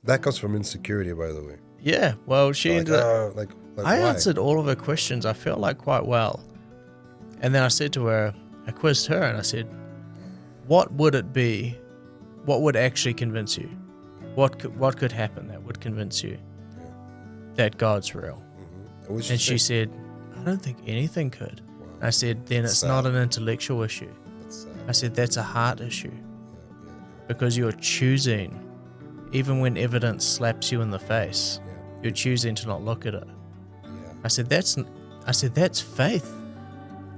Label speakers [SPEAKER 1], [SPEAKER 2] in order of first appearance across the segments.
[SPEAKER 1] That comes from insecurity, by the way.
[SPEAKER 2] Yeah, well, she ended up...
[SPEAKER 1] Like
[SPEAKER 2] I
[SPEAKER 1] why?
[SPEAKER 2] answered all of her questions, I felt like, quite well. And then I said to her, I quizzed her and I said, what would it be? What would actually convince you? What could happen that would convince you that God's real?
[SPEAKER 1] Mm-hmm.
[SPEAKER 2] And she said, I don't think anything could.
[SPEAKER 1] Wow.
[SPEAKER 2] I said, then it's not an intellectual issue.
[SPEAKER 1] That's
[SPEAKER 2] I said, that's a heart issue. Because you're choosing, even when evidence slaps you in the face, you're choosing to not look at it.
[SPEAKER 1] Yeah.
[SPEAKER 2] I said, that's faith.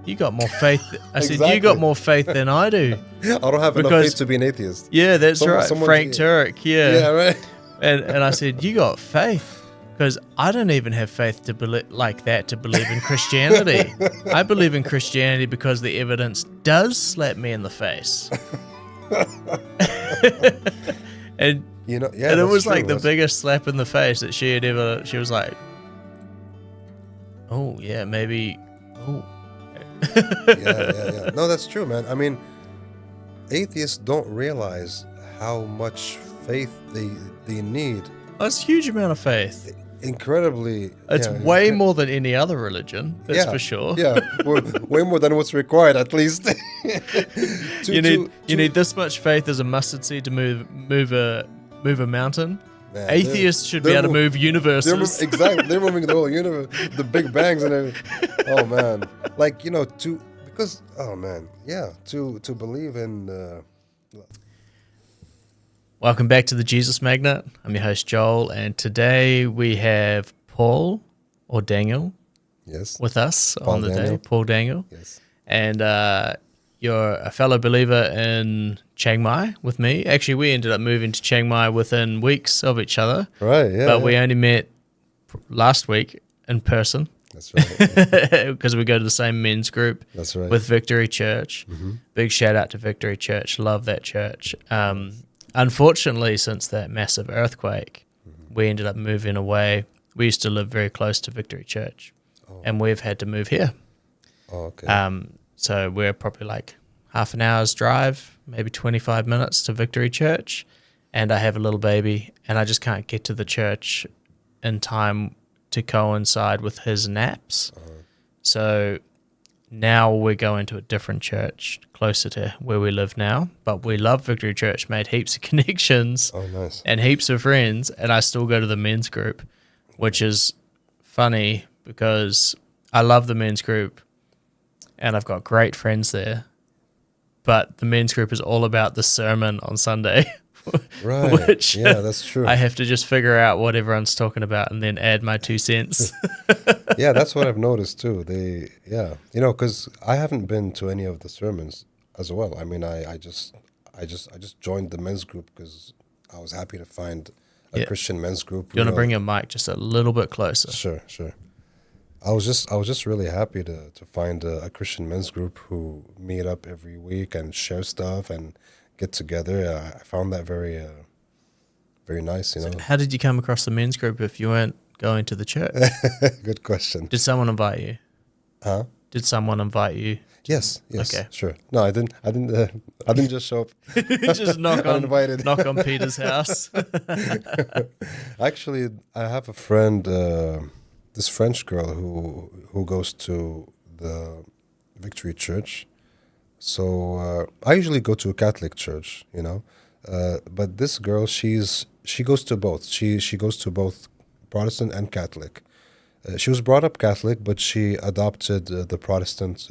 [SPEAKER 2] You got more faith. I said,
[SPEAKER 1] Exactly.
[SPEAKER 2] you got more faith than I do.
[SPEAKER 1] I don't have enough faith to be an atheist.
[SPEAKER 2] Yeah, that's right. Frank Turek,
[SPEAKER 1] Yeah, right.
[SPEAKER 2] And I said, you got faith. Because I don't even have faith to believe in Christianity. I believe in Christianity because the evidence does slap me in the face. And
[SPEAKER 1] You know,
[SPEAKER 2] and it was like the biggest slap in the face that she had ever. She was like, "Oh yeah, maybe." Oh.
[SPEAKER 1] yeah. No, that's true, man. I mean, atheists don't realize how much faith they need.
[SPEAKER 2] That's a huge amount of faith.
[SPEAKER 1] Incredibly.
[SPEAKER 2] It's way more than any other religion. That's for sure.
[SPEAKER 1] Yeah, way more than what's required, at least.
[SPEAKER 2] You need this much faith as a mustard seed to move a mountain. Man, atheists should be able to move universes.
[SPEAKER 1] Exactly. They're moving the whole universe, the big bangs and everything. Oh man, like to believe in.
[SPEAKER 2] Welcome back to the Jesus Magnet. I'm your host Joel, and today we have Paul or Daniel, with us on the day. Paul Daniel,
[SPEAKER 1] yes,
[SPEAKER 2] and you're a fellow believer in Chiang Mai with me. Actually, we ended up moving to Chiang Mai within weeks of each other.
[SPEAKER 1] Right, yeah.
[SPEAKER 2] But we only met last week in person.
[SPEAKER 1] That's right.
[SPEAKER 2] Because we go to the same men's group.
[SPEAKER 1] That's right.
[SPEAKER 2] With Victory Church. Mm-hmm. Big shout out to Victory Church. Love that church. Unfortunately, since that massive earthquake, we ended up moving away. We used to live very close to Victory Church. And we've had to move here.
[SPEAKER 1] Oh, okay.
[SPEAKER 2] So we're probably like half an hour's drive, maybe 25 minutes to Victory Church, and I have a little baby, and I just can't get to the church in time to coincide with his naps. So now we're going to a different church closer to where we live now, but we love Victory Church, made heaps of connections and heaps of friends, and I still go to the men's group, which is funny because I love the men's group and I've got great friends there. But the men's group is all about the sermon on Sunday.
[SPEAKER 1] Right.
[SPEAKER 2] Which,
[SPEAKER 1] yeah, that's true.
[SPEAKER 2] I have to just figure out what everyone's talking about and then add my 2 cents.
[SPEAKER 1] Yeah, that's what I've noticed too. Because I haven't been to any of the sermons as well. I mean, I just joined the men's group because I was happy to find a Christian men's group.
[SPEAKER 2] You want to bring your mic just a little bit closer?
[SPEAKER 1] Sure. I was just really happy to find a Christian men's group who meet up every week and share stuff and get together. I found that very very nice.
[SPEAKER 2] So how did you come across the men's group if you weren't going to the church?
[SPEAKER 1] Good question.
[SPEAKER 2] Did someone invite you?
[SPEAKER 1] Huh?
[SPEAKER 2] Did someone invite you?
[SPEAKER 1] Yes.
[SPEAKER 2] Okay.
[SPEAKER 1] Sure. No, I didn't. I didn't just show up.
[SPEAKER 2] Just knock on Peter's house.
[SPEAKER 1] Actually, I have a friend. This French girl who goes to the Victory Church. So I usually go to a Catholic church, but this girl, she goes to both. She goes to both Protestant and Catholic. She was brought up Catholic, but she adopted the Protestant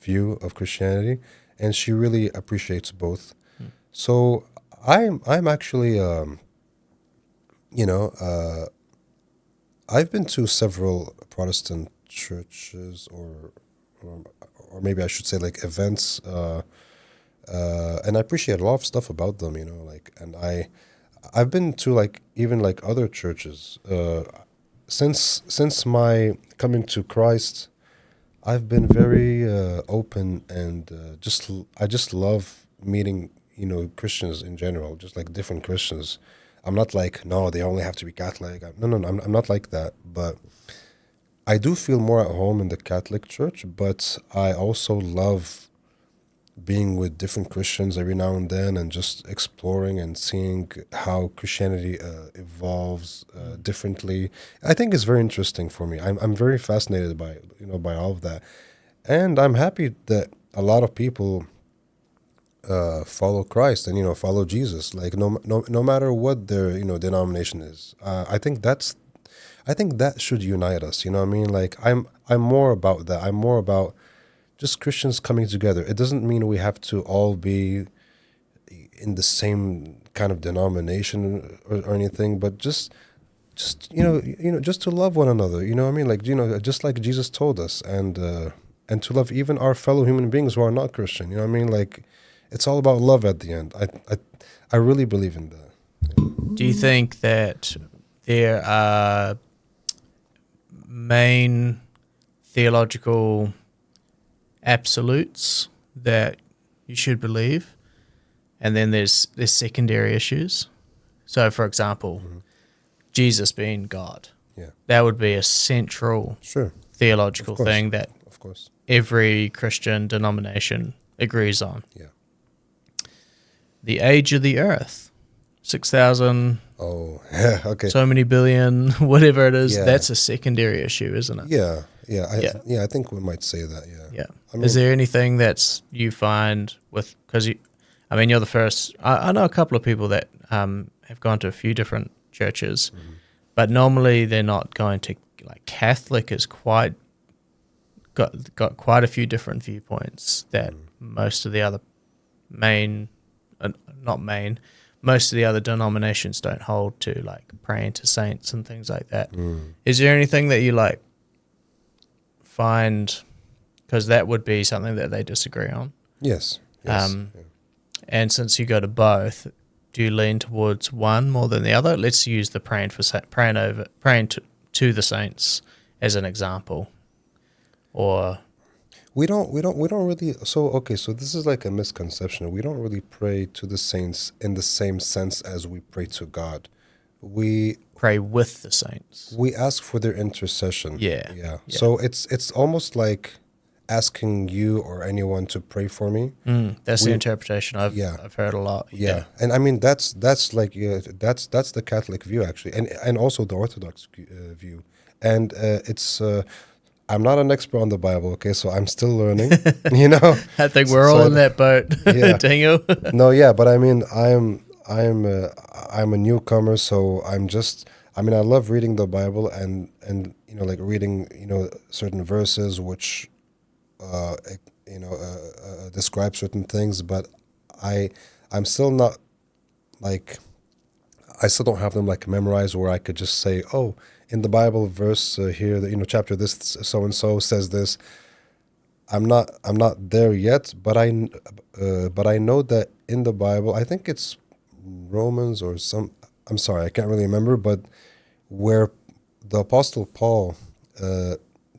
[SPEAKER 1] view of Christianity, and she really appreciates both. So I'm actually I've been to several Protestant churches, or maybe I should say like events, and I appreciate a lot of stuff about them, and I've been to even other churches. Since my coming to Christ, I've been very open, and I just love meeting Christians in general, just like different Christians. I'm not like, no, they only have to be Catholic. No, I'm not like that. But I do feel more at home in the Catholic Church, but I also love being with different Christians every now and then and just exploring and seeing how Christianity evolves differently. I think it's very interesting for me. I'm very fascinated by by all of that, and I'm happy that a lot of people follow Christ and follow Jesus. Like no matter what their denomination is. I think that should unite us. You know what I mean? Like I'm more about that. I'm more about just Christians coming together. It doesn't mean we have to all be in the same kind of denomination or anything, but just just to love one another. You know what I mean? Like just like Jesus told us, and to love even our fellow human beings who are not Christian. You know what I mean? Like it's all about love at the end. I really believe in that.
[SPEAKER 2] Do you think that there are main theological absolutes that you should believe, and then there's secondary issues? So, for example, Jesus being God,
[SPEAKER 1] Yeah.
[SPEAKER 2] that would be a central
[SPEAKER 1] Sure.
[SPEAKER 2] theological
[SPEAKER 1] Of course.
[SPEAKER 2] thing that
[SPEAKER 1] Of course.
[SPEAKER 2] every Christian denomination agrees on.
[SPEAKER 1] Yeah.
[SPEAKER 2] The age of the earth, 6,000,
[SPEAKER 1] Oh, yeah. Okay.
[SPEAKER 2] so many billion, whatever it is,
[SPEAKER 1] Yeah.
[SPEAKER 2] that's a secondary issue, isn't it?
[SPEAKER 1] Yeah. Yeah.
[SPEAKER 2] Yeah.
[SPEAKER 1] I think we might say that. Yeah.
[SPEAKER 2] Yeah.
[SPEAKER 1] I mean,
[SPEAKER 2] Is there anything that's you find with, because you're the first, I know a couple of people that have gone to a few different churches, but normally they're not going to, like Catholic is got quite a few different viewpoints that most of the other most of the other denominations don't hold to, like praying to saints and things like that. Is there anything that you like find, because that would be something that they disagree on?
[SPEAKER 1] Yes. Yes. Yeah.
[SPEAKER 2] And since you go to both, do you lean towards one more than the other? Let's use the praying to the saints as an example. Or
[SPEAKER 1] We don't really. So okay, so this is like a misconception. We don't really pray to the saints in the same sense as we pray to God. We
[SPEAKER 2] pray with the saints.
[SPEAKER 1] we ask for their intercession.
[SPEAKER 2] Yeah.
[SPEAKER 1] Yeah. So it's almost like asking you or anyone to pray for me.
[SPEAKER 2] That's the interpretation I've heard a lot.
[SPEAKER 1] Yeah. And I mean that's like that's the Catholic view actually, and also the Orthodox view. And it's I'm not an expert on the Bible, okay, so I'm still learning.
[SPEAKER 2] I think we're all in that boat,
[SPEAKER 1] Yeah.
[SPEAKER 2] Daniel.
[SPEAKER 1] No, yeah, but I mean, I'm a newcomer, so I mean, I love reading the Bible and like reading certain verses which describe certain things, but I'm still not like I still don't have them like memorized where I could just say, oh, in the Bible verse here, chapter this so and so says this. I'm not there yet, but I know that in the Bible, I think it's Romans or some. I'm sorry, I can't really remember, but where the Apostle Paul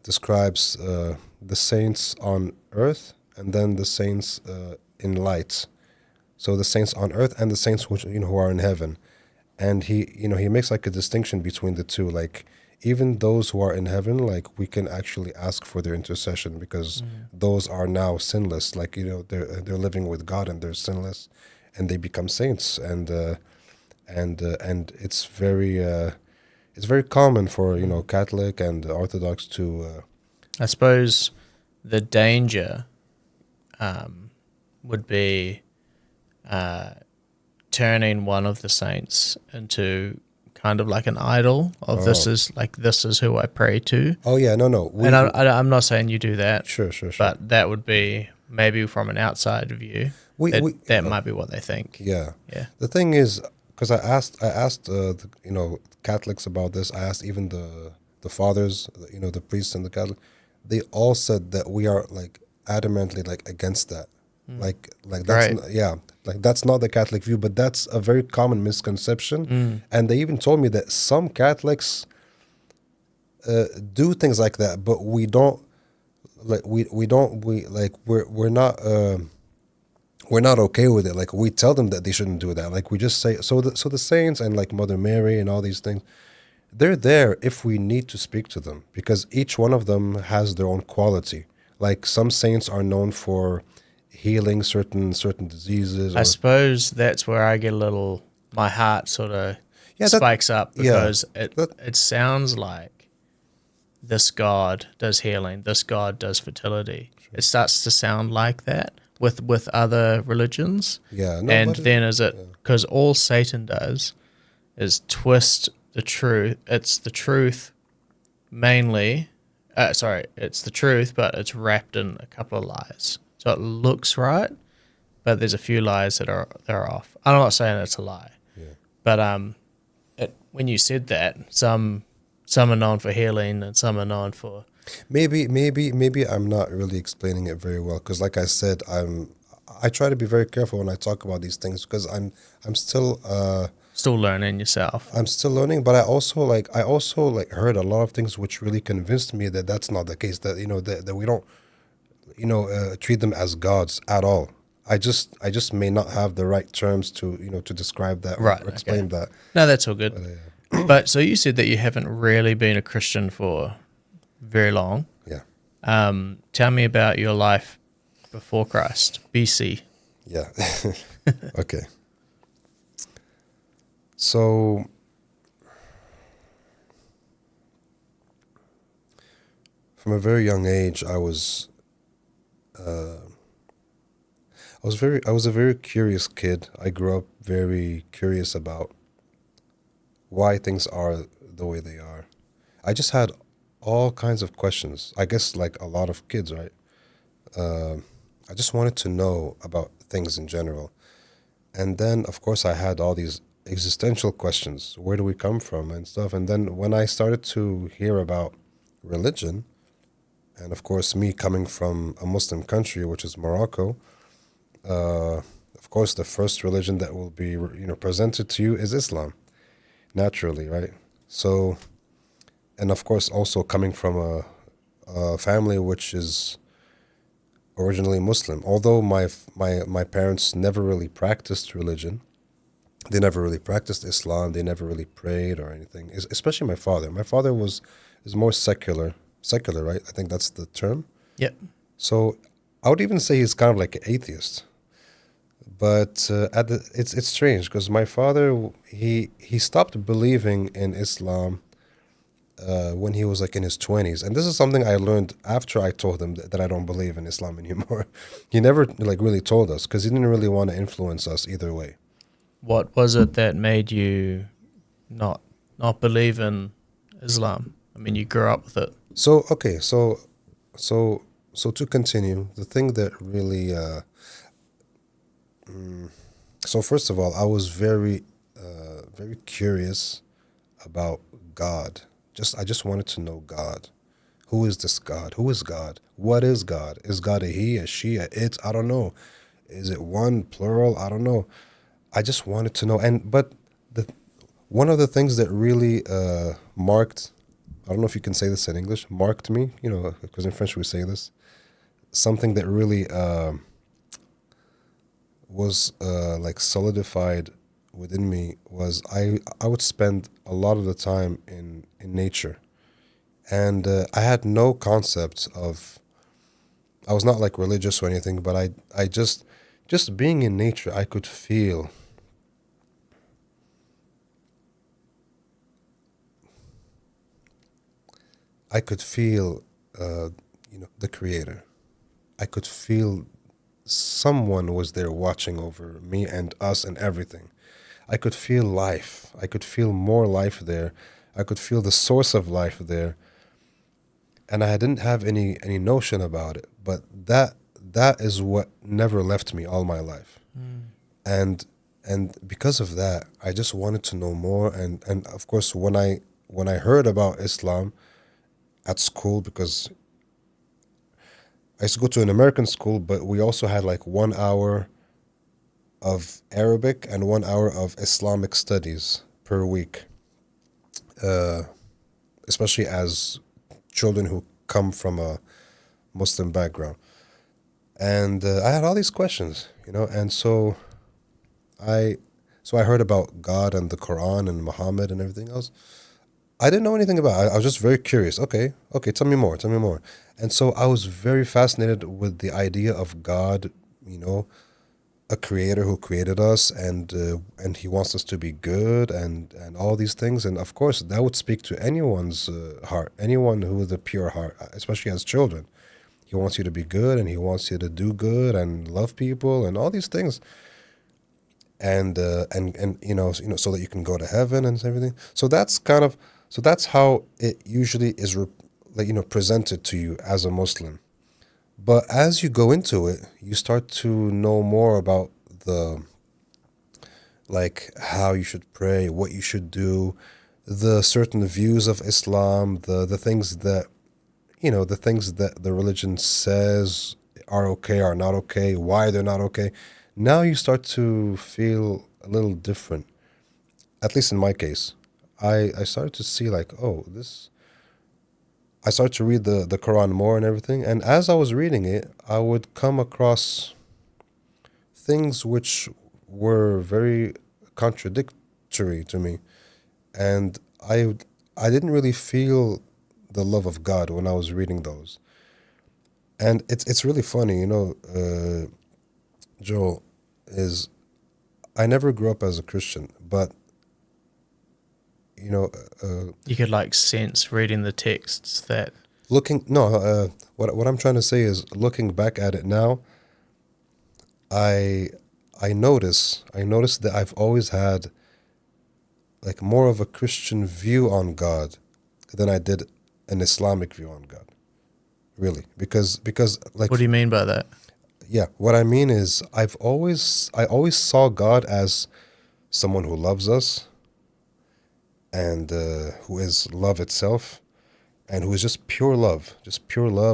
[SPEAKER 1] describes the saints on earth and then the saints in light. So the saints on earth and the saints who are in heaven, and he makes like a distinction between the two, like. Even those who are in heaven, like we can actually ask for their intercession because those are now sinless. Like they're living with God and they're sinless, and they become saints. And it's very common for Catholic and Orthodox to.
[SPEAKER 2] I suppose the danger would be turning one of the saints into kind of like an idol of this is who I pray to.
[SPEAKER 1] Oh yeah, no.
[SPEAKER 2] And I'm not saying you do that.
[SPEAKER 1] Sure.
[SPEAKER 2] But that would be maybe from an outside view. That might be what they think.
[SPEAKER 1] Yeah.
[SPEAKER 2] Yeah.
[SPEAKER 1] The thing is, because I asked Catholics about this. I asked even the fathers, the priests and the Catholic. They all said that we are like adamantly like against that. Like that's that's not the Catholic view, but that's a very common misconception. And they even told me that some Catholics do things like that, but we don't like we're not okay with it. Like we tell them that they shouldn't do that. Like we just say so the saints and like Mother Mary and all these things, they're there if we need to speak to them because each one of them has their own quality. Like some saints are known for healing certain diseases,
[SPEAKER 2] I
[SPEAKER 1] or
[SPEAKER 2] suppose that's where I get a little, my heart sort of
[SPEAKER 1] yeah,
[SPEAKER 2] spikes up
[SPEAKER 1] yeah,
[SPEAKER 2] because
[SPEAKER 1] that
[SPEAKER 2] it sounds like this God does healing, this God does fertility. It starts to sound like that with other religions.
[SPEAKER 1] yeah, no,
[SPEAKER 2] And
[SPEAKER 1] but
[SPEAKER 2] then is it because all Satan does is twist the truth. It's the truth mainly. It's the truth, but it's wrapped in a couple of lies. So it looks right, but there's a few lies that are off. I'm not saying it's a lie,
[SPEAKER 1] yeah.
[SPEAKER 2] but when you said that, some are known for healing and some are known for
[SPEAKER 1] Maybe I'm not really explaining it very well because, like I said, I try to be very careful when I talk about these things because I'm still
[SPEAKER 2] still learning yourself.
[SPEAKER 1] I'm still learning, but I also heard a lot of things which really convinced me that that's not the case. That that we don't treat them as gods at all. I just may not have the right terms to to describe that or
[SPEAKER 2] Right.
[SPEAKER 1] explain
[SPEAKER 2] Okay.
[SPEAKER 1] that.
[SPEAKER 2] No, that's all good. But so you said that you haven't really been a Christian for very long.
[SPEAKER 1] Yeah,
[SPEAKER 2] Tell me about your life before Christ, BC.
[SPEAKER 1] yeah. Okay. So from a very young age, I was a very curious kid. I grew up very curious about why things are the way they are. I just had all kinds of questions. I guess like a lot of kids, right? I just wanted to know about things in general. And then, of course, I had all these existential questions. Where do we come from and stuff? And then when I started to hear about religion, and of course, me coming from a Muslim country, which is Morocco, uh, of course, the first religion that will be presented to you is Islam, naturally, right? So, and of course, also coming from a family which is originally Muslim. Although my parents never really practiced religion, they never really practiced Islam. They never really prayed or anything. Especially my father. My father is more secular, right? I think that's the term.
[SPEAKER 2] Yep.
[SPEAKER 1] So I would even say he's kind of like an atheist. But it's strange because my father he stopped believing in Islam when he was like in his 20s, and this is something I learned after I told him that I don't believe in Islam anymore. He never like really told us because he didn't really want to influence us either way.
[SPEAKER 2] What was it that made you not not believe in Islam? I mean, you grew up with it.
[SPEAKER 1] So okay, so so to continue, the thing that really so first of all, I was very curious about God. I just wanted to know God. Who is this God? Who is God? What is God? Is God a he, a she, a it? I don't know. Is it one, plural? I don't know. I just wanted to know. But the one of the things that really marked, I don't know if you can say this in English, marked me, because in French we say this, something that really was like solidified within me was I would spend a lot of the time in nature, and I had no concept of, I was not like religious or anything, but I just being in nature, I could feel the creator. I could feel someone was there watching over me and us and everything. I could feel life. I could feel more life there. I could feel the source of life there, and I didn't have any notion about it. But that is what never left me all my life, and because of that, I just wanted to know more. And of course, when I heard about Islam at school, because I used to go to an American school, but we also had like 1 hour of Arabic and 1 hour of Islamic studies per week, uh, especially as children who come from a Muslim background. And I had all these questions, and I I heard about God and the Quran and Muhammad and everything else. I didn't know anything about it. I was just very curious. Okay, tell me more, tell me more. And so I was very fascinated with the idea of God you know, a creator who created us, and he wants us to be good, and all these things. And of course that would speak to anyone's heart, anyone who with a pure heart, especially as children. He wants you to be good, and he wants you to do good and love people and all these things, and so that you can go to heaven and everything. So that's kind of, so that's how it usually is like, presented to you as a Muslim. But as you go into it, you start to know more about the, like, how you should pray, what you should do, the certain views of Islam, the things that, the things that the religion says are okay, are not okay, why they're not okay. Now you start to feel a little different. At least in my case, I started to see like, oh, this. I started to read the Quran more and everything, and as I was reading it, I would come across things which were very contradictory to me, and I didn't really feel the love of God when I was reading those. And it's really funny, Joel, is I never grew up as a Christian, but you know,
[SPEAKER 2] You could like sense reading the texts that.
[SPEAKER 1] looking no, what I'm trying to say is, looking back at it now, I I notice that I've always had like more of a Christian view on God than I did an Islamic view on God. Really, because like,
[SPEAKER 2] What do you mean by that?
[SPEAKER 1] yeah, what I mean is I always saw God as someone who loves us, and who is love itself, and who is just pure love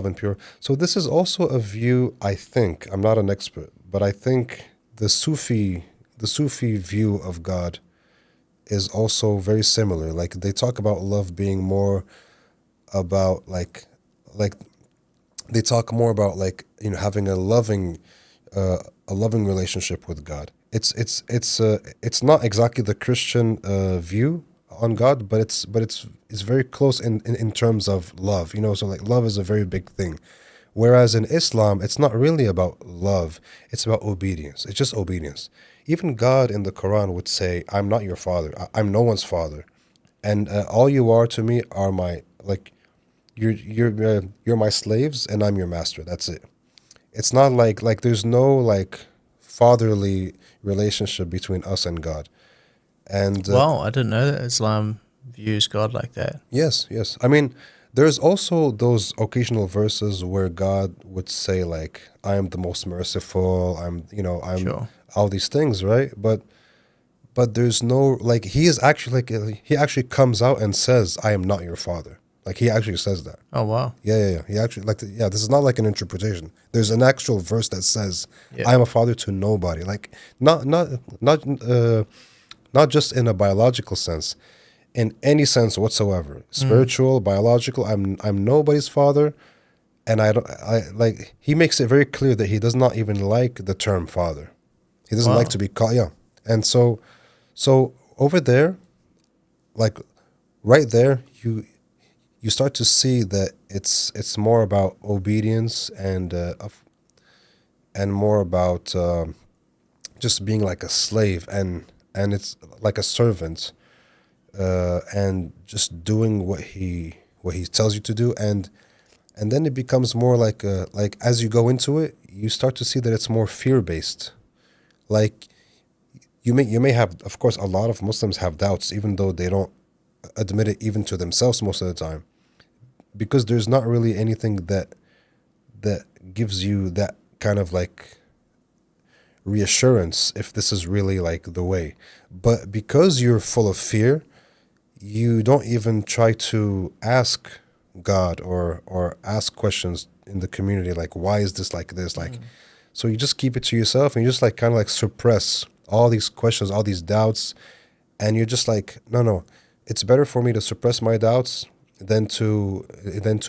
[SPEAKER 1] and pure. So this is also a view, I think, I'm not an expert, but I think the Sufi view of God is also very similar. Like they talk about love being more about like they talk more about like, having a loving relationship with God. It's not exactly the Christian view on God, but it's very close in terms of love. So like love is a very big thing. Whereas in Islam, it's not really about love; it's about obedience. It's just obedience. Even God in the Quran would say, "I'm not your father. I'm no one's father, and all you are to me are my like you're my slaves, and I'm your master. That's it." It's not like there's no like fatherly relationship between us and God. And
[SPEAKER 2] Well, I didn't know that Islam views God like that.
[SPEAKER 1] yes, yes. I mean, there's also those occasional verses where God would say like, "I am the most merciful. I'm
[SPEAKER 2] Sure.
[SPEAKER 1] all these things," right? But there's no like, he is actually like, he actually comes out and says, "I am not your father." Like he actually says that.
[SPEAKER 2] Oh wow.
[SPEAKER 1] Yeah, yeah, yeah. He actually like, yeah. This is not like an interpretation. There's an actual verse that says,
[SPEAKER 2] Yeah.
[SPEAKER 1] "I am a father to nobody." Like not just in a biological sense, in any sense whatsoever,
[SPEAKER 2] Mm.
[SPEAKER 1] spiritual, biological. I'm nobody's father, and I don't. I like. He makes it very clear that he does not even like the term father. He doesn't like
[SPEAKER 2] Wow.
[SPEAKER 1] to be called. Yeah, and so over there, like right there, you start to see that it's more about obedience, and more about just being like a slave, and it's like a servant, and just doing what he tells you to do, and then it becomes more like as you go into it, you start to see that it's more fear based. Like you may have, of course, a lot of Muslims have doubts, even though they don't admit it even to themselves most of the time, because there's not really anything that gives you that kind of like reassurance if this is really like the way. But because you're full of fear, you don't even try to ask God, or ask questions in the community like, why is this like this? Like,
[SPEAKER 2] Mm.
[SPEAKER 1] so you just keep it to yourself, and you just like kind of like suppress all these questions, all these doubts, and you're just like, no, no, it's better for me to suppress my doubts than to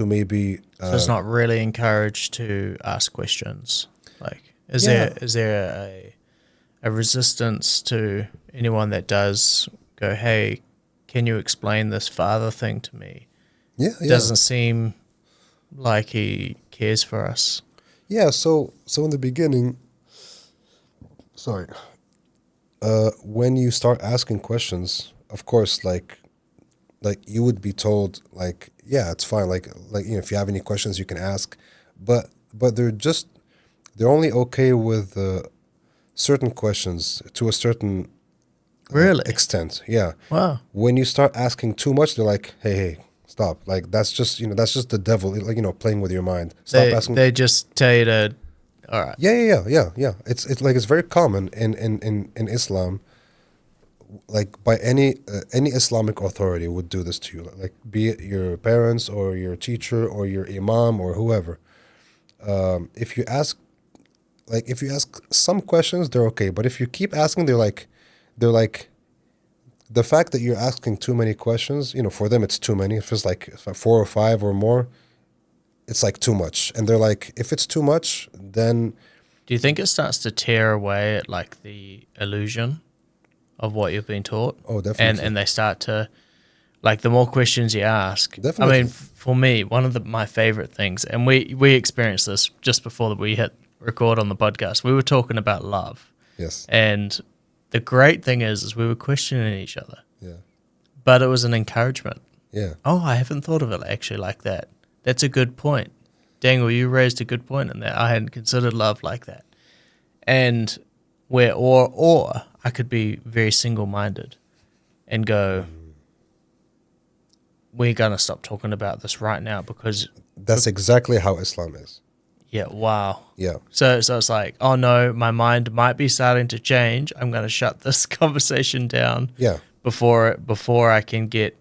[SPEAKER 1] maybe
[SPEAKER 2] So it's not really encouraged to ask questions. Like, is
[SPEAKER 1] yeah,
[SPEAKER 2] there a resistance to anyone that does go, hey, can you explain this father thing to me?
[SPEAKER 1] yeah, yeah.
[SPEAKER 2] Doesn't seem like he cares for us.
[SPEAKER 1] Yeah, so in the beginning, sorry. When you start asking questions, of course, like you would be told, like, yeah, it's fine. Like if you have any questions, you can ask, but they're only okay with certain questions to a certain
[SPEAKER 2] Really?
[SPEAKER 1] extent. Yeah.
[SPEAKER 2] Wow.
[SPEAKER 1] When you start asking too much, they're like, hey, stop. Like that's just that's just the devil, like playing with your mind. Stop asking.
[SPEAKER 2] They just tell you to, all right.
[SPEAKER 1] Yeah. It's like it's very common in Islam. Like by any Islamic authority would do this to you. Like be it your parents or your teacher or your imam or whoever. If you ask if you ask some questions, they're okay. But if you keep asking, they're like the fact that you're asking too many questions. For them it's too many. If it's like 4 or 5 or more, it's like too much. And they're like, if it's too much, then
[SPEAKER 2] Do you think it starts to tear away at like the illusion of what you've been taught?
[SPEAKER 1] oh, definitely,
[SPEAKER 2] And they start to, like, the more questions you ask. I
[SPEAKER 1] definitely,
[SPEAKER 2] mean, for me, one of my favorite things, and we experienced this just before we hit record on the podcast. We were talking about love,
[SPEAKER 1] yes,
[SPEAKER 2] and the great thing is we were questioning each other,
[SPEAKER 1] yeah,
[SPEAKER 2] but it was an encouragement.
[SPEAKER 1] yeah,
[SPEAKER 2] Oh, I haven't thought of it actually like that. That's a good point. Dangle, you raised a good point in that. I hadn't considered love like that. And where, or I could be very single-minded and go, we're going to stop talking about this right now because,
[SPEAKER 1] that's exactly how Islam is.
[SPEAKER 2] yeah, wow.
[SPEAKER 1] Yeah,
[SPEAKER 2] So it's like, oh no, my mind might be starting to change. I'm going to shut this conversation down
[SPEAKER 1] yeah,
[SPEAKER 2] before I can get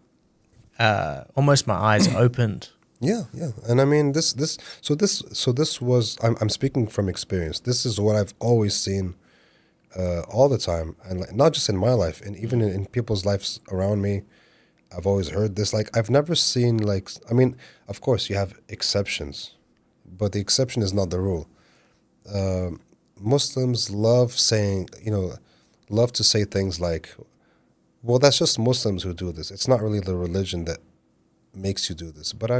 [SPEAKER 2] almost my eyes opened.
[SPEAKER 1] yeah. And I mean, this was, I'm speaking from experience. This is what I've always seen all the time, and like, not just in my life, and even in people's lives around me. I've always heard this. Like, I've never seen, like, I mean, of course you have exceptions, but the exception is not the rule. Muslims love saying, love to say things like, well, that's just Muslims who do this. It's not really the religion that makes you do this. But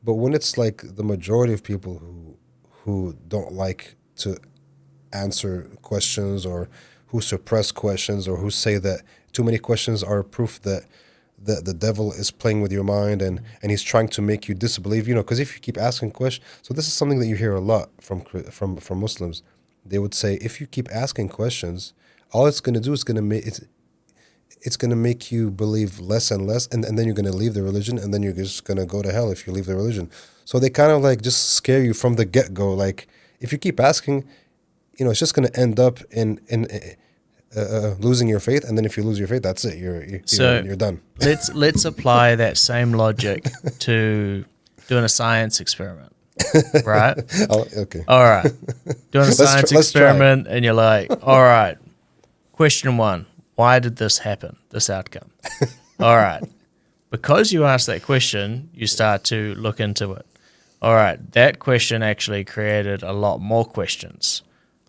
[SPEAKER 1] when it's like the majority of people who don't like to answer questions, or who suppress questions, or who say that too many questions are proof that the devil is playing with your mind, and he's trying to make you disbelieve, because if you keep asking questions, so this is something that you hear a lot from Muslims. They would say, if you keep asking questions, all it's going to do is going to make it's going to make you believe less and less, and then you're going to leave the religion, and then you're just going to go to hell if you leave the religion. So they kind of like just scare you from the get-go. Like, if you keep asking, it's just going to end up in losing your faith, and then if you lose your faith, that's it. You're done.
[SPEAKER 2] Let's apply that same logic to doing a science experiment, right?
[SPEAKER 1] Oh, okay.
[SPEAKER 2] All right, doing a science
[SPEAKER 1] let's try.
[SPEAKER 2] experiment, and you're like, all right, question 1, why did this happen? This outcome. All right, because you asked that question, you start to look into it. All right, that question actually created a lot more questions.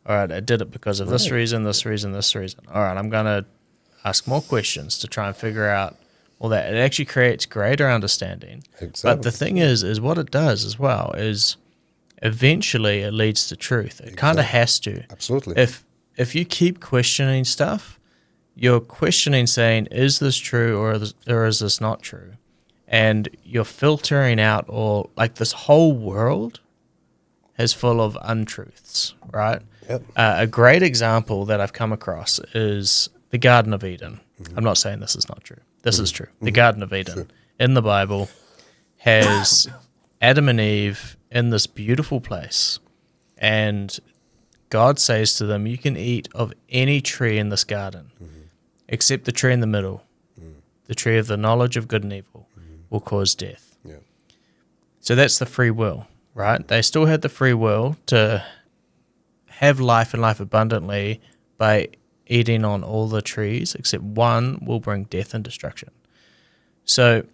[SPEAKER 2] All right, I did it because of this reason, this reason, this reason. All right, I'm going to ask more questions to try and figure out all that. It actually creates greater understanding.
[SPEAKER 1] Exactly.
[SPEAKER 2] But the thing is what it does as well is eventually it leads to truth. It kind of has to.
[SPEAKER 1] Absolutely.
[SPEAKER 2] If you keep questioning stuff, you're questioning saying, is this true or is this not true? And you're filtering out all, like, this whole world is full of untruths, right?
[SPEAKER 1] Yep.
[SPEAKER 2] A great example that I've come across is the Garden of Eden. I'm not saying this is not true. This is true. The Garden of Eden in the Bible has Adam and Eve in this beautiful place, and God says to them, you can eat of any tree in this garden except the tree in the middle, the tree of the knowledge of good and evil, will cause death.
[SPEAKER 1] Yeah.
[SPEAKER 2] So that's the free will, right? They still had the free will to have life and life abundantly by eating on all the trees, except one will bring death and destruction. So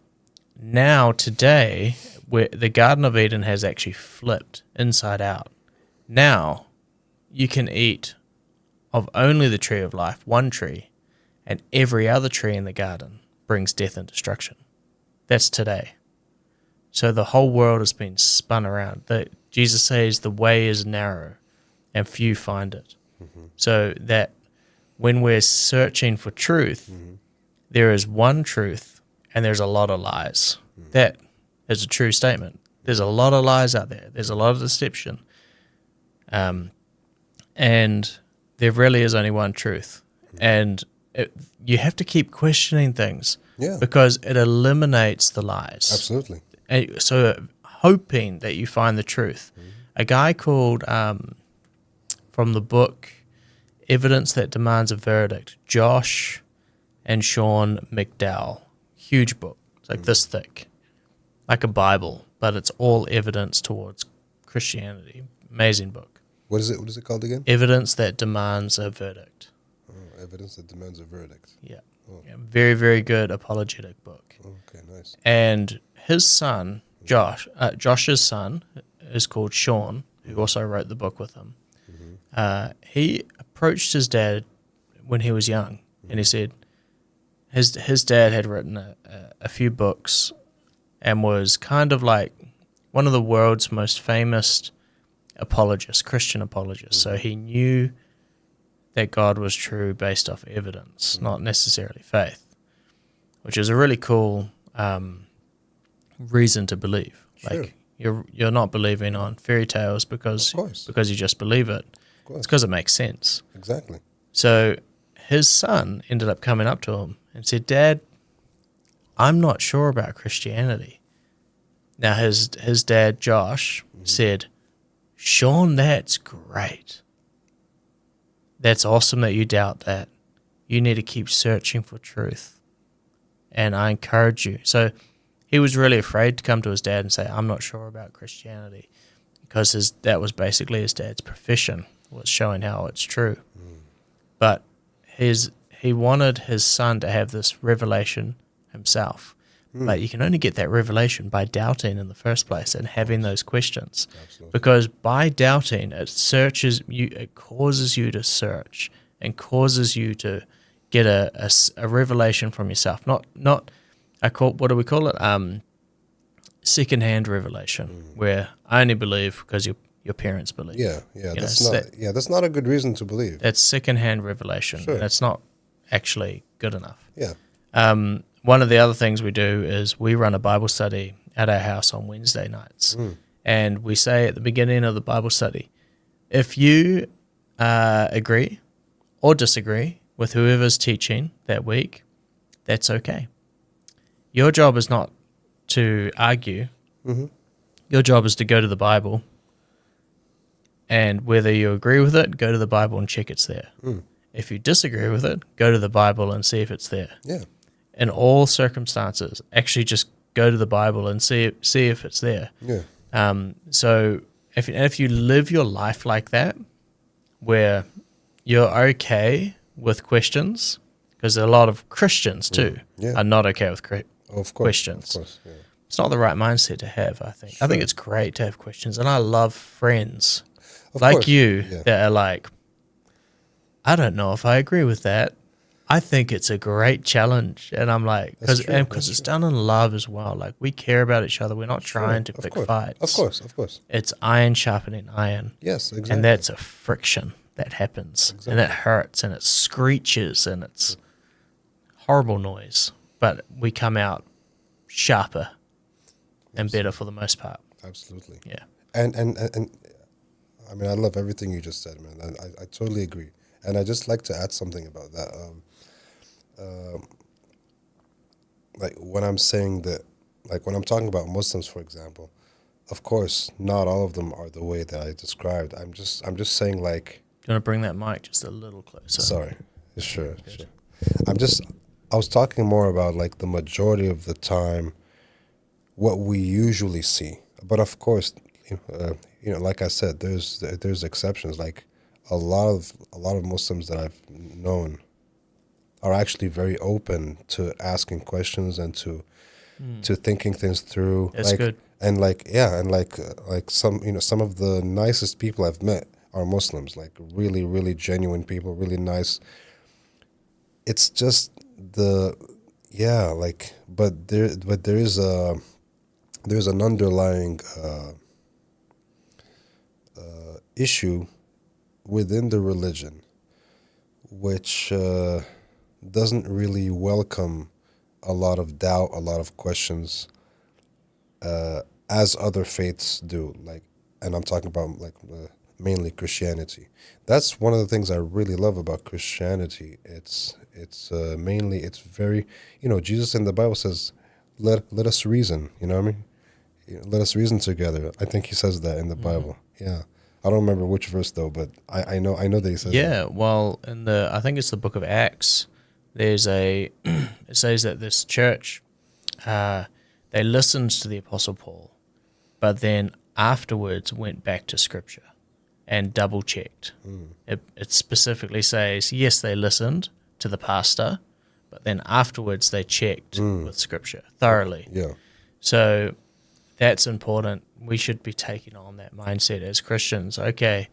[SPEAKER 2] now, today, where the Garden of Eden has actually flipped inside out. Now, you can eat of only the tree of life, one tree, and every other tree in the garden brings death and destruction. That's today. So the whole world has been spun around. Jesus says the way is narrow and few find it. So that when we're searching for truth, there is one truth and there's a lot of lies. That is a true statement. There's a lot of lies out there. There's a lot of deception. And there really is only one truth. And you have to keep questioning things because it eliminates the lies.
[SPEAKER 1] Absolutely.
[SPEAKER 2] And so hoping that you find the truth. A guy called, from the book Evidence That Demands a Verdict, Josh and Sean McDowell. Huge book. It's like this thick. Like a Bible, but it's all evidence towards Christianity. Amazing book.
[SPEAKER 1] What is it called again?
[SPEAKER 2] Evidence That Demands a Verdict.
[SPEAKER 1] Oh, Evidence That Demands a Verdict.
[SPEAKER 2] Yeah. Yeah. Very, very good apologetic book.
[SPEAKER 1] Okay, nice.
[SPEAKER 2] And his son, Josh's son, is called Sean, who also wrote the book with him. He approached his dad when he was young, and he said his dad had written a few books and was kind of like one of the world's most famous apologists, Christian apologists. So he knew that God was true based off evidence, not necessarily faith, which is a really cool reason to believe.
[SPEAKER 1] Sure.
[SPEAKER 2] Like you're not believing on fairy tales because you just believe it. It's because it makes sense.
[SPEAKER 1] Exactly.
[SPEAKER 2] So his son ended up coming up to him and said, "Dad, I'm not sure about Christianity." Now his dad, Josh, said, "Sean, that's great. That's awesome that you doubt that. You need to keep searching for truth. And I encourage you." So he was really afraid to come to his dad and say, "I'm not sure about Christianity," because that was basically his dad's profession, was showing how it's true. But he wanted his son to have this revelation himself. But you can only get that revelation by doubting in the first place and having those questions.
[SPEAKER 1] Absolutely.
[SPEAKER 2] Because by doubting, it causes you to search and causes you to get a revelation from yourself. Not what do we call it? Secondhand revelation, where I only believe because your parents believe.
[SPEAKER 1] That's not a good reason to believe.
[SPEAKER 2] That's secondhand revelation.
[SPEAKER 1] Sure.
[SPEAKER 2] That's not actually good enough.
[SPEAKER 1] Yeah.
[SPEAKER 2] One of the other things we do is we run a Bible study at our house on Wednesday nights. And we say at the beginning of the Bible study, if you agree or disagree with whoever's teaching that week, that's okay. Your job is not to argue. Your job is to go to the Bible, and whether you agree with it, go to the Bible and check it's there. If you disagree with it, go to the Bible and see if it's there.
[SPEAKER 1] Yeah.
[SPEAKER 2] In all circumstances, actually just go to the Bible and see if it's there.
[SPEAKER 1] Yeah.
[SPEAKER 2] So if you live your life like that, where you're okay with questions, because a lot of Christians too are not okay with questions.
[SPEAKER 1] Of course, yeah.
[SPEAKER 2] It's not the right mindset to have, I think. I think it's great to have questions, and I love friends like you that are like, I don't know if I agree with that. I think it's a great challenge, and I'm like, because it's done in love as well. Like, we care about each other. We're not trying to pick fights.
[SPEAKER 1] Of course.
[SPEAKER 2] It's iron sharpening iron.
[SPEAKER 1] Yes, exactly.
[SPEAKER 2] And that's a friction that happens, and it hurts, and it screeches, and it's horrible noise. But we come out sharper and better for the most part.
[SPEAKER 1] Absolutely.
[SPEAKER 2] Yeah.
[SPEAKER 1] And I mean, I love everything you just said, man. I totally agree. And I just like to add something about that. Like when I'm saying that, like when I'm talking about Muslims, for example, of course, not all of them are the way that I described. I'm just saying, like.
[SPEAKER 2] Do you want to bring that mic just a little closer?
[SPEAKER 1] Sorry. Sure. I was talking more about like the majority of the time, what we usually see. But of course, like I said, there's exceptions. Like a lot of Muslims that I've known are actually very open to asking questions and to thinking things through.
[SPEAKER 2] That's good.
[SPEAKER 1] And like some of the nicest people I've met are Muslims. Like really, really genuine people, really nice. It's just but there's an underlying issue within the religion which doesn't really welcome a lot of doubt, a lot of questions, as other faiths do. Like, and I'm talking about like mainly Christianity. That's one of the things I really love about Christianity. It's mainly it's very, Jesus in the Bible says, let us reason. You know what I mean? Let us reason together. I think he says that in the Bible. Yeah. I don't remember which verse though, but I know that he says that.
[SPEAKER 2] Yeah, well, in I think it's the book of Acts. There's it says that this church, they listened to the Apostle Paul, but then afterwards went back to Scripture and double checked. It specifically says yes, they listened to the pastor, but then afterwards they checked with Scripture thoroughly.
[SPEAKER 1] Yeah.
[SPEAKER 2] So that's important. We should be taking on that mindset as Christians. Okay,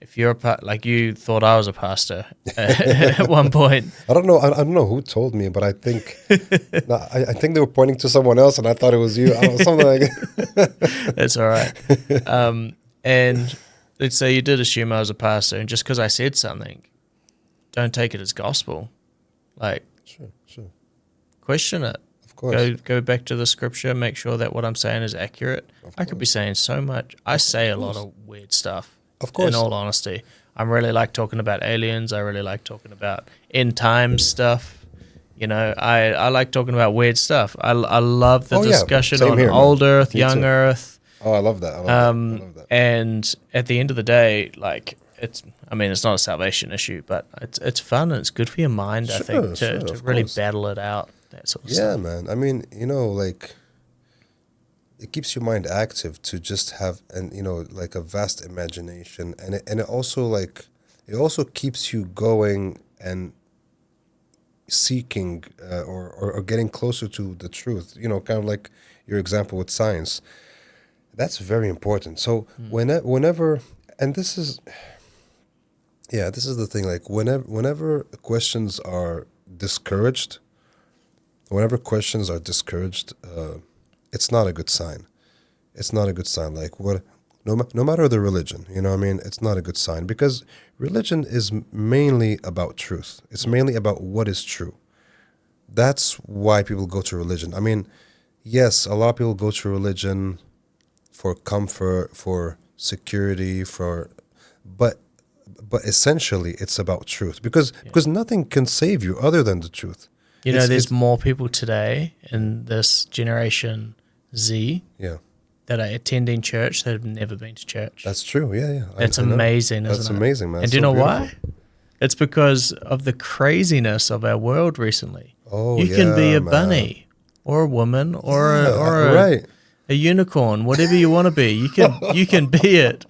[SPEAKER 2] if you're like you thought I was a pastor at one point.
[SPEAKER 1] I don't know. I don't know who told me, but I think no, I think they were pointing to someone else, and I thought it was you. I don't know, something like.
[SPEAKER 2] That's all right. And let's say you did assume I was a pastor, and just because I said something, don't take it as gospel. Like,
[SPEAKER 1] Sure.
[SPEAKER 2] question it.
[SPEAKER 1] Of course.
[SPEAKER 2] Go back to the Scripture. Make sure that what I'm saying is accurate. I could be saying so much. I say a lot of weird stuff.
[SPEAKER 1] Of course.
[SPEAKER 2] In all honesty, I really like talking about aliens. I really like talking about end times stuff. I like talking about weird stuff. I love the discussion
[SPEAKER 1] Same
[SPEAKER 2] on
[SPEAKER 1] here, man.
[SPEAKER 2] old Earth,
[SPEAKER 1] Me
[SPEAKER 2] young
[SPEAKER 1] too.
[SPEAKER 2] Earth.
[SPEAKER 1] Oh, I love that. I love that.
[SPEAKER 2] And at the end of the day, like it's not a salvation issue, but it's fun and it's good for your mind. I think to really battle it out. That sort of
[SPEAKER 1] Yeah,
[SPEAKER 2] stuff.
[SPEAKER 1] man. I mean, like it keeps your mind active to just have like a vast imagination, and it also keeps you going and seeking or getting closer to the truth. Kind of like your example with science. That's very important. So whenever, and this is the thing. Like whenever questions are discouraged, it's not a good sign. It's not a good sign. Like no matter the religion, it's not a good sign, because religion is mainly about truth. It's mainly about what is true. That's why people go to religion. I mean, yes, a lot of people go to religion for comfort, for security, but essentially it's about truth, because nothing can save you other than the truth.
[SPEAKER 2] There's more people today in this generation Z that are attending church that have never been to church.
[SPEAKER 1] That's true. Yeah.
[SPEAKER 2] That's amazing, isn't it?
[SPEAKER 1] That's amazing, man.
[SPEAKER 2] And do you know why? It's because of the craziness of our world recently.
[SPEAKER 1] Oh,
[SPEAKER 2] you can be a bunny or a woman or a unicorn, whatever you want to be. You can be it.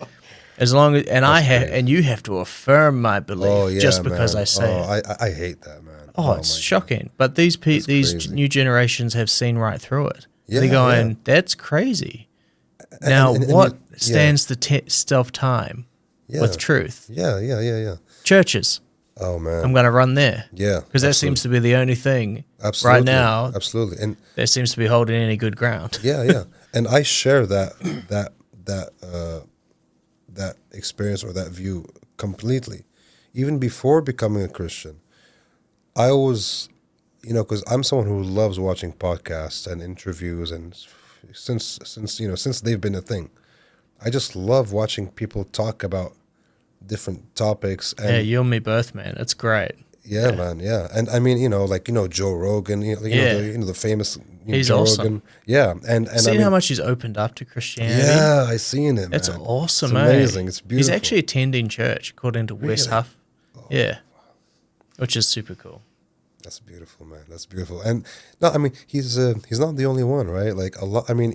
[SPEAKER 2] As long as and you have to affirm my belief just because I say it.
[SPEAKER 1] I hate that, man.
[SPEAKER 2] Oh, it's shocking. God. But these new generations have seen right through it.
[SPEAKER 1] Yeah,
[SPEAKER 2] they're going, that's crazy. Now, what stands the test of time with truth?
[SPEAKER 1] Yeah.
[SPEAKER 2] Churches.
[SPEAKER 1] Oh, man.
[SPEAKER 2] I'm going to run there.
[SPEAKER 1] Yeah.
[SPEAKER 2] Because that seems to be the only thing
[SPEAKER 1] right
[SPEAKER 2] now.
[SPEAKER 1] Absolutely. And
[SPEAKER 2] that seems to be holding any good ground.
[SPEAKER 1] Yeah. And I share that experience or that view completely. Even before becoming a Christian, I always, because I'm someone who loves watching podcasts and interviews, and since they've been a thing, I just love watching people talk about different topics. And
[SPEAKER 2] you and me both, man. It's great.
[SPEAKER 1] Yeah, man. Yeah, and I mean, Joe Rogan. The famous.
[SPEAKER 2] He's
[SPEAKER 1] Joe
[SPEAKER 2] awesome.
[SPEAKER 1] Rogan. Yeah, and
[SPEAKER 2] seen how much he's opened up to Christianity.
[SPEAKER 1] Yeah, I seen it. Man.
[SPEAKER 2] It's awesome.
[SPEAKER 1] It's amazing. It's beautiful.
[SPEAKER 2] He's actually attending church according to Wes Huff.
[SPEAKER 1] Oh,
[SPEAKER 2] yeah, which is super cool.
[SPEAKER 1] That's beautiful, man. That's beautiful. And no, I mean, he's not the only one, right? Like a lot. I mean,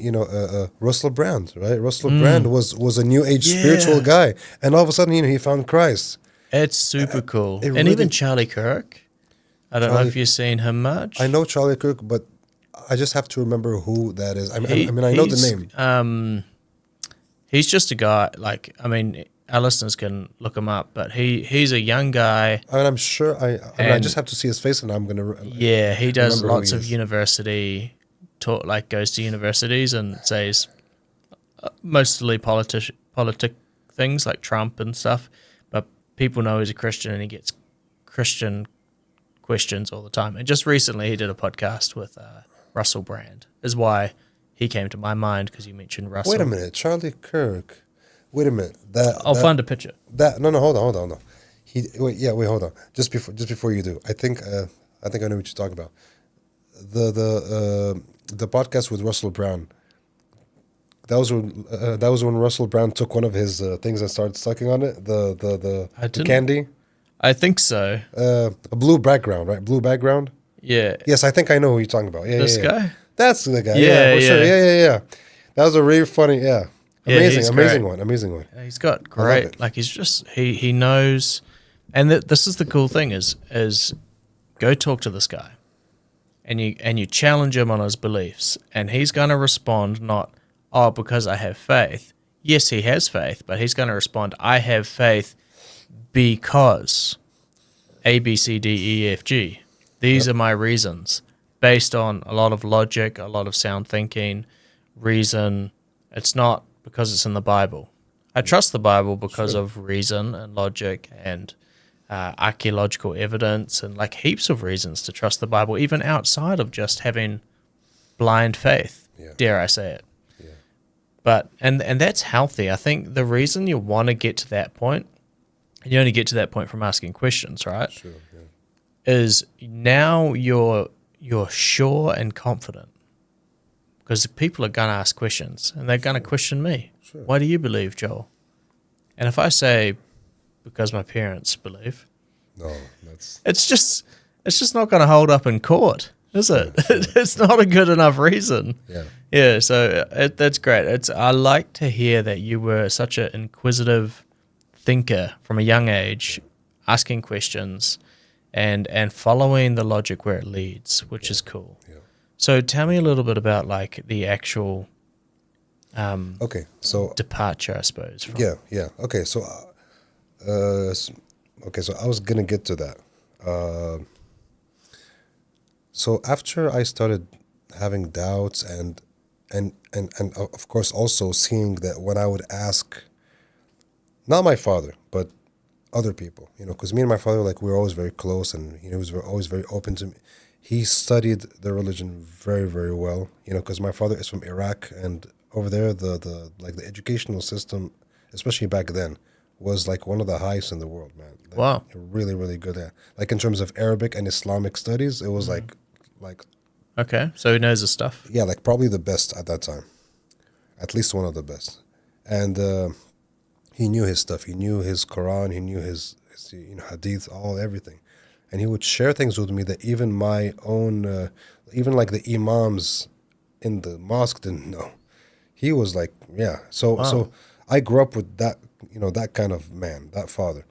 [SPEAKER 1] Russell Brand, right? Russell Brand was a new age spiritual guy, and all of a sudden, he found Christ.
[SPEAKER 2] It's super cool. And even Charlie Kirk. I don't know if you've seen him much.
[SPEAKER 1] I know Charlie Kirk, but I just have to remember who that is. I know the name.
[SPEAKER 2] He's just a guy. Like, I mean, our listeners can look him up, but he's a young guy.
[SPEAKER 1] I mean, I'm sure. I just have to see his face, and I'm gonna.
[SPEAKER 2] Yeah, he does lots of university talk. Like, goes to universities and says mostly politic things like Trump and stuff. But people know he's a Christian, and he gets Christian questions all the time. And just recently he did a podcast with Russell Brand, is why he came to my mind, because you mentioned Russell.
[SPEAKER 1] Wait a minute, Charlie Kirk. Wait a minute.
[SPEAKER 2] I'll find a picture.
[SPEAKER 1] No, hold on. No. Hold on. Just before you do, I think I know what you're talking about. The podcast with Russell Brand. That was when Russell Brand took one of his things and started sucking on it. The candy.
[SPEAKER 2] I think so.
[SPEAKER 1] A blue background, right? Blue background.
[SPEAKER 2] Yeah.
[SPEAKER 1] Yes, I think I know who you're talking about. Yeah,
[SPEAKER 2] this guy.
[SPEAKER 1] That's the guy.
[SPEAKER 2] Yeah,
[SPEAKER 1] for sure. Yeah. That was a really funny. Yeah. Amazing
[SPEAKER 2] great.
[SPEAKER 1] one.
[SPEAKER 2] He's got great. Like he's just he knows, and this is the cool thing is go talk to this guy, and you challenge him on his beliefs, and he's going to respond not, oh, because I have faith. Yes, he has faith, but he's going to respond, I have faith because A, B, C, D, E, F, G. These are my reasons, based on a lot of logic, a lot of sound thinking, reason. It's not because it's in the Bible. I trust the Bible because of reason and logic and archaeological evidence and like heaps of reasons to trust the Bible, even outside of just having blind faith, dare I say it. Yeah. But and that's healthy. I think the reason you want to get to that point, and you only get to that point from asking questions, right? Sure, yeah. Is now you're sure and confident. Because people are going to ask questions, and they're going to question me. Sure. Why do you believe, Joel? And if I say, because my parents believe,
[SPEAKER 1] no, that's
[SPEAKER 2] it's just not going to hold up in court, is it? Yeah, sure. It's not a good enough reason. Yeah. So that's great. I like to hear that you were such an inquisitive thinker from a young age, asking questions, and following the logic where it leads, which is cool. Yeah. So tell me a little bit about like the actual departure, I suppose. From
[SPEAKER 1] Okay, so I was gonna get to that. So after I started having doubts and of course also seeing that when I would ask, not my father, but other people, because me and my father, like, we were always very close, and he was always very open to me. He studied the religion very, very well, because my father is from Iraq, and over there, the educational system, especially back then, was like one of the highest in the world, man. Like,
[SPEAKER 2] wow.
[SPEAKER 1] Really, really good at, like, in terms of Arabic and Islamic studies, it was like.
[SPEAKER 2] Okay, so he knows his stuff.
[SPEAKER 1] Yeah, like probably the best at that time, at least one of the best, and he knew his stuff. He knew his Quran. He knew his hadith, everything. And he would share things with me that even my own, even like the imams in the mosque didn't know. He was like, yeah. So I grew up with that, that kind of man, that father.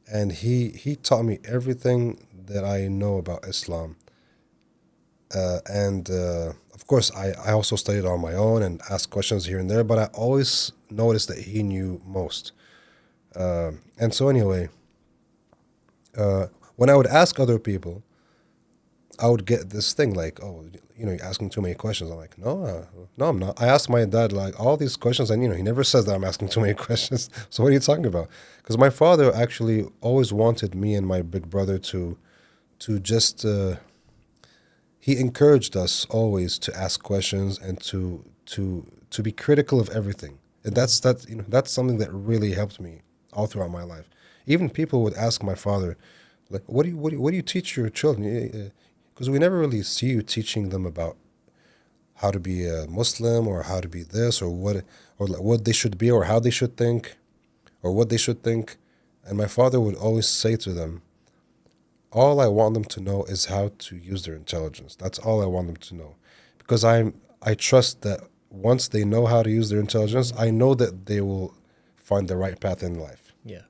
[SPEAKER 1] And he taught me everything that I know about Islam. And of course, I also studied on my own and asked questions here and there, but I always noticed that he knew most. And so anyway, when I would ask other people, I would get this thing like, oh, you're asking too many questions. I'm like, no, I'm not. I asked my dad like all these questions, and he never says that I'm asking too many questions. So what are you talking about? Because my father actually always wanted me and my big brother to just. He encouraged us always to ask questions and to be critical of everything. And that's something that really helped me all throughout my life. Even people would ask my father, like, what do you teach your children? Because we never really see you teaching them about how to be a Muslim or how to be this or what they should be or how they should think or what they should think. And my father would always say to them, all I want them to know is how to use their intelligence. That's all I want them to know. Because I trust that once they know how to use their intelligence, I know that they will find the right path in life.
[SPEAKER 2] Yeah.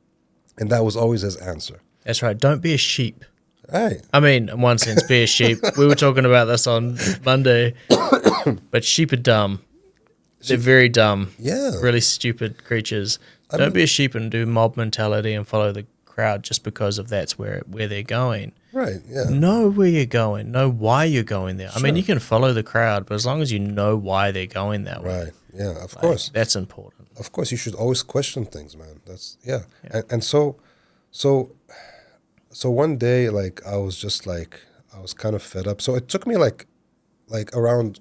[SPEAKER 1] And that was always his answer.
[SPEAKER 2] That's right. Don't be a sheep.
[SPEAKER 1] Right.
[SPEAKER 2] I mean, in one sense, be a sheep. We were talking about this on Monday. But sheep are dumb. They're very dumb.
[SPEAKER 1] Yeah.
[SPEAKER 2] Really stupid creatures. Don't be a sheep and do mob mentality and follow the crowd just because of that's where they're going.
[SPEAKER 1] Right, yeah.
[SPEAKER 2] Know where you're going. Know why you're going there. Sure. I mean, you can follow the crowd, but as long as you know why they're going that way.
[SPEAKER 1] Right, yeah, of course.
[SPEAKER 2] That's important.
[SPEAKER 1] Of course, you should always question things, man. That's, yeah. And so so one day, like I was just like I was kind of fed up. So it took me like around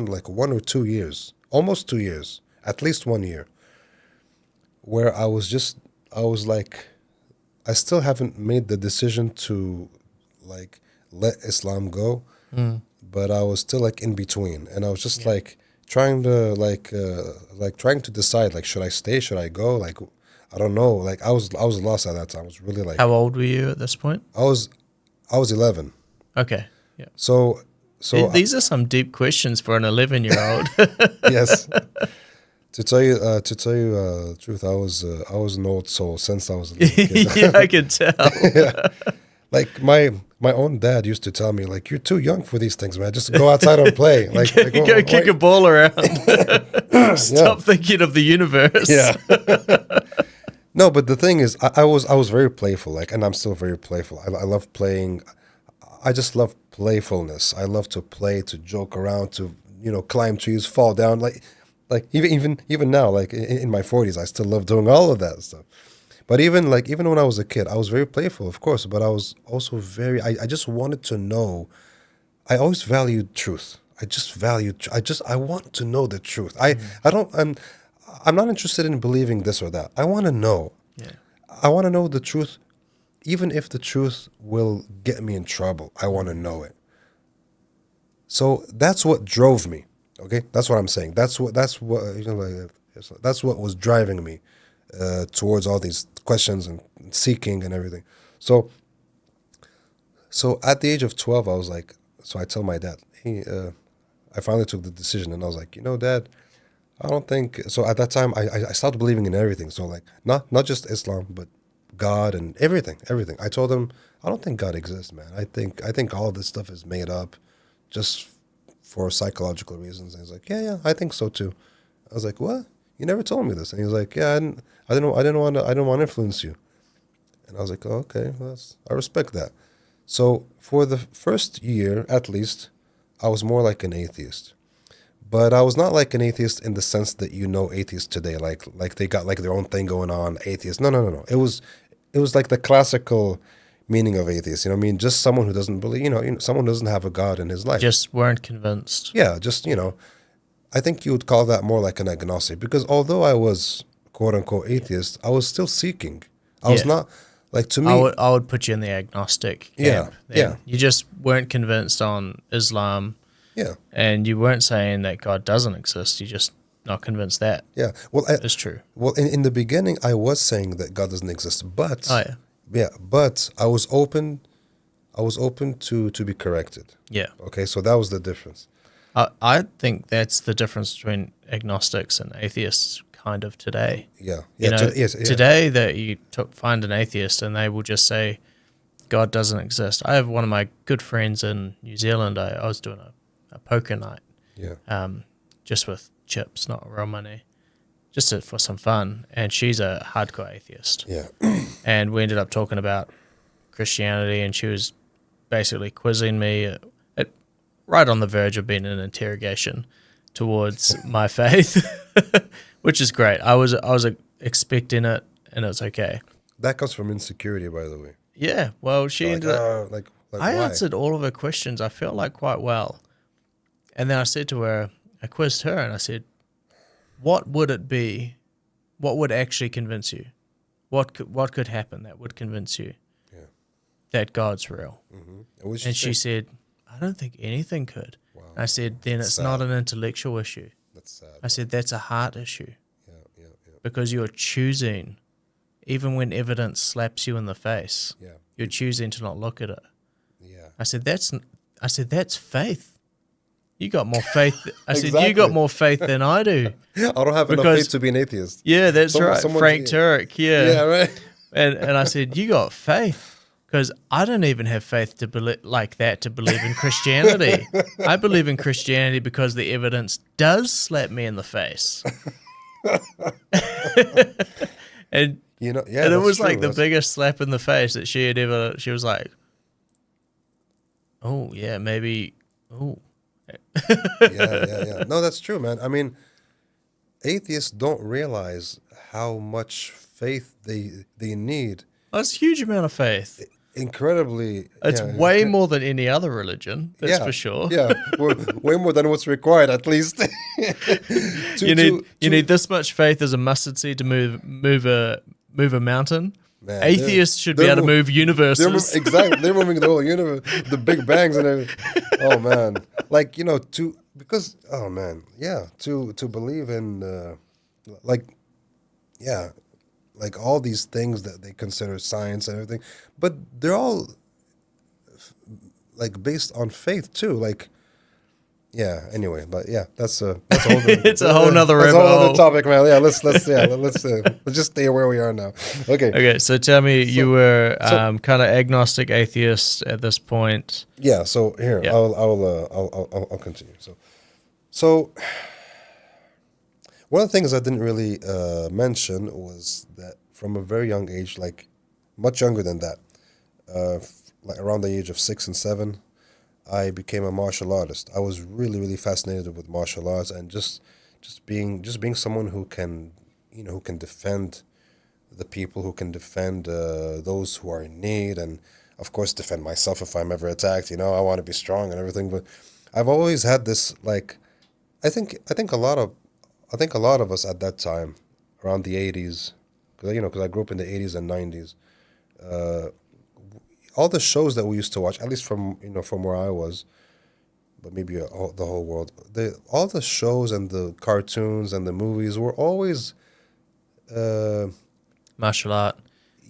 [SPEAKER 1] like 1 or 2 years, almost 2 years, at least 1 year, where I was like I still haven't made the decision to like let Islam go,
[SPEAKER 2] Mm.
[SPEAKER 1] but I was still like in between, and I was just
[SPEAKER 2] Yeah.
[SPEAKER 1] like trying to like trying to decide like should I stay, should I go, like I don't know, like I was lost at that time. I was really
[SPEAKER 2] How
[SPEAKER 1] like
[SPEAKER 2] old were you at this point?
[SPEAKER 1] I was I was 11,
[SPEAKER 2] Okay. Yeah.
[SPEAKER 1] so so
[SPEAKER 2] These are some deep questions for an 11-year-old.
[SPEAKER 1] yes. To tell you the truth, I was an old soul since I was a little
[SPEAKER 2] Yeah,
[SPEAKER 1] kid.
[SPEAKER 2] I can tell.
[SPEAKER 1] Yeah. Like my own dad used to tell me, like, you're too young for these things, man. Just go outside and play. Like
[SPEAKER 2] Go kick a ball around.
[SPEAKER 1] yeah,
[SPEAKER 2] Stop thinking of the universe.
[SPEAKER 1] yeah. No, but the thing is, I was very playful, like, and I'm still very playful. I love playing. I just love playfulness. I love to play, to joke around, to climb trees, fall down, like even now, like in my 40s, I still love doing all of that stuff. But even when I was a kid, I was very playful, of course, but I was also very I just wanted to know. I always valued truth. I just valued I want to know the truth. I don't I'm not interested in believing this or that. I want to know.
[SPEAKER 2] Yeah.
[SPEAKER 1] I want to know the truth even if the truth will get me in trouble. I want to know it. So that's what drove me. Okay? That's what I'm saying. That's what that's what was driving me towards all these questions and seeking and everything. So so at the age of 12, I was like, so I tell my dad, hey, I finally took the decision, and I was like, Dad, I don't think so. At that time, I stopped believing in everything. So like, not just Islam, but God and everything. I told him, I don't think God exists, man. I think all of this stuff is made up, just for psychological reasons. And he's like, yeah, I think so too. I was like, what? You never told me this. And he was like, yeah, I didn't want to influence you. And I was like, oh, okay, I respect that. So for the first year, at least, I was more like an atheist. But I was not like an atheist in the sense that atheists today, like they got like their own thing going on, atheist. No. It was like the classical meaning of atheist. You know what I mean? Just someone who doesn't believe, someone who doesn't have a God in his life.
[SPEAKER 2] Just weren't convinced.
[SPEAKER 1] Yeah, just, I think you would call that more like an agnostic because although I was quote unquote atheist, I was still seeking. I was
[SPEAKER 2] Yeah.
[SPEAKER 1] not like to me.
[SPEAKER 2] I would put you in the agnostic camp.
[SPEAKER 1] Yeah, yeah.
[SPEAKER 2] You just weren't convinced on Islam,
[SPEAKER 1] Yeah,
[SPEAKER 2] and you weren't saying that God doesn't exist. You just not convinced that
[SPEAKER 1] yeah. Well,
[SPEAKER 2] is true.
[SPEAKER 1] well, in the beginning, I was saying that God doesn't exist, but
[SPEAKER 2] Oh yeah,
[SPEAKER 1] yeah, but I was open. I was open to be corrected.
[SPEAKER 2] yeah.
[SPEAKER 1] Okay, so that was the difference.
[SPEAKER 2] I think that's the difference between agnostics and atheists kind of today.
[SPEAKER 1] Yeah,
[SPEAKER 2] You
[SPEAKER 1] yeah.
[SPEAKER 2] know,
[SPEAKER 1] Yes, yeah.
[SPEAKER 2] today that you find an atheist and they will just say God doesn't exist. I have one of my good friends in New Zealand. I was doing a poker night,
[SPEAKER 1] Yeah,
[SPEAKER 2] just with chips, not real money, just for some fun. And she's a hardcore atheist.
[SPEAKER 1] yeah,
[SPEAKER 2] And we ended up talking about Christianity, and she was basically quizzing me right on the verge of being an interrogation towards my faith, which is great. I was expecting it, and it's okay.
[SPEAKER 1] that comes from insecurity, by the way.
[SPEAKER 2] Yeah, well, she
[SPEAKER 1] Like,
[SPEAKER 2] ended up.
[SPEAKER 1] like
[SPEAKER 2] I
[SPEAKER 1] why?
[SPEAKER 2] answered all of her questions. I felt like quite well, and then I said to her, I quizzed her, and I said, "What would it be? What would actually convince you? What could happen that would convince you
[SPEAKER 1] Yeah.
[SPEAKER 2] that God's real?"
[SPEAKER 1] Mm-hmm. And what
[SPEAKER 2] And she
[SPEAKER 1] say?
[SPEAKER 2] said, "I don't think anything could."
[SPEAKER 1] Wow,
[SPEAKER 2] I said, "Then it's
[SPEAKER 1] sad.
[SPEAKER 2] not an intellectual issue."
[SPEAKER 1] That's sad.
[SPEAKER 2] I said, "That's a heart issue
[SPEAKER 1] Yeah, yeah, yeah,
[SPEAKER 2] because you're choosing, even when evidence slaps you in the face,
[SPEAKER 1] yeah,
[SPEAKER 2] you're choosing to not look at it."
[SPEAKER 1] yeah.
[SPEAKER 2] I said, "That's faith. You got more faith." I said, "You
[SPEAKER 1] Exactly.
[SPEAKER 2] got more faith than I do."
[SPEAKER 1] I don't have enough
[SPEAKER 2] Because-
[SPEAKER 1] faith to be an atheist.
[SPEAKER 2] Yeah, that's right.
[SPEAKER 1] Someone's-
[SPEAKER 2] Frank Turek,
[SPEAKER 1] Yeah, right.
[SPEAKER 2] And I said, "You got faith." Because I don't even have faith to believe like that to believe in Christianity. I believe in Christianity because the evidence does slap me in the face. and
[SPEAKER 1] Yeah,
[SPEAKER 2] and it
[SPEAKER 1] that's
[SPEAKER 2] was
[SPEAKER 1] true.
[SPEAKER 2] like the
[SPEAKER 1] That's-
[SPEAKER 2] biggest slap in the face that she had ever. She was like, "Oh yeah, maybe. Oh
[SPEAKER 1] yeah. No, that's true, man. I mean, atheists don't realize how much faith they need.
[SPEAKER 2] that's a huge amount of faith."
[SPEAKER 1] incredibly.
[SPEAKER 2] It's way more than any other religion, that's for sure.
[SPEAKER 1] Yeah, way more than what's required, at least.
[SPEAKER 2] You need this much faith as a mustard seed to move a mountain.
[SPEAKER 1] Man,
[SPEAKER 2] Atheists should be able to move universes.
[SPEAKER 1] Exactly. They're moving the whole universe, the Big Bangs and everything. Oh man, like to believe in like yeah, like all these things that they consider science and everything, but they're all like based on faith too. Like yeah. Anyway, but yeah, that's a whole.
[SPEAKER 2] It's a whole nother
[SPEAKER 1] that's
[SPEAKER 2] rabbit
[SPEAKER 1] a whole other
[SPEAKER 2] hole.
[SPEAKER 1] topic, man. Yeah, let's just stay where we are now. Okay.
[SPEAKER 2] Okay, so tell me, you were kind of agnostic atheist at this point.
[SPEAKER 1] Yeah. So here,
[SPEAKER 2] Yeah.
[SPEAKER 1] I'll continue. So one of the things I didn't really mention was that from a very young age, like much younger than that, like around the age of 6 and 7, I became a martial artist. I was really, really fascinated with martial arts and just being someone who can, who can defend the people, who can defend those who are in need, and of course defend myself if I'm ever attacked. I want to be strong and everything, but I've always had this like, I think a lot of us at that time, around the 80s, because I grew up in the 80s and 90s. All the shows that we used to watch, at least from where I was, but maybe the whole world, all the shows and the cartoons and the movies were always,
[SPEAKER 2] Martial art.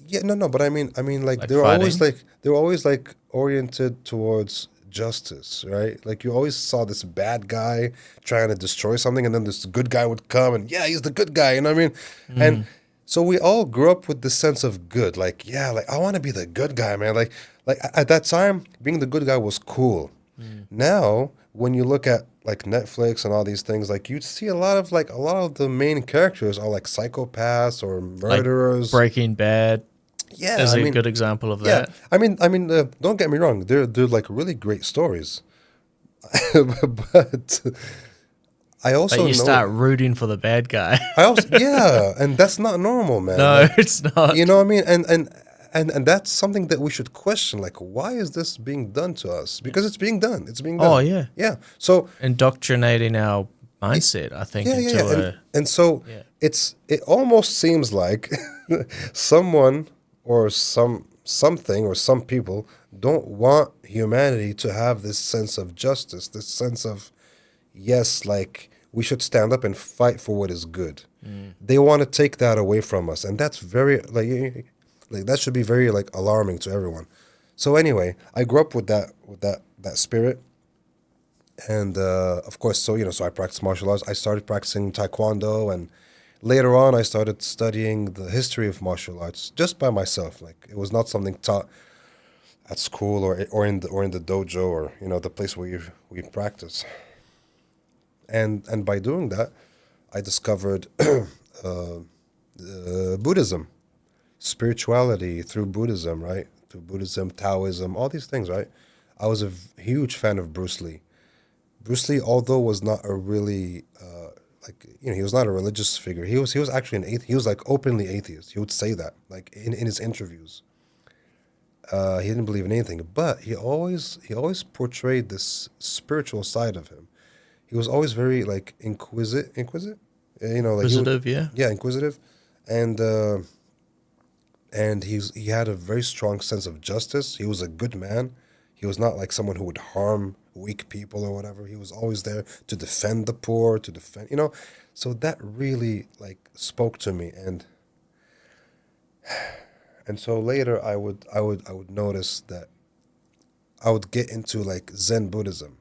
[SPEAKER 1] yeah, no, but I mean, like,
[SPEAKER 2] Like
[SPEAKER 1] they were always like oriented towards justice, right? Like you always saw this bad guy trying to destroy something, and then this good guy would come, and yeah, he's the good guy. You know what I mean? And so we all grew up with this sense of good, like yeah, like I want to be the good guy, man. Like at that time, being the good guy was cool. Now, when you look at like Netflix and all these things, like you'd see a lot of the main characters are like psychopaths or
[SPEAKER 2] Like
[SPEAKER 1] murderers.
[SPEAKER 2] Breaking Bad
[SPEAKER 1] Yeah,
[SPEAKER 2] is
[SPEAKER 1] I
[SPEAKER 2] a
[SPEAKER 1] mean,
[SPEAKER 2] good example of
[SPEAKER 1] yeah.
[SPEAKER 2] that.
[SPEAKER 1] I mean, don't get me wrong. They're like really great stories, but I
[SPEAKER 2] But
[SPEAKER 1] also
[SPEAKER 2] you
[SPEAKER 1] know.
[SPEAKER 2] start rooting for the bad guy.
[SPEAKER 1] Yeah, and that's not normal, man.
[SPEAKER 2] No,
[SPEAKER 1] Like,
[SPEAKER 2] it's not.
[SPEAKER 1] you know what I mean? And that's something that we should question. Like, why is this being done to us? Because it's being done. It's being done.
[SPEAKER 2] Oh, yeah.
[SPEAKER 1] Yeah. So
[SPEAKER 2] Indoctrinating our mindset, I think,
[SPEAKER 1] yeah, yeah,
[SPEAKER 2] into
[SPEAKER 1] yeah. And so
[SPEAKER 2] Yeah.
[SPEAKER 1] it almost seems like someone or something or some people don't want humanity to have this sense of justice, this sense of yes, like we should stand up and fight for what is good. They want to take that away from us, and that's very like that should be very like alarming to everyone. So anyway, I grew up with that spirit. And of course, so I practiced martial arts. I started practicing taekwondo, and later on, I started studying the history of martial arts just by myself. Like it was not something taught at school or in the dojo or the place where we practice. And by doing that, I discovered Buddhism, spirituality through Buddhism, right? Through Buddhism, Taoism, all these things, right? I was a huge fan of Bruce Lee. Bruce Lee, although was not a really he was not a religious figure. He was actually an atheist. He was like openly atheist. He would say that like in his interviews. He didn't believe in anything, but he always portrayed this spiritual side of him. He was always very like inquisitive, like
[SPEAKER 2] Inquisitive, yeah.
[SPEAKER 1] yeah, inquisitive, and he had a very strong sense of justice. He was a good man. He was not like someone who would harm weak people or whatever. He was always there to defend the poor, to defend. So that really like spoke to me, and so later I would notice that I would get into like Zen Buddhism,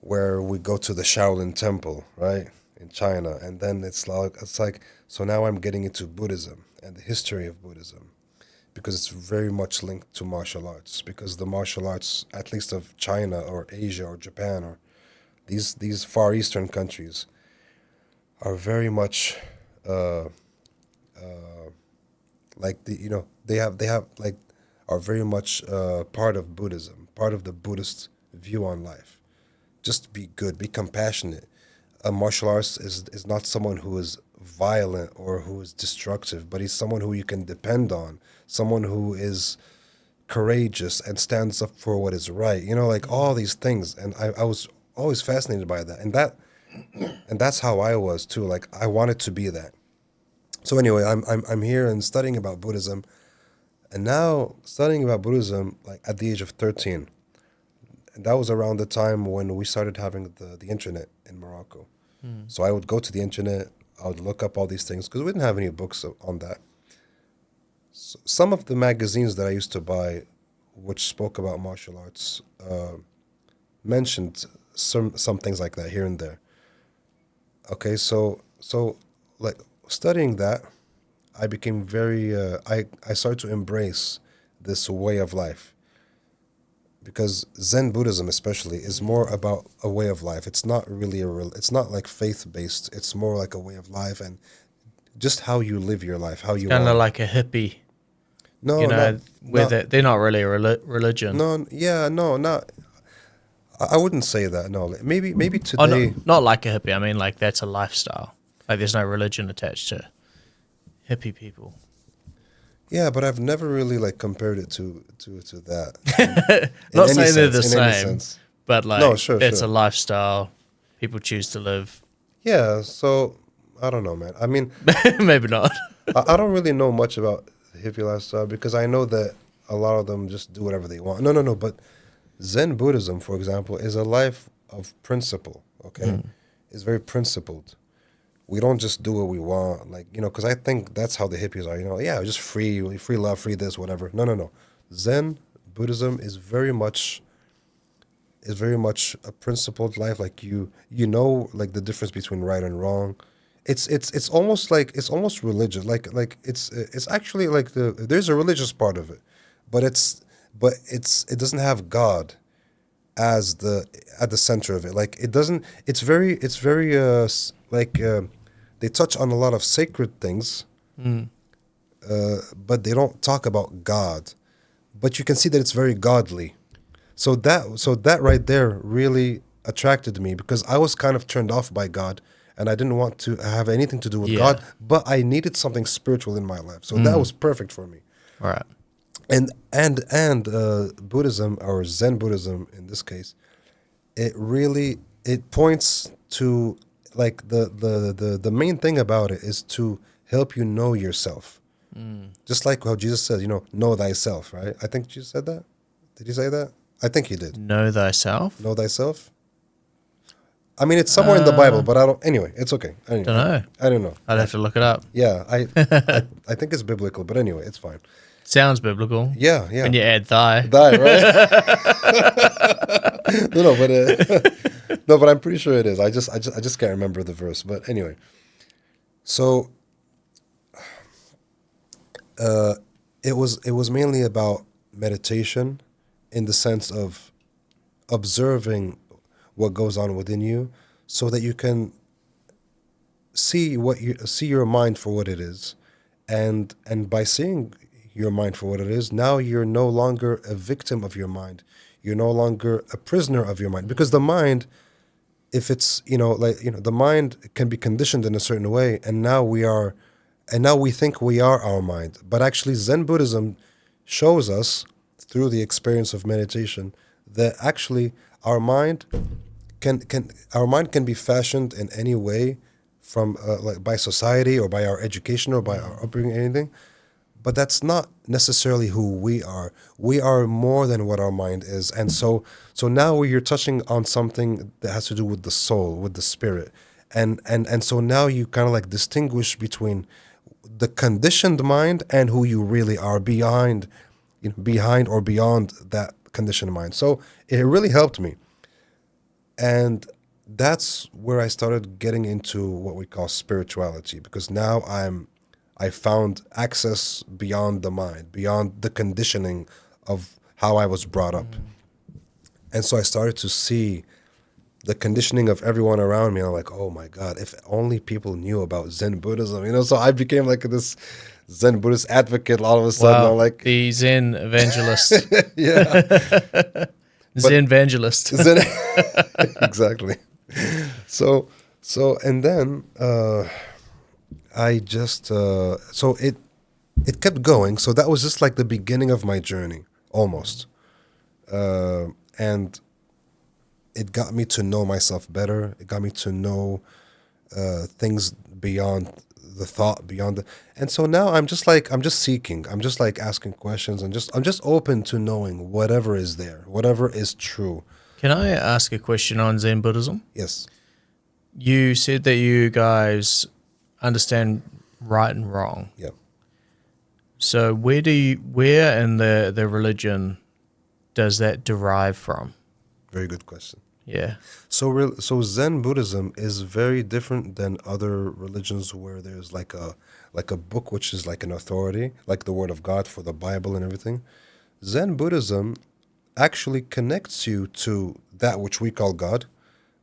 [SPEAKER 1] where we go to the Shaolin Temple, right, in China, and then it's like so now I'm getting into Buddhism and the history of Buddhism, because it's very much linked to martial arts, because the martial arts, at least of China or Asia or Japan or these Far Eastern countries, are very much like they have like are very much part of Buddhism, part of the Buddhist view on life. Just be good, be compassionate. A martial arts is not someone who is violent or who is destructive, but he's someone who you can depend on, someone who is courageous and stands up for what is right. You know, like all these things. And I was always fascinated by that. And that's how I was too. Like I wanted to be that. So anyway, I'm here and studying about Buddhism, and now studying about Buddhism like at the age of 13. And that was around the time when we started having the internet in Morocco. So I would go to the internet, I would look up all these things because we didn't have any books on that. So some of the magazines that I used to buy, which spoke about martial arts, mentioned some things like that here and there. Okay, so like studying that, I became very I started to embrace this way of life because Zen Buddhism especially is more about a way of life. It's not really it's not like faith based. It's more like a way of life and just how you live your life, how you
[SPEAKER 2] Kind of
[SPEAKER 1] are.
[SPEAKER 2] like a hippie,
[SPEAKER 1] No,
[SPEAKER 2] you know,
[SPEAKER 1] not
[SPEAKER 2] where
[SPEAKER 1] not
[SPEAKER 2] they're not really a religion.
[SPEAKER 1] no yeah no not. I wouldn't say that. No, like, maybe
[SPEAKER 2] Oh,
[SPEAKER 1] today.
[SPEAKER 2] not like a hippie. I mean, like that's a lifestyle. Like there's no religion attached to hippie people.
[SPEAKER 1] Yeah, but I've never really like compared it to that in
[SPEAKER 2] Not
[SPEAKER 1] any
[SPEAKER 2] saying they're
[SPEAKER 1] sense.
[SPEAKER 2] the
[SPEAKER 1] In any
[SPEAKER 2] same,
[SPEAKER 1] sense.
[SPEAKER 2] but
[SPEAKER 1] No,
[SPEAKER 2] like
[SPEAKER 1] sure,
[SPEAKER 2] it's a
[SPEAKER 1] sure.
[SPEAKER 2] lifestyle people choose to live.
[SPEAKER 1] Yeah, so I don't know, man. I mean,
[SPEAKER 2] Maybe not.
[SPEAKER 1] I don't really know much about the hippie lifestyle because I know that a lot of them just do whatever they want. No, no, no. But Zen Buddhism, for example, is a life of principle. Okay, it's very principled. We don't just do what we want, like because I think that's how the hippies are. Yeah, just free love, free this, whatever. No, no, no. Zen Buddhism is very much a principled life. Like like the difference between right and wrong. It's almost like it's almost religious. Like it's actually like there's a religious part of it, but it doesn't have God as at the center of it. Like it doesn't. It's very they touch on a lot of sacred things, but they don't talk about God. But you can see that it's very godly. So that right there really attracted me because I was kind of turned off by God and I didn't want to have anything to do with
[SPEAKER 2] Yeah.
[SPEAKER 1] God, but I needed something spiritual in my life. So that was perfect for me.
[SPEAKER 2] All right.
[SPEAKER 1] And Buddhism or Zen Buddhism in this case, it points to like the main thing about it is to help you know yourself. Just like how Jesus says, know thyself, right? I think Jesus said that. Did he say that? I think he did.
[SPEAKER 2] Know thyself.
[SPEAKER 1] Know thyself. I mean, it's somewhere in the Bible, but I don't. Anyway, it's okay.
[SPEAKER 2] Don't know.
[SPEAKER 1] I don't know.
[SPEAKER 2] I'd have to look it up.
[SPEAKER 1] Yeah, I think it's biblical, but anyway, it's fine.
[SPEAKER 2] Sounds biblical.
[SPEAKER 1] Yeah, yeah.
[SPEAKER 2] When you add thy.
[SPEAKER 1] That right? No, no, but I'm pretty sure it is. I just can't remember the verse. But anyway, so it was mainly about meditation, in the sense of observing what goes on within you, so that you can see your mind for what it is, and by seeing your mind for what it is, now you're no longer a victim of your mind. You're no longer a prisoner of your mind, because the mind, if it's the mind can be conditioned in a certain way, and now we think we are our mind, but actually Zen Buddhism shows us through the experience of meditation that actually our mind can be fashioned in any way from like by society or by our education or by our upbringing, anything. But that's not necessarily who we are. We are more than what our mind is. And so now you're touching on something that has to do with the soul, with the spirit. And so now you kind of like distinguish between the conditioned mind and who you really are behind or beyond that conditioned mind. So it really helped me. And that's where I started getting into what we call spirituality, because now I found access beyond the mind, beyond the conditioning of how I was brought up. And so I started to see the conditioning of everyone around me. And I'm like, oh my God, if only people knew about Zen Buddhism, so I became like this Zen Buddhist advocate all of a sudden.
[SPEAKER 2] Wow.
[SPEAKER 1] I'm like,
[SPEAKER 2] The Zen evangelist.
[SPEAKER 1] yeah.
[SPEAKER 2] Zen evangelist.
[SPEAKER 1] Zen, exactly. So and then I just so it kept going. So that was just like the beginning of my journey almost. And it got me to know myself better. It got me to know things beyond the thought, beyond the, and so now I'm just seeking. I'm just like asking questions, and I'm just open to knowing whatever is there, whatever is true.
[SPEAKER 2] Can I ask a question on Zen Buddhism?
[SPEAKER 1] Yes.
[SPEAKER 2] You said that you guys understand right and wrong.
[SPEAKER 1] Yeah.
[SPEAKER 2] So where in the religion does that derive from?
[SPEAKER 1] Very good question.
[SPEAKER 2] Yeah.
[SPEAKER 1] So Zen Buddhism is very different than other religions where there's like a book which is like an authority, like the Word of God for the Bible and everything. Zen Buddhism actually connects you to that which we call God,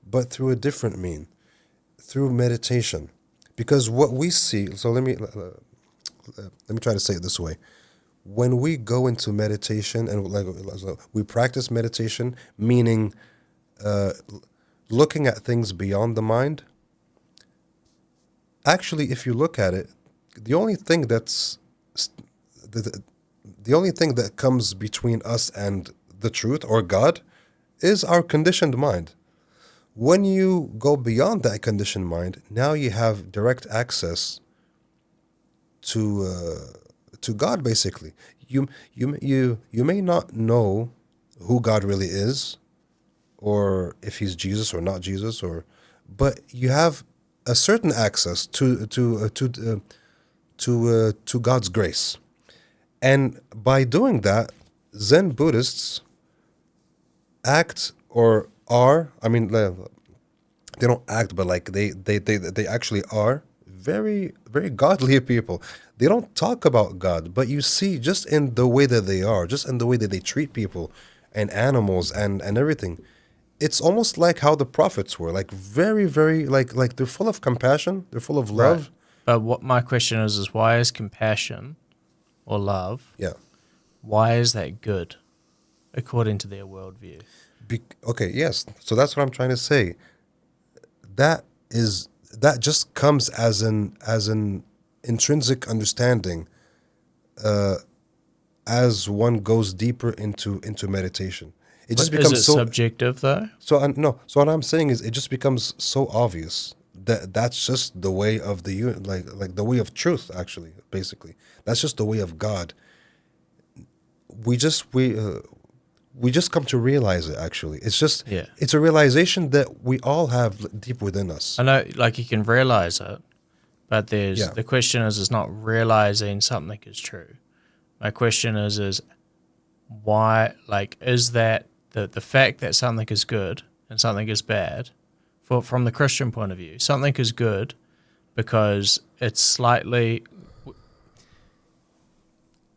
[SPEAKER 1] but through a different mean, through meditation. Because what we see, so let me try to say it this way. When we go into meditation and like we practice meditation, meaning looking at things beyond the mind, actually, if you look at it, the only thing the only thing that comes between us and the truth or God is our conditioned mind. When you go beyond that conditioned mind, now you have direct access to God. Basically, you may not know who God really is, or if He's Jesus or not Jesus, but you have a certain access to God's grace, and by doing that, Zen Buddhists act or are. I mean, they don't act, but like they actually are very, very godly people. They don't talk about God, but you see just in the way that they are, just in the way that they treat people and animals and everything. It's almost like how the prophets were, like very, very like they're full of compassion, they're full of love.
[SPEAKER 2] Right. But what my question is why is compassion or love,
[SPEAKER 1] Yeah.
[SPEAKER 2] why is that good according to their worldview?
[SPEAKER 1] Okay, yes. So that's what I'm trying to say. That just comes as an intrinsic understanding as one goes deeper into meditation. It just
[SPEAKER 2] Is
[SPEAKER 1] becomes
[SPEAKER 2] it
[SPEAKER 1] so
[SPEAKER 2] subjective though?
[SPEAKER 1] so no. So what I'm saying is, it just becomes so obvious that that's just the way of like the way of truth. Actually, basically, that's just the way of God. We just we just come to realize it. Actually,
[SPEAKER 2] Yeah.
[SPEAKER 1] it's a realization that we all have deep within us.
[SPEAKER 2] I know, like you can realize it, but
[SPEAKER 1] Yeah.
[SPEAKER 2] the question is not realizing something is true. My question is why, like, is that the fact that something is good and something is bad, from the Christian point of view, something is good because it's slightly,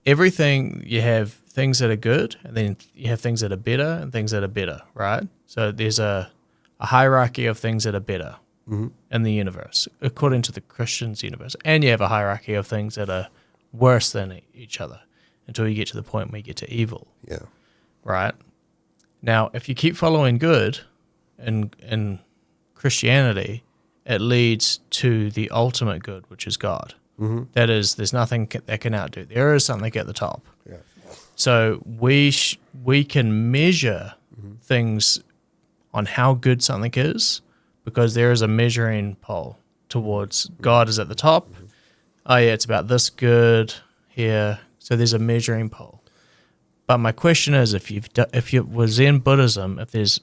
[SPEAKER 2] everything, you have things that are good and then you have things that are better and things that are better, right? So there's a hierarchy of things that are better in the universe, according to the Christian's universe. And you have a hierarchy of things that are worse than each other until you get to the point where you get to evil.
[SPEAKER 1] Yeah.
[SPEAKER 2] Right? Now, if you keep following good in Christianity, it leads to the ultimate good, which is God. Mm-hmm. That is, there's nothing that can outdo. There is something at the top.
[SPEAKER 1] Yeah.
[SPEAKER 2] So we can measure things on how good something is because there is a measuring pole towards God is at the top. Oh yeah, it's about this good here. So there's a measuring pole. But my question is, if you was in Buddhism, if there's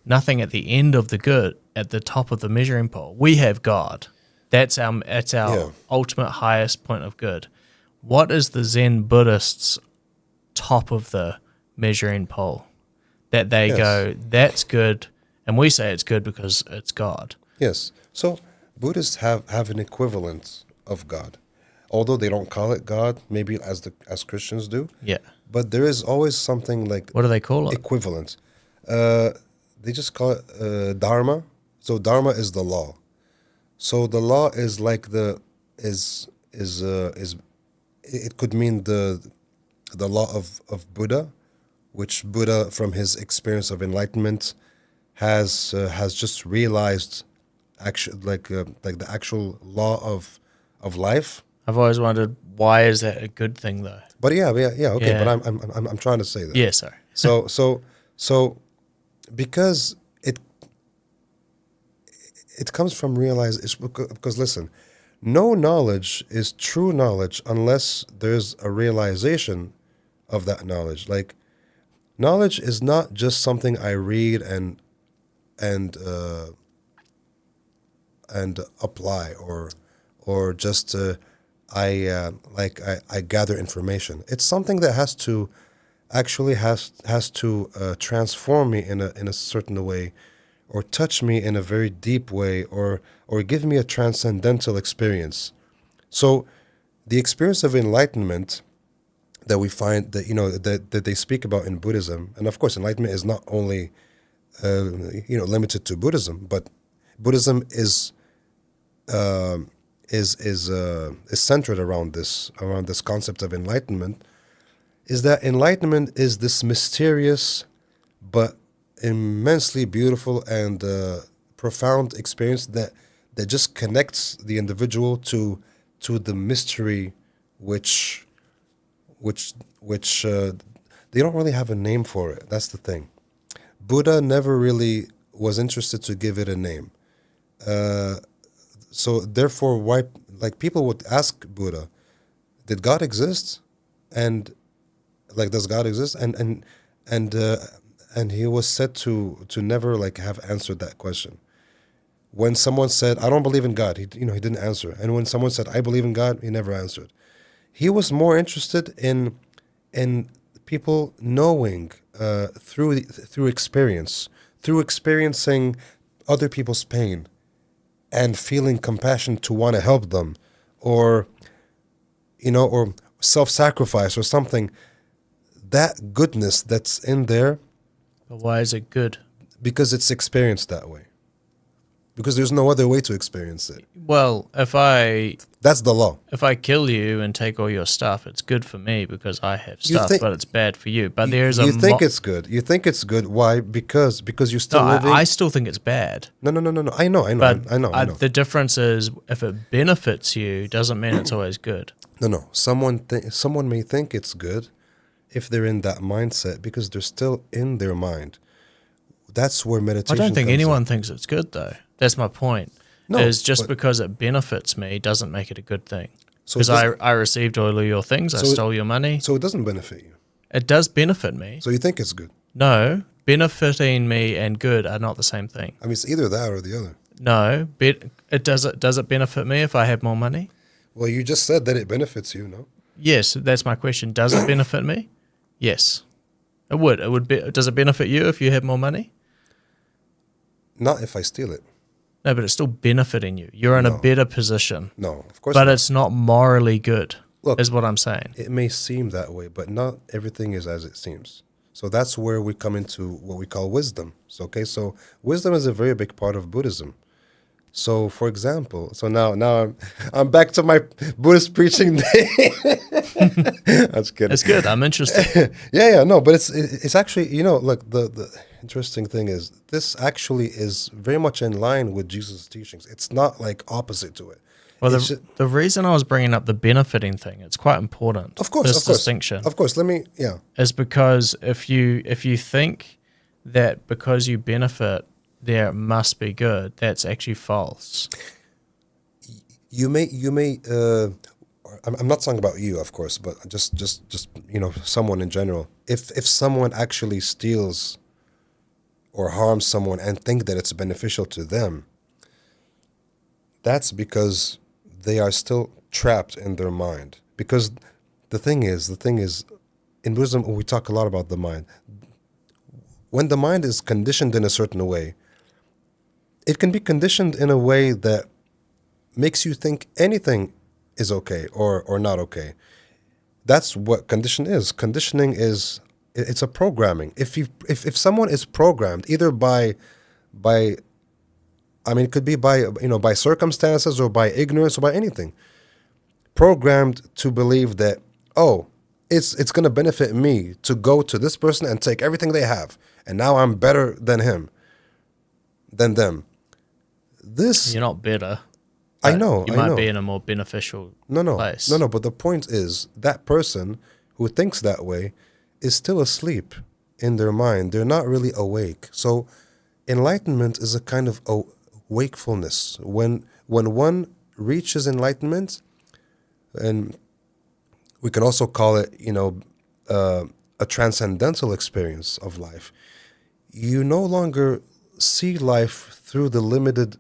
[SPEAKER 2] nothing at the end of the good, at the top of the measuring pole, we have God. That's our ultimate highest point of good. What is the Zen Buddhists' top of the measuring pole? That they go, that's good, and we say it's good because it's God.
[SPEAKER 1] Yes. So Buddhists have an equivalent of God, although they don't call it God, maybe as Christians do.
[SPEAKER 2] Yeah.
[SPEAKER 1] But there is always something like
[SPEAKER 2] What do they call it?
[SPEAKER 1] equivalent. They just call it Dharma. So Dharma is the law. So the law is like it could mean the law of Buddha, which Buddha, from his experience of enlightenment, has just realized, actually, like the actual law of life.
[SPEAKER 2] I've always wondered, why is that a good thing though?
[SPEAKER 1] But yeah. Okay, but
[SPEAKER 2] Yeah.
[SPEAKER 1] I'm trying to say that.
[SPEAKER 2] Yeah, sorry.
[SPEAKER 1] So because it comes from because listen, no knowledge is true knowledge unless there's a realization of that knowledge. Like knowledge is not just something I read and uh, and apply or just I gather information. It's something that has to transform me in a certain way, or touch me in a very deep way, or give me a transcendental experience. So the experience of enlightenment that we find that that they speak about in Buddhism, and of course enlightenment is not only limited to Buddhism, but Buddhism is centered around this concept of enlightenment. Is that enlightenment is this mysterious but immensely beautiful and profound experience that just connects the individual to the mystery, which which they don't really have a name for it. That's the thing. Buddha never really was interested to give it a name. Uh, so therefore, why like people would ask Buddha, did God exist? And like, does God exist? And uh, and he was said to never like have answered that question. When someone said, "I don't believe in God," he didn't answer. And when someone said, "I believe in God," he never answered. He was more interested in people knowing through experience, through experiencing other people's pain and feeling compassion to want to help them, or or self-sacrifice or something. That goodness that's in there,
[SPEAKER 2] But why is it good?
[SPEAKER 1] because it's experienced that way. Because there's no other way to experience it.
[SPEAKER 2] Well,
[SPEAKER 1] That's the law.
[SPEAKER 2] if I kill you and take all your stuff, it's good for me because I have
[SPEAKER 1] You
[SPEAKER 2] stuff,
[SPEAKER 1] think-
[SPEAKER 2] but it's bad for you. But
[SPEAKER 1] You,
[SPEAKER 2] there's
[SPEAKER 1] you
[SPEAKER 2] a
[SPEAKER 1] think it's good. You think it's good. Why? Because you're
[SPEAKER 2] no,
[SPEAKER 1] still living.
[SPEAKER 2] I still think it's bad.
[SPEAKER 1] No. I know.
[SPEAKER 2] But
[SPEAKER 1] I know.
[SPEAKER 2] the difference is if it benefits you, doesn't mean it's always good.
[SPEAKER 1] No. Someone may think it's good if they're in that mindset because they're still in their mind. That's where
[SPEAKER 2] I
[SPEAKER 1] meditation.
[SPEAKER 2] don't think
[SPEAKER 1] comes
[SPEAKER 2] anyone
[SPEAKER 1] in.
[SPEAKER 2] thinks it's good though. That's my point.
[SPEAKER 1] No,
[SPEAKER 2] is just
[SPEAKER 1] but-
[SPEAKER 2] because it benefits me doesn't make it a good thing.
[SPEAKER 1] So
[SPEAKER 2] Because
[SPEAKER 1] it doesn't-
[SPEAKER 2] I received all of your things, I
[SPEAKER 1] So it-
[SPEAKER 2] stole your money.
[SPEAKER 1] So it doesn't benefit you.
[SPEAKER 2] It does benefit me.
[SPEAKER 1] So you think it's good.
[SPEAKER 2] No, benefiting me and good are not the same thing.
[SPEAKER 1] I mean, it's either that or the other.
[SPEAKER 2] No, does it benefit me if I have more money?
[SPEAKER 1] Well, you just said that it benefits you, no?
[SPEAKER 2] Yes, that's my question. Does it benefit me? Yes, it would. It would be. Does it benefit you if you have more money?
[SPEAKER 1] Not if I steal it.
[SPEAKER 2] No, but it's still benefiting you. You're in a
[SPEAKER 1] No.
[SPEAKER 2] better position.
[SPEAKER 1] No, of course
[SPEAKER 2] But
[SPEAKER 1] not.
[SPEAKER 2] it's not morally good.
[SPEAKER 1] Look,
[SPEAKER 2] is what I'm saying.
[SPEAKER 1] it may seem that way, but not everything is as it seems. So that's where we come into what we call wisdom. So wisdom is a very big part of Buddhism. So, for example, now I'm back to my Buddhist preaching day. That's kidding.
[SPEAKER 2] It's good. I'm interested.
[SPEAKER 1] No, but it's actually look, the interesting thing is this actually is very much in line with Jesus' teachings. It's not like opposite to it.
[SPEAKER 2] Well,
[SPEAKER 1] It's ju-
[SPEAKER 2] the reason I was bringing up the benefiting thing, it's quite important.
[SPEAKER 1] of course,
[SPEAKER 2] this
[SPEAKER 1] of course,
[SPEAKER 2] distinction
[SPEAKER 1] of course. Let me,
[SPEAKER 2] is because if you think that because you benefit, there must be good, that's actually false.
[SPEAKER 1] you may. I'm not talking about you, of course, but just someone in general. If someone actually steals or harms someone and think that it's beneficial to them, that's because they are still trapped in their mind. Because the thing is, in Buddhism, we talk a lot about the mind. When the mind is conditioned in a certain way, it can be conditioned in a way that makes you think anything is okay or not okay. That's what condition is. Conditioning is, it's a programming. If someone is programmed either by I mean, it could be by circumstances or by ignorance or by anything, programmed to believe that, oh, it's going to benefit me to go to this person and take everything they have, and now I'm better than them. This,
[SPEAKER 2] You're not better.
[SPEAKER 1] I
[SPEAKER 2] but
[SPEAKER 1] know,
[SPEAKER 2] You
[SPEAKER 1] I
[SPEAKER 2] might
[SPEAKER 1] know.
[SPEAKER 2] be in a more beneficial
[SPEAKER 1] No,
[SPEAKER 2] place.
[SPEAKER 1] but the point is that person who thinks that way is still asleep in their mind. They're not really awake. So enlightenment is a kind of wakefulness. When one reaches enlightenment, and we can also call it, a transcendental experience of life. You no longer see life through the limited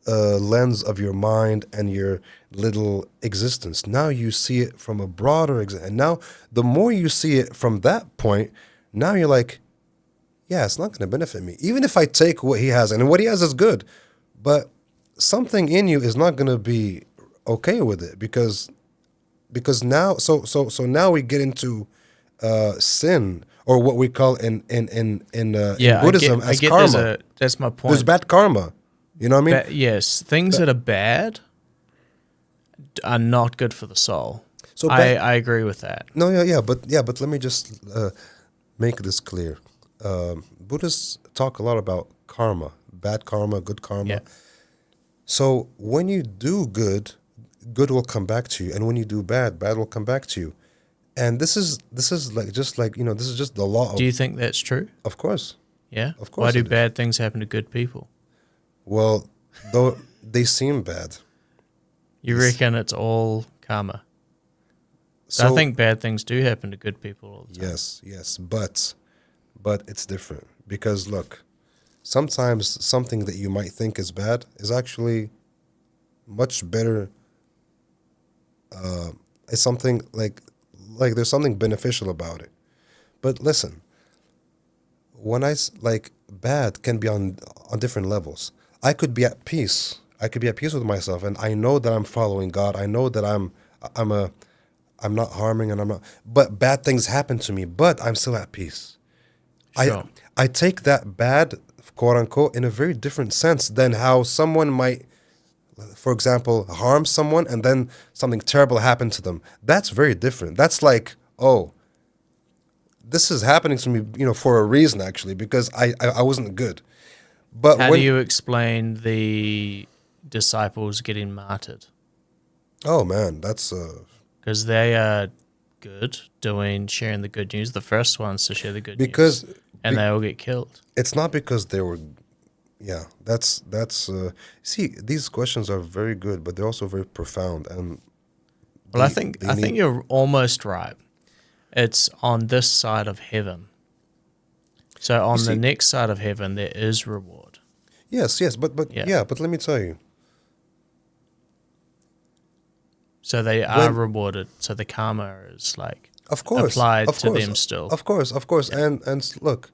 [SPEAKER 1] lens of your mind and your little existence. Now you see it from a broader and now the more you see it from that point, now you're like, yeah, it's not going to benefit me. Even if I take what he has, and what he has is good, but something in you is not going to be okay with it because now so now we get into sin, or what we call in Buddhism as karma.
[SPEAKER 2] That's my point.
[SPEAKER 1] There's bad karma. You know what I mean?
[SPEAKER 2] Yes, things that are bad are not good for the soul.
[SPEAKER 1] So
[SPEAKER 2] I agree with that.
[SPEAKER 1] No, but let me just make this clear. Buddhists talk a lot about karma, bad karma, good karma.
[SPEAKER 2] Yeah.
[SPEAKER 1] So when you do good, good will come back to you, and when you do bad, bad will come back to you. And this is like just the law.
[SPEAKER 2] Do you think that's true?
[SPEAKER 1] Of course.
[SPEAKER 2] Yeah.
[SPEAKER 1] Of course.
[SPEAKER 2] Why do bad things happen to good people?
[SPEAKER 1] Well, though they seem bad.
[SPEAKER 2] You reckon it's all karma?
[SPEAKER 1] So
[SPEAKER 2] I think bad things do happen to good people all the time.
[SPEAKER 1] yes, but it's different because look, sometimes something that you might think is bad is actually much better. It's something like there's something beneficial about it. But listen, when bad can be on different levels. I could be at peace. I could be at peace with myself, and I know that I'm following God. I know that I'm not harming, and I'm not. But bad things happen to me, but I'm still at peace.
[SPEAKER 2] Sure.
[SPEAKER 1] I take that bad, quote unquote, in a very different sense than how someone might, for example, harm someone and then something terrible happened to them. That's very different. That's like, oh, this is happening to me, for a reason actually, because I wasn't good. But
[SPEAKER 2] How do you explain the disciples getting martyred?
[SPEAKER 1] Oh man, that's
[SPEAKER 2] Because they are good, sharing the good news. The first ones to share the good
[SPEAKER 1] because
[SPEAKER 2] news. And they all get killed.
[SPEAKER 1] It's not because they were, yeah. That's. See, these questions are very good, but they're also very profound. And
[SPEAKER 2] well, I think you're almost right. It's on this side of heaven. So on the next side of heaven, there is reward.
[SPEAKER 1] Yes, but but let me tell you.
[SPEAKER 2] So they are rewarded. So the karma is applied to them still.
[SPEAKER 1] Of course. Yeah. And look,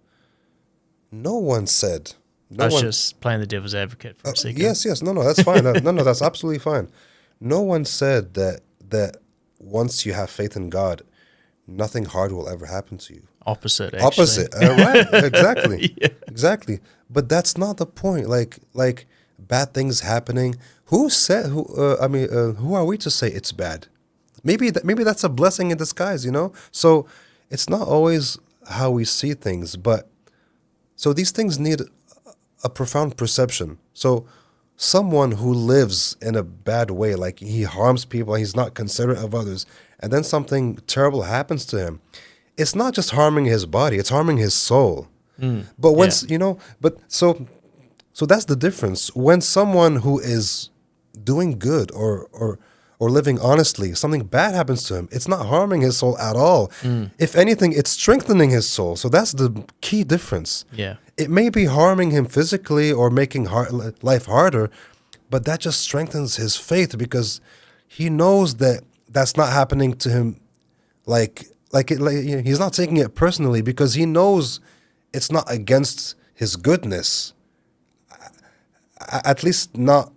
[SPEAKER 1] no one said.
[SPEAKER 2] I was just playing the devil's advocate for a second.
[SPEAKER 1] Yes. No, that's fine. No, that's absolutely fine. No one said that once you have faith in God, nothing hard will ever happen to you.
[SPEAKER 2] Opposite, actually.
[SPEAKER 1] Opposite, right? Exactly,
[SPEAKER 2] Yeah.
[SPEAKER 1] Exactly. But that's not the point. Like bad things happening. Who said? Who are we to say it's bad? Maybe that's a blessing in disguise. So it's not always how we see things, but so these things need a profound perception. So someone who lives in a bad way, like he harms people, he's not considerate of others, and then something terrible happens to him. It's not just harming his body; it's harming his soul. But once so that's the difference. When someone who is doing good or living honestly, something bad happens to him, it's not harming his soul at all. If anything, it's strengthening his soul. So that's the key difference.
[SPEAKER 2] Yeah.
[SPEAKER 1] It may be harming him physically or making life harder, but that just strengthens his faith because he knows that that's not happening to him he's not taking it personally because he knows it's not against his goodness. At least not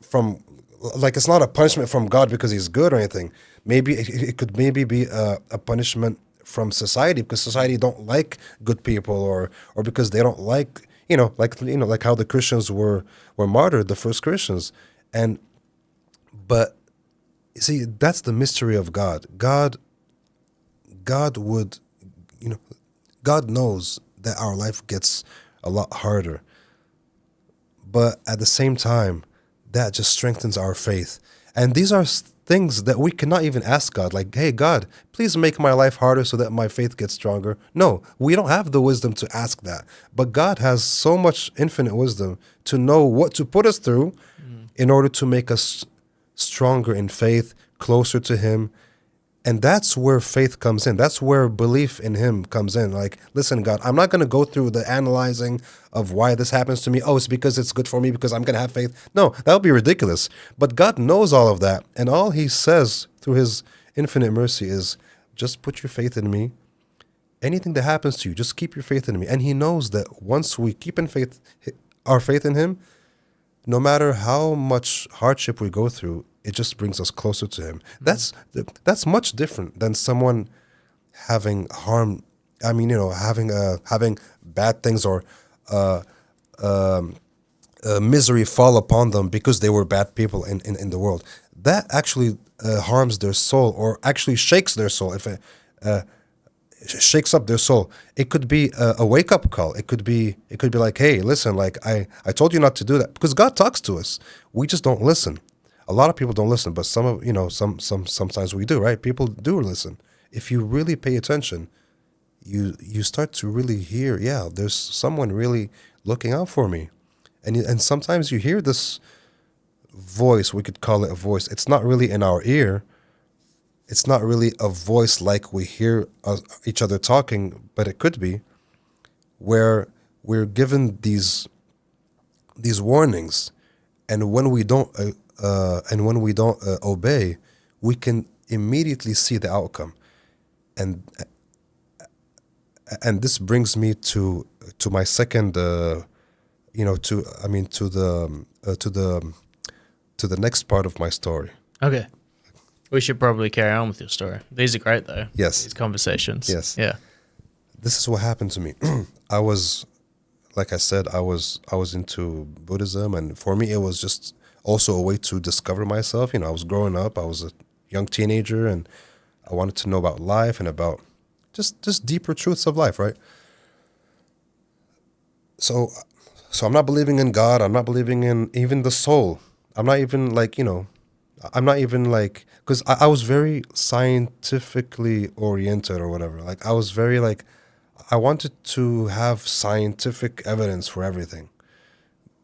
[SPEAKER 1] from, it's not a punishment from God because he's good or anything. Maybe it could be a punishment from society because society don't like good people or because they don't like like how the Christians were martyred, the first Christians. But you see, that's the mystery of God. God would, God knows that our life gets a lot harder. But at the same time, that just strengthens our faith. And these are things that we cannot even ask God. Like, hey, God, please make my life harder so that my faith gets stronger. No, we don't have the wisdom to ask that. But God has so much infinite wisdom to know what to put us through in order to make us stronger in faith, closer to Him. And that's where faith comes in. That's where belief in Him comes in. Like, listen, God, I'm not going to go through the analyzing of why this happens to me. Oh, it's because it's good for me because I'm going to have faith. No, that would be ridiculous. But God knows all of that. And all He says through His infinite mercy is just put your faith in me. Anything that happens to you, just keep your faith in me. And He knows that once we keep our faith in Him, no matter how much hardship we go through, it just brings us closer to Him. That's much different than someone having harm. I mean, having bad things or misery fall upon them because they were bad people in the world. That actually harms their soul, or actually shakes their soul. If it shakes up their soul, it could be a wake up call. It could be like, hey, listen, like I told you not to do that, because God talks to us. We just don't listen. A lot of people don't listen, but sometimes we do, right? People do listen. If you really pay attention, you start to really hear, yeah, there's someone really looking out for me. And sometimes you hear this voice, we could call it a voice. It's not really in our ear. It's not really a voice like we hear each other talking, but it could be, where we're given these warnings, and when we don't obey, we can immediately see the outcome. And this brings me to my second, to the next part of my story.
[SPEAKER 2] Okay. We should probably carry on with your story. These are great, though.
[SPEAKER 1] Yes.
[SPEAKER 2] These conversations.
[SPEAKER 1] Yes.
[SPEAKER 2] Yeah.
[SPEAKER 1] This is what happened to me. I was, like I said, I was into Buddhism, and for me, it was just also a way to discover myself. I was growing up. I was a young teenager, and I wanted to know about life and about just deeper truths of life, right? So I'm not believing in God. I'm not believing in even the soul. I'm not even because I was very scientifically oriented or whatever. Like, I was very I wanted to have scientific evidence for everything.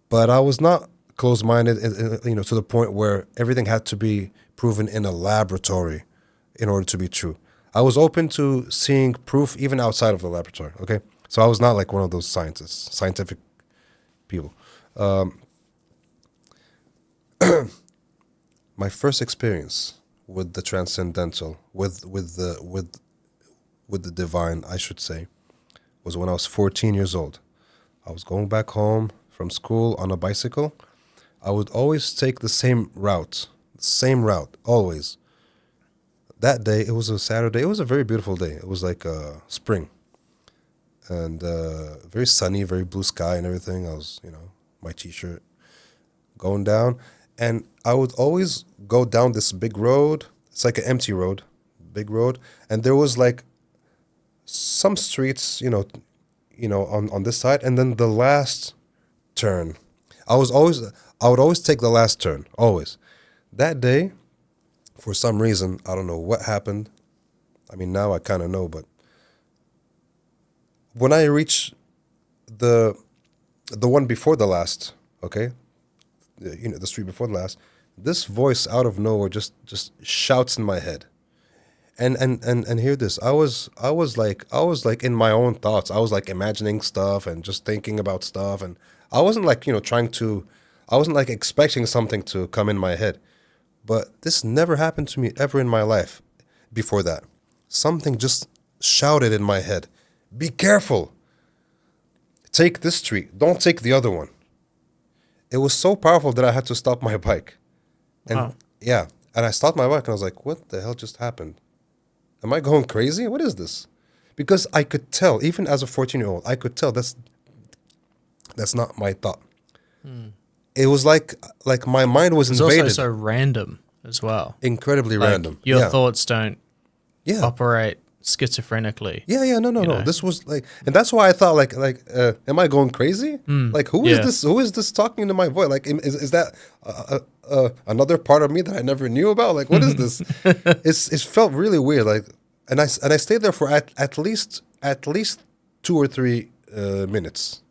[SPEAKER 1] But I was not closed-minded, to the point where everything had to be proven in a laboratory in order to be true. I was open to seeing proof even outside of the laboratory, okay? So I was not like one of those scientific people. My first experience with the transcendental, with the divine, I should say, was when I was 14 years old. I was going back home from school on a bicycle. I would always take the same route, always. That day, it was a Saturday. It was a very beautiful day. It was like spring, and very sunny, very blue sky and everything. I was, my t-shirt, going down, and I would always go down this big road. It's like an empty road, big road, and there was like some streets, on this side, and then the last turn. I would always take the last turn, always. That day, for some reason, I don't know what happened. I mean, now I kind of know, but when I reach the one before the last, okay, the street before the last, this voice out of nowhere just shouts in my head. And hear this. I was like in my own thoughts. I was like imagining stuff and just thinking about stuff, and I wasn't like, I wasn't like expecting something to come in my head. But this never happened to me ever in my life before that. Something just shouted in my head, "Be careful. Take this street. Don't take the other one." It was so powerful that I had to stop my bike. And
[SPEAKER 2] Wow.
[SPEAKER 1] yeah, and I stopped my bike and I was like, what the hell just happened? Am I going crazy? What is this? Because I could tell, even as a 14-year-old, I could tell that's not my thought. It was like my mind was
[SPEAKER 2] It's
[SPEAKER 1] invaded.
[SPEAKER 2] also so random as well.
[SPEAKER 1] Incredibly
[SPEAKER 2] Like,
[SPEAKER 1] random.
[SPEAKER 2] your
[SPEAKER 1] Yeah.
[SPEAKER 2] thoughts don't
[SPEAKER 1] Yeah.
[SPEAKER 2] operate schizophrenically.
[SPEAKER 1] Yeah, no,
[SPEAKER 2] You know.
[SPEAKER 1] This was like, and that's why I thought am I going crazy? Like, who is
[SPEAKER 2] Yeah.
[SPEAKER 1] this? Who is this talking into my voice? Like, is that another part of me that I never knew about? Like, what is this? It felt really weird. Like, and I stayed there for at least 2 or 3 minutes,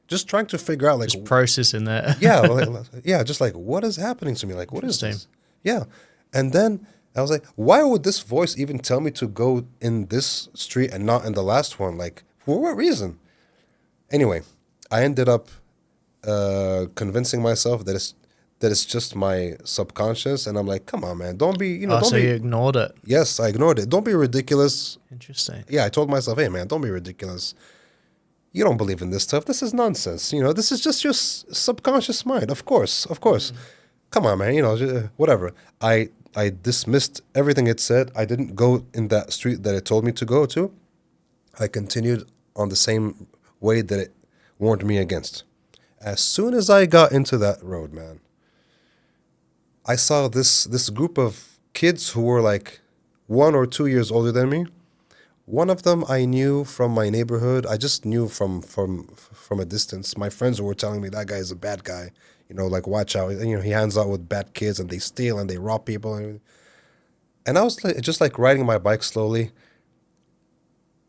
[SPEAKER 1] just trying to figure out like
[SPEAKER 2] Just processing that.
[SPEAKER 1] yeah, yeah, just like what is happening to me? Like, what is this? Yeah, and then I was like, why would this voice even tell me to go in this street and not in the last one? Like, for what reason? Anyway, I ended up convincing myself that it's just my subconscious, and I'm like, come on, man, don't be,
[SPEAKER 2] Oh,
[SPEAKER 1] don't
[SPEAKER 2] so
[SPEAKER 1] be.
[SPEAKER 2] you ignored it.
[SPEAKER 1] Yes, I ignored it. Don't be ridiculous.
[SPEAKER 2] Interesting.
[SPEAKER 1] Yeah, I told myself, hey, man, don't be ridiculous. You don't believe in this stuff. This is nonsense. This is just your subconscious mind. Of course. Come on, man. Whatever. I dismissed everything it said. I didn't go in that street that it told me to go to. I continued on the same way that it warned me against. As soon as I got into that road, man, I saw this group of kids who were like 1 or 2 years older than me. One of them I knew from my neighborhood. I just knew from a distance. My friends were telling me that guy is a bad guy. Like watch out. He hangs out with bad kids and they steal and they rob people. And I was like, just like riding my bike slowly.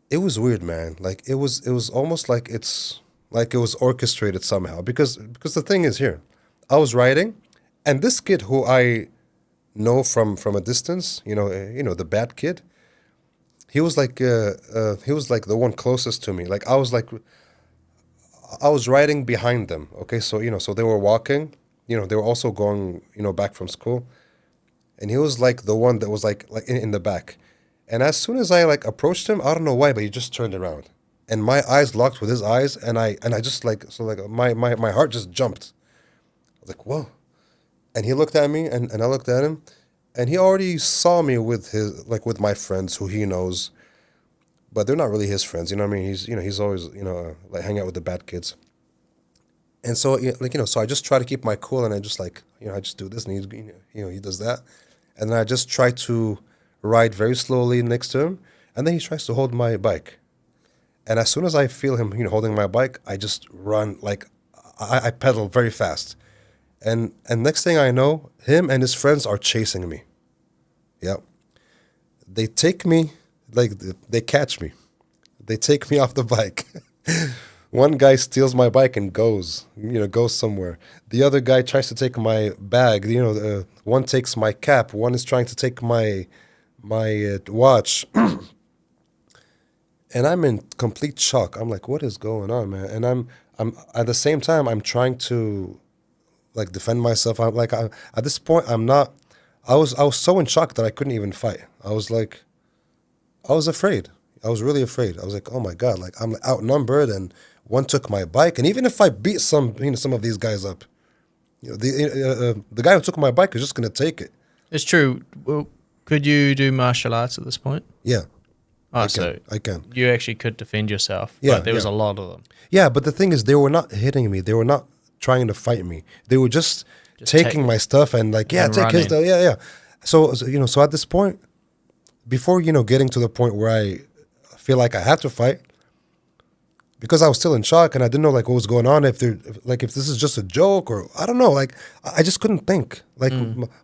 [SPEAKER 1] It was weird, man. Like it was almost like it was orchestrated somehow. Because the thing is here, I was riding, and this kid who I know from a distance, the bad kid. He was like the one closest to me. Like I was riding behind them. Okay, so they were walking. They were also going back from school, and he was like the one that was like in the back. And as soon as I like approached him, I don't know why, but he just turned around, and my eyes locked with his eyes, and I just my heart just jumped. I was like, whoa, and he looked at me, and I looked at him. And he already saw me with with my friends who he knows, but they're not really his friends. You know what I mean? He's always, like hang out with the bad kids. And so, so I just try to keep my cool, and I just I just do this, and he does that. And then I just try to ride very slowly next to him. And then he tries to hold my bike. And as soon as I feel him, holding my bike, I just run, like I pedal very fast. And next thing I know, him and his friends are chasing me. Yep. They take me, they catch me. They take me off the bike. One guy steals my bike and goes somewhere. The other guy tries to take my bag. One takes my cap. One is trying to take my watch. And I'm in complete shock. I'm like, what is going on, man? And I'm at the same time, I'm trying to defend myself. I'm like, at this point, I'm not. I was so in shock that I couldn't even fight. I was afraid. I was really afraid. I was like, oh my God, like I'm outnumbered, and one took my bike. And even if I beat some of these guys up, the guy who took my bike is just gonna take it.
[SPEAKER 2] It's true. Well, could you do martial arts at this point?
[SPEAKER 1] Yeah.
[SPEAKER 2] Oh,
[SPEAKER 1] I can.
[SPEAKER 2] You actually could defend yourself.
[SPEAKER 1] Yeah,
[SPEAKER 2] But there was a lot of them.
[SPEAKER 1] Yeah, but the thing is, they were not hitting me. They were not trying to fight me. They were just taking my stuff and take his stuff. Yeah. So so at this point, before getting to the point where I feel like I had to fight, because I was still in shock and I didn't know what was going on. If this is just a joke, or I don't know. I just couldn't think.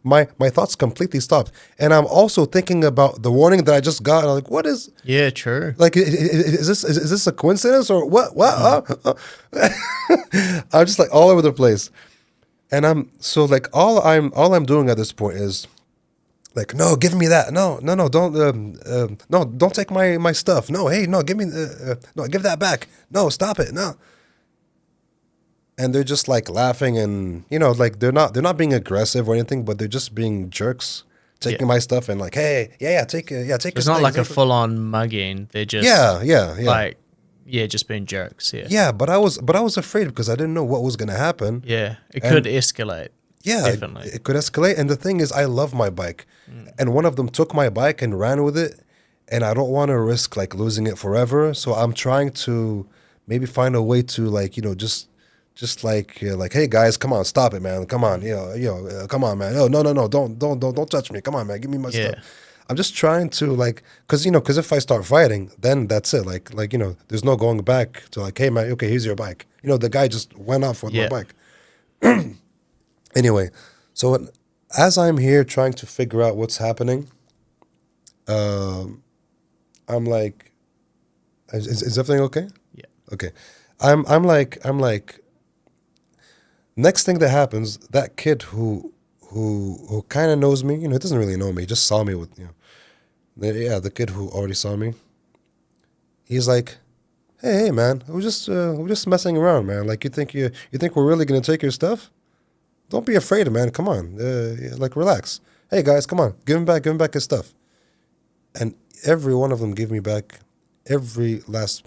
[SPEAKER 1] My thoughts completely stopped. And I'm also thinking about the warning that I just got. And I'm like, what is?
[SPEAKER 2] Yeah, true.
[SPEAKER 1] Is this a coincidence or what? I'm just all over the place. And I'm so all I'm doing at this point is no, give me that. No, don't take my stuff. No, hey, no, give me no, give that back. No, stop it. No. And they're just laughing, and they're not being aggressive or anything, but they're just being jerks, taking my stuff and hey, take it, take it.
[SPEAKER 2] It's not like a full on mugging. They're just just being jerks. Yeah.
[SPEAKER 1] Yeah, but I was afraid because I didn't know what was gonna happen.
[SPEAKER 2] Yeah, it could escalate.
[SPEAKER 1] Yeah,
[SPEAKER 2] definitely.
[SPEAKER 1] It could escalate. And the thing is, I love my bike. And one of them took my bike and ran with it. And I don't want to risk losing it forever. So I'm trying to maybe find a way to just hey guys, come on, stop it, man. Come on, come on, man. No, don't touch me. Come on, man. Give me my stuff. I'm just trying to like, because if I start fighting, then that's it. There's no going back to like, hey man, okay, here's your bike. The guy just went off with my
[SPEAKER 2] Yeah.
[SPEAKER 1] bike. Anyway, so as I'm here trying to figure out what's happening, I'm like, is everything okay?
[SPEAKER 2] Yeah.
[SPEAKER 1] Okay. I'm like, next thing that happens, that kid who kind of knows me, he doesn't really know me, he just saw me with, the kid who already saw me. He's like, hey man, we're just messing around, man. Like you think we're really gonna take your stuff? Don't be afraid, man. Come on, like relax. Hey guys, come on, give him back his stuff. And every one of them gave me back every last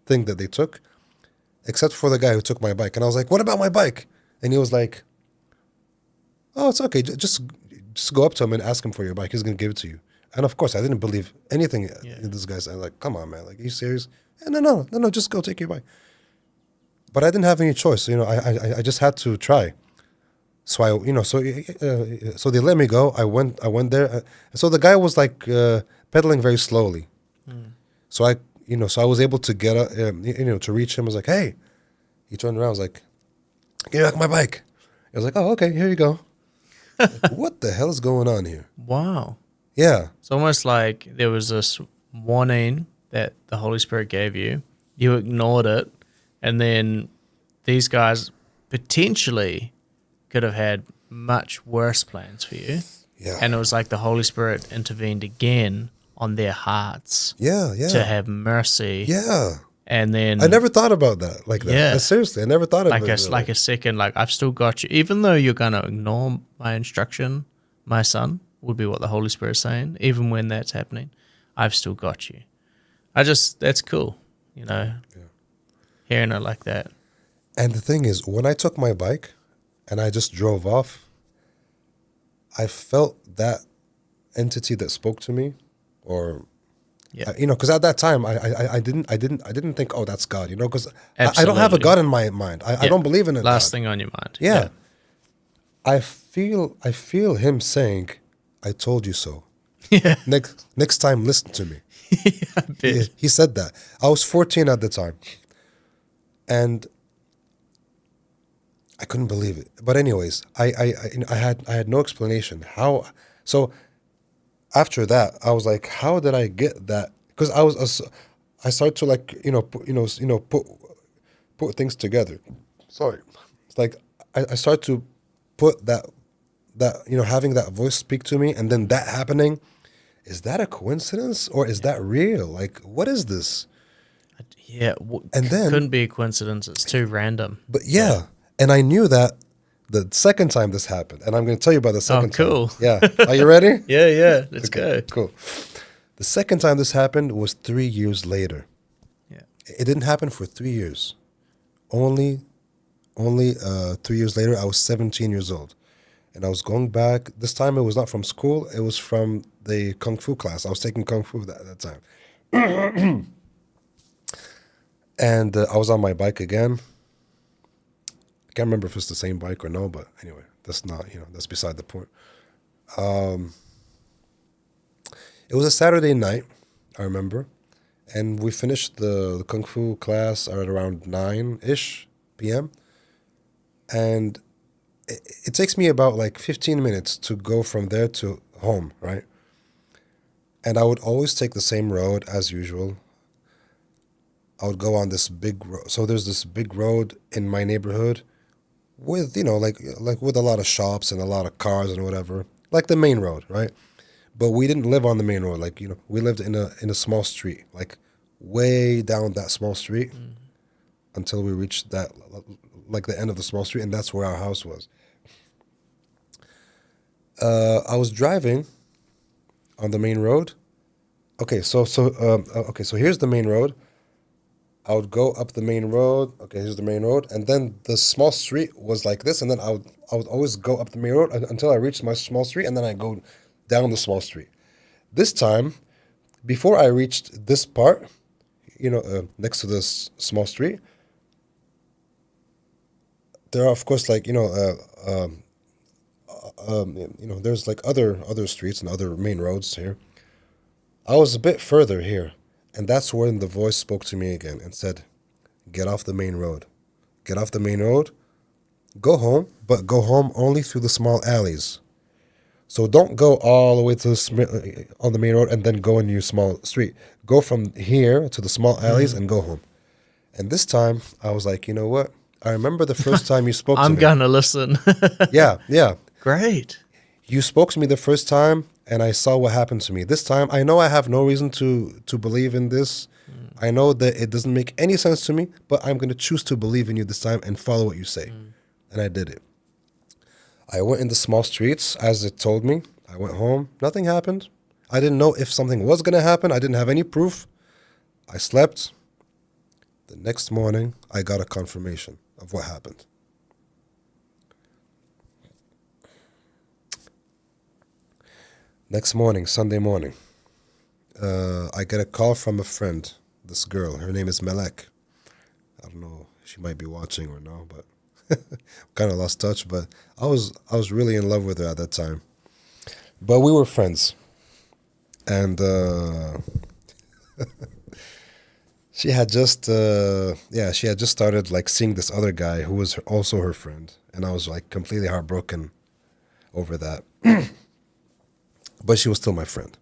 [SPEAKER 1] thing that they took, except for the guy who took my bike. And I was like, what about my bike? And he was like, oh, it's okay. Just go up to him and ask him for your bike. He's gonna give it to you. And of course, I didn't believe anything
[SPEAKER 2] Yeah.
[SPEAKER 1] this guy said. Like, come on, man. Like, are you serious? And no, just go take your bike. But I didn't have any choice. I just had to try. So so they let me go. I went there. So the guy was like pedaling very slowly. So I was able to get to reach him. I was like, hey. He turned around. I was like, give me back my bike. I was like, oh, okay, here you go. Like, what the hell is going on here?
[SPEAKER 2] Wow.
[SPEAKER 1] Yeah.
[SPEAKER 2] It's almost like there was this warning that the Holy Spirit gave you. You ignored it, and then these guys potentially could have had much worse plans for you.
[SPEAKER 1] Yeah.
[SPEAKER 2] And it was like the Holy Spirit intervened again on their hearts
[SPEAKER 1] Yeah.
[SPEAKER 2] to have mercy.
[SPEAKER 1] Yeah.
[SPEAKER 2] And then
[SPEAKER 1] I never thought about that like that.
[SPEAKER 2] Yeah.
[SPEAKER 1] Seriously, I never thought of it.
[SPEAKER 2] like a second, like I've still got you. Even though you're going to ignore my instruction, my son, would be what the Holy Spirit is saying. Even when that's happening, I've still got you. That's cool, hearing it like that.
[SPEAKER 1] And the thing is, when I took my bike and I just drove off, I felt that entity that spoke to me, or
[SPEAKER 2] Yeah.
[SPEAKER 1] because at that time I didn't think, oh, that's God, because I don't
[SPEAKER 2] Absolutely.
[SPEAKER 1] have a God in my mind. I don't believe in it.
[SPEAKER 2] Last
[SPEAKER 1] God.
[SPEAKER 2] thing on your mind.
[SPEAKER 1] Yeah. I feel him saying, I told you so.
[SPEAKER 2] Yeah.
[SPEAKER 1] Next time, listen to me.
[SPEAKER 2] I bet.
[SPEAKER 1] He said that. I was 14 at the time. And I couldn't believe it. But anyways, I had no explanation. How? So after that, I was like, how did I get that? Because I started to like, put things together. Sorry. It's like I started to put that having that voice speak to me, and then that happening. Is that a coincidence or is that real? Like, what is this?
[SPEAKER 2] Yeah.
[SPEAKER 1] And then-
[SPEAKER 2] couldn't be a coincidence. It's too random.
[SPEAKER 1] But yeah, and I knew that the second time this happened, and I'm going to tell you about the second
[SPEAKER 2] cool.
[SPEAKER 1] time. Yeah, are you ready?
[SPEAKER 2] Yeah. Let's
[SPEAKER 1] Okay,
[SPEAKER 2] go.
[SPEAKER 1] Cool. The second time this happened was 3 years later.
[SPEAKER 2] Yeah.
[SPEAKER 1] It didn't happen for 3 years. Only 3 years later, I was 17 years old. And I was going back. This time it was not from school. It was from the Kung Fu class. I was taking Kung Fu that time. And I was on my bike again. I can't remember if it's the same bike or no, but anyway, that's not, that's beside the point. It was a Saturday night, I remember. And we finished the Kung Fu class at around 9-ish p.m. And it takes me about like 15 minutes to go from there to home, right? And I would always take the same road as usual. I would go on this big road. So there's this big road in my neighborhood with, like with a lot of shops and a lot of cars and whatever, like the main road, right? But we didn't live on the main road. Like, we lived in a small street, like way down that small street until we reached that, like the end of the small street. And that's where our house was. I was driving on the main road. Okay, so here's the main road. I would go up the main road. Okay, here's the main road, and then the small street was like this, and then I would always go up the main road until I reached my small street, and then I go down the small street. This time, before I reached this part, next to this small street, there are of course like there's like other streets and other main roads here. I was a bit further here, and that's when the voice spoke to me again and said, "Get off the main road. Get off the main road. Go home, but go home only through the small alleys. So don't go all the way to on the main road and then go in your small street. Go from here to the small alleys and go home." And this time, I was like, you know what? I remember the first time you spoke to
[SPEAKER 2] I'm
[SPEAKER 1] me.
[SPEAKER 2] gonna listen.
[SPEAKER 1] Yeah, yeah.
[SPEAKER 2] Great.
[SPEAKER 1] You spoke to me the first time, and I saw what happened to me. This time, I know I have no reason to believe in this. I know that it doesn't make any sense to me, but I'm going to choose to believe in you this time and follow what you say. And I did it. I went in the small streets as it told me. I went home. Nothing happened. I didn't know if something was going to happen. I didn't have any proof. I slept. The next morning, I got a confirmation of what happened. Next morning, Sunday morning, I get a call from a friend, this girl. Her name is Melek. I don't know if she might be watching or no, but kind of lost touch. But I was really in love with her at that time. But we were friends. And she had just started like seeing this other guy who was also her friend. And I was like completely heartbroken over that. But she was still my friend.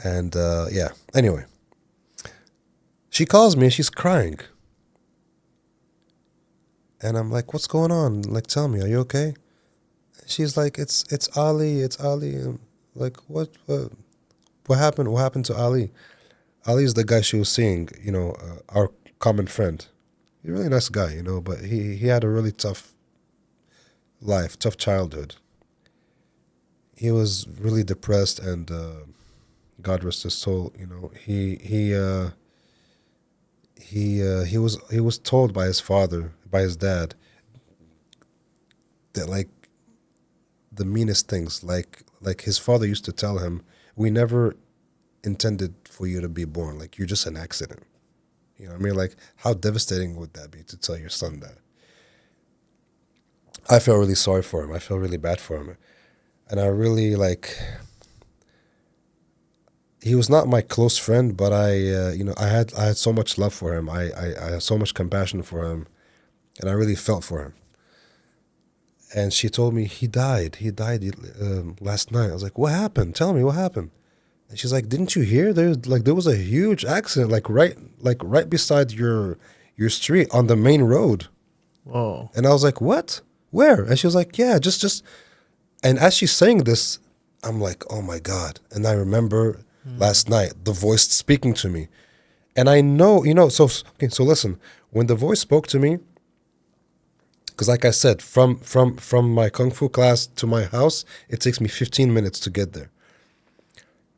[SPEAKER 1] And anyway, she calls me and she's crying. And I'm like, what's going on? Like, tell me, are you okay? She's like, it's Ali, it's Ali. And like, what happened? What happened to Ali? Ali's the guy she was seeing, our common friend. He's a really nice guy, but he had a really tough life, tough childhood. He was really depressed, and God rest his soul. He was told by his father, by his dad, that like the meanest things, like his father used to tell him, "We never intended for you to be born. Like you're just an accident." You know what I mean? Like how devastating would that be to tell your son that? I felt really sorry for him. I felt really bad for him. And I really he was not my close friend, but I had so much love for him. I had so much compassion for him, and I really felt for him. And she told me he died. He died last night. I was like, what happened? Tell me what happened. And she's like, didn't you hear? There was a huge accident, right beside your street on the main road.
[SPEAKER 2] Whoa.
[SPEAKER 1] And I was like, what? Where? And she was like, yeah, just. And as she's saying this, I'm like, oh my God. And I remember last night, the voice speaking to me. And I know, so listen, when the voice spoke to me, because like I said, from my Kung Fu class to my house, it takes me 15 minutes to get there.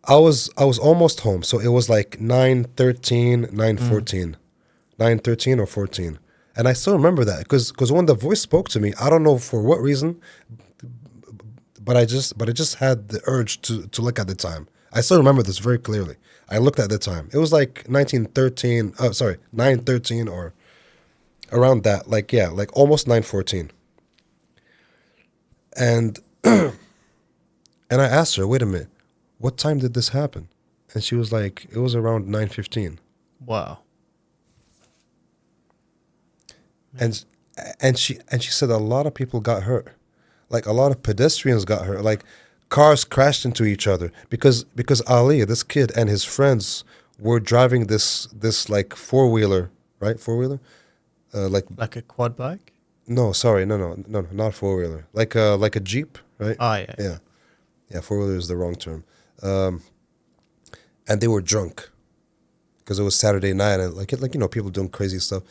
[SPEAKER 1] I was almost home. So it was like 9:13, 9:14, 9:13 or 14. And I still remember that because when the voice spoke to me, I don't know for what reason, but I just had the urge to look at the time. I still remember this very clearly. I looked at the time. It was like 9:13 or around that. Like almost 9:14. And and I asked her, wait a minute, what time did this happen? And she was like, it was around 9:15.
[SPEAKER 2] Wow.
[SPEAKER 1] And she said a lot of people got hurt. Like a lot of pedestrians got hurt. Like cars crashed into each other because Ali, this kid, and his friends were driving this like four-wheeler, right? Four-wheeler?
[SPEAKER 2] Like a quad bike?
[SPEAKER 1] No, sorry. No, not four-wheeler. Like a Jeep, right?
[SPEAKER 2] Oh, yeah.
[SPEAKER 1] Yeah. Yeah, four-wheeler is the wrong term. And they were drunk because it was Saturday night and people doing crazy stuff.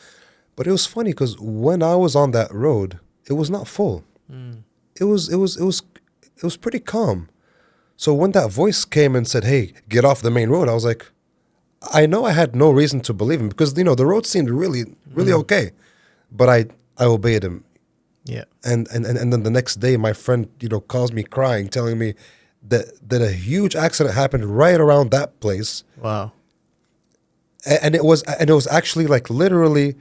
[SPEAKER 1] But it was funny because when I was on that road, it was not full. It was pretty calm. So when that voice came and said, "Hey, get off the main road," I was like, I know I had no reason to believe him because the road seemed really okay, but I obeyed him.
[SPEAKER 2] Yeah.
[SPEAKER 1] And then the next day, my friend calls me crying, telling me that a huge accident happened right around that place.
[SPEAKER 2] Wow.
[SPEAKER 1] And it was actually like literally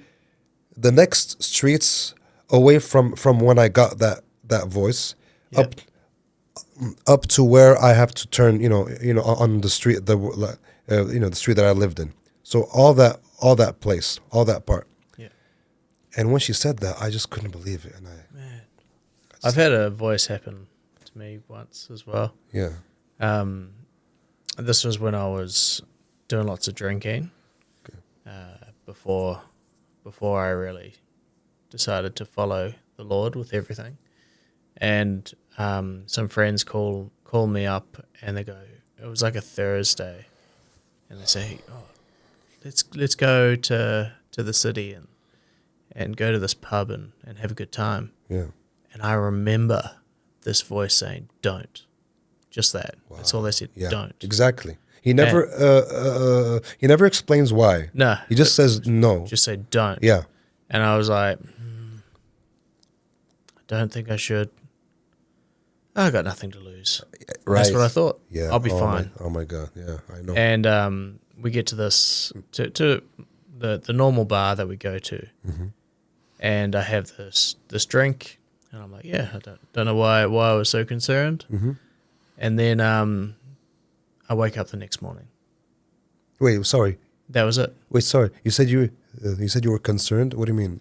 [SPEAKER 1] the next streets away from when I got that voice.
[SPEAKER 2] Yep.
[SPEAKER 1] up to where I have to turn, on the street, the street that I lived in. So all that place, all that part.
[SPEAKER 2] Yeah.
[SPEAKER 1] And when she said that, I just couldn't believe it. And
[SPEAKER 2] Man. I've had a voice happen to me once as well.
[SPEAKER 1] yeah,
[SPEAKER 2] This was when I was doing lots of drinking.
[SPEAKER 1] Okay.
[SPEAKER 2] Before I really decided to follow the Lord with everything. And some friends call me up and they go, it was like a Thursday, and they say, oh, let's go to the city and go to this pub and have a good time.
[SPEAKER 1] yeah.
[SPEAKER 2] And I remember this voice saying, don't. Just that.
[SPEAKER 1] Wow.
[SPEAKER 2] That's all they said,
[SPEAKER 1] Yeah,
[SPEAKER 2] don't.
[SPEAKER 1] exactly. He never explains why.
[SPEAKER 2] No.
[SPEAKER 1] He just says no.
[SPEAKER 2] Just say, don't.
[SPEAKER 1] Yeah,
[SPEAKER 2] And I was like, I don't think I should. I got nothing to lose.
[SPEAKER 1] right.
[SPEAKER 2] That's what I thought.
[SPEAKER 1] Yeah,
[SPEAKER 2] I'll be fine.
[SPEAKER 1] Oh my god, yeah, I know.
[SPEAKER 2] And we get to this to the normal bar that we go to, and I have this drink, and I'm like, yeah, I don't know why I was so concerned. And then I wake up the next morning.
[SPEAKER 1] Wait, sorry.
[SPEAKER 2] That was it.
[SPEAKER 1] Wait, sorry. You said you were concerned. What do you mean?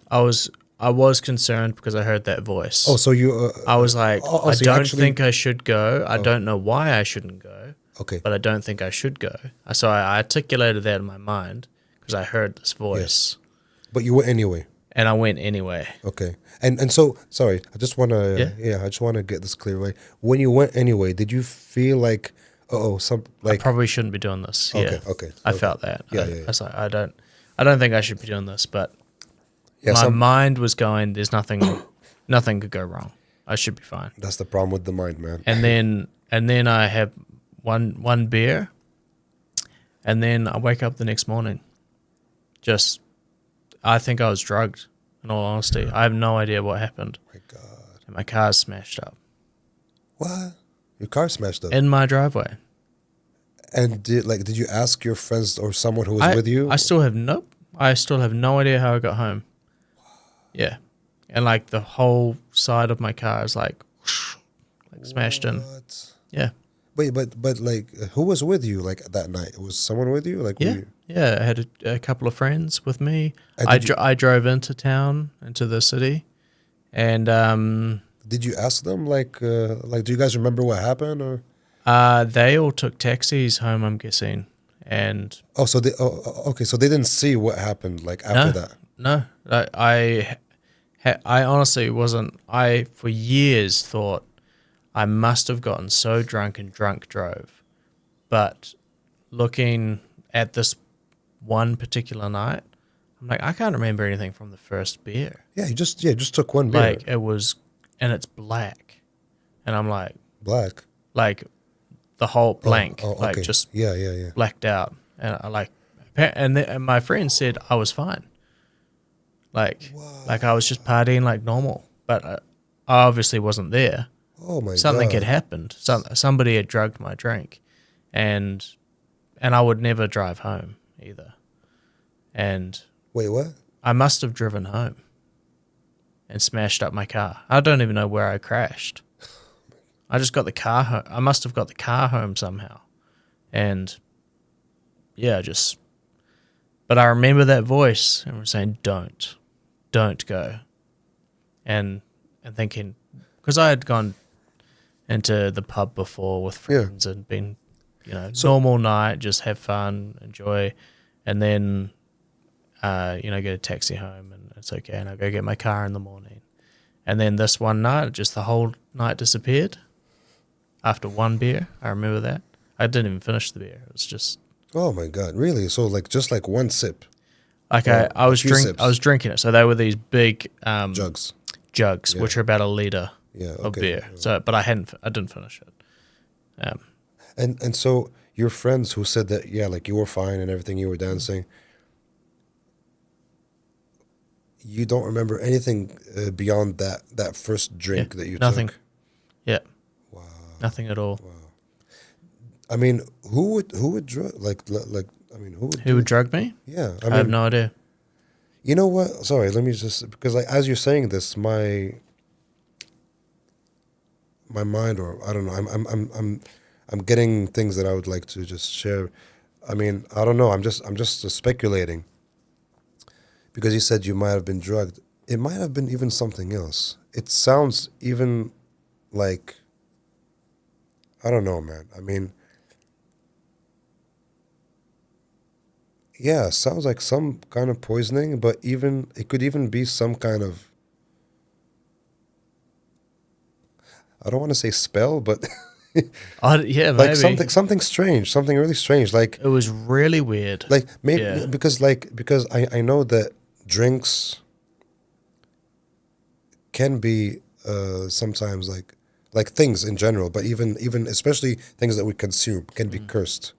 [SPEAKER 2] I was concerned because I heard that voice.
[SPEAKER 1] Oh, so you?
[SPEAKER 2] I was like,
[SPEAKER 1] so
[SPEAKER 2] I
[SPEAKER 1] you
[SPEAKER 2] don't
[SPEAKER 1] actually-
[SPEAKER 2] think I should go. I don't know why I shouldn't go,
[SPEAKER 1] Okay.
[SPEAKER 2] but I don't think I should go. So I articulated that in my mind because I heard this voice,
[SPEAKER 1] But you went anyway.
[SPEAKER 2] and I went anyway.
[SPEAKER 1] Okay. And so sorry. I just want to.
[SPEAKER 2] Yeah.
[SPEAKER 1] I just want to get this clear. Right. When you went anyway, did you feel like
[SPEAKER 2] I probably shouldn't be doing this.
[SPEAKER 1] Okay,
[SPEAKER 2] Yeah.
[SPEAKER 1] okay,
[SPEAKER 2] I
[SPEAKER 1] okay.
[SPEAKER 2] felt that.
[SPEAKER 1] Yeah,
[SPEAKER 2] I
[SPEAKER 1] yeah.
[SPEAKER 2] was like, I don't think I should be doing this, but
[SPEAKER 1] yeah,
[SPEAKER 2] my mind was going, there's nothing could go wrong. I should be fine.
[SPEAKER 1] that's the problem with the mind, man.
[SPEAKER 2] And then I have one beer, and then I wake up the next morning. I think I was drugged, in all honesty. I have no idea what happened.
[SPEAKER 1] My God.
[SPEAKER 2] And my car's smashed up
[SPEAKER 1] What? Your car smashed up.
[SPEAKER 2] in my driveway.
[SPEAKER 1] And did you ask your friends or someone who was with you?
[SPEAKER 2] I still have no idea how I got home. Yeah. And like the whole side of my car is like smashed in.
[SPEAKER 1] What?
[SPEAKER 2] Yeah.
[SPEAKER 1] Wait, but like, who was with you like that night? Was someone with you? Like, were
[SPEAKER 2] Yeah.
[SPEAKER 1] you-
[SPEAKER 2] Yeah. I had a couple of friends with me.
[SPEAKER 1] And
[SPEAKER 2] I drove into town, into the city. And
[SPEAKER 1] did you ask them do you guys remember what happened or?
[SPEAKER 2] they all took taxis home, I'm guessing. And
[SPEAKER 1] Oh, so okay, so they didn't see what happened like after that.
[SPEAKER 2] no, I honestly wasn't. I for years thought I must have gotten so drunk and drunk drove, but looking at this one particular night, I'm like, I can't remember anything from the first beer.
[SPEAKER 1] Yeah, you just took one beer.
[SPEAKER 2] Like it was, and it's black, and I'm
[SPEAKER 1] Black.
[SPEAKER 2] like the whole blank,
[SPEAKER 1] Oh,
[SPEAKER 2] like
[SPEAKER 1] okay.
[SPEAKER 2] just
[SPEAKER 1] Yeah.
[SPEAKER 2] blacked out, and and my friend said I was fine, like I was just partying like normal, but I obviously wasn't there.
[SPEAKER 1] Oh my
[SPEAKER 2] Something
[SPEAKER 1] God.
[SPEAKER 2] had happened. Somebody had drugged my drink, and I would never drive home either. And
[SPEAKER 1] Wait, what?
[SPEAKER 2] I must have driven home and smashed up my car. I don't even know where I crashed. I just got the car home. I must have got the car home somehow. And yeah, but I remember that voice and was saying, don't go. And thinking, because I had gone into the pub before with friends and been, normal night, just have fun, enjoy, and then, get a taxi home and it's okay. And I go get my car in the morning. And then this one night, just the whole night disappeared after one beer. I remember that. I didn't even finish the beer. It was just
[SPEAKER 1] Oh my God, really? So just like one sip,
[SPEAKER 2] like
[SPEAKER 1] Or
[SPEAKER 2] I was
[SPEAKER 1] a few sips.
[SPEAKER 2] I was drinking it. So they were these big
[SPEAKER 1] jugs.
[SPEAKER 2] jugs,
[SPEAKER 1] Yeah.
[SPEAKER 2] which are about a liter
[SPEAKER 1] Yeah,
[SPEAKER 2] of
[SPEAKER 1] okay.
[SPEAKER 2] beer. So, but I didn't finish it.
[SPEAKER 1] And so your friends who said that, yeah, like you were fine and everything, you were dancing. You don't remember anything beyond that first drink that you
[SPEAKER 2] Nothing.
[SPEAKER 1] took.
[SPEAKER 2] Yeah.
[SPEAKER 1] Wow.
[SPEAKER 2] Nothing at all.
[SPEAKER 1] I mean, who would drug I mean, who would
[SPEAKER 2] Who would drug me?
[SPEAKER 1] Yeah,
[SPEAKER 2] I have no idea.
[SPEAKER 1] You know what? Sorry, let me just because as you're saying this, my mind, or I don't know. I'm getting things that I would like to just share. I mean, I don't know. I'm just speculating because you said you might have been drugged. It might have been even something else. It sounds even like, I don't know, man. I mean, yeah, sounds like some kind of poisoning, but even it could even be some kind of, I don't want to say spell, but
[SPEAKER 2] Yeah,
[SPEAKER 1] like
[SPEAKER 2] maybe.
[SPEAKER 1] something strange, something really strange.
[SPEAKER 2] It was really weird.
[SPEAKER 1] Like maybe
[SPEAKER 2] Yeah.
[SPEAKER 1] because I know that drinks can be sometimes like things in general, but even especially things that we consume can be cursed.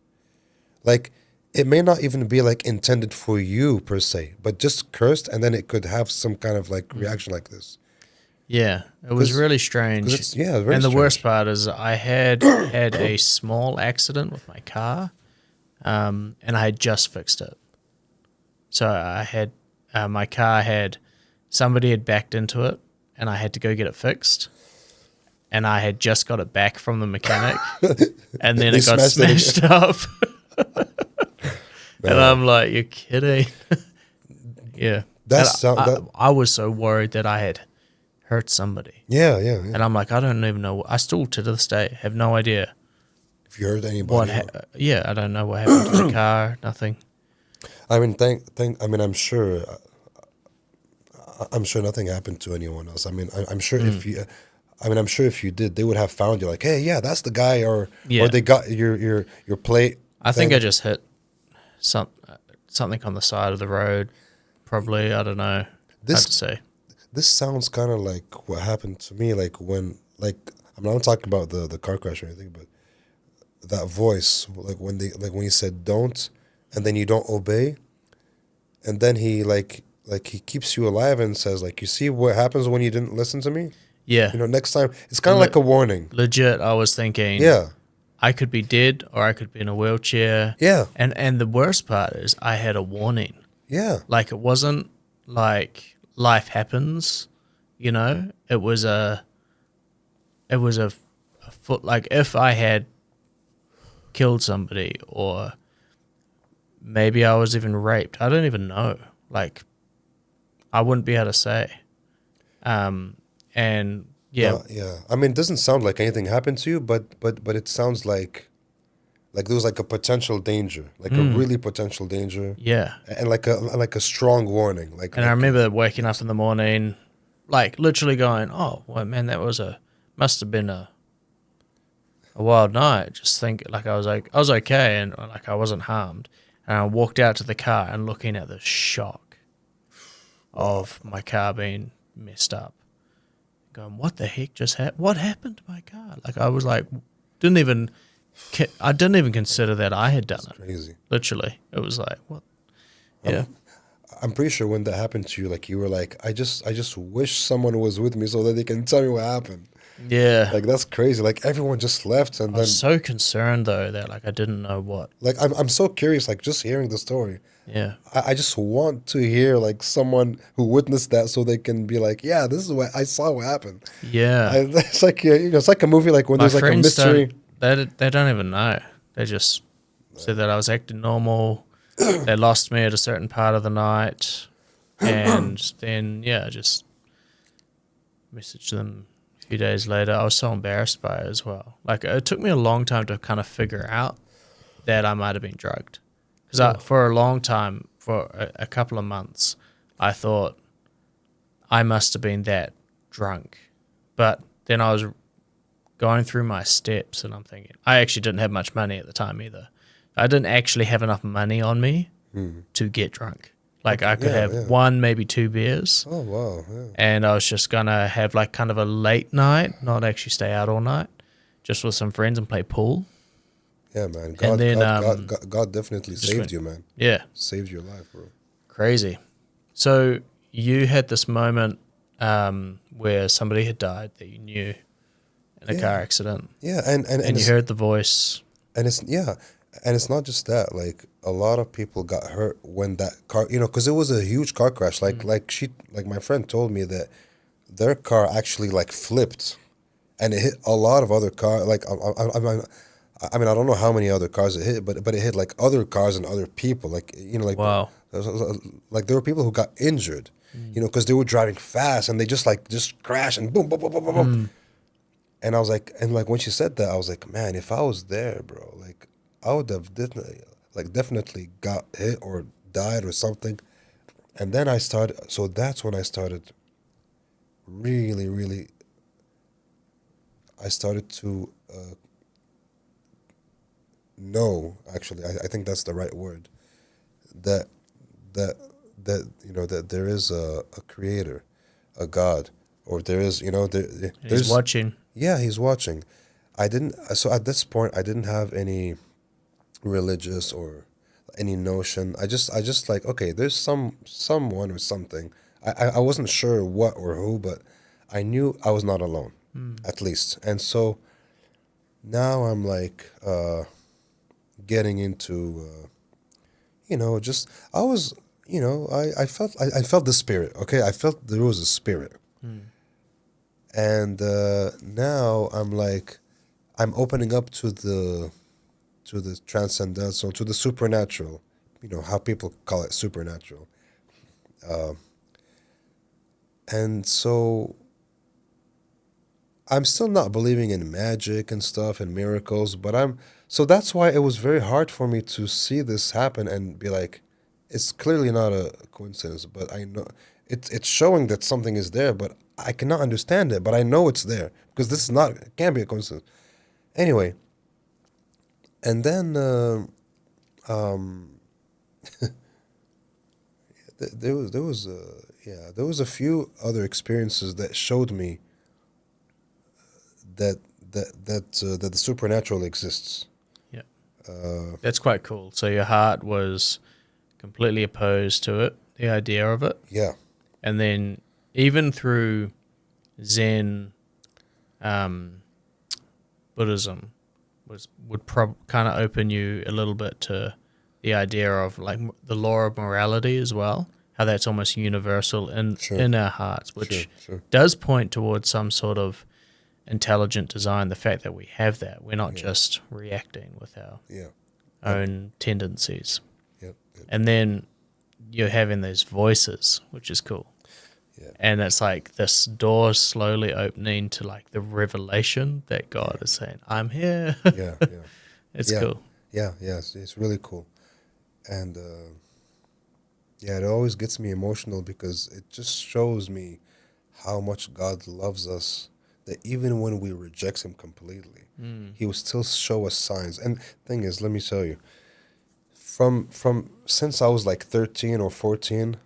[SPEAKER 1] Like it may not even be like intended for you per se, but just cursed, and then it could have some kind of like reaction like this.
[SPEAKER 2] Yeah, it was
[SPEAKER 1] Because
[SPEAKER 2] really strange.
[SPEAKER 1] it's, yeah, very
[SPEAKER 2] And the worst
[SPEAKER 1] strange.
[SPEAKER 2] part is I had had a small accident with my car, and I had just fixed it. So I had my car had somebody had backed into it, and I had to go get it fixed. And I had just got it back from the mechanic, and then
[SPEAKER 1] They
[SPEAKER 2] it got
[SPEAKER 1] smashed it again.
[SPEAKER 2] smashed up. And
[SPEAKER 1] Man,
[SPEAKER 2] I'm like, you're kidding? Yeah. And
[SPEAKER 1] that's that.
[SPEAKER 2] I was so worried that I had hurt somebody.
[SPEAKER 1] Yeah, yeah, yeah.
[SPEAKER 2] And I'm like, I don't even know. I still, to this day, have no idea
[SPEAKER 1] If you hurt
[SPEAKER 2] what.
[SPEAKER 1] anybody,
[SPEAKER 2] Yeah, I don't know what happened to the car. Nothing.
[SPEAKER 1] I mean, thank. I mean, I'm sure nothing happened to anyone else. I mean, I'm sure if you, I mean, I'm sure if you did, they would have found you. Like, hey, yeah, that's the guy, or
[SPEAKER 2] Yeah.
[SPEAKER 1] they got your plate.
[SPEAKER 2] I think I
[SPEAKER 1] thing.
[SPEAKER 2] just hit some something on the side of the road. Probably, I don't know. Hard to
[SPEAKER 1] This
[SPEAKER 2] say.
[SPEAKER 1] this sounds kind of like what happened to me. Like when, like, I'm not talking about the car crash or anything, but that voice, like when he said don't, and then you don't obey, and then he like he keeps you alive and says like, you see what happens when you didn't listen to me.
[SPEAKER 2] Yeah,
[SPEAKER 1] You know, next time it's kind of
[SPEAKER 2] Le-
[SPEAKER 1] like a warning.
[SPEAKER 2] legit. I was thinking,
[SPEAKER 1] Yeah,
[SPEAKER 2] I could be dead or I could be in a wheelchair.
[SPEAKER 1] yeah,
[SPEAKER 2] And the worst part is I had a warning.
[SPEAKER 1] yeah.
[SPEAKER 2] Like it wasn't like life happens, you know. It was a foot, like if I had killed somebody or maybe I was even raped. I don't even know. Like I wouldn't be able to say. And yeah,
[SPEAKER 1] Yeah. I mean, it doesn't sound like anything happened to you, but it sounds like there was like a potential danger, like a really potential danger,
[SPEAKER 2] yeah.
[SPEAKER 1] and like a strong warning. Like,
[SPEAKER 2] And I remember waking up in the morning, like literally going, "Oh, well, man, must have been a wild night." Just think, like I was okay, and like I wasn't harmed. And I walked out to the car and looking at the shock of my car being messed up, going, "What the heck just happened? What happened to my car?" Like I was like, I didn't even consider that I had done it.
[SPEAKER 1] crazy.
[SPEAKER 2] Literally, it was like, what? Yeah,
[SPEAKER 1] I'm pretty sure when that happened to you, like you were like, I just wish someone was with me so that they can tell me what happened.
[SPEAKER 2] yeah.
[SPEAKER 1] Like that's crazy. Like everyone just left, and
[SPEAKER 2] I
[SPEAKER 1] then
[SPEAKER 2] was so concerned though that like I didn't know what.
[SPEAKER 1] like I'm so curious. Like just hearing the story,
[SPEAKER 2] Yeah,
[SPEAKER 1] I just want to hear like someone who witnessed that so they can be like, yeah, this is what I saw. What happened?
[SPEAKER 2] yeah.
[SPEAKER 1] It's like it's like a movie. Like when
[SPEAKER 2] My
[SPEAKER 1] there's like a
[SPEAKER 2] friends
[SPEAKER 1] mystery.
[SPEAKER 2] they don't even know. They just said that I was acting normal. They lost me at a certain part of the night, and then yeah, I just messaged them a few days later. I was so embarrassed by it as well. Like it took me a long time to kind of figure out that I might have been drugged, because for a long time, for a couple of months, I thought I must have been that drunk, but then I was going through my steps and I'm thinking, I actually didn't have much money at the time either. I didn't actually have enough money on me to get drunk. Like I could
[SPEAKER 1] Yeah,
[SPEAKER 2] have
[SPEAKER 1] yeah.
[SPEAKER 2] one, maybe two beers,
[SPEAKER 1] Oh wow. Yeah.
[SPEAKER 2] and I was just gonna have like kind of a late night, not actually stay out all night, just with some friends and play pool.
[SPEAKER 1] Yeah, man.
[SPEAKER 2] And then
[SPEAKER 1] God definitely
[SPEAKER 2] just
[SPEAKER 1] saved
[SPEAKER 2] went-
[SPEAKER 1] you, man.
[SPEAKER 2] Yeah,
[SPEAKER 1] Saved your life, bro.
[SPEAKER 2] crazy. So you had this moment where somebody had died that you knew in a
[SPEAKER 1] Yeah.
[SPEAKER 2] car accident,
[SPEAKER 1] Yeah, and
[SPEAKER 2] and you
[SPEAKER 1] it's,
[SPEAKER 2] heard the voice.
[SPEAKER 1] and it's yeah, and it's not just that. Like a lot of people got hurt when that car, because it was a huge car crash. Like my friend told me that their car actually like flipped, and it hit a lot of other cars. Like I mean, I don't know how many other cars it hit, but it hit like other cars and other people. Like like
[SPEAKER 2] Wow.
[SPEAKER 1] like there were people who got injured, because they were driving fast and they just crashed and boom, boom, boom, boom, boom, boom. And I was like, and like when she said that, I was like, man, if I was there, bro, like I would have definitely got hit or died or something. And then I started. So that's when I started really, really. I started to know. Actually, I think that's the right word. That that that there is a creator, a God, or there is
[SPEAKER 2] And he's
[SPEAKER 1] there's
[SPEAKER 2] watching.
[SPEAKER 1] yeah, he's watching. I didn't. So at this point, I didn't have any religious or any notion. I just like, okay, there's someone or something. I wasn't sure what or who, but I knew I was not alone, at least. And so now I'm like getting into just I was I felt the spirit. Okay, I felt there was a spirit, and now I'm like I'm opening up to the transcendental, to the supernatural. How people call it supernatural. And so I'm still not believing in magic and stuff and miracles, but so that's why it was very hard for me to see this happen and be like, it's clearly not a coincidence, but I know it's showing that something is there, but I cannot understand it, but I know it's there because this is not, it can't be a coincidence. Anyway, and then there was a few other experiences that showed me that that the supernatural exists.
[SPEAKER 2] Yeah. That's quite cool. So your heart was completely opposed to it, the idea of it.
[SPEAKER 1] Yeah,
[SPEAKER 2] And then even through Zen, um, Buddhism would kind of open you a little bit to the idea of like the law of morality as well, how that's almost universal
[SPEAKER 1] sure,
[SPEAKER 2] in our hearts,
[SPEAKER 1] sure,
[SPEAKER 2] which
[SPEAKER 1] sure.
[SPEAKER 2] does point towards some sort of intelligent design. The fact that we have that, we're not
[SPEAKER 1] Yeah,
[SPEAKER 2] just reacting with our
[SPEAKER 1] yeah, yep,
[SPEAKER 2] own tendencies.
[SPEAKER 1] yep, yep,
[SPEAKER 2] And then you're having those voices, which is cool.
[SPEAKER 1] yeah,
[SPEAKER 2] And it's like this door slowly opening to like the revelation that God is saying, I'm here.
[SPEAKER 1] yeah, yeah,
[SPEAKER 2] It's
[SPEAKER 1] yeah,
[SPEAKER 2] cool.
[SPEAKER 1] yeah, yeah. It's really cool, and yeah, it always gets me emotional because it just shows me how much God loves us. That even when we reject Him completely, He will still show us signs. And thing is, let me tell you, from since I was like 13 or 14,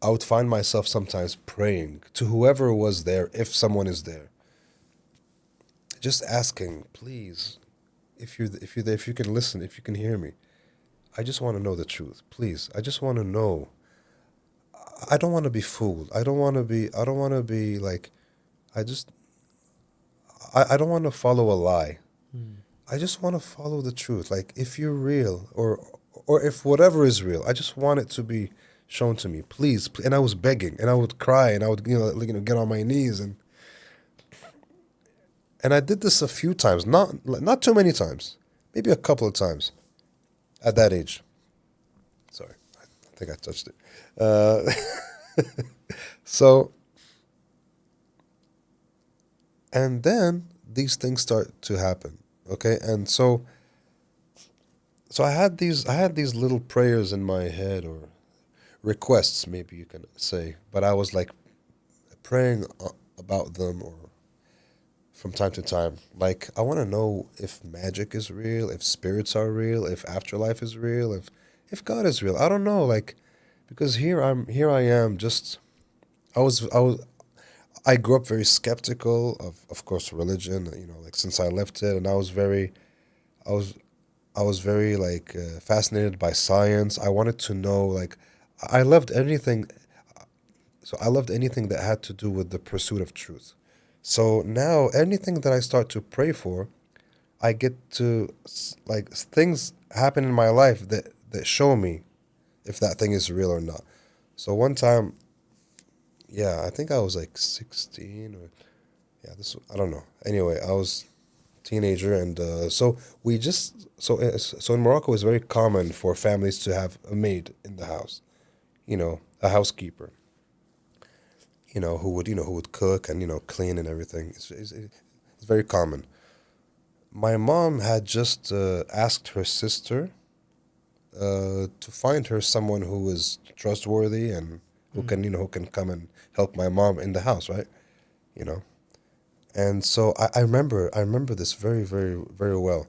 [SPEAKER 1] I would find myself sometimes praying to whoever was there, if someone is there, just asking, please, if you're there, if you can listen, if you can hear me, I just want to know the truth, please. I just want to know. I don't want to be fooled. I don't want to be like. I just. I don't want to follow a lie. I just want to follow the truth. Like if you're real, or if whatever is real, I just want it to be shown to me, please. And I was begging, and I would cry, and I would get on my knees, and I did this a few times, not too many times, maybe a couple of times at that age. Sorry, I think I touched it. Uh, so and then these things start to happen. Okay, and so I had these little prayers in my head, or requests, maybe you can say, but I was like praying about them, or from time to time. Like I want to know if magic is real, if spirits are real, if afterlife is real, if God is real. I don't know, like because here I am just I was I grew up very skeptical of course religion, like since I left it, and I was I was very like fascinated by science. I wanted to know, like I loved anything. So I loved anything that had to do with the pursuit of truth. So now anything that I start to pray for, I get to like things happen in my life that show me if that thing is real or not. So one time, yeah, I think I was like 16, or yeah, this I don't know. Anyway, I was teenager, and so we just so in Morocco it's very common for families to have a maid in the house. A housekeeper. Who would cook and clean and everything. It's very common. My mom had just asked her sister to find her someone who is trustworthy and who can come and help my mom in the house, right? You know. And so I remember this very, very, very well.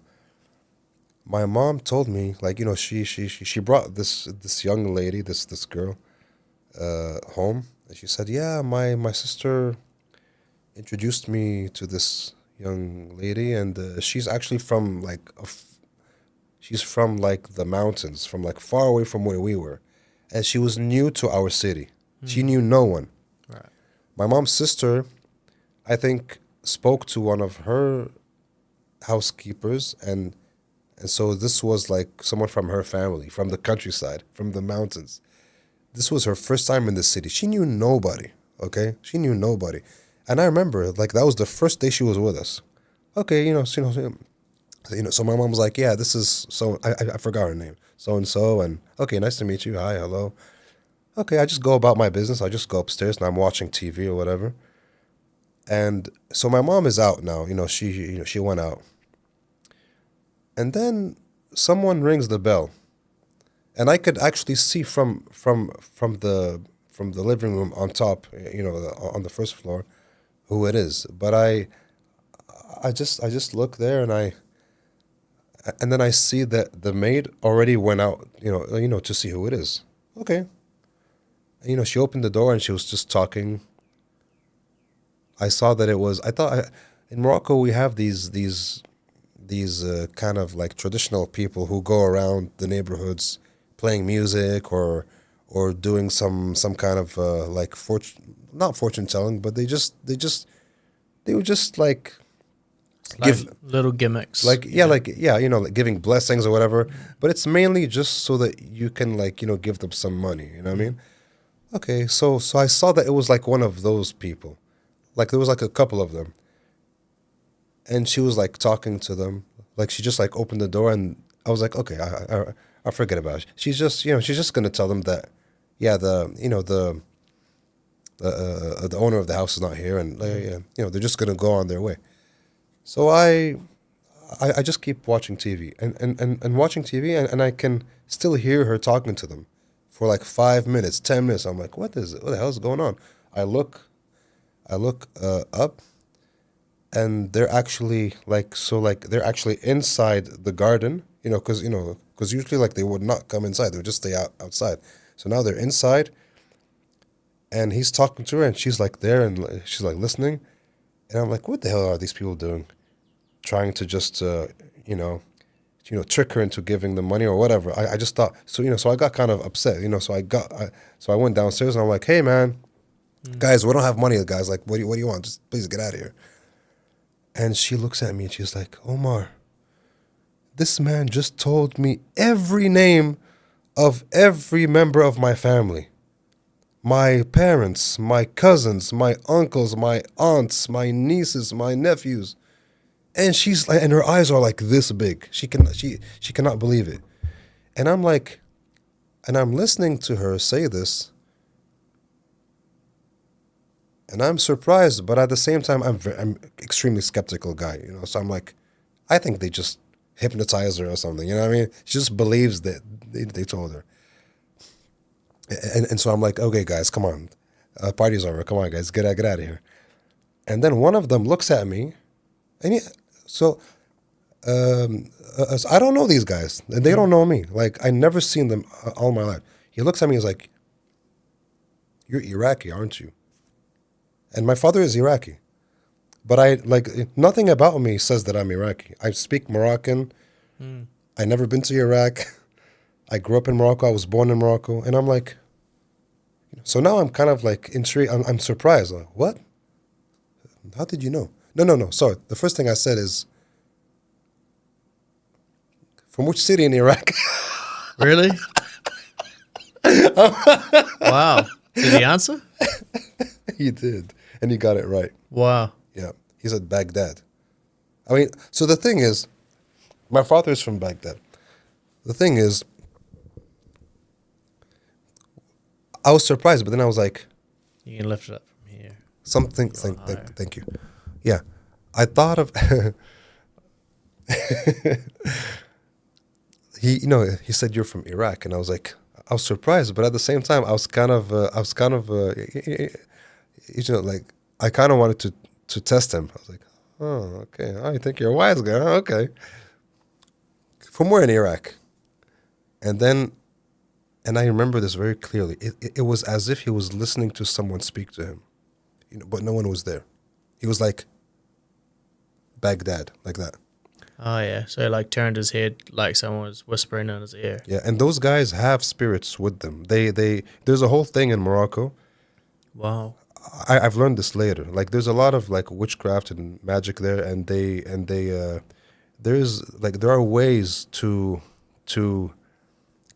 [SPEAKER 1] My mom told me, like, she brought this young lady, this girl, home, and she said, yeah, my sister introduced me to this young lady, and she's actually from like she's from like the mountains, from like far away from where we were, and she was new to our city. She knew no one.
[SPEAKER 2] Right.
[SPEAKER 1] My mom's sister, I think, spoke to one of her housekeepers, and so this was like someone from her family, from the countryside, from the mountains. This was her first time in the city. She knew nobody. Okay, she knew nobody, and I remember like that was the first day she was with us. Okay, so my mom was like, yeah, this is so I forgot her name, so and so, and okay, nice to meet you. Hi, hello. Okay, I just go about my business. I just go upstairs and I'm watching TV or whatever. And so my mom is out now. She went out, and then someone rings the bell, and I could actually see from the living room on top, on the first floor, who it is. But I just look there, and then I see that the maid already went out, to see who it is. Okay, she opened the door and she was just talking. I saw that it was. I thought in Morocco we have these kind of like traditional people who go around the neighborhoods playing music or doing some kind of like not fortune telling, but they would just like
[SPEAKER 2] Like
[SPEAKER 1] give
[SPEAKER 2] little gimmicks.
[SPEAKER 1] like like giving blessings or whatever. But it's mainly just so that you can like give them some money. You know what I mean? Okay, so I saw that it was like one of those people. Like there was like a couple of them, and she was like talking to them. Like she just like opened the door, and I was like, okay, I forget about it. She's just gonna tell them that, yeah, the owner of the house is not here, and yeah, they're just gonna go on their way. So I just keep watching TV and watching TV, and I can still hear her talking to them for like 5 minutes, 10 minutes. I'm like, what the hell is going on? I look up, and they're actually they're actually inside the garden, because usually like they would not come inside, they would just stay outside. So now they're inside, and he's talking to her, and she's like there, and she's like listening, and I'm like, what the hell are these people doing? Trying to just trick her into giving them money or whatever. I just thought so, so I got kind of upset, so I went downstairs and I'm like, hey man, guys, we don't have money, guys. Like, what do you want? Just please get out of here. And she looks at me and she's like, Omar, this man just told me every name of every member of my family. My parents, my cousins, my uncles, my aunts, my nieces, my nephews. And she's like, and her eyes are like this big. She cannot believe it. And I'm like, and I'm listening to her say this, and I'm surprised, but at the same time, I'm extremely skeptical guy, So I'm like, I think they just hypnotized her or something, you know what I mean? She just believes that they told her, and so I'm like, okay, guys, come on, party's over, come on, guys, get out of here. And then one of them looks at me, and so I don't know these guys, and they don't know me. Like I never seen them all my life. He looks at me, he's like, "You're Iraqi, aren't you?" And my father is Iraqi. But I like nothing about me says that I'm Iraqi. I speak Moroccan. I never been to Iraq. I grew up in Morocco. I was born in Morocco, and I'm like, so now I'm kind of like intrigued. I'm surprised. Like, what? How did you know? No. Sorry. The first thing I said is, from which city in Iraq?
[SPEAKER 2] Really? Wow. Did he answer?
[SPEAKER 1] He did, and he got it right.
[SPEAKER 2] Wow.
[SPEAKER 1] Yeah. He said Baghdad. I mean, so the thing is, my father is from Baghdad. The thing is, I was surprised, but then I was like,
[SPEAKER 2] You can lift it up from here.
[SPEAKER 1] something.
[SPEAKER 2] You want higher.
[SPEAKER 1] Thank you. Yeah, I thought of he. He said you're from Iraq, and I was like, I was surprised, but at the same time, like I kind of wanted to test him. I was like, oh, okay. Oh, you think you're a wise guy? Huh? Okay. From where in Iraq? And then, and I remember this very clearly. It was as if he was listening to someone speak to him, but no one was there. He was like, Baghdad, like that.
[SPEAKER 2] Oh yeah, so he like turned his head like someone was whispering in his ear.
[SPEAKER 1] Yeah, and those guys have spirits with them. There's a whole thing in Morocco.
[SPEAKER 2] Wow.
[SPEAKER 1] I've learned this later. Like, there's a lot of like witchcraft and magic there, and there are ways to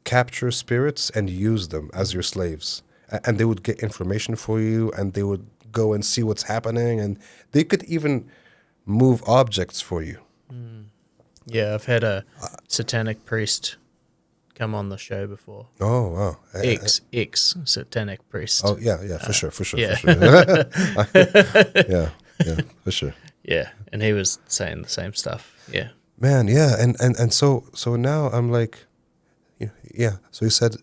[SPEAKER 1] capture spirits and use them as your slaves. And they would get information for you, and they would go and see what's happening, and they could even move objects for you.
[SPEAKER 2] Yeah, I've had a satanic priest come on the show before.
[SPEAKER 1] Oh wow!
[SPEAKER 2] Ex satanic priest.
[SPEAKER 1] Oh yeah, for sure,
[SPEAKER 2] yeah.
[SPEAKER 1] for sure. yeah, for sure.
[SPEAKER 2] Yeah, and he was saying the same stuff. Yeah.
[SPEAKER 1] Man, yeah, and so now I'm like, yeah. So he said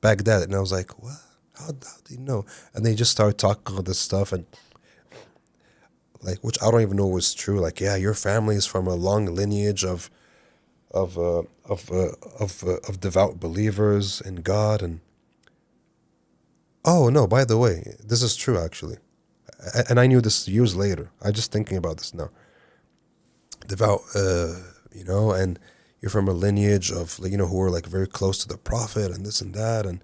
[SPEAKER 1] Baghdad, and I was like, what? How do you know? And they just started talking all this stuff, and like, which I don't even know was true. Like, yeah, your family is from a long lineage of devout believers in God, and oh no, by the way, this is true actually, and I knew this years later. I'm just thinking about this now. Devout, and you're from a lineage of who are like very close to the Prophet and this and that, and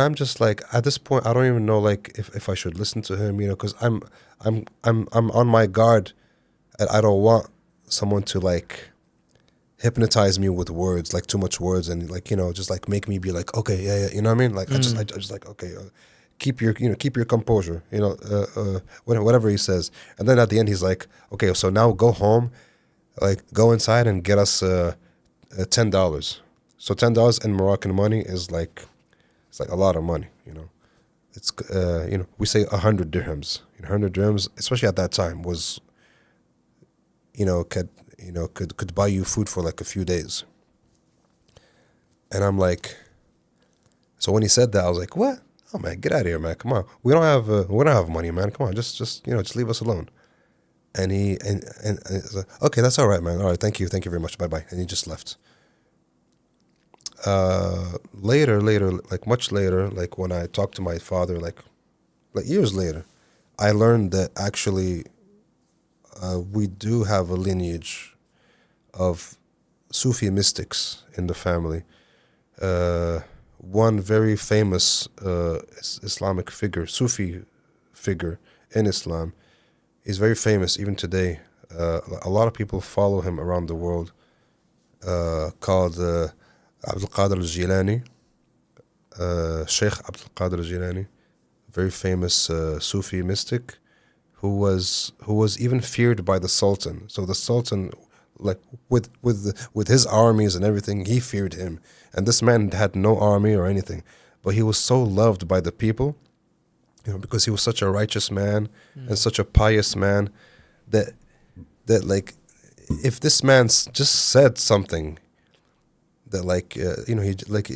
[SPEAKER 1] I'm just like, at this point I don't even know like if I should listen to him, because I'm on my guard, and I don't want someone to like hypnotize me with words, like too much words, and like just like make me be like, okay, yeah, you know what I mean? Like I just like, okay, keep your composure, whatever he says, and then at the end he's like, okay, so now go home, like go inside and get us $10. So $10 in Moroccan money is like, it's like a lot of money, It's we say 100 dirhams. 100 dirhams, especially at that time, was could buy you food for like a few days. And I'm like, so when he said that, I was like, what? Oh man, get out of here, man! Come on, we don't have money, man. Come on, just leave us alone. And he he's like, okay, that's all right, man. All right, thank you very much. Bye bye. And he just left. Later, like much later, like when I talked to my father, like years later, I learned that actually we do have a lineage of Sufi mystics in the family. One very famous Islamic figure, Sufi figure in Islam, is very famous even today. A lot of people follow him around the world, called Abdul Qadir al-Jilani, Sheikh Abdul Qadir al-Jilani, very famous Sufi mystic, who was even feared by the Sultan. So the Sultan, like with his armies and everything, he feared him. And this man had no army or anything, but he was so loved by the people, because he was such a righteous man and such a pious man, that like, if this man just said something, that like he like,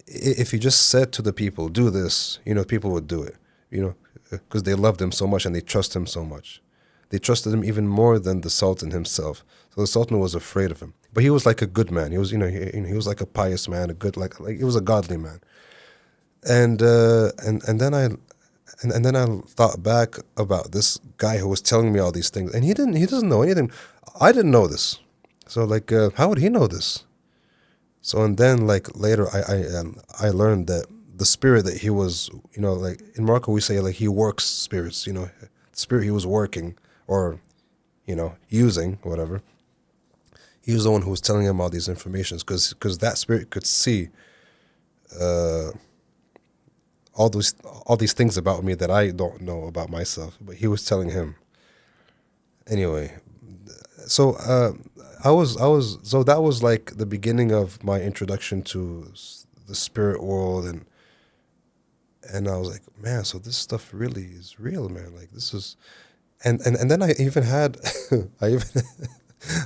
[SPEAKER 1] if he just said to the people, do this, people would do it, because they loved him so much and they trust him so much. They trusted him even more than the Sultan himself. So the Sultan was afraid of him, but he was like a good man. He was, he was like a pious man, a good like he was a godly man. And then I thought back about this guy who was telling me all these things, and he doesn't know anything. I didn't know this, so like, how would he know this? So, and then like later, I learned that the spirit that he was, like in Morocco we say like he works spirits, the spirit he was working or, using, whatever. He was the one who was telling him all these informations, because that spirit could see all these things about me that I don't know about myself, but he was telling him. Anyway, so so that was like the beginning of my introduction to the spirit world, and I was like, man, so this stuff really is real, man. Like this is, and then I even had, I even,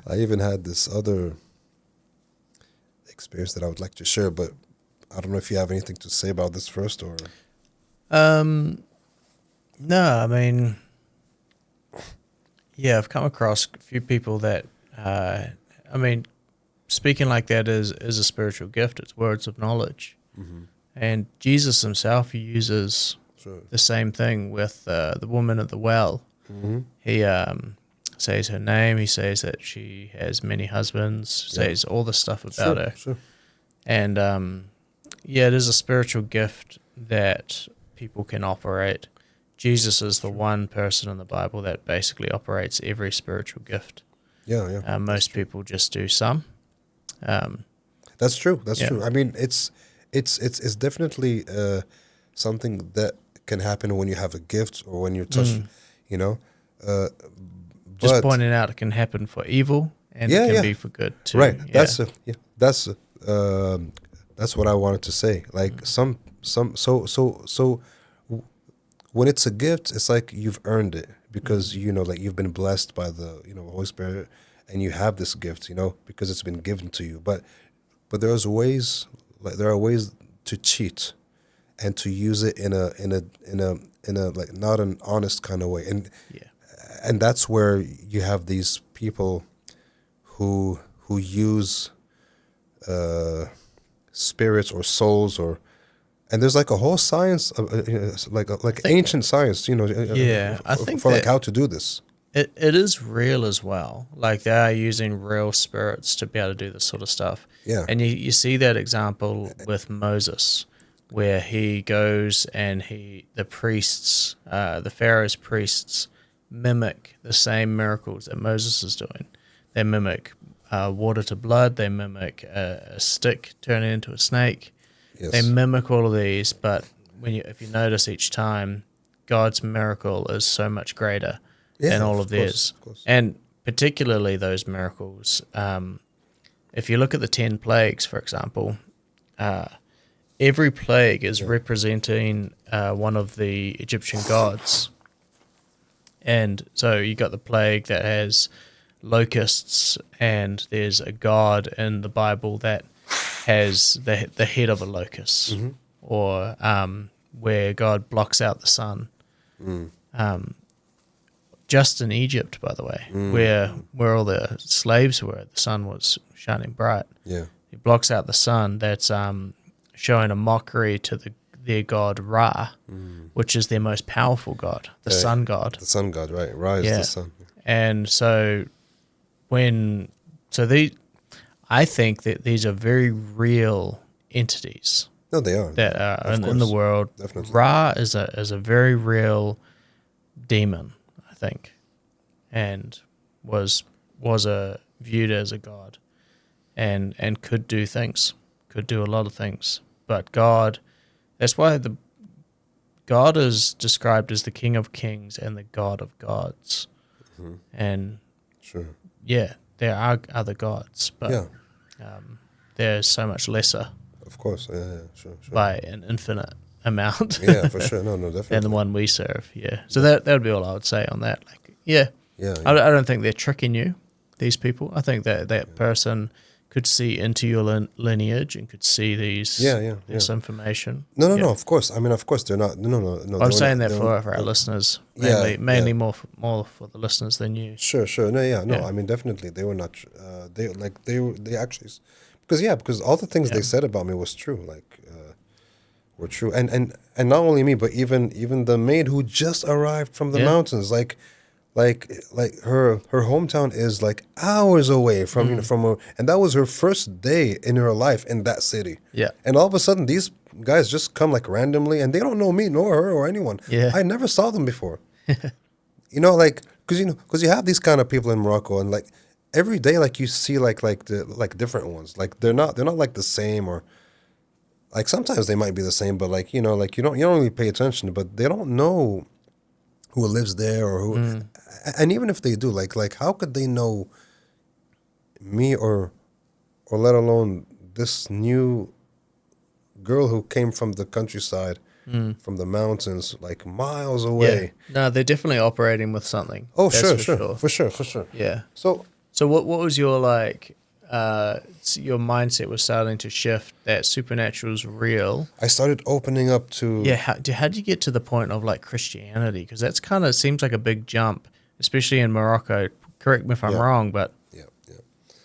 [SPEAKER 1] I even had this other experience that I would like to share, but I don't know if you have anything to say about this first or.
[SPEAKER 2] No, I mean, yeah, I've come across a few people that, I mean, speaking like that is a spiritual gift. It's words of knowledge.
[SPEAKER 1] Mm-hmm.
[SPEAKER 2] And Jesus himself uses
[SPEAKER 1] Sure.
[SPEAKER 2] the same thing with the woman at the well.
[SPEAKER 1] Mm-hmm.
[SPEAKER 2] He says her name. He says that she has many husbands. Says all the stuff about her.
[SPEAKER 1] Sure.
[SPEAKER 2] And yeah, it is a spiritual gift that people can operate. Jesus is the one person in the Bible that basically operates every spiritual gift.
[SPEAKER 1] Yeah.
[SPEAKER 2] Most people just do some.
[SPEAKER 1] That's true. That's
[SPEAKER 2] Yeah.
[SPEAKER 1] true. I mean, it's definitely something that can happen when you have a gift or when you're touched. You know,
[SPEAKER 2] Just
[SPEAKER 1] but
[SPEAKER 2] pointing out it can happen for evw and
[SPEAKER 1] Yeah,
[SPEAKER 2] it can
[SPEAKER 1] yeah.
[SPEAKER 2] be for good too.
[SPEAKER 1] right.
[SPEAKER 2] Yeah.
[SPEAKER 1] That's what I wanted to say. Like so when it's a gift, it's like you've earned it because like you've been blessed by the Holy Spirit, and you have this gift, because it's been given to you. But there are ways to cheat and to use it in a like not an honest kind of way,
[SPEAKER 2] Yeah.
[SPEAKER 1] and that's where you have these people who use spirits or souls, and there's like a whole science of, like ancient science,
[SPEAKER 2] Yeah, I think
[SPEAKER 1] for like
[SPEAKER 2] that
[SPEAKER 1] how to do this.
[SPEAKER 2] it is real as well. Like they are using real spirits to be able to do this sort of stuff.
[SPEAKER 1] Yeah.
[SPEAKER 2] And you see that example with Moses, where he goes and the priests, the Pharaoh's priests, mimic the same miracles that Moses is doing. They mimic water to blood. They mimic a stick turning into a snake.
[SPEAKER 1] Yes.
[SPEAKER 2] They mimic all of these, but if you notice each time, God's miracle is so much greater than all of theirs.
[SPEAKER 1] Of course.
[SPEAKER 2] And particularly those miracles. If you look at the 10 plagues, for example, every plague is representing one of the Egyptian gods. And so you got the plague that has locusts, and there's a god in the Bible that has the head of a locust, or where God blocks out the sun. Just in Egypt, by the way, where all the slaves were, the sun was shining bright.
[SPEAKER 1] Yeah.
[SPEAKER 2] He blocks out the sun. That's showing a mockery to their god Ra, which is their most powerful god, the sun god.
[SPEAKER 1] The sun god, right? Ra is the sun.
[SPEAKER 2] And so I think that these are very real entities
[SPEAKER 1] No, they are.
[SPEAKER 2] that are in the
[SPEAKER 1] course.
[SPEAKER 2] world.
[SPEAKER 1] Definitely.
[SPEAKER 2] Ra is a very real demon, I think, and was viewed as a god, and could do things, could do a lot of things. But God, that's why God is described as the King of Kings and the God of gods. And
[SPEAKER 1] Sure.
[SPEAKER 2] yeah, there are other gods, but
[SPEAKER 1] Yeah.
[SPEAKER 2] they're so much lesser
[SPEAKER 1] Of course. Yeah. Sure.
[SPEAKER 2] by an infinite amount
[SPEAKER 1] Yeah, for sure. No, definitely.
[SPEAKER 2] than the one we serve. Yeah. So that would be all I would say on that. Like, yeah.
[SPEAKER 1] Yeah.
[SPEAKER 2] I don't think they're tricking you, these people. I think that person could see into your lineage and could see this information.
[SPEAKER 1] No.
[SPEAKER 2] Yeah.
[SPEAKER 1] Of course. I mean, of course, they're not. No.
[SPEAKER 2] I'm saying that for our listeners,
[SPEAKER 1] Yeah,
[SPEAKER 2] mainly
[SPEAKER 1] yeah.
[SPEAKER 2] more for the listeners than you.
[SPEAKER 1] Sure. No. Yeah. No.
[SPEAKER 2] Yeah.
[SPEAKER 1] I mean, definitely, they were not. They actually, because all the things they said about me was true. Were true, and not only me, but even the maid who just arrived from the mountains, like her hometown is like hours away from from her, and that was her first day in her life in that city.
[SPEAKER 2] Yeah.
[SPEAKER 1] And all of a sudden, these guys just come like randomly, and they don't know me nor her or anyone.
[SPEAKER 2] Yeah.
[SPEAKER 1] I never saw them before. Because you have these kind of people in Morocco, and like every day, like you see like different ones. Like they're not like the same, or like sometimes they might be the same, but like you don't really pay attention. But they don't know who lives there or who,
[SPEAKER 2] Mm.
[SPEAKER 1] and even if they do, like how could they know me or let alone this new girl who came from the countryside,
[SPEAKER 2] Mm.
[SPEAKER 1] from the mountains, like miles
[SPEAKER 2] Yeah.
[SPEAKER 1] away.
[SPEAKER 2] No, they're definitely operating with something.
[SPEAKER 1] Oh,
[SPEAKER 2] That's
[SPEAKER 1] sure,
[SPEAKER 2] for
[SPEAKER 1] sure,
[SPEAKER 2] sure.
[SPEAKER 1] for sure.
[SPEAKER 2] Yeah.
[SPEAKER 1] So
[SPEAKER 2] So what was your like your mindset was starting to shift that supernatural is real.
[SPEAKER 1] I started opening up to.
[SPEAKER 2] Yeah, how'd you get to the point of like Christianity? Because that's kind of seems like a big jump, especially in Morocco. Correct me if I'm
[SPEAKER 1] Yeah,
[SPEAKER 2] wrong, but
[SPEAKER 1] yeah, yeah,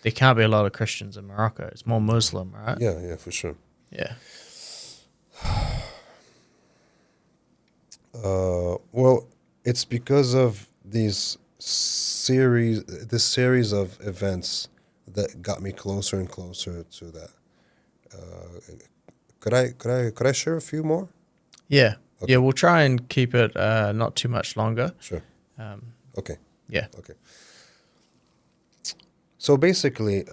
[SPEAKER 2] there can't be a lot of Christians in Morocco. It's more Muslim, right?
[SPEAKER 1] yeah, yeah, for sure.
[SPEAKER 2] Yeah.
[SPEAKER 1] Well, it's because of this series of events that got me closer and closer to that. Could I share a few more?
[SPEAKER 2] Yeah.
[SPEAKER 1] Okay,
[SPEAKER 2] Yeah, we'll try and keep it not too much longer.
[SPEAKER 1] sure.
[SPEAKER 2] Um,
[SPEAKER 1] Okay,
[SPEAKER 2] yeah.
[SPEAKER 1] okay. So basically,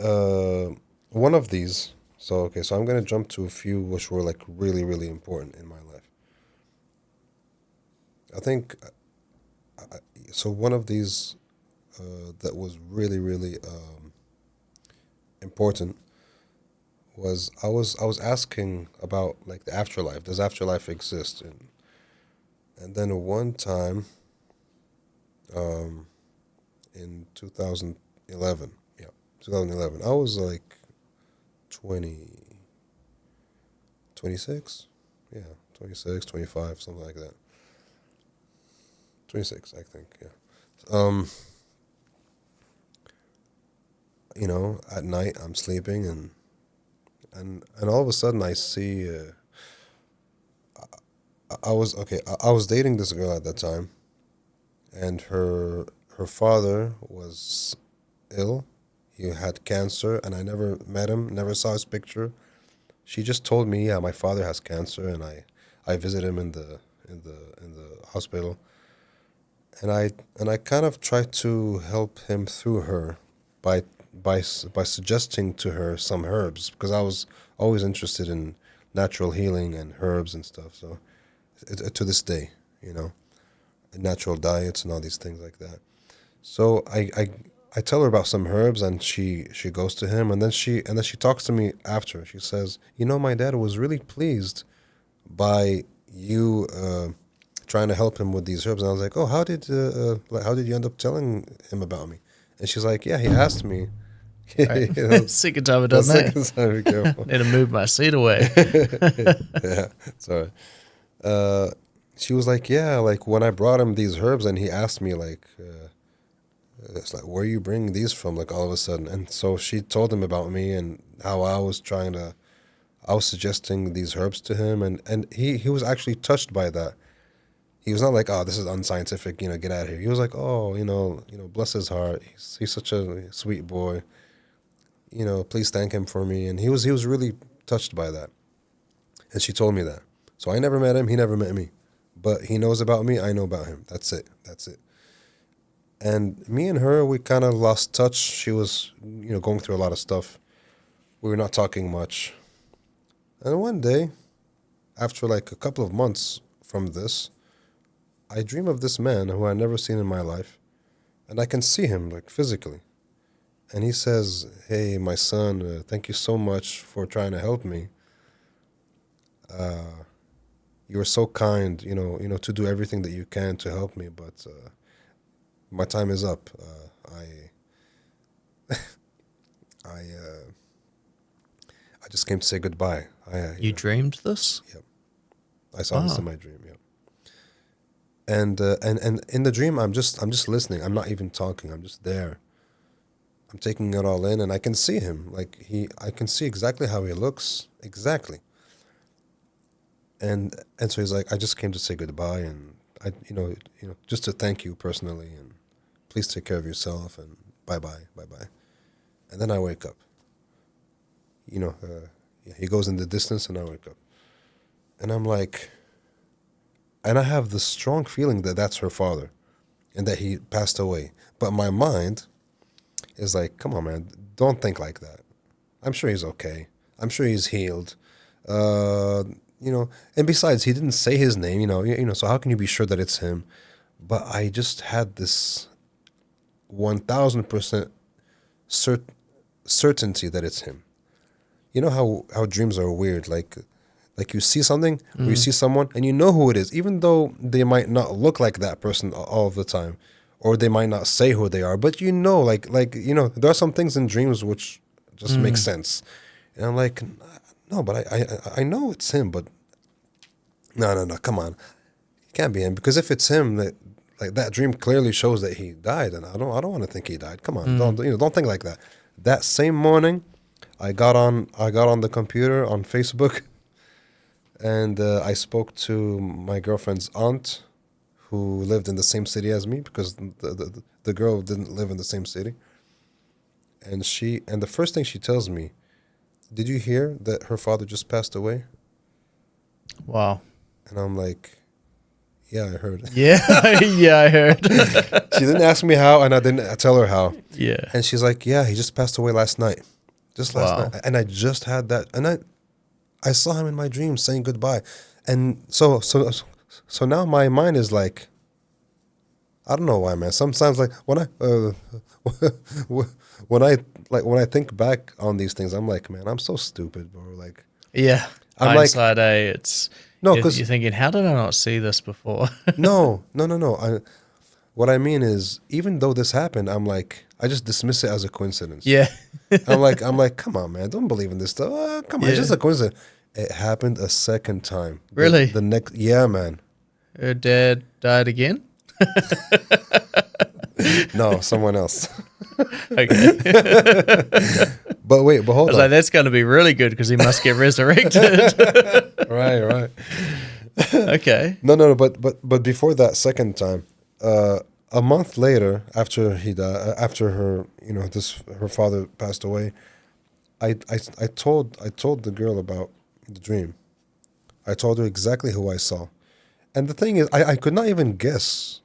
[SPEAKER 1] one of these. So okay, so I'm gonna jump to a few which were like really, really important in my life. I think so. One of these that was really, really important was I was asking about like the afterlife. Does afterlife exist? And then one time, um, in 2011, yeah, 2011, I was like 20, 26, yeah, 26, 25, something like that. 26, I think, yeah. Um, at night I'm sleeping and all of a sudden I see. I was okay. I was dating this girl at that time, and her father was ill. He had cancer, and I never met him, never saw his picture. She just told me, "Yeah, my father has cancer," and I visit him in the hospital, and I kind of tried to help him through her by by suggesting to her some herbs because I was always interested in natural healing and herbs and stuff. So to this day, natural diets and all these things like that. So I tell her about some herbs, and she goes to him, and then she talks to me after. She says, my dad was really pleased by you trying to help him with these herbs. And I was like, oh, how did you end up telling him about me? And she's like, yeah, he asked me.
[SPEAKER 2] Right.
[SPEAKER 1] That's
[SPEAKER 2] Second time I've
[SPEAKER 1] the
[SPEAKER 2] done that.
[SPEAKER 1] second time. Be careful.
[SPEAKER 2] Need to move my seat away.
[SPEAKER 1] Yeah, sorry. Uh, she was like, yeah, like when I brought him these herbs, and he asked me like. It's like, where are you bringing these from? Like all of a sudden, and so she told him about me and how I was suggesting these herbs to him, and he was actually touched by that. He was not like, oh, this is unscientific, get out of here. He was like, oh, bless his heart. He's such a sweet boy. Please thank him for me. And he was really touched by that. And she told me that. So I never met him. He never met me. But he knows about me. I know about him. That's it. That's it. And me and her, we kind of lost touch. She was, going through a lot of stuff. We were not talking much. And one day, after like a couple of months from this, I dream of this man who I never seen in my life, and I can see him like physically. And he says, "Hey, my son, thank you so much for trying to help me. You were so kind, to do everything that you can to help me, but my time is up. I just came to say goodbye.
[SPEAKER 2] You dreamed this?
[SPEAKER 1] Yep. I saw this in
[SPEAKER 2] Wow.
[SPEAKER 1] my dream. Yep. And in the dream, I'm just listening. I'm not even talking. I'm just there. I'm taking it all in, and I can see him. I can see exactly how he looks, exactly. And so he's like, I just came to say goodbye, and just to thank you personally, and please take care of yourself, and bye bye, bye bye. And then I wake up. Yeah, he goes in the distance, and I wake up, and I'm like, and I have this strong feeling that that's her father, and that he passed away. But my mind is like, come on, man, don't think like that. I'm sure he's okay. I'm sure he's healed. Uh, and besides, he didn't say his name. So how can you be sure that it's him? but I just had this 1000% certainty that it's him. You know how dreams are weird, like you see something or you see someone and you know who it is, even though they might not look like that person all of the time, or they might not say who they are, but you know, there are some things in dreams which just make sense. And I'm like, no, but I know it's him, but no, come on, it can't be him, because if it's him, that dream clearly shows that he died, and I don't want to think he died. Come on, don't think like that. That same morning, I got on the computer on Facebook, and I spoke to my girlfriend's aunt, who lived in the same city as me, because the girl didn't live in the same city. And the first thing she tells me, did you hear that her father just passed away?
[SPEAKER 2] Wow.
[SPEAKER 1] And I'm like, yeah, I heard.
[SPEAKER 2] Yeah, yeah, I heard.
[SPEAKER 1] She didn't ask me how, and I didn't tell her how.
[SPEAKER 2] Yeah.
[SPEAKER 1] And she's like, yeah, he just passed away last night. Just last
[SPEAKER 2] Wow.
[SPEAKER 1] night. And I just had that. And I saw him in my dreams saying goodbye. And so now my mind is like, I don't know why, man. Sometimes, like, when I think back on these things, I'm like, man, I'm so stupid, bro. Like,
[SPEAKER 2] Yeah.
[SPEAKER 1] I'm like,
[SPEAKER 2] Hindsight, it's
[SPEAKER 1] no,
[SPEAKER 2] you're
[SPEAKER 1] because
[SPEAKER 2] thinking, how did I not see this before?
[SPEAKER 1] no. What I mean is, even though this happened, I'm like, I just dismiss it as a coincidence.
[SPEAKER 2] Yeah.
[SPEAKER 1] I'm like, come on, man, don't believe in this stuff. Come on, it's
[SPEAKER 2] Yeah.
[SPEAKER 1] just a coincidence. It happened a second time.
[SPEAKER 2] Really?
[SPEAKER 1] The next, yeah, man.
[SPEAKER 2] Her dad died again?
[SPEAKER 1] No, someone else.
[SPEAKER 2] Okay.
[SPEAKER 1] But wait, but
[SPEAKER 2] I
[SPEAKER 1] hold
[SPEAKER 2] was
[SPEAKER 1] on.
[SPEAKER 2] like, that's going to be really good because he must get resurrected.
[SPEAKER 1] Right.
[SPEAKER 2] Okay.
[SPEAKER 1] No. But before that second time, a month later, after he died, after her, her father passed away, I told the girl about the dream. I told her exactly who I saw, and the thing is, I could not even guess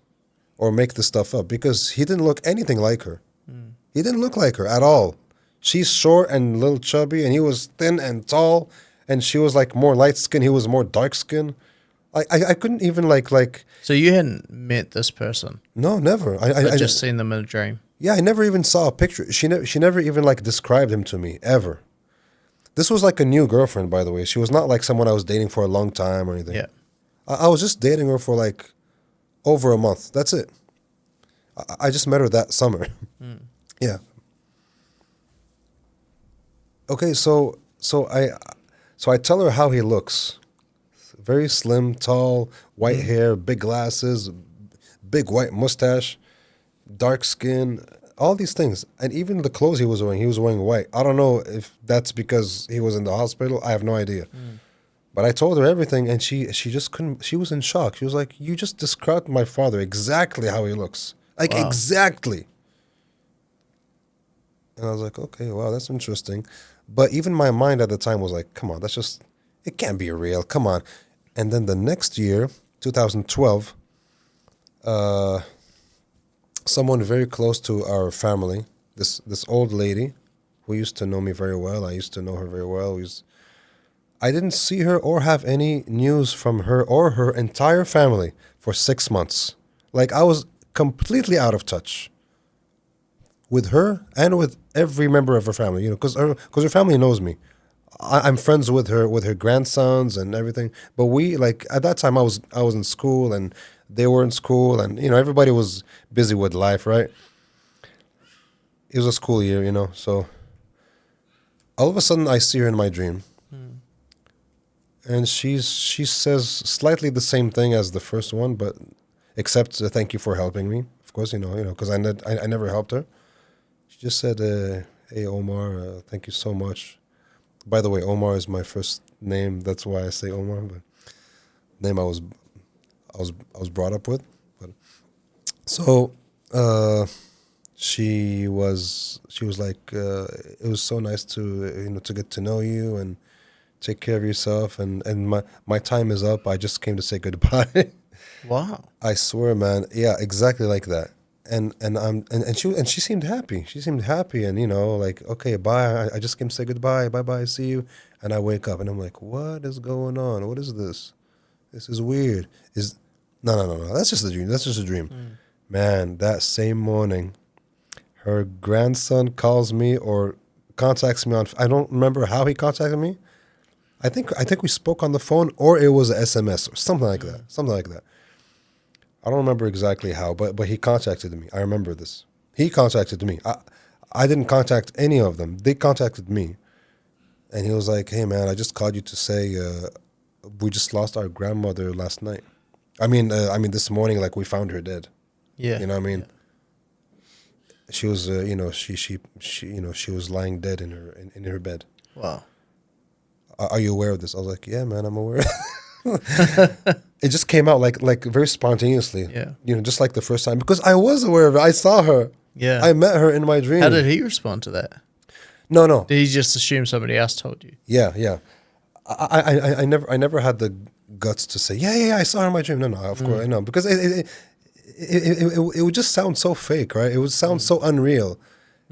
[SPEAKER 1] or make this stuff up, because he didn't look anything like her. He didn't look like her at all. She's short and a little chubby, and he was thin and tall, and she was like more light skinned. He was more dark skinned. I couldn't even like
[SPEAKER 2] So you hadn't met this person,
[SPEAKER 1] no, never.
[SPEAKER 2] but
[SPEAKER 1] I
[SPEAKER 2] just seen them in a dream.
[SPEAKER 1] Yeah, I never even saw a picture. She never even like described him to me ever. This was like a new girlfriend, by the way. She was not like someone I was dating for a long time or anything.
[SPEAKER 2] Yeah.
[SPEAKER 1] I was just dating her for like over a month. That's it. I just met her that summer. Yeah. Okay, so I tell her how he looks. Very slim, tall, white hair, big glasses, big white mustache, dark skin, all these things. And even the clothes he was wearing white. I don't know if that's because he was in the hospital. I have no idea. But I told her everything, and she just couldn't. She was in shock. She was like, "You just described my father exactly how he looks, like
[SPEAKER 2] Wow.
[SPEAKER 1] exactly." And I was like, "Okay, wow, that's interesting." But even my mind at the time was like, "Come on, it can't be real. Come on." And then the next year, 2012, someone very close to our family, this old lady, who used to know me very well. I used to know her very well. I didn't see her or have any news from her or her entire family for 6 months. Like, I was completely out of touch with her and with every member of her family, because her family knows me. I'm friends with her grandsons and everything. But we, like, at that time, I was in school, and they were in school, and everybody was busy with life, right? It was a school year, so all of a sudden I see her in my dream. And she says slightly the same thing as the first one, but except thank you for helping me. Of course, because I never helped her. She just said, "Hey Omar, thank you so much." By the way, Omar is my first name. That's why I say Omar. But name I was brought up with. But so she was like, it was so nice to get to know you and take care of yourself, and my time is up. I just came to say goodbye.
[SPEAKER 2] Wow.
[SPEAKER 1] I swear, man. Yeah, exactly like that. And she seemed happy. She seemed happy, and like, okay, bye. I just came to say goodbye. Bye bye. See you. And I wake up, and I'm like, what is going on? What is this? This is weird. No. That's just a dream. That's just a dream. Man, that same morning, her grandson calls me or contacts me on. I don't remember how he contacted me. I think we spoke on the phone, or it was an SMS or something like that. Something like that. I don't remember exactly how, but he contacted me. I remember this. He contacted me. I didn't contact any of them. They contacted me, and he was like, "Hey man, I just called you to say we just lost our grandmother last night. I mean this morning, like we found her dead.
[SPEAKER 2] Yeah.
[SPEAKER 1] You know what I mean?
[SPEAKER 2] Yeah.
[SPEAKER 1] She was, she was lying dead in her bed.
[SPEAKER 2] Wow.
[SPEAKER 1] Are you aware of this?" I was like, "Yeah, man, I'm aware." It just came out like very spontaneously.
[SPEAKER 2] Yeah.
[SPEAKER 1] Just like the first time, because I was aware of it. I saw her.
[SPEAKER 2] Yeah.
[SPEAKER 1] I met her in my dream.
[SPEAKER 2] How did he respond to that?
[SPEAKER 1] No.
[SPEAKER 2] Did he just assume somebody else told you?
[SPEAKER 1] Yeah. I never had the guts to say, yeah, I saw her in my dream. No, of course I know, because it would just sound so fake, right? It would sound so unreal,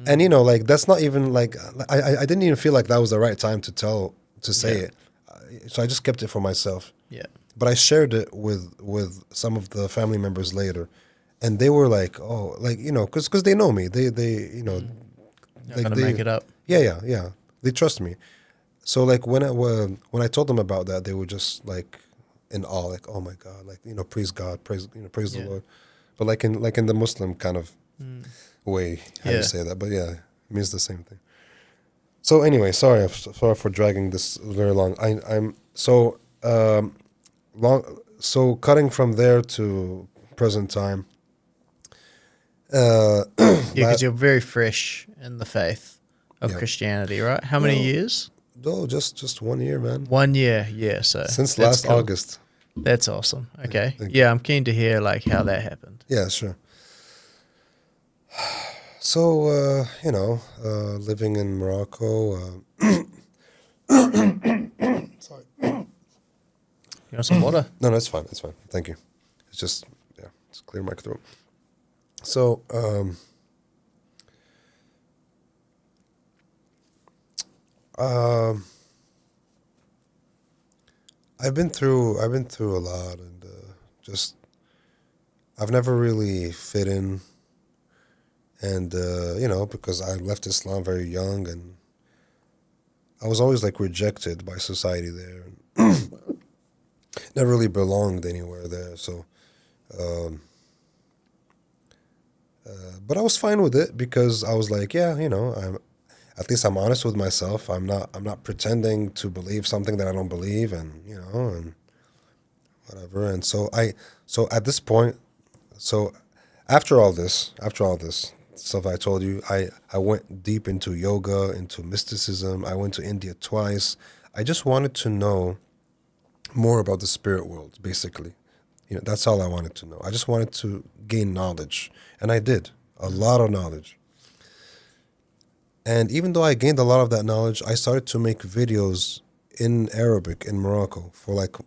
[SPEAKER 1] and like that's not even like I didn't even feel like that was the right time to say it, so I just kept it for myself.
[SPEAKER 2] Yeah.
[SPEAKER 1] But I shared it with some of the family members later, and they were like, "Oh, like because they know me, they
[SPEAKER 2] Not
[SPEAKER 1] like
[SPEAKER 2] gonna
[SPEAKER 1] they
[SPEAKER 2] make it up.
[SPEAKER 1] yeah, they trust me." So like when I told them about that, they were just like in awe, like, "Oh my God," like praise God, praise the
[SPEAKER 2] Yeah.
[SPEAKER 1] Lord, but like in the Muslim kind of way, how you
[SPEAKER 2] Yeah.
[SPEAKER 1] say that, but yeah, it means the same thing. So anyway, sorry for dragging this very long. I'm so long. So cutting from there to present time.
[SPEAKER 2] Yeah,
[SPEAKER 1] That,
[SPEAKER 2] because you're very fresh in the faith of
[SPEAKER 1] yeah.
[SPEAKER 2] Christianity, right? How many
[SPEAKER 1] Well,
[SPEAKER 2] years?
[SPEAKER 1] No, just 1 year, man.
[SPEAKER 2] 1 year. Yeah. So
[SPEAKER 1] Since
[SPEAKER 2] that's
[SPEAKER 1] last
[SPEAKER 2] cool.
[SPEAKER 1] August.
[SPEAKER 2] That's awesome. Okay.
[SPEAKER 1] Thank
[SPEAKER 2] Yeah, I'm keen to hear like how that happened.
[SPEAKER 1] Yeah, sure. So living in Morocco. Sorry.
[SPEAKER 2] You want some water?
[SPEAKER 1] No, it's fine. It's fine. Thank you. It's just it's clear my throat. So I've been through a lot, and just I've never really fit in, and because I left Islam very young, and I was always like rejected by society there, and never really belonged anywhere there. So, um, but I was fine with it because I was like, yeah, I'm honest with myself. I'm not pretending to believe something that I don't believe, and whatever. And so at this point, so after all this stuff I told you, I went deep into yoga, into mysticism. I went to India twice. I just wanted to know more about the spirit world, basically. That's all I wanted to know. I just wanted to gain knowledge, and I did a lot of knowledge. And even though I gained a lot of that knowledge, I started to make videos in Arabic in Morocco for like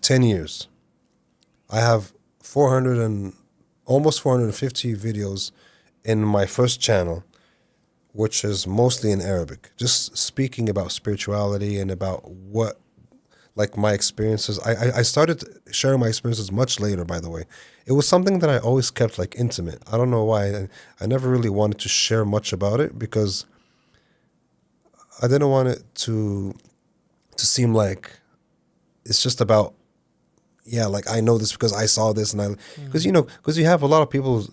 [SPEAKER 1] 10 years. I have 400 and almost 450 videos in my first channel, which is mostly in Arabic, just speaking about spirituality and about what, like, my experiences. I started sharing my experiences much later, by the way. It was something that I always kept like intimate. I don't know why. I never really wanted to share much about it because I didn't want it to seem like it's just about, yeah, like I know this because I saw this, and because you have a lot of people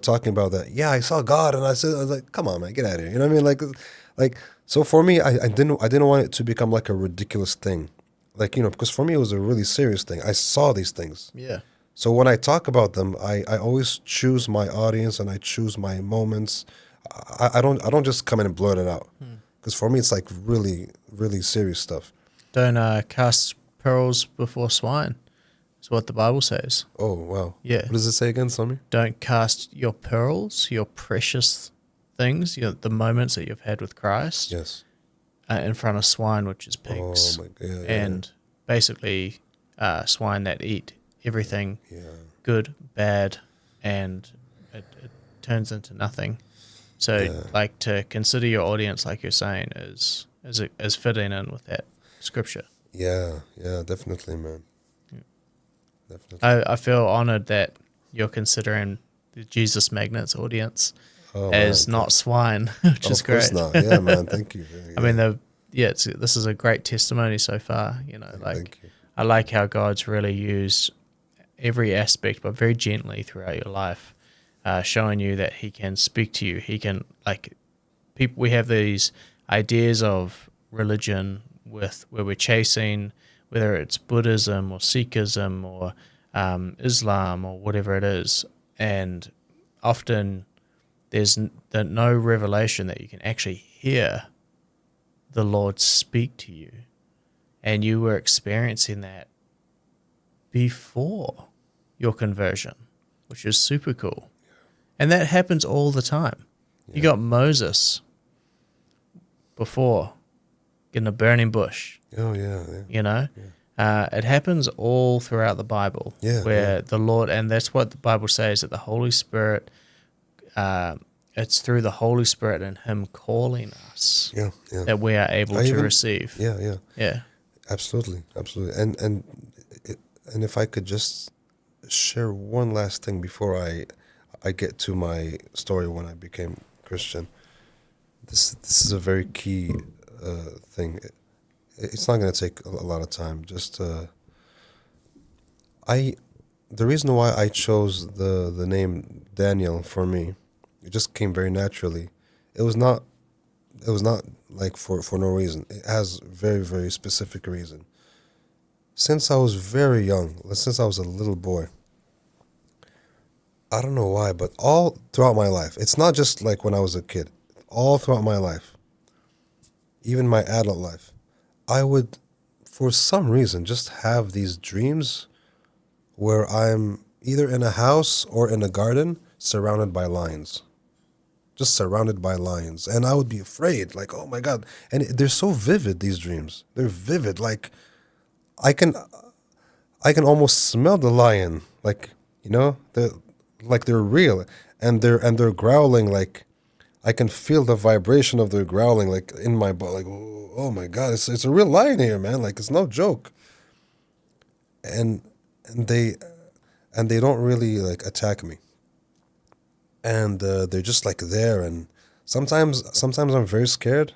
[SPEAKER 1] talking about that. Yeah, I saw God, and I was like, come on, man, get out of here. You know what I mean? Like so for me, I didn't want it to become like a ridiculous thing, like because for me it was a really serious thing. I saw these things.
[SPEAKER 2] Yeah.
[SPEAKER 1] So when I talk about them, I always choose my audience and I choose my moments. I don't just come in and blurt it out, because for me it's like really really serious stuff.
[SPEAKER 2] Don't cast pearls before swine. Is what the Bible says.
[SPEAKER 1] Oh wow.
[SPEAKER 2] Yeah.
[SPEAKER 1] What does it say again, Sammy?
[SPEAKER 2] Don't cast your pearls, your precious things, the moments that you've had with Christ,
[SPEAKER 1] Yes.
[SPEAKER 2] in front of swine, which is pigs.
[SPEAKER 1] Oh my god.
[SPEAKER 2] And basically swine that eat everything
[SPEAKER 1] Yeah.
[SPEAKER 2] good, bad, and it turns into nothing. So, like, to consider your audience, like you're saying, is fitting in with that scripture.
[SPEAKER 1] Yeah, definitely, man. definitely.
[SPEAKER 2] I feel honored that you're considering the Jesus Magnets audience
[SPEAKER 1] Oh man,
[SPEAKER 2] as not swine, which is
[SPEAKER 1] of course
[SPEAKER 2] great.
[SPEAKER 1] not. Yeah, man. Thank you.
[SPEAKER 2] I mean, this is a great testimony so far.
[SPEAKER 1] Thank you.
[SPEAKER 2] I like how God's really used every aspect, but very gently throughout your life, showing you that He can speak to you. He can, like, people. We have these ideas of religion where we're chasing, whether it's Buddhism or Sikhism or Islam or whatever it is, and often there's no revelation that you can actually hear the Lord speak to you, and you were experiencing that before your conversion, which is super cool. And that happens all the time. You got Moses before in a burning bush,
[SPEAKER 1] Oh yeah, yeah.
[SPEAKER 2] you know? It happens all throughout the Bible where the Lord, and that's what the Bible says, that the Holy Spirit, it's through the Holy Spirit and Him calling us
[SPEAKER 1] Yeah, yeah.
[SPEAKER 2] that we are able to receive.
[SPEAKER 1] Yeah, yeah.
[SPEAKER 2] Yeah.
[SPEAKER 1] Absolutely, absolutely. And if I could just share one last thing before I get to my story when I became Christian. This is a very key thing. It's not going to take a lot of time. Just the reason why I chose the name Daniel for me, it just came very naturally. It was not like for no reason. It has very, very specific reason. Since I was very young, since I was a little boy, I don't know why, but all throughout my life, it's not just like when I was a kid, all throughout my life, even my adult life, I would, for some reason, just have these dreams where I'm either in a house or in a garden surrounded by lions. Just surrounded by lions. And I would be afraid, like, oh my God. And they're so vivid, these dreams. They're vivid. Like, I can almost smell the lion. Like, they're real. And they're growling, like, I can feel the vibration of their growling, like, in my body. Like, oh my God, it's a real lion here, man. Like, it's no joke. And they don't really, like, attack me. And they're just like there, and sometimes I'm very scared.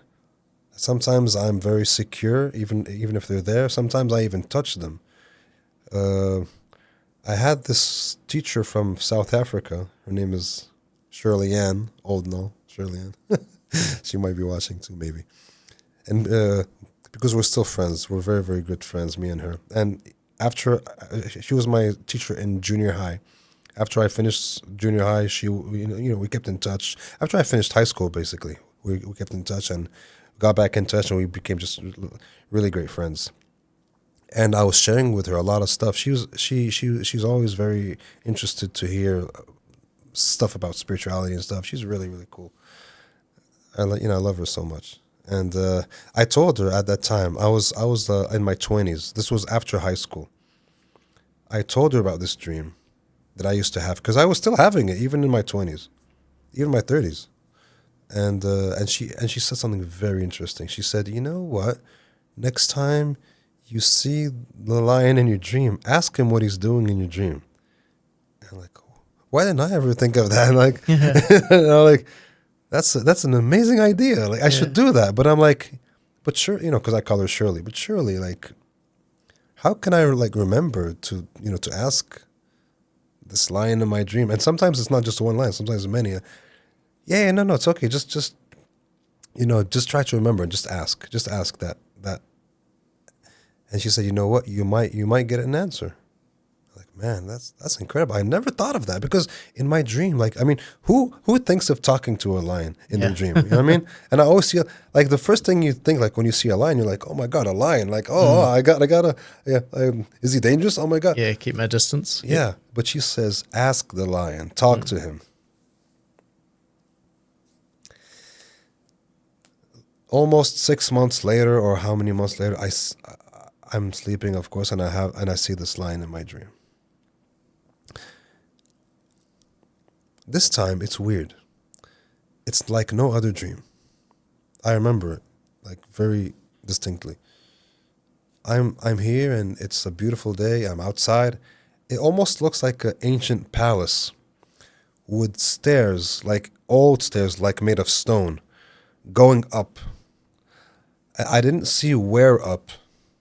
[SPEAKER 1] Sometimes I'm very secure, even if they're there. Sometimes I even touch them. I had this teacher from South Africa. Her name is Shirley Ann. Old no, Shirley Ann. She might be watching too, maybe. And because we're still friends, we're very, very good friends, me and her. And after she was my teacher in junior high. After I finished junior high, we kept in touch. After I finished high school, basically, we kept in touch and got back in touch, and we became just really great friends. And I was sharing with her a lot of stuff. She's always very interested to hear stuff about spirituality and stuff. She's really, really cool. I love her so much. And I told her at that time, I was in my 20s. This was after high school. I told her about this dream that I used to have, because I was still having it even in my 20s, even my 30s. And she said something very interesting. She said, "You know what? Next time you see the lion in your dream, ask him what he's doing in your dream." And I'm like, why didn't I ever think of that? Like, like that's an amazing idea. Like, I should do that. But I'm like, but sure, because I call her Shirley. But Shirley, like, how can I like remember to to ask this lion in my dream? And sometimes it's not just one lion. Sometimes many. No, it's okay. Just try to remember and just ask that. And she said, "You know what? You might get an answer." Like, man, that's incredible. I never thought of that, because in my dream, like, I mean, who thinks of talking to a lion in their dream? You know what I mean? And I always see, like, the first thing you think, like, when you see a lion, you're like, oh my God, a lion. Like, I gotta, is he dangerous? Oh my God.
[SPEAKER 2] Yeah, keep my distance.
[SPEAKER 1] Yeah. But she says, ask the lion, talk to him. Almost 6 months later, or how many months later, I'm sleeping, of course, and I see this lion in my dream. This time it's weird. It's like no other dream. I remember it, like, very distinctly. I'm here, and it's a beautiful day. I'm outside, it almost looks like an ancient palace with stairs, like old stairs, like made of stone, going up. I didn't see where up,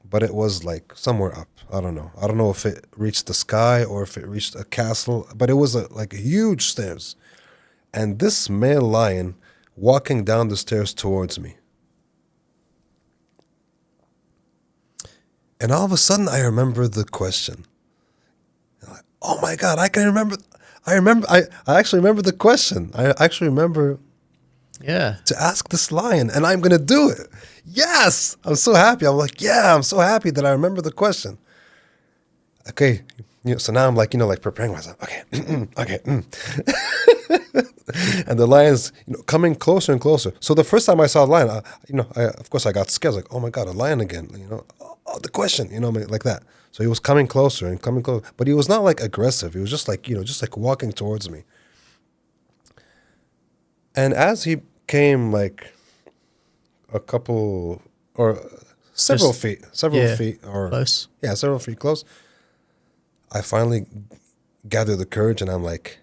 [SPEAKER 1] but it was like somewhere up. I don't know. I don't know if it reached the sky or if it reached a castle, but it was like huge stairs. And this male lion walking down the stairs towards me. And all of a sudden, I remember the question. Like, oh my God, I can remember. I actually remember the question. I actually remember
[SPEAKER 2] Yeah.
[SPEAKER 1] to ask this lion, and I'm going to do it. Yes. I'm so happy. I'm like, yeah, I'm so happy that I remember the question. Okay. So now I'm like, like preparing myself. Okay. Okay. And the lion's, coming closer and closer. So the first time I saw a lion, of course I got scared. I was like, oh my God, a lion again. The question, like that. So he was coming closer and coming closer, but he was not like aggressive. He was just like, just like walking towards me. And as he came like a couple or several
[SPEAKER 2] Just-
[SPEAKER 1] feet, or
[SPEAKER 2] Close.
[SPEAKER 1] yeah, several feet close, I finally gathered the courage and I'm like,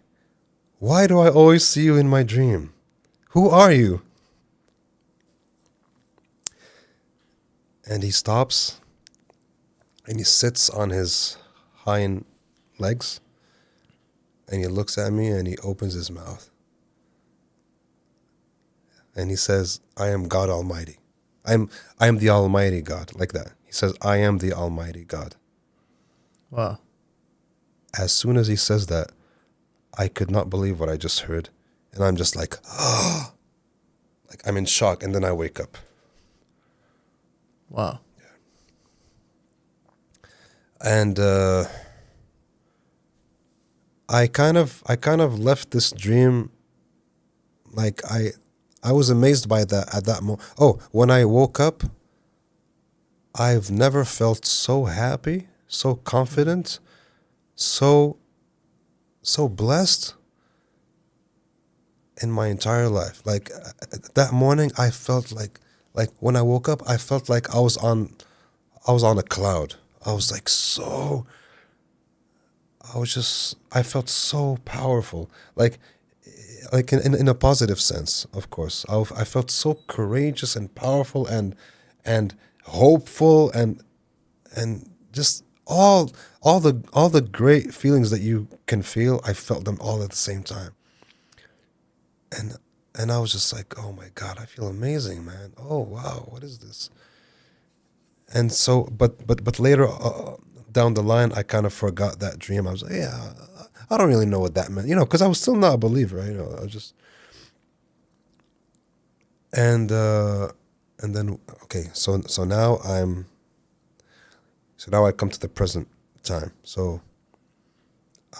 [SPEAKER 1] why do I always see you in my dream? Who are you? And he stops and he sits on his hind legs and he looks at me and he opens his mouth. And he says, I am God Almighty. I am the Almighty God, like that. He says, I am the Almighty God.
[SPEAKER 2] Wow.
[SPEAKER 1] As soon as he says that, I could not believe what I just heard. And I'm just like, oh, like I'm in shock. And then I wake up.
[SPEAKER 2] Wow.
[SPEAKER 1] And I kind of left this dream, like I was amazed by that at that moment. Oh, when I woke up, I've never felt so happy, so confident, so blessed in my entire life. Like that morning, I felt like when I woke up, I felt like I was on a cloud. I was like I felt so powerful. Like in a positive sense, of course. I felt so courageous and powerful and hopeful and just all the great feelings that you can feel. I felt them all at the same time. And I was just like, oh my God, I feel amazing, man. Oh wow, what is this? And so, but later down the line, I kind of forgot that dream. I was like, yeah, I don't really know what that meant, because I was still not a believer, I was just, and then okay, so now I come to the present time. So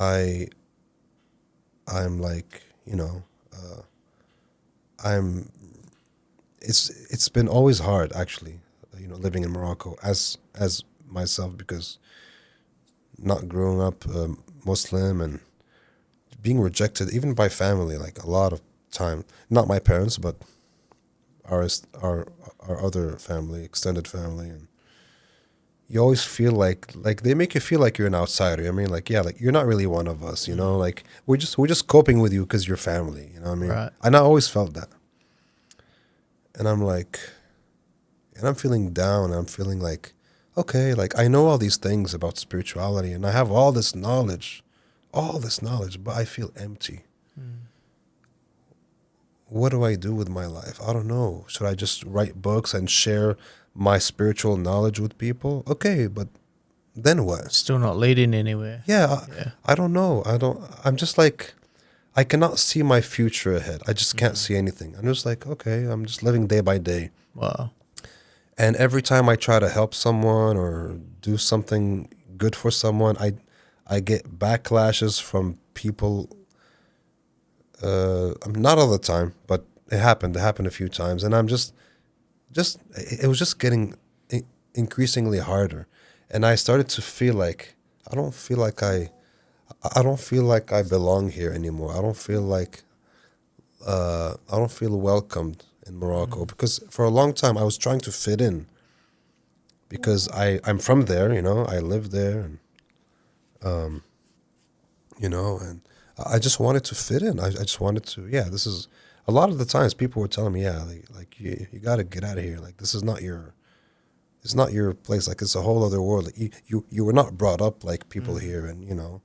[SPEAKER 1] I'm like, I'm it's been always hard actually, living in Morocco as myself, because not growing up Muslim and being rejected even by family, like a lot of time, not my parents but our other family, extended family, and you always feel like they make you feel like you're an outsider. I mean, like, yeah, like you're not really one of us, like we're just coping with you because you're family, what I mean?
[SPEAKER 2] Right.
[SPEAKER 1] And I always felt that. And I'm like, and I'm feeling down. I'm feeling like, okay, like I know all these things about spirituality and I have all this knowledge, but I feel empty. What do I do with my life? I don't know. Should I just write books and share my spiritual knowledge with people? Okay, but then what?
[SPEAKER 2] Still not leading anywhere.
[SPEAKER 1] Yeah,
[SPEAKER 2] Yeah.
[SPEAKER 1] I don't know. I'm just like, I cannot see my future ahead. I just can't see anything. I'm just like, okay, I'm just living day by day.
[SPEAKER 2] Wow.
[SPEAKER 1] And every time I try to help someone or do something good for someone, I get backlashes from people. Not all the time, but it happened. It happened a few times, and I'm just it was just getting increasingly harder, and I started to feel like I don't feel like I belong here anymore. I don't feel like I don't feel welcomed in Morocco, because for a long time I was trying to fit in because I'm from there, I live there, and you know, and I just wanted to fit in. I just wanted to, yeah, this is, a lot of the times people were telling me, yeah, like you got to get out of here. Like, this is not your, it's not your place. Like, it's a whole other world. Like, you were not brought up like people here, and, you know,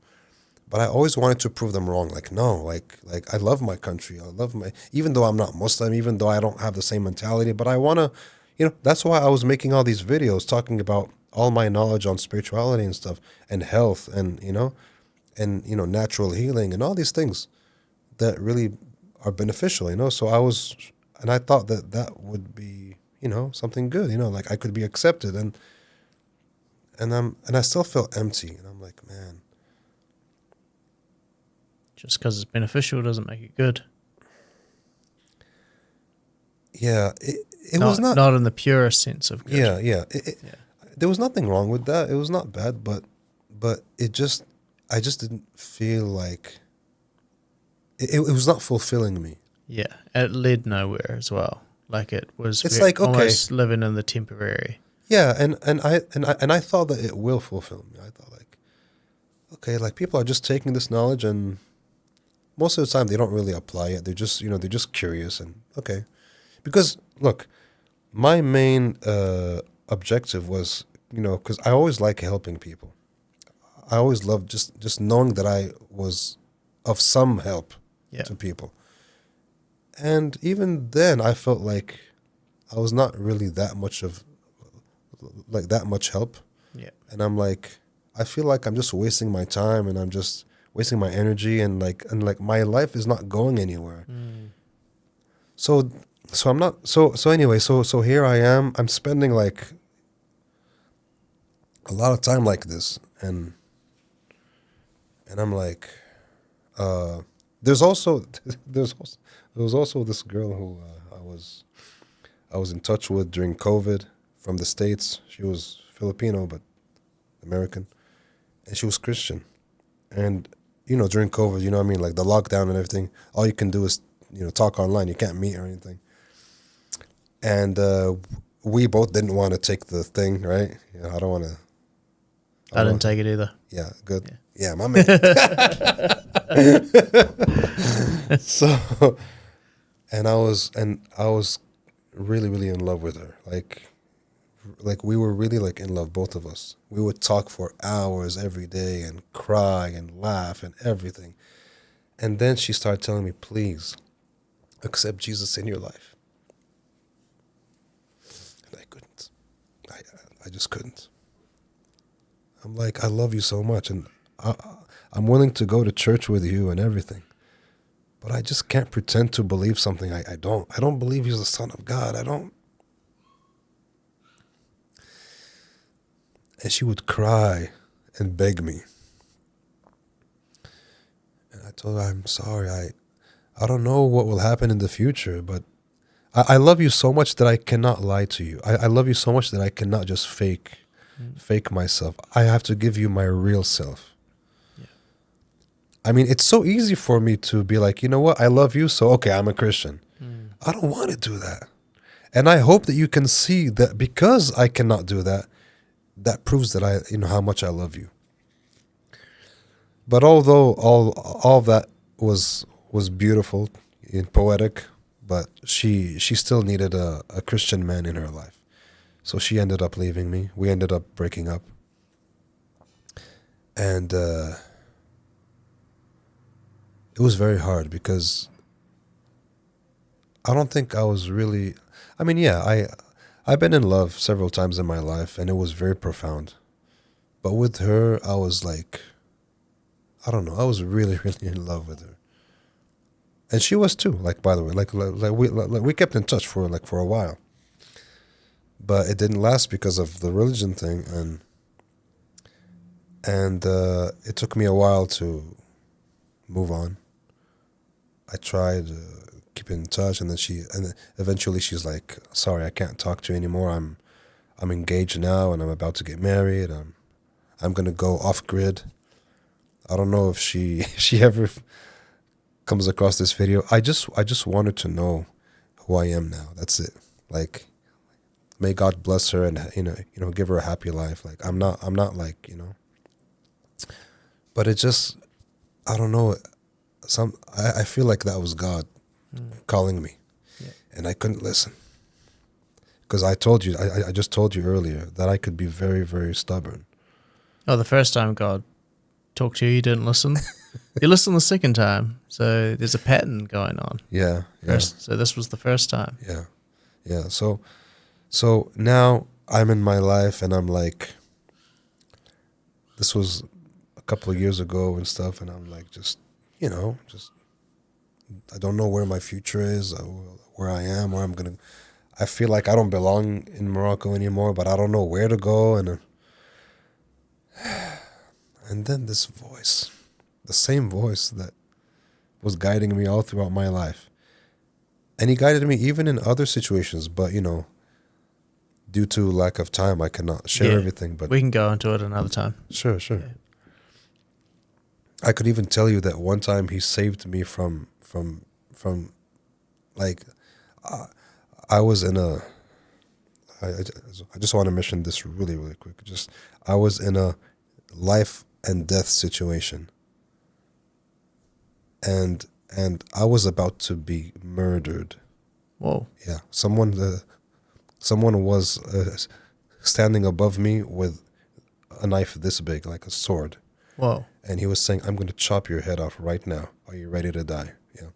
[SPEAKER 1] but I always wanted to prove them wrong. Like, no, like I love my country. I love my, even though I'm not Muslim, even though I don't have the same mentality, but I want to, you know, that's why I was making all these videos talking about all my knowledge on spirituality and stuff and health and, you know, natural healing and all these things that really are beneficial, you know? So I was, and I thought that that would be, you know, something good, you know, like I could be accepted and I still felt empty. And I'm like, man,
[SPEAKER 2] Just because it's beneficial doesn't make it good.
[SPEAKER 1] yeah, it was not.
[SPEAKER 2] Not in the purest sense of good.
[SPEAKER 1] Yeah.
[SPEAKER 2] Yeah.
[SPEAKER 1] There was nothing wrong with that. It was not bad, but it just, I just didn't feel like it was not fulfilling me.
[SPEAKER 2] Yeah. It led nowhere as well. Like it was
[SPEAKER 1] It's like, okay,
[SPEAKER 2] almost living in the temporary.
[SPEAKER 1] yeah, and I thought that it will fulfill me. I thought like, okay, like people are just taking this knowledge and most of the time they don't really apply it. They're just, you know, they're just curious and okay, because look, my main objective was, you know, because I always like helping people. I always loved just knowing that I was of some help
[SPEAKER 2] Yeah.
[SPEAKER 1] to people. And even then, I felt like I was not really that much of like that much help.
[SPEAKER 2] Yeah.
[SPEAKER 1] And I'm like, I feel like I'm just wasting my time and I'm just wasting my energy and my life is not going anywhere. So I'm not so anyway, so here I am. I'm spending like a lot of time like this and I'm like there's also there was also this girl who I was in touch with during COVID from the States. She was Filipino but American, and she was Christian. And you know, during COVID, you know what I mean, like the lockdown and everything, all you can do is, you know, talk online. You can't meet or anything. And we both didn't want to take the thing, right? You know, I don't want to.
[SPEAKER 2] I didn't take it either.
[SPEAKER 1] Yeah, good. Yeah, my man. So, and I was really, really in love with her. Like we were really like in love, both of us. We would talk for hours every day and cry and laugh and everything. And then she started telling me, please accept Jesus in your life. And I couldn't. I just couldn't. I'm like, I love you so much, and I'm willing to go to church with you and everything. But I just can't pretend to believe something I don't. I don't believe he's the Son of God. I don't. And she would cry and beg me. And I told her, I'm sorry. I don't know what will happen in the future, but I love you so much that I cannot lie to you. I love you so much that I cannot just fake myself. I have to give you my real self.
[SPEAKER 2] Yeah.
[SPEAKER 1] I mean, it's so easy for me to be like, you know what? I love you, so okay, I'm a Christian. I don't want to do that. And I hope that you can see that because I cannot do that, that proves that I, you know, how much I love you. But although all of that was beautiful and poetic, but she still needed a Christian man in her life. So she ended up leaving me. We ended up breaking up. And it was very hard because I don't think I was really, I mean, yeah, I've been in love several times in my life and it was very profound. But with her, I was like, I don't know, I was really, really in love with her. And she was too, like, by the way, like we kept in touch for a while. But it didn't last because of the religion thing, and it took me a while to move on. I tried keeping in touch, and then eventually she's like, "Sorry, I can't talk to you anymore. I'm engaged now, and I'm about to get married. I'm gonna go off grid." I don't know if she she ever comes across this video. I just wanted to know who I am now. That's it. Like, may God bless her and give her a happy life. Like I'm not like, but it just I don't know. I feel like that was God calling me,
[SPEAKER 2] Yeah.
[SPEAKER 1] and I couldn't listen because I told you. I just told you earlier that I could be very, very stubborn.
[SPEAKER 2] Oh, the first time God talked to you, you didn't listen. You listened the second time, so there's a pattern going on.
[SPEAKER 1] Yeah, yeah,
[SPEAKER 2] So this was the first time.
[SPEAKER 1] yeah, yeah. So now I'm in my life, and I'm like, this was a couple of years ago and stuff, and I'm like, just I don't know where my future is, where I am, where I'm gonna. I feel like I don't belong in Morocco anymore, but I don't know where to go, and then this voice, the same voice that was guiding me all throughout my life, and he guided me even in other situations, but due to lack of time, I cannot share
[SPEAKER 2] Yeah.
[SPEAKER 1] everything. But
[SPEAKER 2] We can go into it another time.
[SPEAKER 1] sure.
[SPEAKER 2] Yeah.
[SPEAKER 1] I could even tell you that one time he saved me from like I was in a. I just want to mention this really, really quick. I was in a life and death situation, and I was about to be murdered.
[SPEAKER 2] Whoa.
[SPEAKER 1] Yeah, someone was standing above me with a knife this big, like a sword,
[SPEAKER 2] Whoa.
[SPEAKER 1] and he was saying, "I'm going to chop your head off right now. Are you ready to die?" Yeah,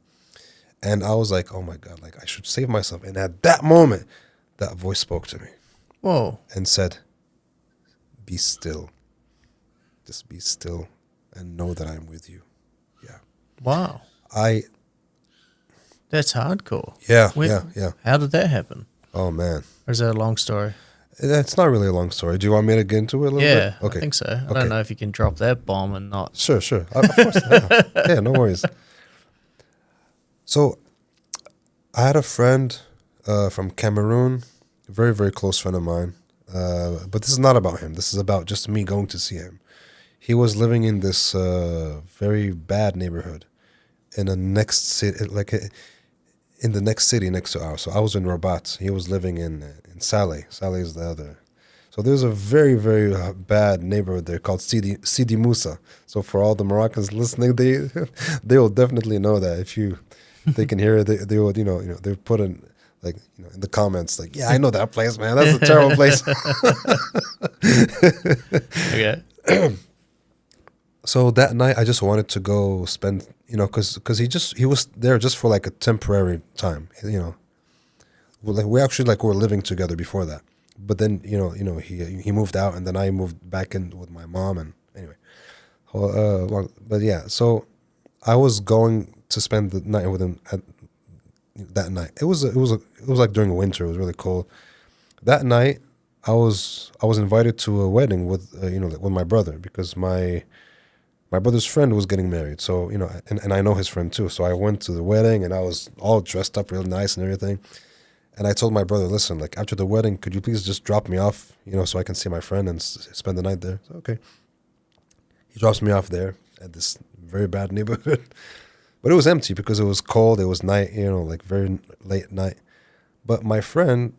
[SPEAKER 1] and I was like, "Oh my God! Like I should save myself." And at that moment, that voice spoke to me
[SPEAKER 2] Whoa.
[SPEAKER 1] and said, "Be still. Just be still and know that I'm with you." Yeah.
[SPEAKER 2] Wow.
[SPEAKER 1] I
[SPEAKER 2] That's hardcore.
[SPEAKER 1] yeah,
[SPEAKER 2] When,
[SPEAKER 1] yeah, yeah.
[SPEAKER 2] How did that happen?
[SPEAKER 1] Oh man.
[SPEAKER 2] Or is that a long story?
[SPEAKER 1] It's not really a long story. Do you want me to get into it a little
[SPEAKER 2] Yeah,
[SPEAKER 1] bit? Okay.
[SPEAKER 2] I think so. I
[SPEAKER 1] Okay.
[SPEAKER 2] don't know if you can drop that bomb and not.
[SPEAKER 1] Sure. Of course. Yeah. Yeah, no worries. So I had a friend from Cameroon, a very, very close friend of mine. But this is not about him. This is about just me going to see him. He was living in this very bad neighborhood in a next city, in the next city next to ours. So I was in Rabat. He was living in Saleh. Saleh is the other. So there's a very, very bad neighborhood there called Sidi Moussa. So for all the Moroccans listening, they will definitely know that. If they can hear it, they would they put in like in the comments like, yeah, I know that place, man. That's a terrible place.
[SPEAKER 2] Okay.
[SPEAKER 1] So that night, I just wanted to go spend, because he was there just for like a temporary time, Like we were living together before that, but then he moved out, and then I moved back in with my mom, and anyway, but yeah, so I was going to spend the night with him that night. It was like during winter. It was really cold. That night, I was invited to a wedding with with my brother, because my brother's friend was getting married. So, and I know his friend too. So I went to the wedding, and I was all dressed up real nice and everything. And I told my brother, listen, like after the wedding, could you please just drop me off, so I can see my friend and spend the night there? So, okay. He drops me off there at this very bad neighborhood. But it was empty because it was cold. It was night, like very late night. But my friend,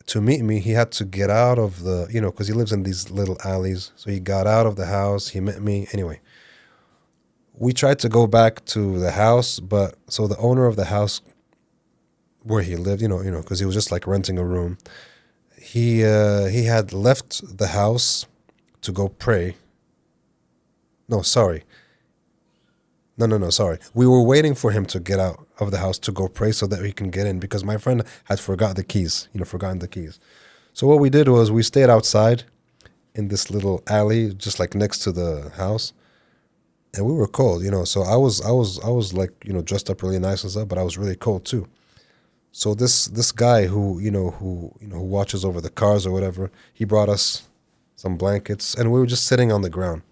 [SPEAKER 1] to meet me, he had to get out of the, because he lives in these little alleys. So he got out of the house. He met me. Anyway, we tried to go back to the house, but so the owner of the house where he lived, because he was just like renting a room, he had left the house to go pray. No, sorry. No, sorry. We were waiting for him to get out of the house to go pray so that he can get in, because my friend had forgotten the keys. So what we did was we stayed outside in this little alley, just like next to the house. And we were cold, so I was like, dressed up really nice and stuff, but I was really cold too. So this guy who watches over the cars or whatever, he brought us some blankets, and we were just sitting on the ground.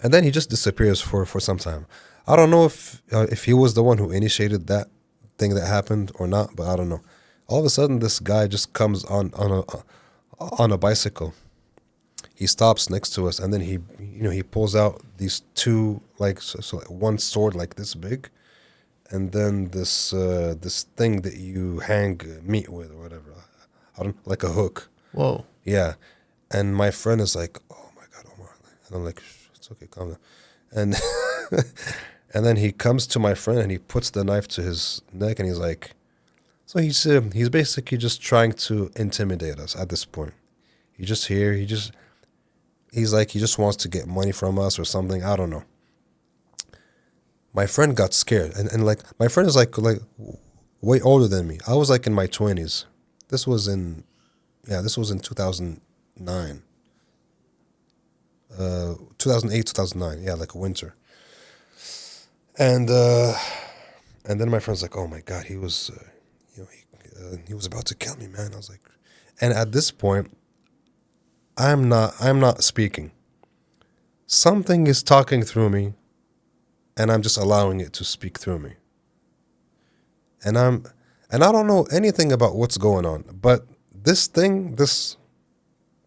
[SPEAKER 1] And then he just disappears for some time. I don't know if he was the one who initiated that thing that happened or not, but I don't know. All of a sudden, this guy just comes on a bicycle. He stops next to us, and then he pulls out these two, like like one sword like this big, and then this thing that you hang meat with or whatever. I don't, like a hook.
[SPEAKER 2] Whoa.
[SPEAKER 1] Yeah. And my friend is like, "Oh my God, Omar," and I'm like, "It's okay, calm down." And and then he comes to my friend and he puts the knife to his neck and he's like, so he's basically just trying to intimidate us at this point. He's just here. He's like, he just wants to get money from us or something. I don't know. My friend got scared, and like my friend is like way older than me. I was like in my 20s. This was in 2009. 2008, 2009. Yeah, like a winter. And then my friend's like, "Oh my God, he was he was about to kill me, man." I was like, and at this point, I'm not speaking. Something is talking through me, and I'm just allowing it to speak through me. And I don't know anything about what's going on, but this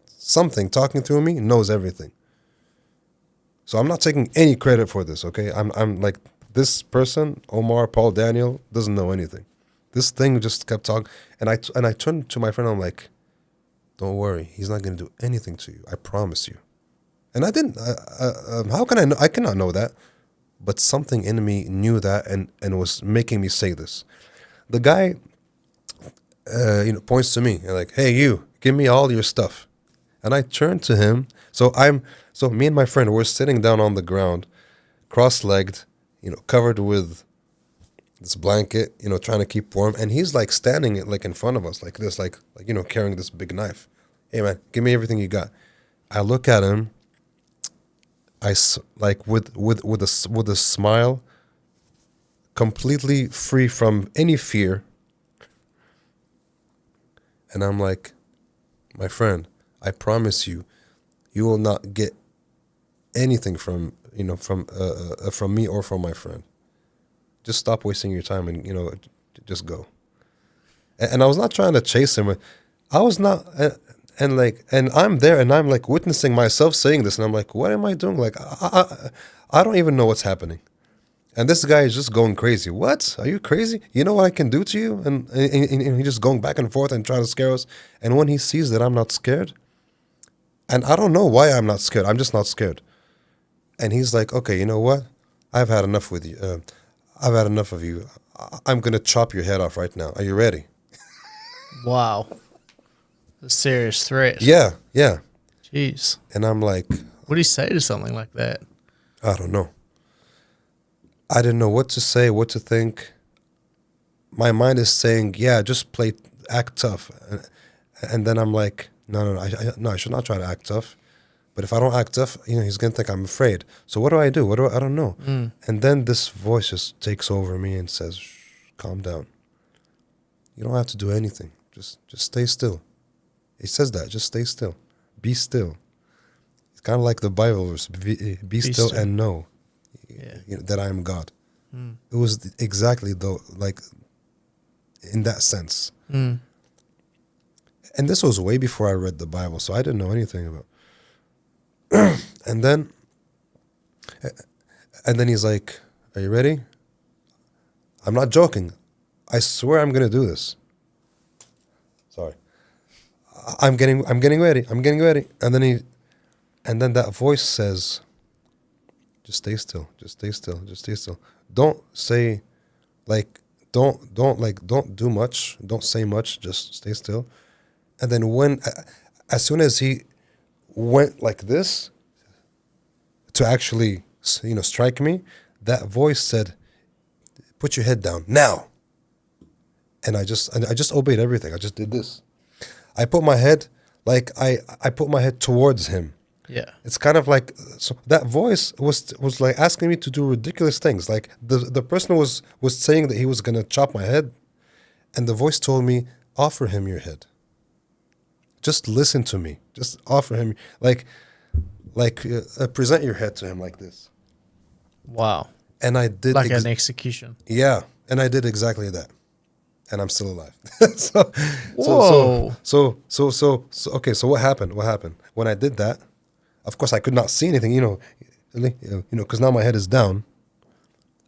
[SPEAKER 1] something talking through me knows everything. So I'm not taking any credit for this, okay? I'm like, this person, Omar, Paul, Daniel, doesn't know anything. This thing just kept talking, and I turned to my friend. I'm like, "Don't worry, he's not going to do anything to you. I promise you." And I didn't. How can I know? I cannot know that, but something in me knew that, and was making me say this. The guy, points to me and like, "Hey, you, give me all your stuff." And I turned to him. So me and my friend were sitting down on the ground, cross-legged, covered with this blanket, trying to keep warm. And he's like standing like in front of us, like this, like carrying this big knife. "Hey man, give me everything you got." I look at him. Like with a smile, completely free from any fear. And I'm like, "My friend, I promise you, you will not get anything from me or from my friend. Just stop wasting your time and just go." And I was not trying to chase him. I was not, and I'm there and I'm like witnessing myself saying this, and I'm like, what am I doing? Like I don't even know what's happening. And this guy is just going crazy. What? Are you crazy? You know what I can do to you? And he's just going back and forth and trying to scare us. And when he sees that I'm not scared, and I don't know why I'm not scared, I'm just not scared. And he's like, "Okay, you know what? I've had enough with you. I've had enough of you. I'm going to chop your head off right now. Are you ready?"
[SPEAKER 2] Wow. A serious threat.
[SPEAKER 1] Yeah, yeah.
[SPEAKER 2] Jeez.
[SPEAKER 1] And I'm like,
[SPEAKER 2] What do you say to something like that?
[SPEAKER 1] I don't know. I didn't know what to say, what to think. My mind is saying, yeah, just act tough. And then I'm like, no, I should not try to act tough. But if I don't act tough, he's going to think I'm afraid. So what do I do? I don't know. And then this voice just takes over me and says, "Shh, calm down. You don't have to do anything. Just stay still." It says that, just stay still. Be still. It's kind of like the Bible verse, be still and know that I am God. It was exactly like in that sense. And this was way before I read the Bible, so I didn't know anything about. And then he's like, "Are you ready?" I'm not joking. I swear I'm gonna do this. Sorry. I'm getting ready. I'm getting ready. And then that voice says, "Just stay still. Just stay still. Just stay still. Don't say, like, don't do much. Don't say much. Just stay still." And then as soon as he went like this to actually, strike me, that voice said, "Put your head down now." And I just obeyed everything. I just did this. I put my head I put my head towards him.
[SPEAKER 2] Yeah.
[SPEAKER 1] It's kind of like, so that voice was like asking me to do ridiculous things. Like the person was saying that he was gonna chop my head, and the voice told me, "Offer him your head. Just listen to me. Just offer him present your head to him like this."
[SPEAKER 2] Wow.
[SPEAKER 1] And I did
[SPEAKER 2] Like an execution.
[SPEAKER 1] Yeah, and I did exactly that, and I'm still alive.
[SPEAKER 2] Whoa.
[SPEAKER 1] Okay. So what happened? What happened when I did that? Of course, I could not see anything. Because now my head is down.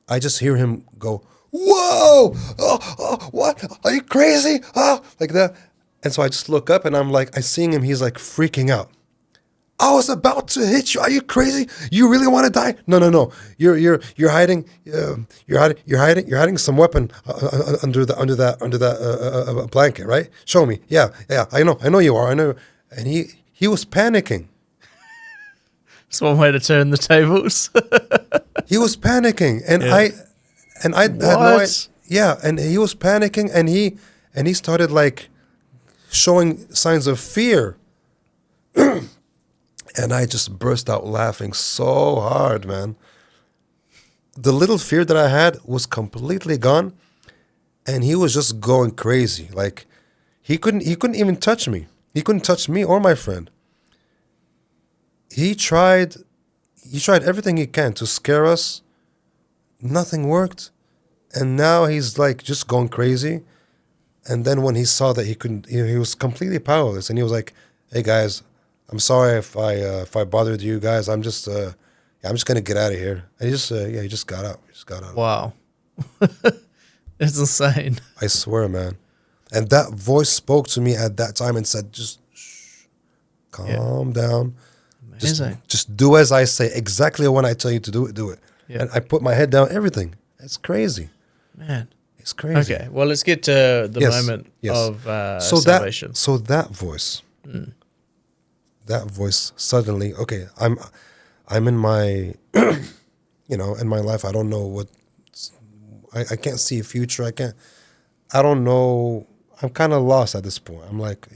[SPEAKER 1] I just hear him go, "Whoa! What? Are you crazy?" Like that. And so I just look up, and I'm like, I seeing him. He's like freaking out. I was about to hit you. Are you crazy? You really want to die? No, no, no. You're hiding. You're hiding some weapon under that blanket, right? Show me. Yeah, yeah. I know you are. I know. And he was panicking.
[SPEAKER 2] It's one way to turn the tables.
[SPEAKER 1] He was panicking, and
[SPEAKER 2] Yeah.
[SPEAKER 1] I had no idea.
[SPEAKER 2] What?
[SPEAKER 1] Yeah, and he was panicking, and he started like showing signs of fear. And I just burst out laughing so hard, man. The little fear that I had was completely gone, and he was just going crazy. Like he couldn't even touch me. He couldn't touch me or my friend. He tried everything he can to scare us. Nothing worked. And now he's like just going crazy. And then when he saw that he couldn't, he was completely powerless, and he was like, "Hey guys, I'm sorry if I bothered you guys. I'm just gonna get out of here." And he just got out. He just got out.
[SPEAKER 2] Wow. It's insane.
[SPEAKER 1] I swear, man. And that voice spoke to me at that time and said, "Just shh, calm down.
[SPEAKER 2] Amazing.
[SPEAKER 1] Just do as I say. Exactly when I tell you to do it, do it."
[SPEAKER 2] Yeah.
[SPEAKER 1] And I put my head down. Everything. It's crazy.
[SPEAKER 2] Man.
[SPEAKER 1] It's crazy.
[SPEAKER 2] Okay, well, let's get to the
[SPEAKER 1] Yes,
[SPEAKER 2] moment
[SPEAKER 1] yes.
[SPEAKER 2] of
[SPEAKER 1] So
[SPEAKER 2] salvation.
[SPEAKER 1] that voice, that voice suddenly. Okay, I'm in my, in my life. I don't know what. I can't see a future. I don't know. I'm kind of lost at this point. I'm like,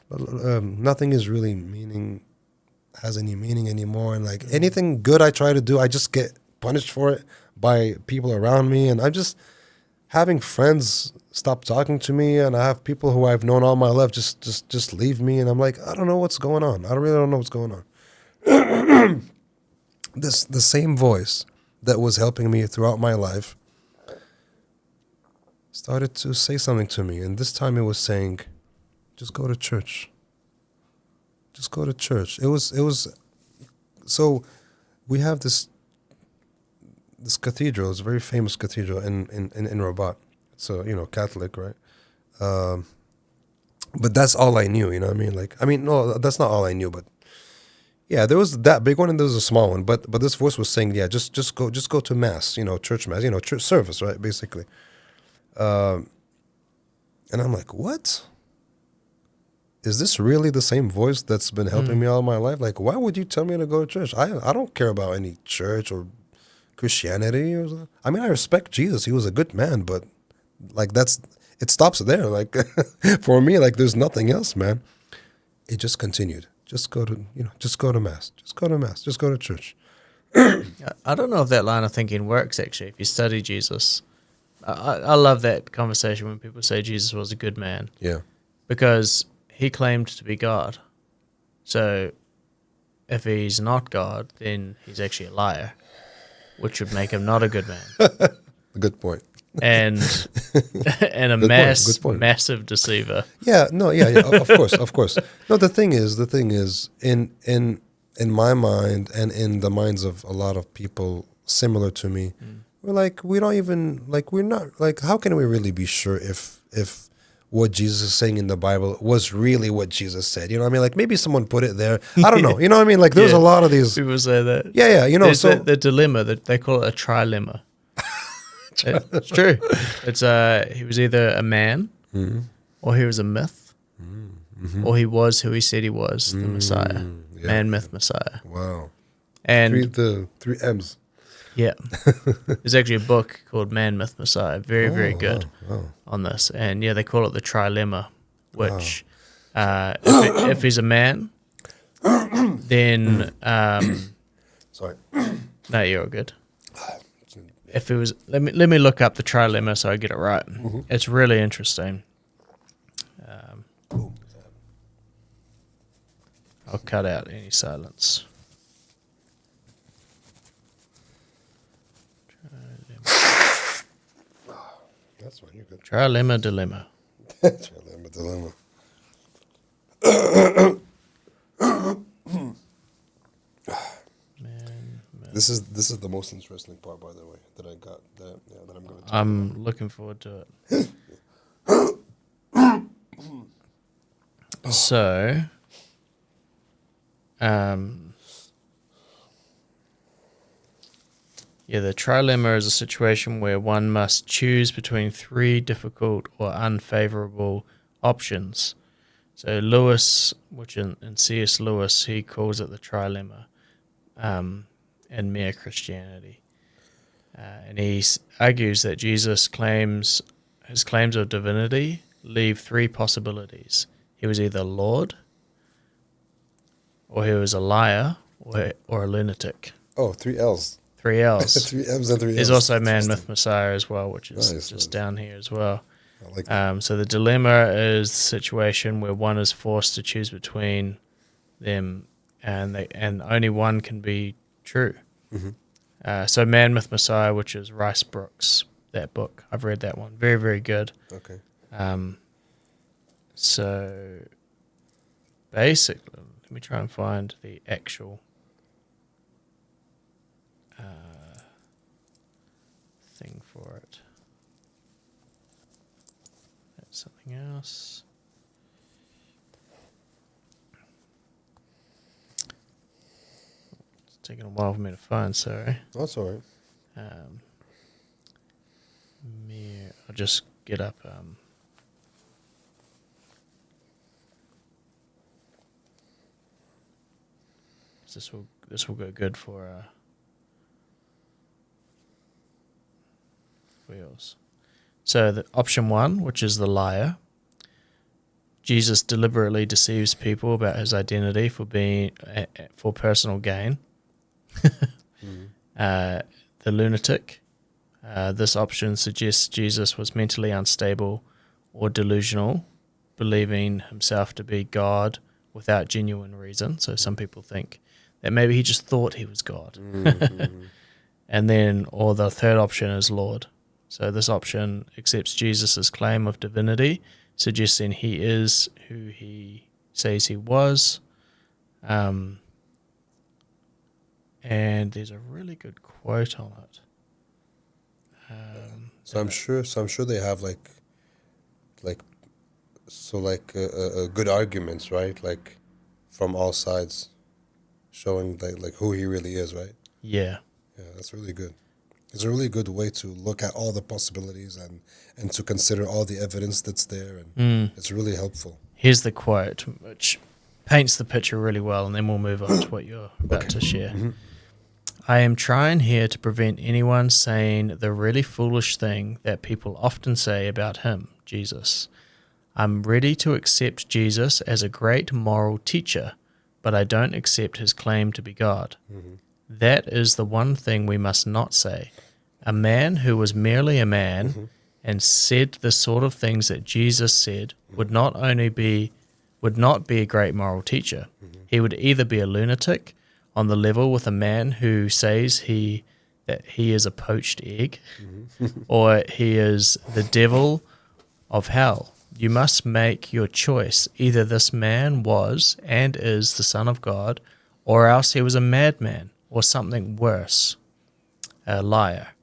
[SPEAKER 1] nothing is really has any meaning anymore. And like anything good I try to do, I just get punished for it by people around me. And I'm just having friends stop talking to me, and I have people who I've known all my life just leave me. And I'm like, I don't know what's going on. I really don't know what's going on. The same voice that was helping me throughout my life started to say something to me, and this time it was saying, "Just go to church. Just go to church." It was. So, we have this cathedral. It's a very famous cathedral in Rabat. So Catholic, right? But that's all I knew. You know what I mean? No, that's not all I knew, but. Yeah, there was that big one and there was a small one, but this voice was saying, yeah, just go to mass, church mass, church service, right, basically. And I'm like, what? Is this really the same voice that's been helping me all my life? Like, why would you tell me to go to church? I don't care about any church or Christianity or something. I mean, I respect Jesus; he was a good man, but like it stops there. Like for me, like there's nothing else, man. It just continued. Just go to mass. Just go to mass. Just go to church.
[SPEAKER 2] I don't know if that line of thinking works, actually, if you study Jesus. I love that conversation when people say Jesus was a good man.
[SPEAKER 1] Yeah.
[SPEAKER 2] Because he claimed to be God. So if he's not God, then he's actually a liar, which would make him not a good man.
[SPEAKER 1] A good point.
[SPEAKER 2] And a massive deceiver.
[SPEAKER 1] Yeah, no, yeah, of course. No, the thing is, in my mind and in the minds of a lot of people similar to me, we're like, we don't even like, we're not like, how can we really be sure if what Jesus is saying in the Bible was really what Jesus said? You know what I mean? Like maybe someone put it there. I don't know. You know what I mean? Like there's a lot of these
[SPEAKER 2] people say that.
[SPEAKER 1] Yeah,
[SPEAKER 2] There's
[SPEAKER 1] so
[SPEAKER 2] the dilemma that they call it a trilemma. It's true. It's he was either a man, or he was a myth, or he was who he said he was, the Messiah, man, myth, Messiah.
[SPEAKER 1] Wow.
[SPEAKER 2] And
[SPEAKER 1] three M's.
[SPEAKER 2] Yeah, there's actually a book called Man, Myth, Messiah. Very good on this, and yeah, they call it the trilemma. Which, if he's a man, then
[SPEAKER 1] Sorry.
[SPEAKER 2] no, you're all good. If it was, let me look up the trilemma so I get it right. It's really interesting. I'll cut out any silence.
[SPEAKER 1] That's fine. You're good.
[SPEAKER 2] Trilemma dilemma.
[SPEAKER 1] Dilemma. This is the most interesting part, by the way, that I got. That I'm going to.
[SPEAKER 2] I'm looking forward to it. So, The trilemma is a situation where one must choose between three difficult or unfavorable options. So Lewis, which in C.S. Lewis, he calls it the trilemma in Mere Christianity. And he argues that his claims of divinity leave three possibilities. He was either Lord, or he was a liar, or a lunatic.
[SPEAKER 1] Oh, three L's.
[SPEAKER 2] Three L's.
[SPEAKER 1] Three M's and three L's.
[SPEAKER 2] There's also man, myth, Messiah as well, which is just down here as well.
[SPEAKER 1] I like that.
[SPEAKER 2] So the dilemma is the situation where one is forced to choose between them, and only one can be true.
[SPEAKER 1] Mm-hmm.
[SPEAKER 2] So Man, Myth, Messiah, which is Rice Brooks, that book. I've read that one. Very, very good.
[SPEAKER 1] Okay.
[SPEAKER 2] So basically, let me try and find the actual thing for it. That's something else. It's taking a while for me to find, sorry.
[SPEAKER 1] That's all right.
[SPEAKER 2] I'll just get up. This will go good for yours. So the option one, which is the liar. Jesus deliberately deceives people about his identity for personal gain. The lunatic. This option suggests Jesus was mentally unstable or delusional, believing himself to be God without genuine reason. So some people think that maybe he just thought he was God.
[SPEAKER 1] Mm-hmm.
[SPEAKER 2] And then, or the third option is Lord. So this option accepts Jesus' claim of divinity, suggesting he is who he says he was. And there's a really good quote on it.
[SPEAKER 1] So I'm sure they have good arguments, right? Like from all sides, showing like who he really is, right?
[SPEAKER 2] Yeah.
[SPEAKER 1] Yeah, that's really good. It's a really good way to look at all the possibilities and to consider all the evidence that's there, and it's really helpful.
[SPEAKER 2] Here's the quote, which paints the picture really well, and then we'll move on to what you're about to share.
[SPEAKER 1] Mm-hmm.
[SPEAKER 2] I am trying here to prevent anyone saying the really foolish thing that people often say about him, Jesus. I'm ready to accept Jesus as a great moral teacher, but I don't accept his claim to be God.
[SPEAKER 1] Mm-hmm.
[SPEAKER 2] That is the one thing we must not say. A man who was merely a man and said the sort of things that Jesus said would not be a great moral teacher. He would either be a lunatic on the level with a man who says that he is a poached egg, or he is the devil of hell. You must make your choice. Either this man was and is the Son of God, or else he was a madman, or something worse, a liar.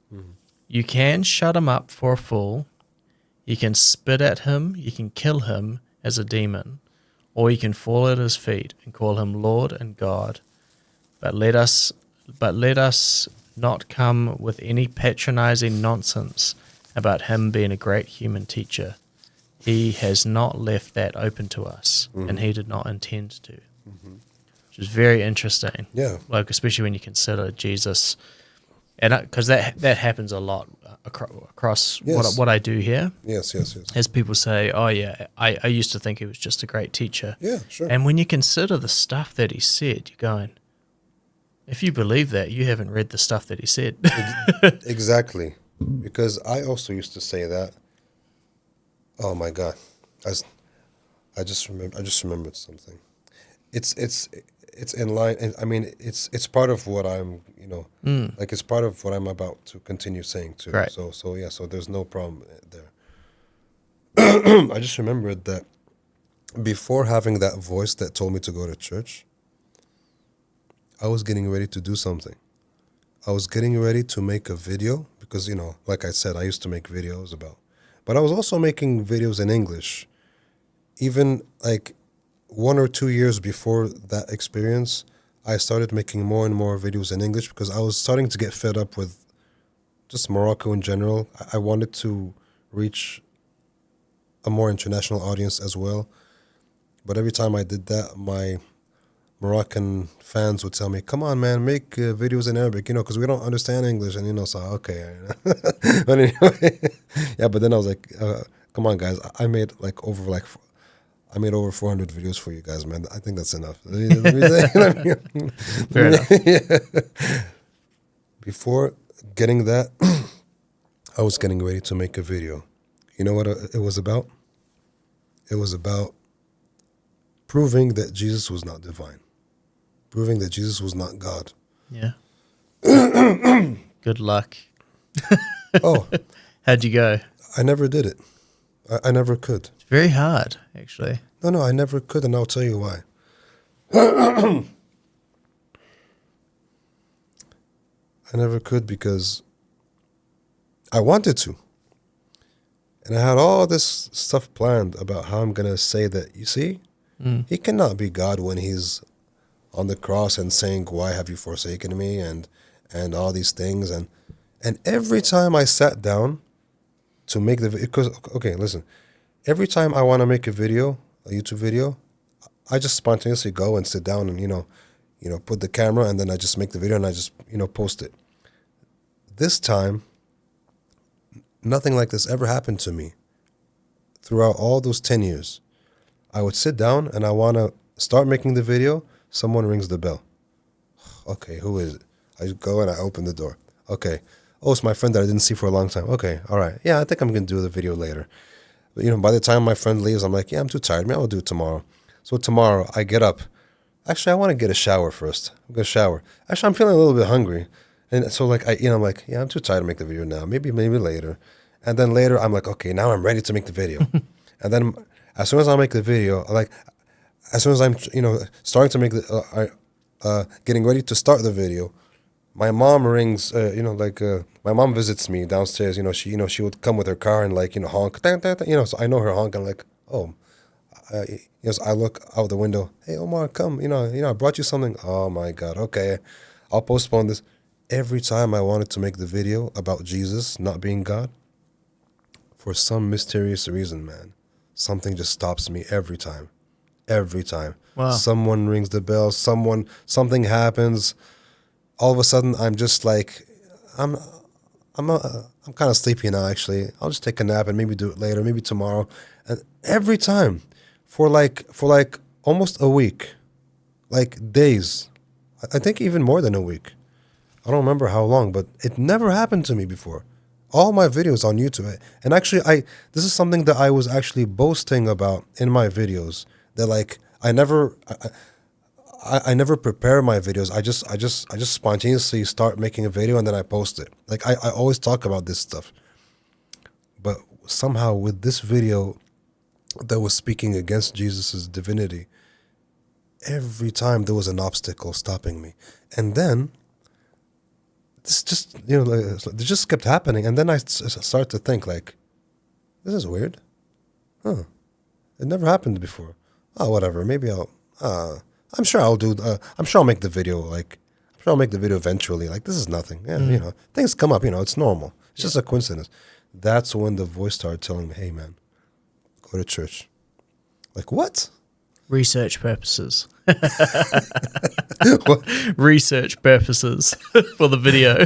[SPEAKER 2] You can shut him up for a fool, you can spit at him, you can kill him as a demon, or you can fall at his feet and call him Lord and God. But let us not come with any patronizing nonsense about him being a great human teacher. He has not left that open to us, and he did not intend to. Which is very interesting.
[SPEAKER 1] Yeah.
[SPEAKER 2] Like, especially when you consider Jesus, and because that happens a lot across what I do here.
[SPEAKER 1] Yes.
[SPEAKER 2] As people say, oh yeah, I used to think he was just a great teacher.
[SPEAKER 1] Yeah, sure.
[SPEAKER 2] And when you consider the stuff that he said, you're going, if you believe that, you haven't read the stuff that he said.
[SPEAKER 1] Exactly. Because I also used to say that. Oh my God. I just remembered something. It's in line, and I mean it's part of what I'm, like it's part of what I'm about to continue saying too.
[SPEAKER 2] Right.
[SPEAKER 1] So there's no problem there. I just remembered that before having that voice that told me to go to church, I was getting ready to do something. I was getting ready to make a video because, like I said, I used to make videos but I was also making videos in English. Even like 1 or 2 years before that experience, I started making more and more videos in English because I was starting to get fed up with just Morocco in general. I wanted to reach a more international audience as well. But every time I did that, my Moroccan fans would tell me, "Come on, man, make videos in Arabic, because we don't understand English." And so okay. But anyway, yeah. But then I was like, "Come on, guys, I made over 400 videos for you guys, man. I think that's enough."
[SPEAKER 2] Fair enough.
[SPEAKER 1] Yeah. Before getting that, I was getting ready to make a video. You know what it was about? It was about proving that Jesus was not divine, proving that Jesus was not God.
[SPEAKER 2] Yeah. Good luck.
[SPEAKER 1] Oh,
[SPEAKER 2] How'd you go?
[SPEAKER 1] I never did it. I never could.
[SPEAKER 2] It's very hard, actually.
[SPEAKER 1] No, I never could, and I'll tell you why. I never could because I wanted to. And I had all this stuff planned about how I'm going to say that, you see, he cannot be God when he's on the cross and saying, "Why have you forsaken me?" and all these things. And every time I sat down to make the video, because, okay, listen, every time I want to make a video, a YouTube video, I just spontaneously go and sit down and, put the camera, and then I just make the video and I just, post it. This time, nothing like this ever happened to me throughout all those 10 years. I would sit down and I want to start making the video. Someone rings the bell. Okay, who is it? I go and I open the door. Okay. Oh, it's my friend that I didn't see for a long time. Okay, all right. Yeah, I think I'm going to do the video later. But, by the time my friend leaves, I'm like, yeah, I'm too tired. Maybe I'll do it tomorrow. So tomorrow I get up. Actually, I want to get a shower first. I'm going to shower. Actually, I'm feeling a little bit hungry. And so I'm like, yeah, I'm too tired to make the video now. Maybe later. And then later I'm like, okay, now I'm ready to make the video. And then as soon as I make the video, as soon as I'm, starting to make getting ready to start the video, my mom rings, my mom visits me downstairs. She would come with her car and honk, so I know her honk. I'm like, oh, so I look out the window. Hey, Omar, come, I brought you something. Oh my God. Okay. I'll postpone this. Every time I wanted to make the video about Jesus not being God, for some mysterious reason, man, something just stops me every time. Every time.
[SPEAKER 2] Wow.
[SPEAKER 1] Someone rings the bell, something happens. All of a sudden, I'm just like, I'm kind of sleepy now, actually. I'll just take a nap and maybe do it later, maybe tomorrow. And every time, for almost a week, days, I think even more than a week. I don't remember how long, but it never happened to me before. All my videos on YouTube, and actually, this is something that I was actually boasting about in my videos. That I never prepare my videos. I just spontaneously start making a video and then I post it. I always talk about this stuff, but somehow with this video that was speaking against Jesus's divinity, every time there was an obstacle stopping me, and then. This just, it just kept happening. And then I started to think, this is weird. Huh. It never happened before. Oh, whatever. Maybe I'm sure I'll make the video. I'm sure I'll make the video eventually. This is nothing. Yeah, things come up, it's normal. It's just a coincidence. That's when the voice started telling me, hey, man, go to church. What?
[SPEAKER 2] Research purposes.
[SPEAKER 1] What?
[SPEAKER 2] Research purposes for the video.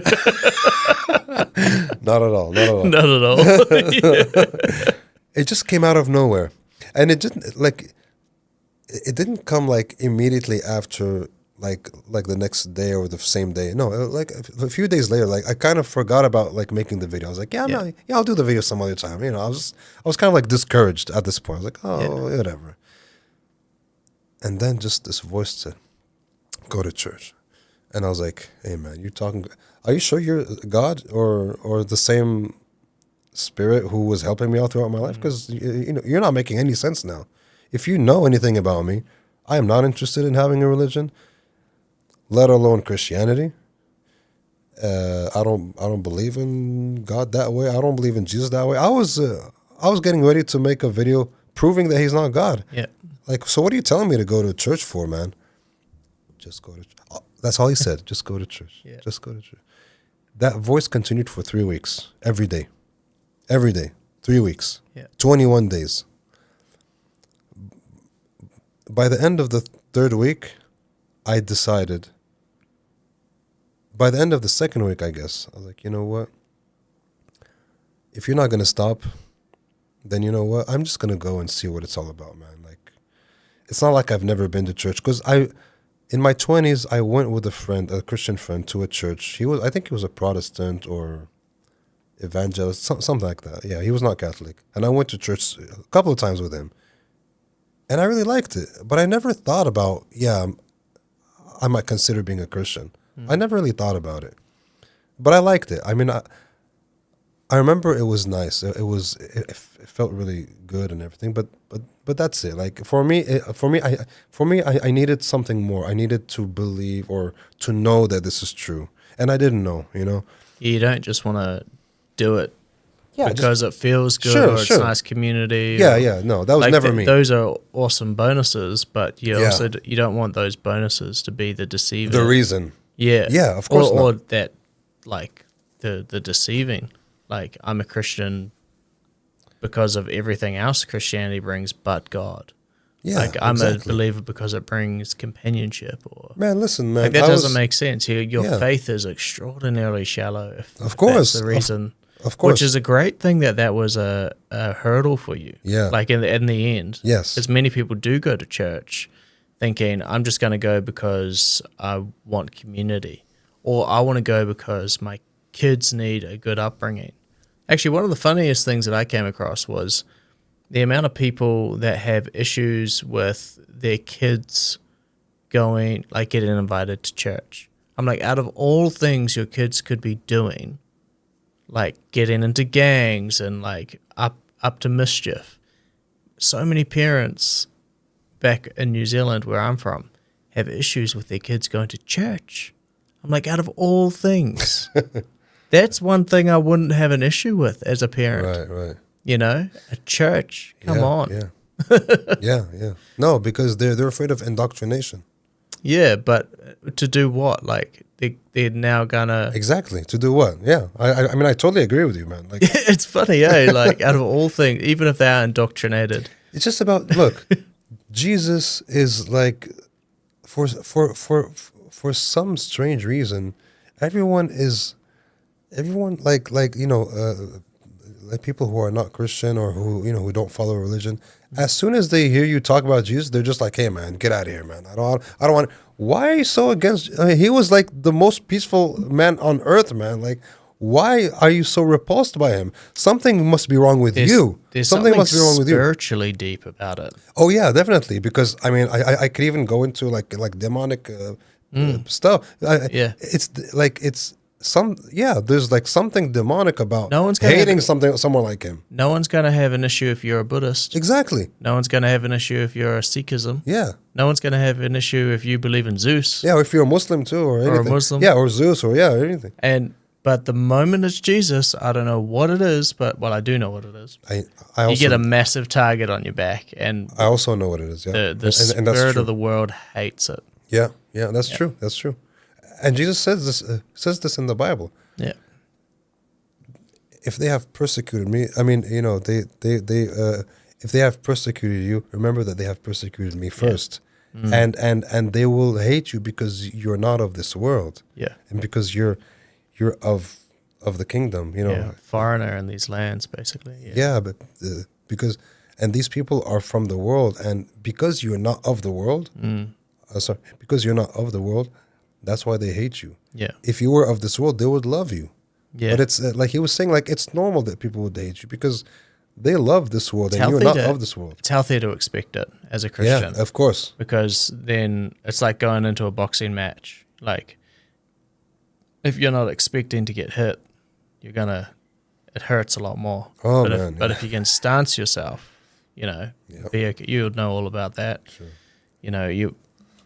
[SPEAKER 1] Not at all.
[SPEAKER 2] Not at all.
[SPEAKER 1] It just came out of nowhere. And it didn't, it didn't come immediately after the next day or the same day. No, a few days later, I kind of forgot about making the video. I was like, I'll do the video some other time. I was kind of discouraged at this point. I was like, whatever. And then just this voice said, go to church. And I was like, hey man, are you sure you're God or the same spirit who was helping me out throughout my life? Because you're not making any sense now. If you know anything about me, I am not interested in having a religion, let alone Christianity. I don't believe in God that way. I don't believe in Jesus that way. I was getting ready to make a video proving that he's not God.
[SPEAKER 2] Yeah.
[SPEAKER 1] Like, so what are you telling me to go to church for, man? Just go to that's all he said. Just go to church.
[SPEAKER 2] Yeah.
[SPEAKER 1] Just go to church. That voice continued for 3 weeks. Every day. Every day. 3 weeks.
[SPEAKER 2] Yeah.
[SPEAKER 1] 21 days. By the end of the third week, I decided. By the end of the second week, I guess, I was like, you know what? If you're not going to stop, then you know what? I'm just going to go and see what it's all about, man. Like, it's not like I've never been to church. Because in my 20s, I went with a friend, a Christian friend, to a church. I think he was a Protestant or evangelist, something like that. Yeah, he was not Catholic. And I went to church a couple of times with him. And I really liked it. But I never thought about, I might consider being a Christian. I never really thought about it. But I liked it. I mean, I remember it was nice. It felt really good and everything. But that's it. Like for me, I needed something more. I needed to believe or to know that this is true, and I didn't know. You know,
[SPEAKER 2] You don't just want to do it
[SPEAKER 1] yeah,
[SPEAKER 2] because it feels good
[SPEAKER 1] Sure,
[SPEAKER 2] or it's
[SPEAKER 1] sure.
[SPEAKER 2] nice community.
[SPEAKER 1] yeah,
[SPEAKER 2] or,
[SPEAKER 1] yeah. No, that was
[SPEAKER 2] like
[SPEAKER 1] never me.
[SPEAKER 2] Those are awesome bonuses, but you
[SPEAKER 1] Yeah.
[SPEAKER 2] also you don't want those bonuses to be the deceiver.
[SPEAKER 1] The reason,
[SPEAKER 2] Yeah.
[SPEAKER 1] Yeah, of course
[SPEAKER 2] or
[SPEAKER 1] not.
[SPEAKER 2] that, like, the deceiving. Like, I'm a Christian because of everything else Christianity brings but God.
[SPEAKER 1] yeah,
[SPEAKER 2] Like, I'm
[SPEAKER 1] exactly.
[SPEAKER 2] a believer because it brings companionship. Or
[SPEAKER 1] Man, listen, man.
[SPEAKER 2] like, that
[SPEAKER 1] I
[SPEAKER 2] doesn't
[SPEAKER 1] was-
[SPEAKER 2] make sense. Your
[SPEAKER 1] Yeah.
[SPEAKER 2] faith is extraordinarily shallow. If
[SPEAKER 1] course,
[SPEAKER 2] that's the reason.
[SPEAKER 1] Of course,
[SPEAKER 2] Which is a great thing that was a hurdle for you.
[SPEAKER 1] Yeah.
[SPEAKER 2] Like, in the end.
[SPEAKER 1] Yes.
[SPEAKER 2] As many people do go to church thinking, I'm just going to go because I want community. Or I want to go because my kids need a good upbringing. Actually, one of the funniest things that I came across was the amount of people that have issues with their kids getting invited to church. I'm like, out of all things your kids could be doing, like getting into gangs and like up to mischief, so many parents back in New Zealand, where I'm from, have issues with their kids going to church. I'm like, out of all things, that's one thing I wouldn't have an issue with as a parent.
[SPEAKER 1] right.
[SPEAKER 2] You know, a church. Come
[SPEAKER 1] Yeah,
[SPEAKER 2] on.
[SPEAKER 1] Yeah. yeah. No, because they're afraid of indoctrination.
[SPEAKER 2] Yeah, but to do what? Like, they're now gonna.
[SPEAKER 1] Exactly. To do what? Yeah. I mean, I totally agree with you, man. Like,
[SPEAKER 2] It's funny, eh? Like, out of all things, even if they are indoctrinated.
[SPEAKER 1] it's just about look. Jesus is like, for some strange reason, everyone like like people who are not Christian or who don't follow religion. As soon as they hear you talk about Jesus, they're just like, "Hey, man, get out of here, man. I don't want." Why are you so against? I mean, he was like the most peaceful man on earth, man. Like, why are you so repulsed by him? Something must be wrong with you.
[SPEAKER 2] There's
[SPEAKER 1] Something must be wrong with you.
[SPEAKER 2] spiritually deep about it.
[SPEAKER 1] Oh yeah, definitely. Because I mean, I could even go into like demonic stuff.
[SPEAKER 2] Yeah.
[SPEAKER 1] There's like something demonic about
[SPEAKER 2] No one's gonna
[SPEAKER 1] hating
[SPEAKER 2] have-
[SPEAKER 1] someone like him.
[SPEAKER 2] No one's going to have an issue if you're a Buddhist.
[SPEAKER 1] Exactly.
[SPEAKER 2] No one's going to have an issue if you're a Sikhism.
[SPEAKER 1] Yeah.
[SPEAKER 2] No one's going to have an issue if you believe in Zeus.
[SPEAKER 1] Yeah. Or if you're a Muslim too, or anything.
[SPEAKER 2] Muslim.
[SPEAKER 1] Yeah. Or Zeus, or anything.
[SPEAKER 2] But the moment it's Jesus, I don't know what it is, but I do know what it is.
[SPEAKER 1] I
[SPEAKER 2] You
[SPEAKER 1] also
[SPEAKER 2] get a massive target on your back, and
[SPEAKER 1] I also know what it is. Yeah.
[SPEAKER 2] the
[SPEAKER 1] and that's
[SPEAKER 2] spirit
[SPEAKER 1] true.
[SPEAKER 2] of the world hates it.
[SPEAKER 1] Yeah. That's true. That's true. And Jesus says this in the Bible.
[SPEAKER 2] Yeah.
[SPEAKER 1] If they have persecuted me, I mean, if they have persecuted you, remember that they have persecuted me first. And they will hate you because you're not of this world.
[SPEAKER 2] Yeah.
[SPEAKER 1] And because you're of the kingdom,
[SPEAKER 2] Yeah. Foreigner in these lands, basically.
[SPEAKER 1] Yeah, but because these people are from the world, and because you're not of the world, because you're not of the world, that's why they hate you.
[SPEAKER 2] Yeah.
[SPEAKER 1] If you were of this world, they would love you.
[SPEAKER 2] Yeah.
[SPEAKER 1] But it's like he was saying, like, it's normal that people would hate you because they love this world and you're
[SPEAKER 2] healthy
[SPEAKER 1] not
[SPEAKER 2] to-
[SPEAKER 1] of this world.
[SPEAKER 2] It's healthy to expect it as a Christian.
[SPEAKER 1] Yeah, of course.
[SPEAKER 2] Because then it's like going into a boxing match. Like, if you're not expecting to get hit, it hurts a lot more.
[SPEAKER 1] Oh,
[SPEAKER 2] but
[SPEAKER 1] man,
[SPEAKER 2] but if you can stance yourself,
[SPEAKER 1] Yep.
[SPEAKER 2] you'll know all about that.
[SPEAKER 1] Sure.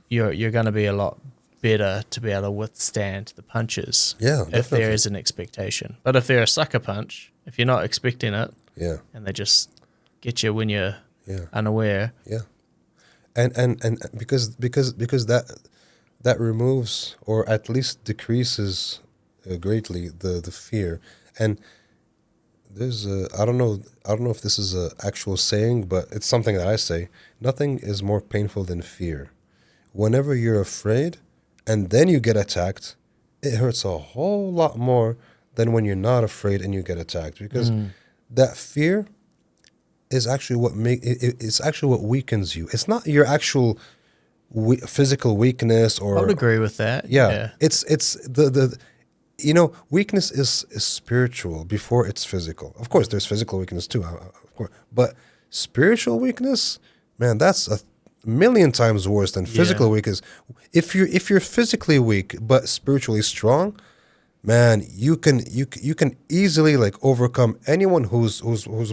[SPEAKER 2] You're going to be a lot better to be able to withstand the punches.
[SPEAKER 1] Yeah,
[SPEAKER 2] if
[SPEAKER 1] definitely.
[SPEAKER 2] there is an expectation. But if they're a sucker punch, if you're not expecting it,
[SPEAKER 1] Yeah,
[SPEAKER 2] and they just get you when you're
[SPEAKER 1] yeah,
[SPEAKER 2] unaware,
[SPEAKER 1] yeah. and because that removes or at least decreases greatly the fear. And there's a, I don't know if this is a actual saying, but it's something that I say. Nothing is more painful than fear. Whenever you're afraid and then you get attacked, it hurts a whole lot more than when you're not afraid and you get attacked, because that fear is actually it's actually what weakens you. It's not your actual physical weakness
[SPEAKER 2] I would
[SPEAKER 1] or
[SPEAKER 2] agree with that.
[SPEAKER 1] yeah.
[SPEAKER 2] Yeah.
[SPEAKER 1] It's the weakness is spiritual before it's physical. Of course, there's physical weakness too, of course, but spiritual weakness, man, that's a million times worse than physical
[SPEAKER 2] Yeah.
[SPEAKER 1] weakness. If you're physically weak but spiritually strong, man, you can easily like overcome anyone who's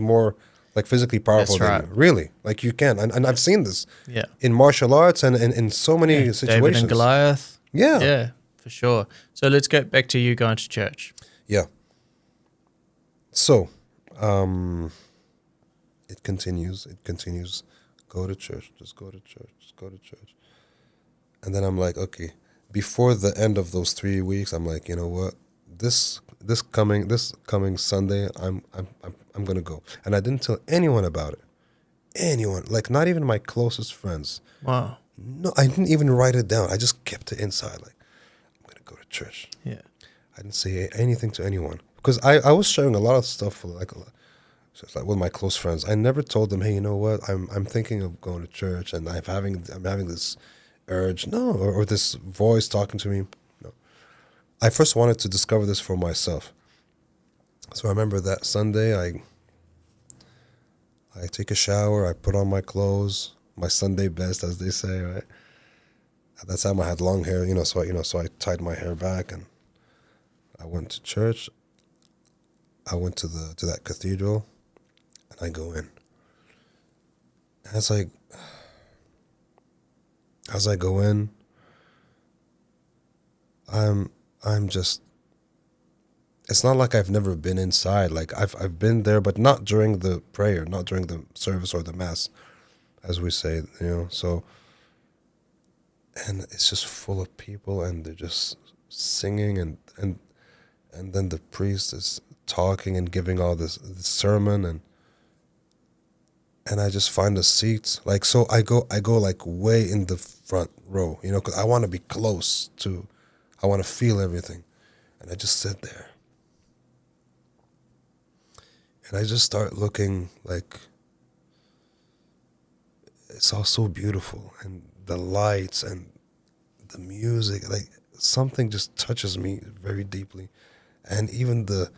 [SPEAKER 1] more like physically powerful
[SPEAKER 2] That's
[SPEAKER 1] than
[SPEAKER 2] right.
[SPEAKER 1] you. Really, like you can, and I've seen this
[SPEAKER 2] Yeah.
[SPEAKER 1] in martial arts and in so many
[SPEAKER 2] Yeah.
[SPEAKER 1] situations.
[SPEAKER 2] David and Goliath.
[SPEAKER 1] Yeah,
[SPEAKER 2] Yeah, for sure. So let's get back to you going to church.
[SPEAKER 1] yeah. So, it continues. It continues. Go to church. Just go to church. Just go to church. And then I'm like, okay. Before the end of those 3 weeks, I'm like, you know what? This coming Sunday, I'm gonna go. And I didn't tell anyone about it. Anyone, like not even my closest friends.
[SPEAKER 2] Wow.
[SPEAKER 1] No, I didn't even write it down. I just kept it inside. Like, I'm gonna go to church.
[SPEAKER 2] Yeah.
[SPEAKER 1] I didn't say anything to anyone because I was sharing a lot of stuff so it's like with my close friends. I never told them, hey, you know what? I'm thinking of going to church and I'm having this urge, no, or this voice talking to me. No, I first wanted to discover this for myself. So I remember that Sunday, I take a shower, I put on my clothes, my Sunday best, as they say, right? At that time, I had long hair, so I tied my hair back and I went to church. I went to that cathedral, and I go in. And it's like, as I go in, I'm just. It's not like I've never been inside. Like I've been there, but not during the prayer, not during the service or the mass, as we say. So, and it's just full of people, and they're just singing, and then the priest is talking and giving all this sermon, and I just find a seat. Like, so I go like way in the front row, because I want to be close to, I want to feel everything, and I just sit there, and I just start looking. Like, it's all so beautiful, and the lights and the music, like something just touches me very deeply, and even the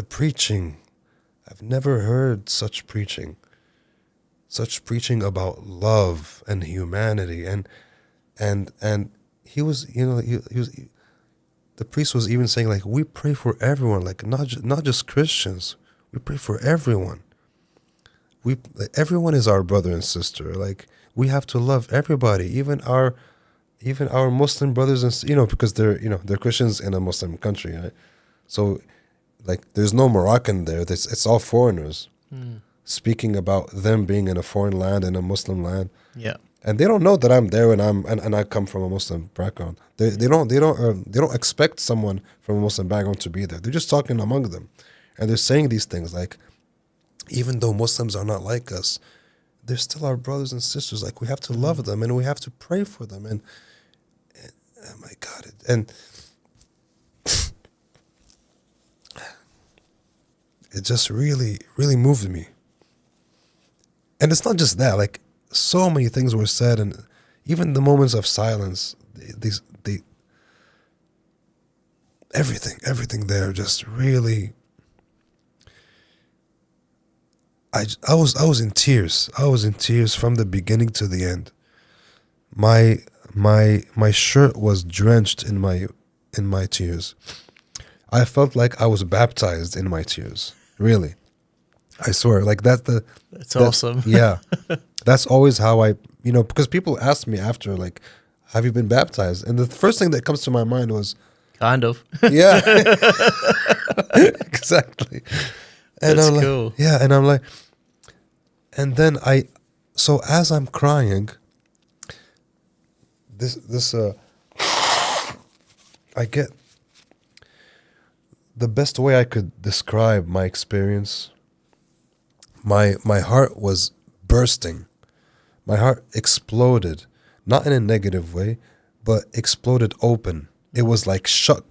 [SPEAKER 1] preaching. I've never heard such preaching about love and humanity, and he was, he was, the priest was even saying, like, we pray for everyone, like not just Christians, we pray for everyone. Everyone is our brother and sister. Like, we have to love everybody, even our Muslim brothers and because they're Christians in a Muslim country, right? So, like, there's no Moroccan there. It's all foreigners speaking about them being in a foreign land, in a Muslim land.
[SPEAKER 2] Yeah.
[SPEAKER 1] And they don't know that I'm there and I come from a Muslim background. They don't expect someone from a Muslim background to be there. They're just talking among them, and they're saying these things like, even though Muslims are not like us, they're still our brothers and sisters. Like, we have to love them and we have to pray for them. And oh my God, it just really, really moved me. And it's not just that, like, so many things were said, and even the moments of silence, everything there just really, I was in tears. I was in tears from the beginning to the end. My shirt was drenched in my tears. I felt like I was baptized in my tears. Really, I swear. Like,
[SPEAKER 2] That's awesome.
[SPEAKER 1] Yeah, that's always how I, because people ask me after, like, have you been baptized? And the first thing that comes to my mind was,
[SPEAKER 2] Kind of.
[SPEAKER 1] yeah, exactly. And
[SPEAKER 2] That's
[SPEAKER 1] I'm like,
[SPEAKER 2] cool.
[SPEAKER 1] yeah, and I'm like, And then so as I'm crying, this I get the best way I could describe my experience. My heart was bursting. My heart exploded, not in a negative way, but exploded open. It was like shut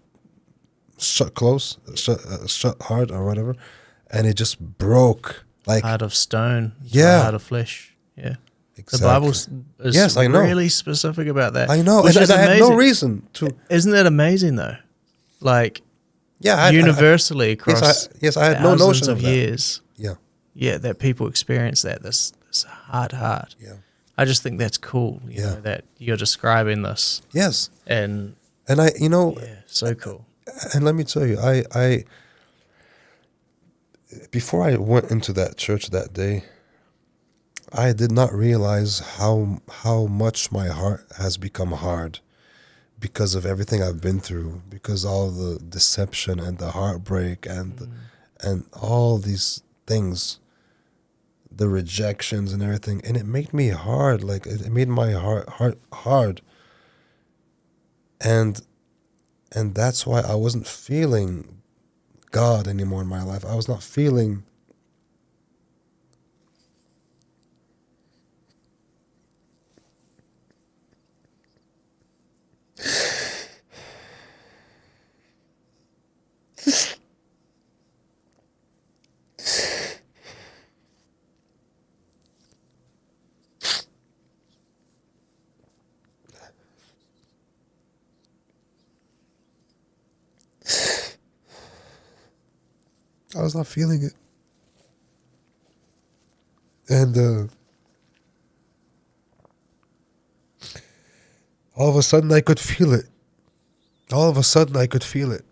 [SPEAKER 1] close, shut hard or whatever, and it just broke. Like
[SPEAKER 2] Heart of stone,
[SPEAKER 1] Yeah.
[SPEAKER 2] heart of flesh. Yeah.
[SPEAKER 1] exactly.
[SPEAKER 2] The Bible is
[SPEAKER 1] Yes, I know.
[SPEAKER 2] really specific about that.
[SPEAKER 1] I know,
[SPEAKER 2] which
[SPEAKER 1] and
[SPEAKER 2] is
[SPEAKER 1] I had no
[SPEAKER 2] amazing.
[SPEAKER 1] reason to.
[SPEAKER 2] Isn't that amazing though? Like
[SPEAKER 1] Yeah,
[SPEAKER 2] universally across
[SPEAKER 1] yes, I had no
[SPEAKER 2] thousands
[SPEAKER 1] notion
[SPEAKER 2] of
[SPEAKER 1] of that.
[SPEAKER 2] years.
[SPEAKER 1] Yeah,
[SPEAKER 2] Yeah, that people experience that this heart.
[SPEAKER 1] yeah,
[SPEAKER 2] I just think that's cool. You
[SPEAKER 1] Yeah.
[SPEAKER 2] know, that you're describing this,
[SPEAKER 1] yes,
[SPEAKER 2] and
[SPEAKER 1] and
[SPEAKER 2] yeah, so cool.
[SPEAKER 1] and let me tell you, I before I went into that church that day, I did not realize how much my heart has become hard because of everything I've been through, because all the deception and the heartbreak and all these things, the rejections and everything, and it made me hard. Like it made my heart hard, and that's why I wasn't feeling God anymore in my life. I was not feeling. I was not feeling it, and all of a sudden I could feel it. All of a sudden I could feel it,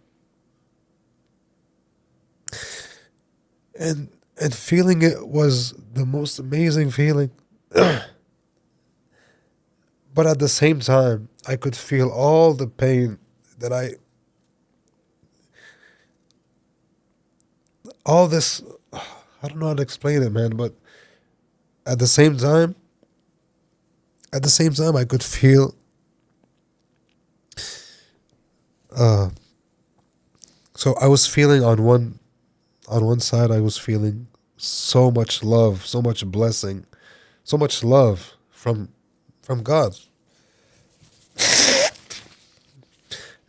[SPEAKER 1] and feeling it was the most amazing feeling. But at the same time, I could feel all the pain that all this, I don't know how to explain it, man, but at the same time, I could feel, so I was feeling on one side, I was feeling so much love, so much blessing, so much love from God.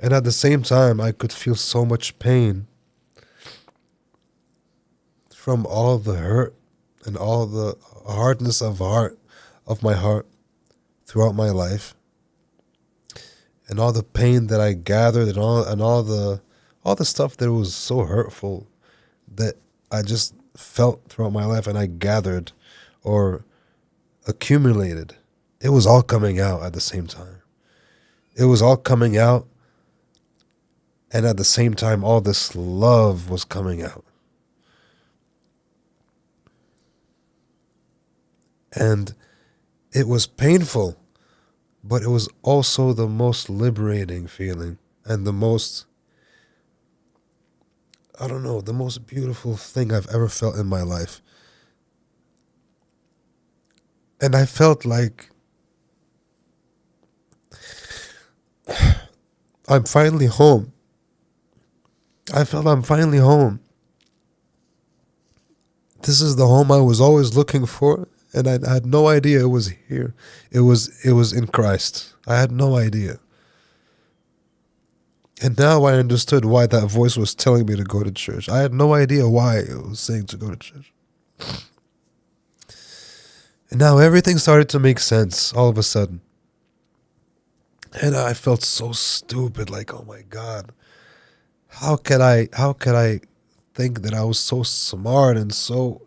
[SPEAKER 1] And at the same time, I could feel so much pain from all the hurt and all the hardness of my heart throughout my life, and all the pain that I gathered, and all the stuff that was so hurtful that I just felt throughout my life, and I gathered or accumulated. It was all coming out at the same time. It was all coming out, and at the same time, all this love was coming out. And it was painful, but it was also the most liberating feeling, and the most, I don't know, the most beautiful thing I've ever felt in my life. And I felt like I'm finally home. I felt I'm finally home. This is the home I was always looking for, and I had no idea it was here. It was in Christ. I had no idea. And now I understood why that voice was telling me to go to church. I had no idea why it was saying to go to church. And now everything started to make sense all of a sudden. And I felt so stupid, like, oh my God. How could I think that I was so smart and so,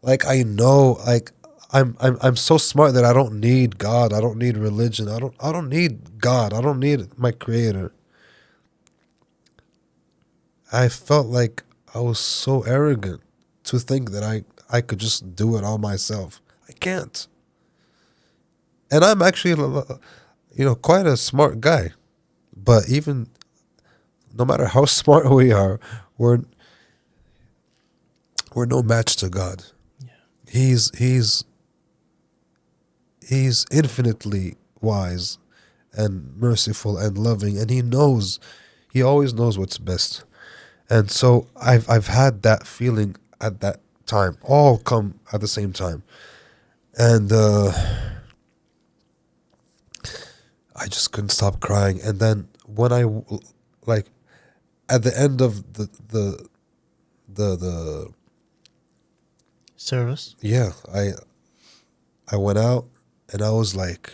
[SPEAKER 1] like, I know, like, I'm so smart that I don't need God. I don't need religion. I don't need God. I don't need my creator. I felt like I was so arrogant to think that I could just do it all myself. I can't. And I'm actually, quite a smart guy. But even no matter how smart we are, we're no match to God.
[SPEAKER 2] Yeah.
[SPEAKER 1] he's he's infinitely wise and merciful and loving, and he always knows what's best. And so I've had that feeling at that time, all come at the same time. And I just couldn't stop crying. And then when like at the end of the
[SPEAKER 2] Service.
[SPEAKER 1] yeah, I went out, and I was like,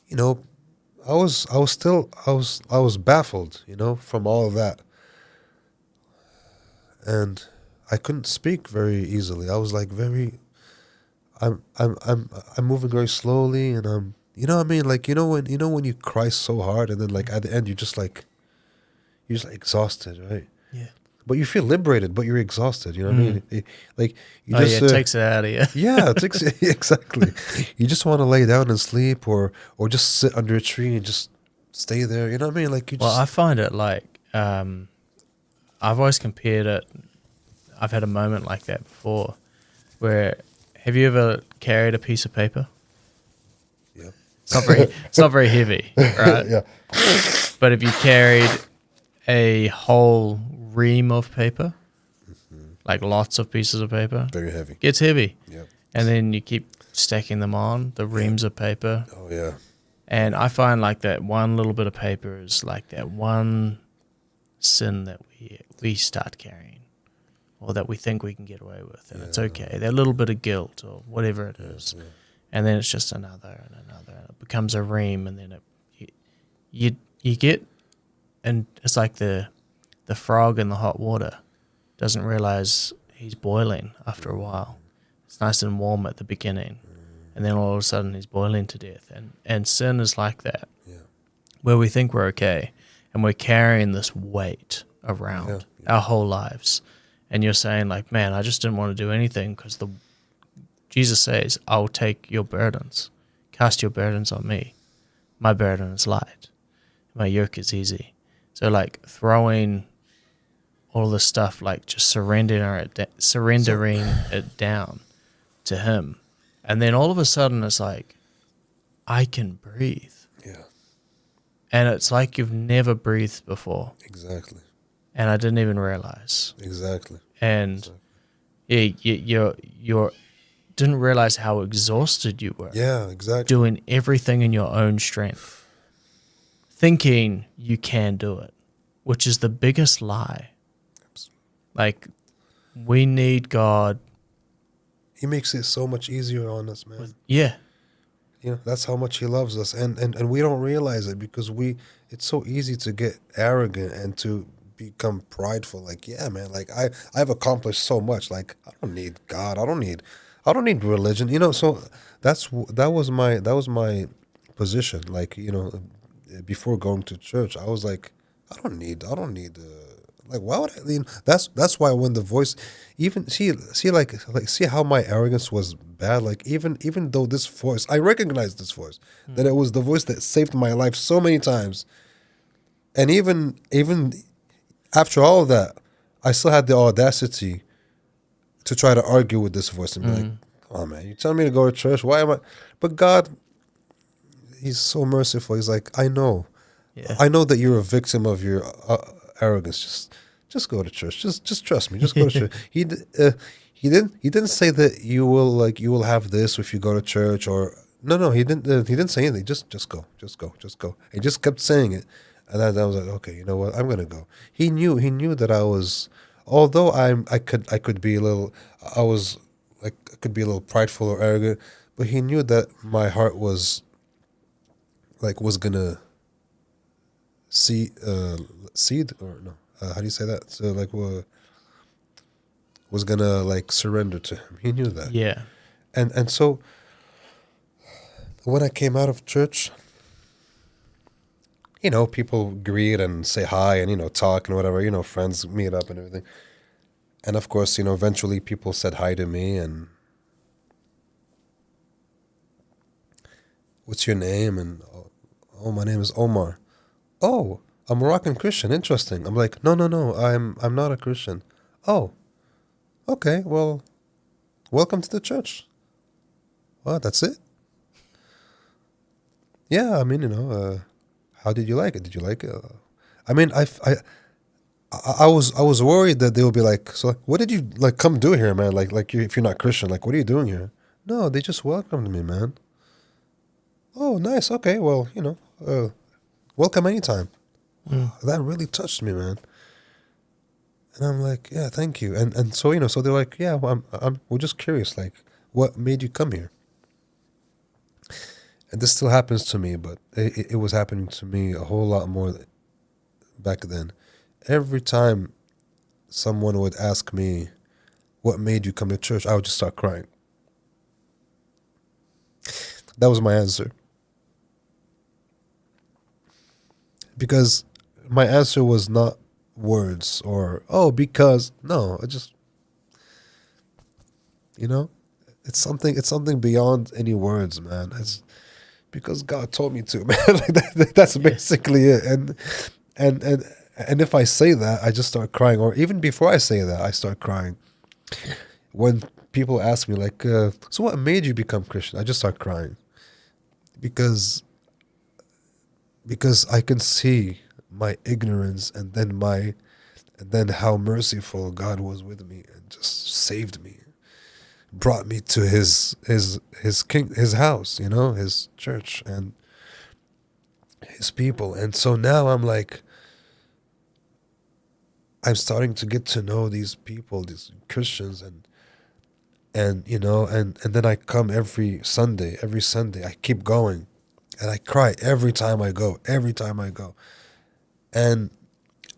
[SPEAKER 1] you know, I was baffled, from all of that. And I couldn't speak very easily. I was like I'm moving very slowly, and what I mean, like, when you cry so hard, and then like at the end you're just like exhausted, right?
[SPEAKER 2] Yeah.
[SPEAKER 1] But you feel liberated, but you're exhausted. You know what I mean? Like you
[SPEAKER 2] Oh
[SPEAKER 1] just
[SPEAKER 2] yeah, it takes it out of you.
[SPEAKER 1] yeah, it takes exactly. You just want to lay down and sleep, or just sit under a tree and just stay there. You know what I mean? Like you
[SPEAKER 2] Well,
[SPEAKER 1] just
[SPEAKER 2] I find it like I've always compared it. I've had a moment like that before, where have you ever carried a piece of paper?
[SPEAKER 1] yeah.
[SPEAKER 2] It's not very heavy, right?
[SPEAKER 1] Yeah.
[SPEAKER 2] But if you carried a whole ream of paper, like lots of pieces of paper,
[SPEAKER 1] Very heavy.
[SPEAKER 2] it gets heavy.
[SPEAKER 1] Yeah.
[SPEAKER 2] And then you keep stacking them on, the reams of paper.
[SPEAKER 1] Oh yeah.
[SPEAKER 2] And I find like that one little bit of paper is like that one sin that we start carrying, or that we think we can get away with, and it's okay. That little bit of guilt or whatever it is, and then it's just another and another, and it becomes a ream, and then you get, and it's like the frog in the hot water doesn't realize he's boiling after a while. It's nice and warm at the beginning, and then all of a sudden he's boiling to death. And sin is like that, where we think we're okay, and we're carrying this weight around our whole lives. And you're saying like, man, I just didn't want to do anything because Jesus says, I'll take your burdens. Cast your burdens on me. My burden is light. My yoke is easy. So like throwing all this stuff, like just surrendering it down to him. And then all of a sudden it's like, I can breathe.
[SPEAKER 1] Yeah. And
[SPEAKER 2] it's like you've never breathed before.
[SPEAKER 1] Exactly.
[SPEAKER 2] And I didn't even realize.
[SPEAKER 1] Exactly.
[SPEAKER 2] And you didn't realize how exhausted you were.
[SPEAKER 1] Yeah, exactly.
[SPEAKER 2] Doing everything in your own strength, thinking you can do it, which is the biggest lie.
[SPEAKER 1] Absolutely.
[SPEAKER 2] Like, we need God.
[SPEAKER 1] He makes it so much easier on us, man.
[SPEAKER 2] Yeah.
[SPEAKER 1] That's how much he loves us, and we don't realize it because it's so easy to get arrogant and to become prideful. Like, yeah, man, like I've accomplished so much. Like, I don't need God. I don't need religion. So that was my position. Like, before going to church, I was like, I don't need like, why would I? That's why when the voice, even see how my arrogance was bad. Like, even though this voice, I recognized this voice, that it was the voice that saved my life so many times, and even after all of that, I still had the audacity to try to argue with this voice and be like, "Come on, man, you telling me to go to church? Why am I?" But God, He's so merciful. He's like, I know that you're a victim of your arrogance. Just go to church. Just trust me. Just go to church. He didn't say that you will have this if you go to church, or no. He didn't say anything. Just go. He just kept saying it, and I was like, okay, you know what? I'm gonna go. He knew that I was, although I could be a little, I was like, I could be a little prideful or arrogant, but he knew that my heart was gonna seed or no, how do you say that? So like, was gonna like surrender to him. He knew that.
[SPEAKER 2] Yeah.
[SPEAKER 1] And so when I came out of church, people greet and say hi and talk and whatever, friends meet up and everything. And of course, eventually people said hi to me and, what's your name? And, oh, my name is Omar. Oh, a Moroccan Christian. Interesting. I'm like, no, I'm not a Christian. Oh, okay. Well, welcome to the church. Well, that's it. Yeah, I mean, how did you like it? Did you like it? I mean, I was worried that they would be like, so what did you like come do here, man? Like if you're not Christian, like what are you doing here? No, they just welcomed me, man. Oh, nice. Okay, well, welcome anytime.
[SPEAKER 2] Mm.
[SPEAKER 1] That really touched me, man. And I'm like, yeah, thank you. And so so they're like, yeah, well, we're just curious, like, what made you come here? And this still happens to me, but it was happening to me a whole lot more back then. Every time someone would ask me, what made you come to church? I would just start crying. That was my answer. Because my answer was not words or, oh, because, no, I just, you know, it's something beyond any words, man. It's because God told me to, man. Like that's
[SPEAKER 2] Yes.
[SPEAKER 1] basically it. And and if I say that, I just start crying. Or even before I say that, I start crying. When people ask me, like, so what made you become Christian? I just start crying because I can see my ignorance, and then how merciful God was with me and just saved me, brought me to his house, his church and his people. And so now I'm starting to get to know these people, these Christians, and then I come every Sunday. Every Sunday I keep going, and I cry every time I go. Every time I go, and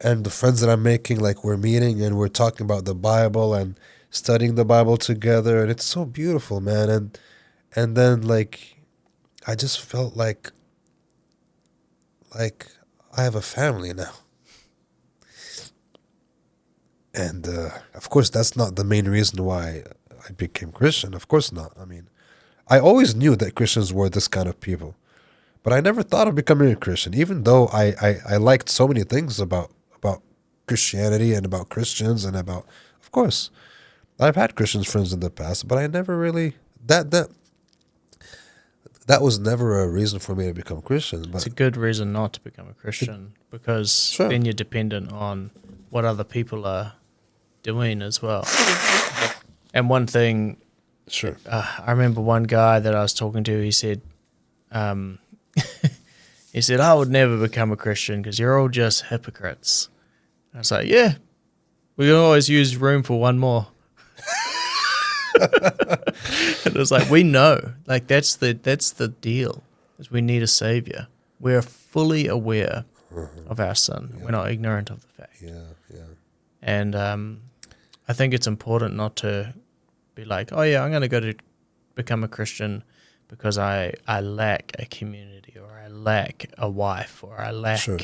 [SPEAKER 1] the friends that I'm making, like, we're meeting and we're talking about the Bible and studying the Bible together, and it's so beautiful, man. And then, like, I just felt like I have a family now. And of course, that's not the main reason why I became Christian. Of course not. I mean, I always knew that Christians were this kind of people, but I never thought of becoming a Christian, even though I liked so many things about Christianity and about Christians and about, of course, I've had Christian friends in the past, but I never really, that was never a reason for me to become Christian.
[SPEAKER 2] It's
[SPEAKER 1] But
[SPEAKER 2] a good reason not to become a Christian because
[SPEAKER 1] sure,
[SPEAKER 2] then you're dependent on what other people are doing as well. And one thing,
[SPEAKER 1] sure.
[SPEAKER 2] I remember one guy that I was talking to, he said, um, he said, I would never become a Christian because you're all just hypocrites. I was like, yeah, we can always use room for one more. And it was like, we know, like that's the deal, is we need a savior. We're fully aware of our sin.
[SPEAKER 1] Yeah.
[SPEAKER 2] We're not ignorant of the fact.
[SPEAKER 1] Yeah, yeah,
[SPEAKER 2] And I think it's important not to be like, oh yeah, I'm going to go to become a Christian because I lack a community, or I lack a wife, or I lack,
[SPEAKER 1] sure.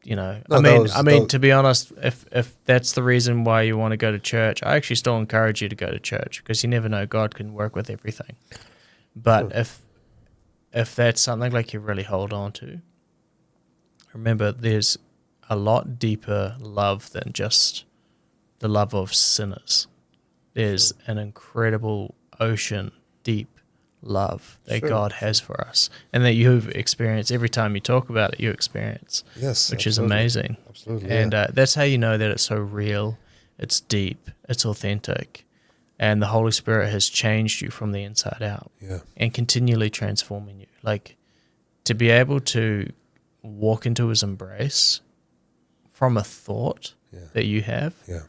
[SPEAKER 2] No,
[SPEAKER 1] that was
[SPEAKER 2] to be honest, if that's the reason why you want to go to church, I actually still encourage you to go to church because you never know, God can work with everything. But
[SPEAKER 1] Sure.
[SPEAKER 2] if that's something like you really hold on to, remember there's a lot deeper love than just the love of sinners. There's an incredible ocean deep love that
[SPEAKER 1] Sure.
[SPEAKER 2] God has for us, and that you've experienced. Every time you talk about it, you experience,
[SPEAKER 1] Yes,
[SPEAKER 2] which
[SPEAKER 1] absolutely.
[SPEAKER 2] is amazing.
[SPEAKER 1] Absolutely,
[SPEAKER 2] And
[SPEAKER 1] yeah.
[SPEAKER 2] that's how you know that it's so real, it's deep, it's authentic, and the Holy Spirit has changed you from the inside out
[SPEAKER 1] Yeah,
[SPEAKER 2] and continually transforming you. Like, to be able to walk into his embrace from a thought
[SPEAKER 1] yeah,
[SPEAKER 2] that you have,
[SPEAKER 1] yeah.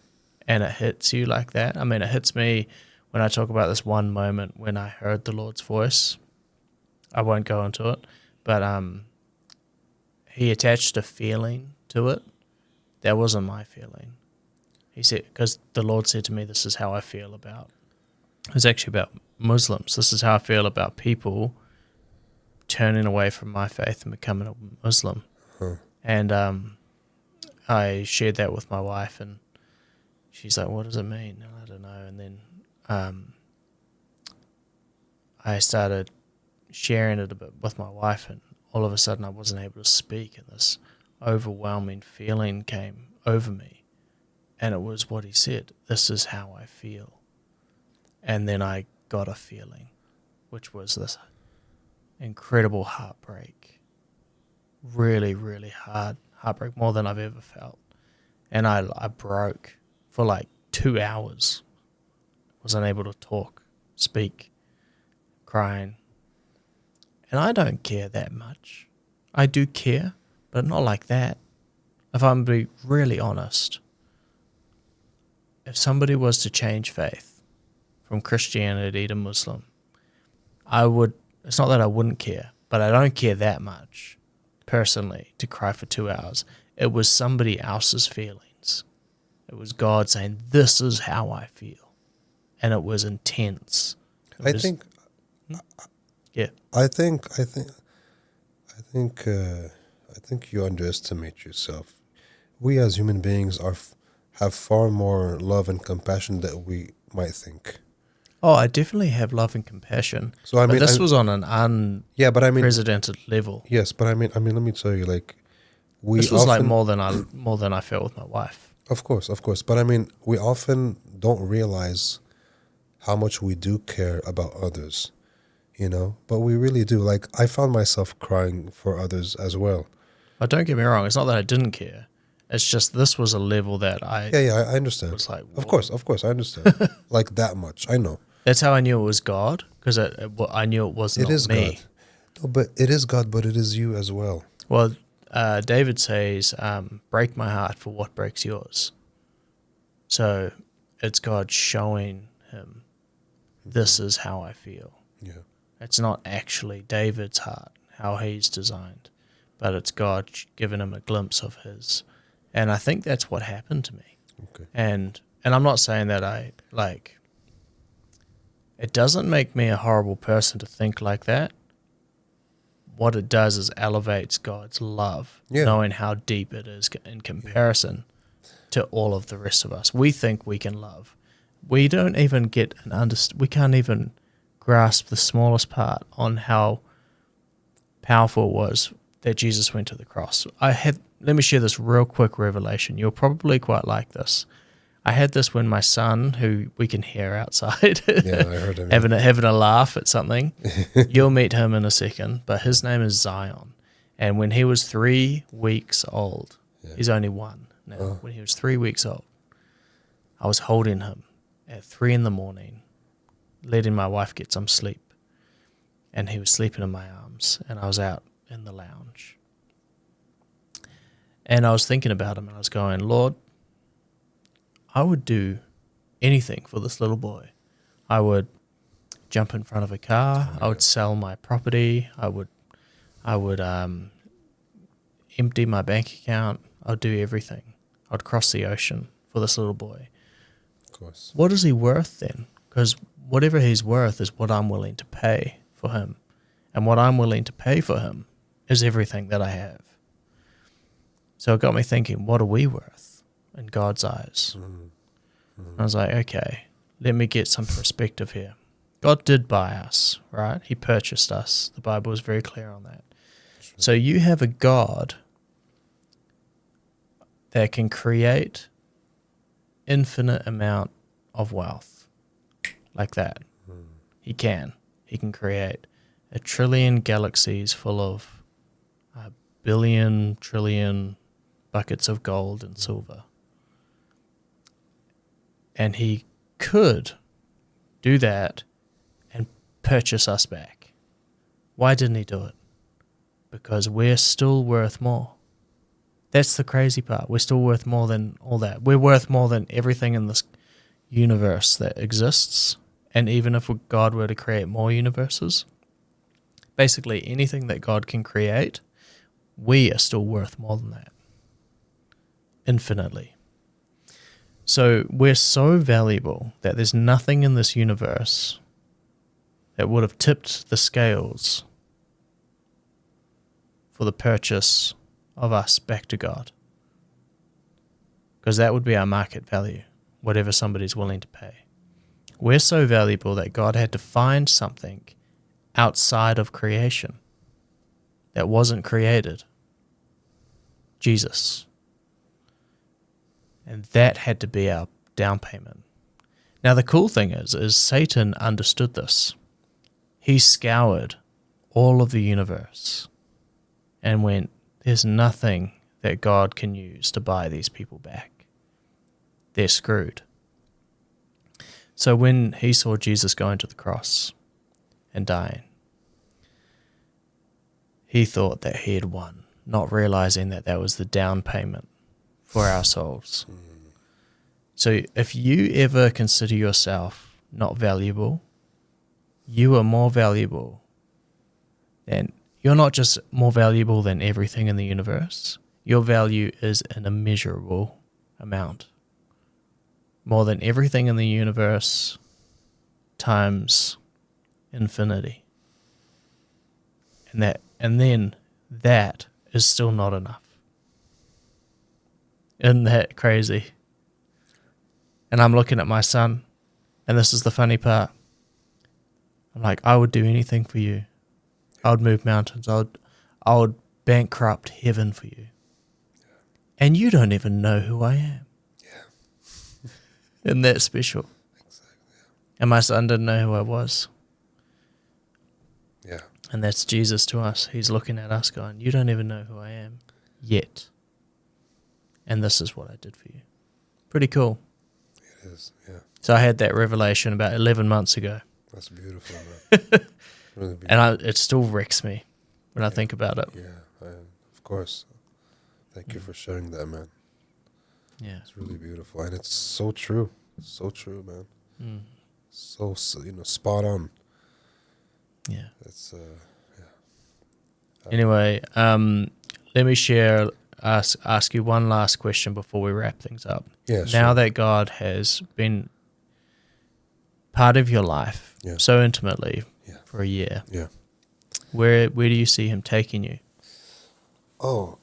[SPEAKER 2] and it hits you like that. I mean, it hits me when I talk about this one moment when I heard the Lord's voice. I won't go into it, but he attached a feeling to it. That wasn't my feeling. He said, because the Lord said to me, this is how I feel about, it was actually about Muslims. This is how I feel about people turning away from my faith and becoming a Muslim.
[SPEAKER 1] Huh.
[SPEAKER 2] And I shared that with my wife, and she's like, what does it mean? And I don't know. And then I started sharing it a bit with my wife, and all of a sudden I wasn't able to speak, and this overwhelming feeling came over me. And it was what he said. This is how I feel. And then I got a feeling, which was this incredible heartbreak. Really, really hard heartbreak, more than I've ever felt. And I broke for like 2 hours. Was unable to talk, speak, crying. And I don't care that much. I do care, but not like that. If I'm to be really honest, if somebody was to change faith from Christianity to Muslim, I would, it's not that I wouldn't care, but I don't care that much, personally, to cry for 2 hours. It was somebody else's feelings. It was God saying, this is how I feel. And it was intense.
[SPEAKER 1] I think you underestimate yourself. We as human beings have far more love and compassion than we might think.
[SPEAKER 2] Oh, I definitely have love and compassion.
[SPEAKER 1] So I mean,
[SPEAKER 2] this was on an unprecedented level.
[SPEAKER 1] Yes, but I mean, let me tell you, like,
[SPEAKER 2] this was like more than I felt with my wife.
[SPEAKER 1] Of course, but I mean, we often don't realize how much we do care about others, but we really do. Like, I found myself crying for others as well.
[SPEAKER 2] But don't get me wrong, it's not that I didn't care. It's just this was a level that I
[SPEAKER 1] understand.
[SPEAKER 2] Was like,
[SPEAKER 1] of course, I understand. Like that much, I know.
[SPEAKER 2] That's how I knew it was God, because I knew it was not me.
[SPEAKER 1] God. No, but it is God, but it is you as well.
[SPEAKER 2] Well, David says, break my heart for what breaks yours. So it's God showing him, this is how I feel.
[SPEAKER 1] Yeah.
[SPEAKER 2] It's not actually David's heart, how he's designed, but it's God giving him a glimpse of his. And I think that's what happened to me.
[SPEAKER 1] Okay.
[SPEAKER 2] And I'm not saying that it doesn't make me a horrible person to think like that. What it does is elevates God's love, knowing how deep it is in comparison to all of the rest of us. We think we can love. We don't even get we can't even grasp the smallest part on how powerful it was that Jesus went to the cross. Let me share this real quick revelation. You'll probably quite like this. I had this when my son, who we can hear outside,
[SPEAKER 1] I heard him
[SPEAKER 2] having a laugh at something. You'll meet him in a second, but his name is Zion. And when he was 3 weeks old, he's only 1 now. When he was 3 weeks old, I was holding him at 3 a.m, letting my wife get some sleep. And he was sleeping in my arms, and I was out in the lounge. And I was thinking about him, and I was going, Lord, I would do anything for this little boy. I would jump in front of a car. I would sell my property. I would empty my bank account. I would do everything. I'd cross the ocean for this little boy.
[SPEAKER 1] Of course.
[SPEAKER 2] What is he worth then? Because whatever he's worth is what I'm willing to pay for him. And what I'm willing to pay for him is everything that I have. So it got me thinking, what are we worth in God's eyes? I was like, okay, let me get some perspective here. God did buy us, right? He purchased us. The Bible is very clear on that. Sure. So you have a God that can create infinite amount of wealth like that. He can. He can create 1 trillion galaxies full of 1 billion trillion buckets of gold and silver. And he could do that and purchase us back. Why didn't he do it? Because we're still worth more. That's the crazy part. We're still worth more than all that. We're worth more than everything in this universe that exists. And even if God were to create more universes, basically anything that God can create, we are still worth more than that. Infinitely. So we're so valuable that there's nothing in this universe that would have tipped the scales for the purchase of us back to God. Because that would be our market value, whatever somebody's willing to pay. We're so valuable that God had to find something outside of creation that wasn't created. Jesus. And that had to be our down payment. Now, the cool thing is Satan understood this. He scoured all of the universe and went, there's nothing that God can use to buy these people back. They're screwed. So when he saw Jesus going to the cross and dying, he thought that he had won, not realizing that that was the down payment for our souls. So if you ever consider yourself not valuable, you are more valuable than, you're not just more valuable than everything in the universe. Your value is an immeasurable amount. More than everything in the universe times infinity. And then that is still not enough. Isn't that crazy? And I'm looking at my son, and this is the funny part. I'm like, I would do anything for you. I would move mountains. I would bankrupt heaven for you. And you don't even know who I am.
[SPEAKER 1] Yeah.
[SPEAKER 2] Isn't that special?
[SPEAKER 1] Exactly.
[SPEAKER 2] And my son didn't know who I was.
[SPEAKER 1] Yeah.
[SPEAKER 2] And that's Jesus to us. He's looking at us going, you don't even know who I am yet. And this is what I did for you. Pretty cool.
[SPEAKER 1] It is, yeah.
[SPEAKER 2] So I had that revelation about 11 months ago.
[SPEAKER 1] That's beautiful, man. Really beautiful.
[SPEAKER 2] And it still wrecks me when I think about it.
[SPEAKER 1] Yeah, of course. Thank you for sharing that, man.
[SPEAKER 2] Yeah.
[SPEAKER 1] It's really beautiful. And it's so true. So true, man.
[SPEAKER 2] Mm.
[SPEAKER 1] So, spot on.
[SPEAKER 2] Yeah.
[SPEAKER 1] It's,
[SPEAKER 2] Anyway, let me ask you one last question before we wrap things up.
[SPEAKER 1] Yeah,
[SPEAKER 2] Now
[SPEAKER 1] sure.
[SPEAKER 2] that God has been part of your life so intimately for a year, where do you see him taking you?
[SPEAKER 1] Oh,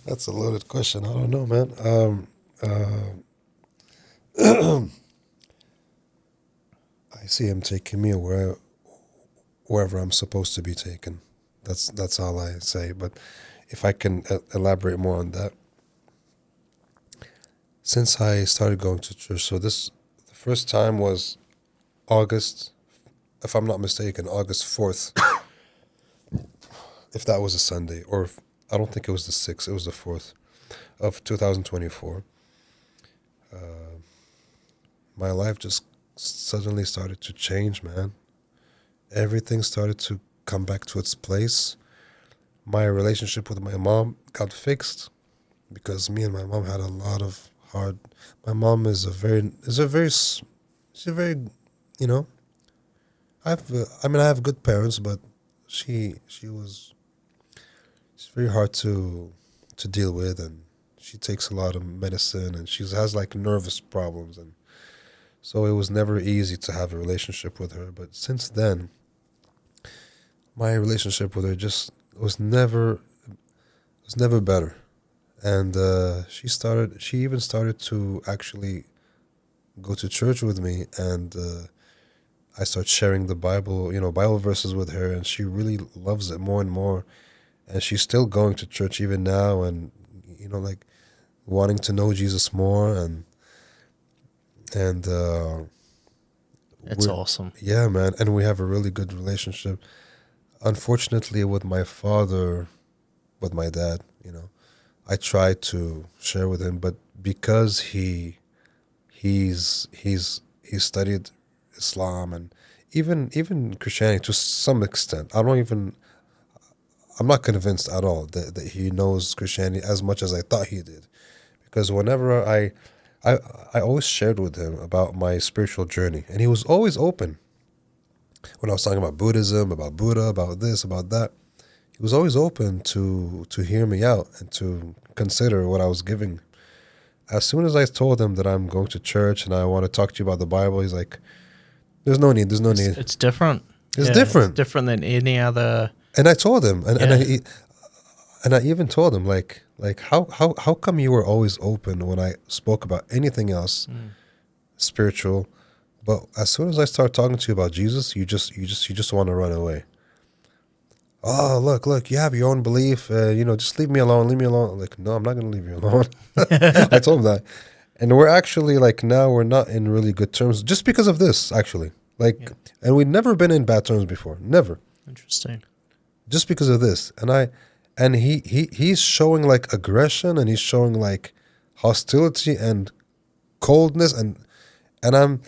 [SPEAKER 1] that's a loaded question. I don't know, man. I see him taking me wherever I'm supposed to be taken. That's all I say. But if I can elaborate more on that, since I started going to church, so the first time was August, if I'm not mistaken, August 4th. If that was a Sunday, or I don't think it was the 6th, it was the 4th of 2024. My life just suddenly started to change, man. Everything started to come back to its place. My relationship with my mom got fixed because me and my mom had a lot of hard. My mom is a very, you know. I have good parents, but she's very hard to deal with, and she takes a lot of medicine, and she has like nervous problems, and so it was never easy to have a relationship with her. But since then, my relationship with her just was never better, and she even started to actually go to church with me, and I start sharing the Bible, Bible verses with her, and she really loves it more and more. And she's still going to church even now, and like wanting to know Jesus more, and
[SPEAKER 2] It's awesome.
[SPEAKER 1] Yeah, man, and we have a really good relationship. Unfortunately, with my father, with my dad, I tried to share with him, but because he's studied Islam and even Christianity to some extent. I'm not convinced at all that he knows Christianity as much as I thought he did. Because whenever I always shared with him about my spiritual journey, and he was always open. When I was talking about Buddhism, about Buddha, about this, about that, he was always open to hear me out and to consider what I was giving. As soon as I told him that I'm going to church and I want to talk to you about the Bible, he's like, there's no need.
[SPEAKER 2] It's different.
[SPEAKER 1] It's different.
[SPEAKER 2] It's different than any other.
[SPEAKER 1] And I told him, and I even told him, like how come you were always open when I spoke about anything else spiritual, but as soon as I start talking to you about Jesus, you just want to run away. Oh, look, you have your own belief. Just leave me alone. I'm like, no, I'm not going to leave you alone. I told him that. And we're actually like now we're not in really good terms just because of this, actually. Like,
[SPEAKER 2] Yeah.
[SPEAKER 1] and we'd never been in bad terms before, never,
[SPEAKER 2] Interesting.
[SPEAKER 1] just because of this. And he's showing like aggression, and he's showing like hostility and coldness, and I'm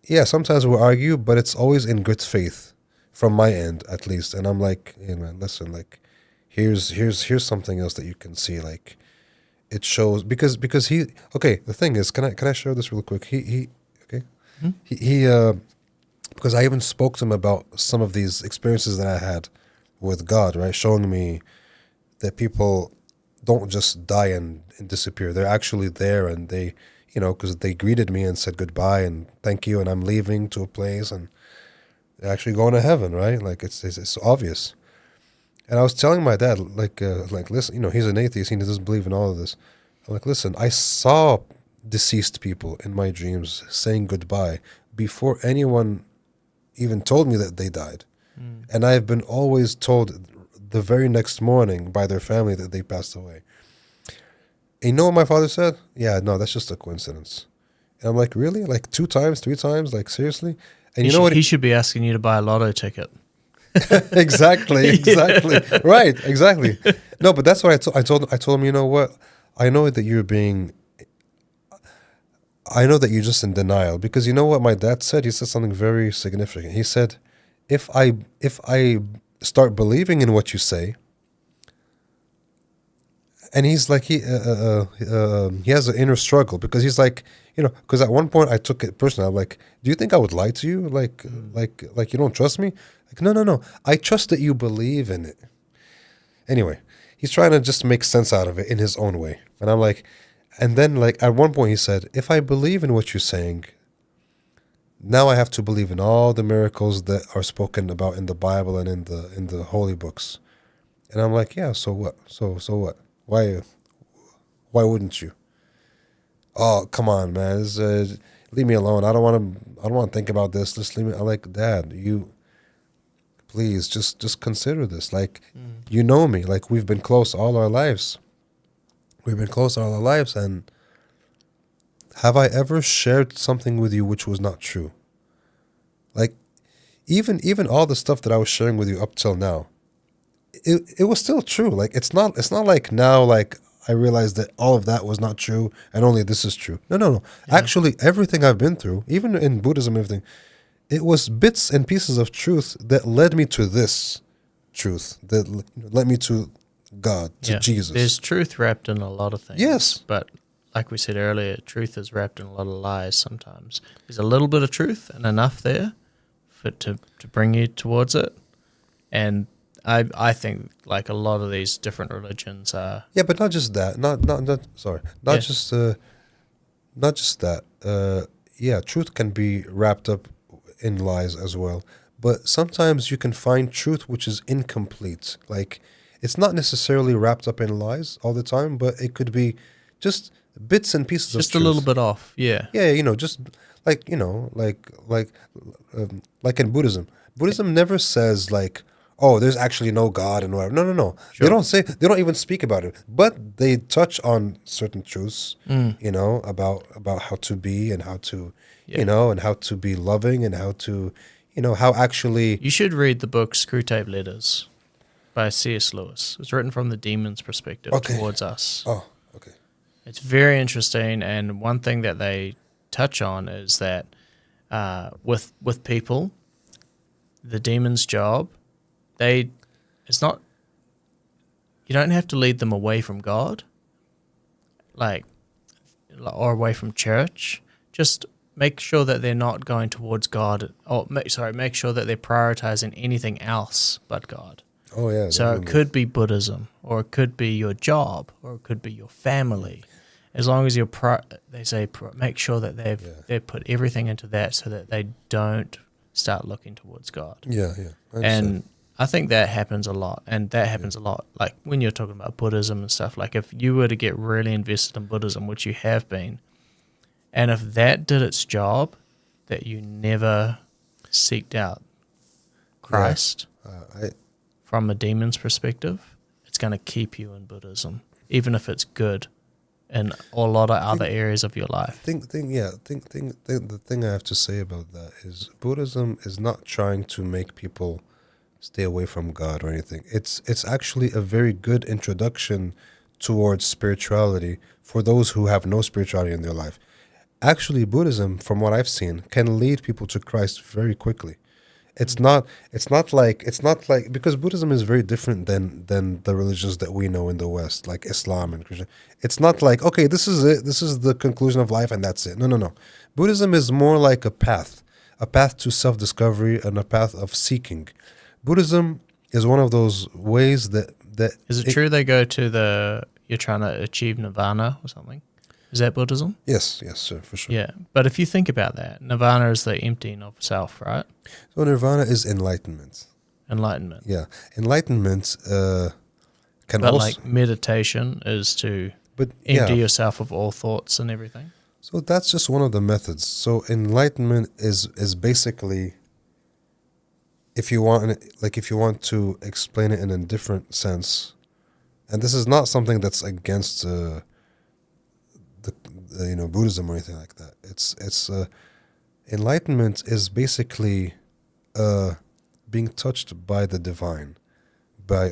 [SPEAKER 1] yeah. Sometimes we'll argue, but it's always in good faith, from my end at least. And I'm like, hey man, listen, like, here's something else that you can see, like. It shows because he okay. The thing is, can I share this real quick? He okay.
[SPEAKER 2] Hmm?
[SPEAKER 1] He because I even spoke to him about some of these experiences that I had with God, right? Showing me that people don't just die and disappear. They're actually there, and they, because they greeted me and said goodbye and thank you, and I'm leaving to a place, and they're actually going to heaven, right? Like it's obvious. And I was telling my dad, like listen, he's an atheist. He doesn't believe in all of this. I'm like, listen, I saw deceased people in my dreams saying goodbye before anyone even told me that they died.
[SPEAKER 2] Mm.
[SPEAKER 1] And I've been always told the very next morning by their family that they passed away. And you know what my father said? Yeah, no, that's just a coincidence. And I'm like, really? Like 2 times, 3 times? Like, seriously? And
[SPEAKER 2] He,
[SPEAKER 1] you know
[SPEAKER 2] sh-
[SPEAKER 1] what?
[SPEAKER 2] he should be asking you to buy a lotto ticket.
[SPEAKER 1] Exactly. Right, exactly. No, but that's what I told him, you know what? I know that you're being I know that you're just in denial, because you know what my dad said? He said something very significant. He said, if I start believing in what you say, and he's like he has an inner struggle, because he's like, because at one point I took it personally. I'm like, do you think I would lie to you? Like you don't trust me? Like, no. I trust that you believe in it. Anyway, he's trying to just make sense out of it in his own way. And I'm like, and then like at one point he said, if I believe in what you're saying, now I have to believe in all the miracles that are spoken about in the Bible and in the holy books. And I'm like, yeah, so what? So what? Why wouldn't you? Oh, come on, man. Leave me alone. I don't want to think about this. Just leave me. I'm like, Dad, you please just consider this. Like,
[SPEAKER 2] Mm.
[SPEAKER 1] you know me. Like, we've been close all our lives. We've been close all our lives, and have I ever shared something with you which was not true? Like, even all the stuff that I was sharing with you up till now, it was still true. Like, it's not like now, like, I realized that all of that was not true and only this is true. No.
[SPEAKER 2] Yeah.
[SPEAKER 1] Actually, everything I've been through, even in Buddhism, everything, it was bits and pieces of truth that led me to this truth, that led me to God, to
[SPEAKER 2] Yeah. There's
[SPEAKER 1] Jesus.
[SPEAKER 2] truth wrapped in a lot of things.
[SPEAKER 1] Yes.
[SPEAKER 2] But like we said earlier, truth is wrapped in a lot of lies sometimes. There's a little bit of truth and enough there to bring you towards it. And I think like a lot of these different religions are
[SPEAKER 1] Yeah, but not just that. Not sorry.
[SPEAKER 2] yeah,
[SPEAKER 1] Not just that. Yeah, truth can be wrapped up in lies as well. But sometimes you can find truth which is incomplete. Like, it's not necessarily wrapped up in lies all the time, but it could be just bits and pieces of
[SPEAKER 2] just a little
[SPEAKER 1] truth.
[SPEAKER 2] bit off. Yeah.
[SPEAKER 1] Yeah, just like, like in Buddhism. Buddhism never says like, oh, there's actually no God and whatever. No. They
[SPEAKER 2] Sure.
[SPEAKER 1] don't say, they don't even speak about it. But they touch on certain truths,
[SPEAKER 2] Mm.
[SPEAKER 1] about how to be, and how to,
[SPEAKER 2] Yeah.
[SPEAKER 1] and how to be loving, and how to, how actually.
[SPEAKER 2] You should read the book Screwtape Letters by C.S. Lewis. It's written from the demon's perspective
[SPEAKER 1] Okay.
[SPEAKER 2] towards us.
[SPEAKER 1] Oh, okay.
[SPEAKER 2] It's very interesting, and one thing that they touch on is that with people, the demon's job, it's not, you don't have to lead them away from God, like, or away from church. Just make sure that they're not going towards God, or make sure that they're prioritizing anything else but God.
[SPEAKER 1] Oh yeah.
[SPEAKER 2] So it
[SPEAKER 1] definitely.
[SPEAKER 2] could be Buddhism, or it could be your job, or it could be your family. As long as they say make sure that they've put everything into that, so that they don't start looking towards God.
[SPEAKER 1] Yeah. I understand.
[SPEAKER 2] And I think that happens a lot, and that happens a lot. Like when you're talking about Buddhism and stuff. Like if you were to get really invested in Buddhism, which you have been, and if that did its job, that you never seeked out Christ.
[SPEAKER 1] I
[SPEAKER 2] From a demon's perspective, it's going to keep you in Buddhism, even if it's good. in a lot of other areas of your life.
[SPEAKER 1] The thing I have to say about that is Buddhism is not trying to make people stay away from God or anything. It's actually a very good introduction towards spirituality for those who have no spirituality in their life. Actually, Buddhism, from what I've seen, can lead people to Christ very quickly. It's not because Buddhism is very different than the religions that we know in the West, like Islam and Christian. It's not like, okay, this is it, this is the conclusion of life and that's it. No. Buddhism is more like a path to self-discovery and a path of seeking. Buddhism is one of those ways that
[SPEAKER 2] Is it true they go to you're trying to achieve nirvana or something? Is that Buddhism?
[SPEAKER 1] Yes, sir, for sure.
[SPEAKER 2] Yeah, but if you think about that, nirvana is the emptying of self, right?
[SPEAKER 1] So nirvana is enlightenment.
[SPEAKER 2] Enlightenment.
[SPEAKER 1] Yeah, enlightenment can
[SPEAKER 2] But
[SPEAKER 1] also
[SPEAKER 2] like meditation is to empty yourself of all thoughts and everything.
[SPEAKER 1] So that's just one of the methods. So enlightenment is basically, if you want to explain it in a different sense, and this is not something that's against Buddhism or anything like that. It's enlightenment is basically being touched by the divine, by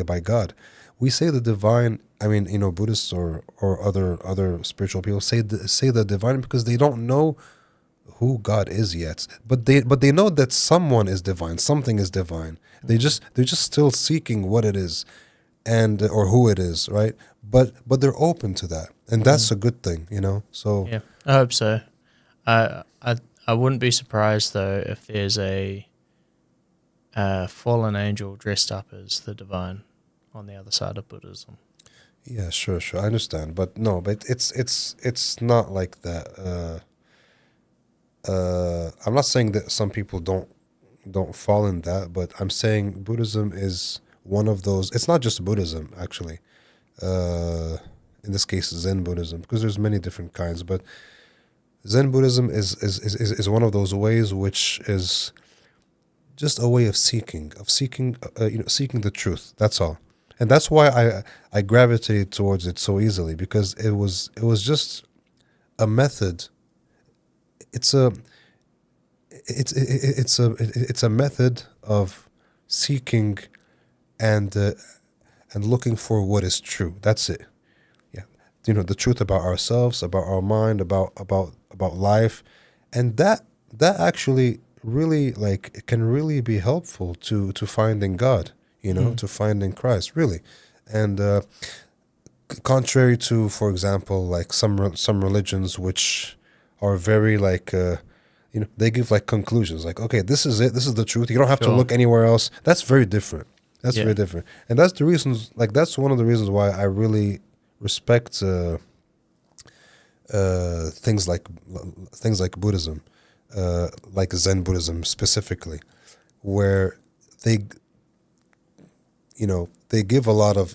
[SPEAKER 1] by God. We say the divine. I mean, Buddhists or other spiritual people say the divine because they don't know who God is yet, but they know that someone is divine, something is divine. They're just still seeking what it is, and or who it is, right? But they're open to that, and that's a good thing, So
[SPEAKER 2] yeah, I hope so. I wouldn't be surprised though if there's a fallen angel dressed up as the divine on the other side of Buddhism.
[SPEAKER 1] Yeah, sure, I understand, but it's not like that. I'm not saying that some people don't fall in that, but I'm saying Buddhism is one of those. It's not just Buddhism, actually. In this case, Zen Buddhism, because there's many different kinds, but Zen Buddhism is one of those ways which is just a way of seeking the truth. That's all, and that's why I gravitated towards it so easily, because it was just a method. It's a method of seeking and looking for what is true. That's it. Yeah, the truth about ourselves, about our mind, about life, and that actually really it can really be helpful to finding God. To finding Christ, really, and contrary to, for example, like some religions which are very they give conclusions, like, okay, this is it, this is the truth, you don't have to look anywhere else. That's very different. Very different, and that's the reasons. That's one of the reasons why I really respect things like Buddhism, like Zen Buddhism specifically, where they give a lot of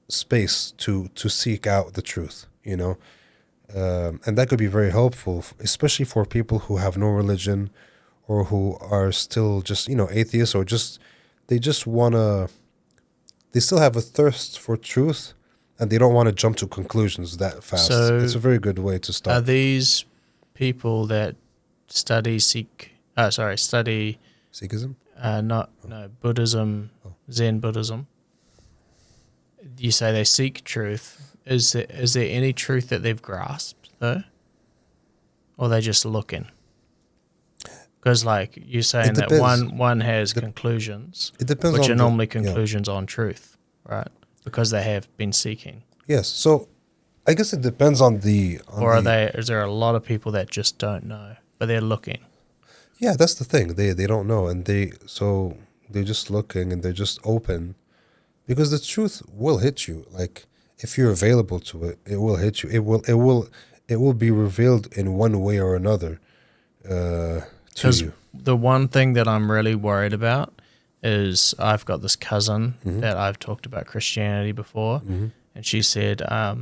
[SPEAKER 1] space to seek out the truth. And that could be very helpful, especially for people who have no religion, or who are still just atheists, or they still have a thirst for truth, and they don't want to jump to conclusions that fast. So it's a very good way to start.
[SPEAKER 2] Are these people that study
[SPEAKER 1] Sikhism?
[SPEAKER 2] Buddhism, Zen Buddhism? You say they seek truth. Is there any truth that they've grasped though, or are they just looking? Because you're saying that one has conclusions,
[SPEAKER 1] it depends,
[SPEAKER 2] which are normally conclusions on truth, right? Because they have been seeking.
[SPEAKER 1] Yes. So I guess it depends on the.
[SPEAKER 2] Is there a lot of people that just don't know, but they're looking? Yeah,
[SPEAKER 1] that's the thing. They don't know, and they're just looking, and they're just open, because the truth will hit you. If you're available to it, it will hit you. It will be revealed in one way or another to you.
[SPEAKER 2] The one thing that I'm really worried about is I've got this cousin that I've talked about Christianity before, and she said, I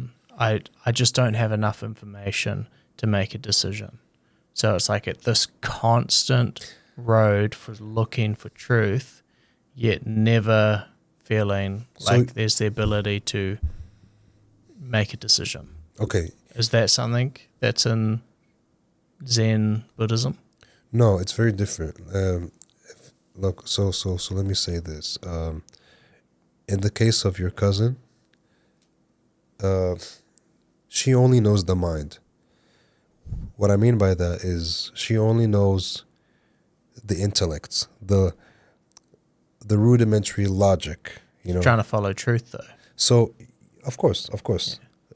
[SPEAKER 2] just don't have enough information to make a decision. So it's at this constant road for looking for truth, yet never feeling there's the ability to make a decision.
[SPEAKER 1] Okay.
[SPEAKER 2] Is that something that's in Zen Buddhism?
[SPEAKER 1] No, it's very different. Look, so let me say this. In the case of your cousin, she only knows the mind. What I mean by that is she only knows the intellects, the rudimentary logic,
[SPEAKER 2] Trying to follow truth, though.
[SPEAKER 1] So, of course,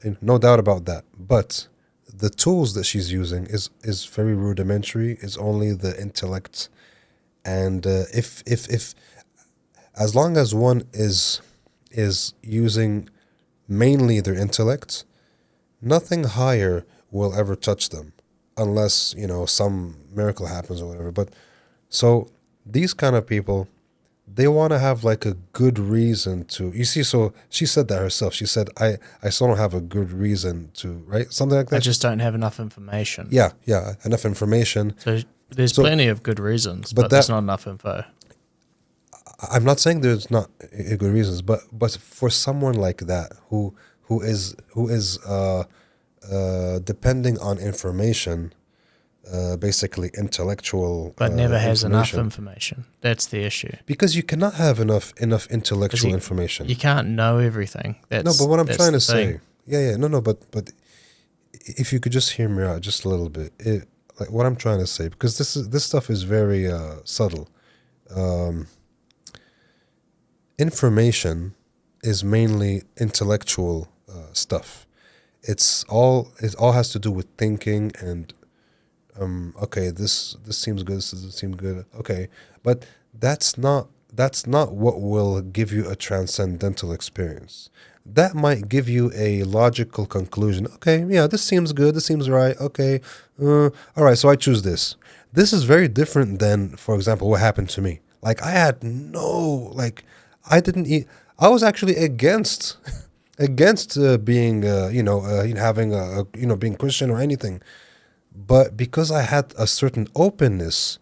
[SPEAKER 1] and no doubt about that. But the tools that she's using is very rudimentary. Is only the intellect, and if as long as one is using mainly their intellect, nothing higher will ever touch them, unless some miracle happens or whatever. But so these kind of people, they want to have like a good reason to, you see, so she said that herself. She said, I still don't have a good reason to, right? Something like that.
[SPEAKER 2] I just don't have enough information.
[SPEAKER 1] Yeah, enough information.
[SPEAKER 2] So there's plenty of good reasons, but there's not enough info.
[SPEAKER 1] I'm not saying there's not good reasons, but for someone like that who is depending on information, basically intellectual,
[SPEAKER 2] but never has enough information. That's the issue.
[SPEAKER 1] Because you cannot have enough intellectual information.
[SPEAKER 2] You can't know everything.
[SPEAKER 1] No, but what I'm trying to say, no, but if you could just hear me out just a little bit, like what I'm trying to say, because this stuff is very subtle. Information is mainly intellectual stuff. It all has to do with thinking and okay, this seems good, this doesn't seem good. Okay, but that's not what will give you a transcendental experience. That might give you a logical conclusion. Okay, yeah, this seems good, this seems right. Okay, all right, so I choose this. This is very different than, for example, what happened to me. Like I had I was actually against being having being Christian or anything. But because I had a certain openness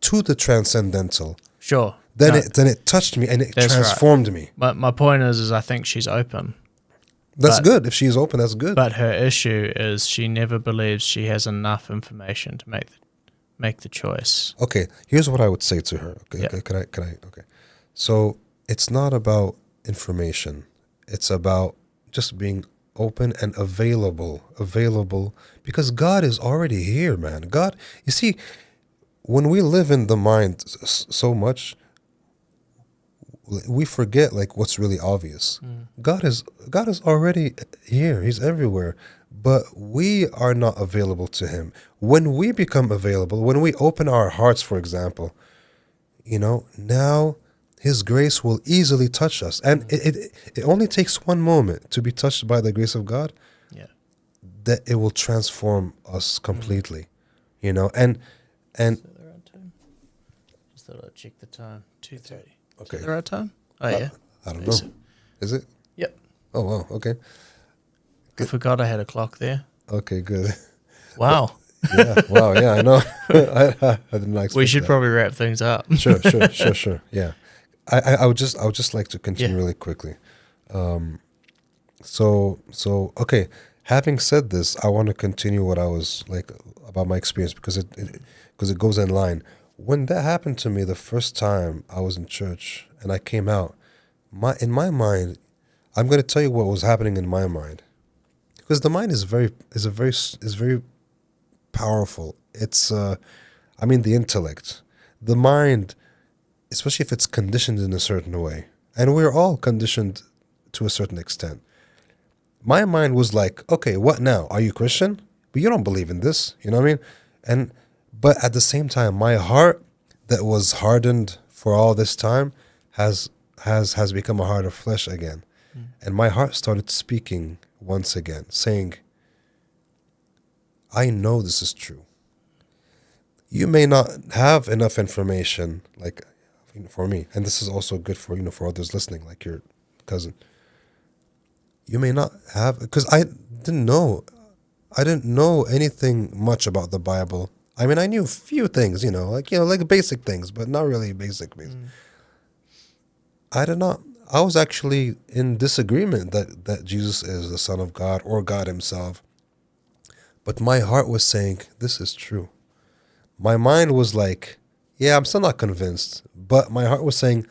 [SPEAKER 1] to the transcendental,
[SPEAKER 2] sure,
[SPEAKER 1] then it touched me and it transformed me.
[SPEAKER 2] But my point is I think she's open.
[SPEAKER 1] That's good. If she's open, that's good.
[SPEAKER 2] But her issue is she never believes she has enough information to make the choice.
[SPEAKER 1] Okay, here's what I would say to her. Okay,
[SPEAKER 2] Yeah.
[SPEAKER 1] Can I? Okay, so it's not about information. It's about just being open and available, because God is already here, man. God, you see, when we live in the mind so much, we forget like what's really obvious. God is already here. He's everywhere, but we are not available to him. When we become available, when we open our hearts, for example, now his grace will easily touch us. And it only takes one moment to be touched by the grace of God.
[SPEAKER 2] Yeah.
[SPEAKER 1] That it will transform us completely. And
[SPEAKER 2] Is that the right time? Just thought I'd check the time. 2:30.
[SPEAKER 1] okay.
[SPEAKER 2] Is that the right time? Oh yeah.
[SPEAKER 1] I don't know. Is it?
[SPEAKER 2] Yep.
[SPEAKER 1] Oh wow, okay.
[SPEAKER 2] I forgot I had a clock there.
[SPEAKER 1] Okay, good.
[SPEAKER 2] Wow.
[SPEAKER 1] Yeah, wow, yeah, I know. I did not expect
[SPEAKER 2] We should
[SPEAKER 1] that.
[SPEAKER 2] probably wrap things up.
[SPEAKER 1] Sure. Yeah. I would just like to continue really quickly. So okay. Having said this, I want to continue what I was like about my experience because it goes in line. When that happened to me the first time I was in church and I came out, in my mind, I'm going to tell you what was happening in my mind, because the mind is very powerful. It's the intellect, the mind, especially if it's conditioned in a certain way, and we're all conditioned to a certain extent. My mind was like, okay, what now? Are you Christian? But you don't believe in this, you know what I mean? But at the same time, my heart that was hardened for all this time has become a heart of flesh again. And my heart started speaking once again, saying, I know this is true. You may not have enough information, like for me, and this is also good for for others listening, like your cousin. You may not have, because I didn't know anything much about the Bible. I mean, I knew a few things, like basic things, but not really basic. I I was actually in disagreement that Jesus is the Son of God or God Himself. But my heart was saying, this is true. My mind was like, yeah, I'm still not convinced. But my heart was saying,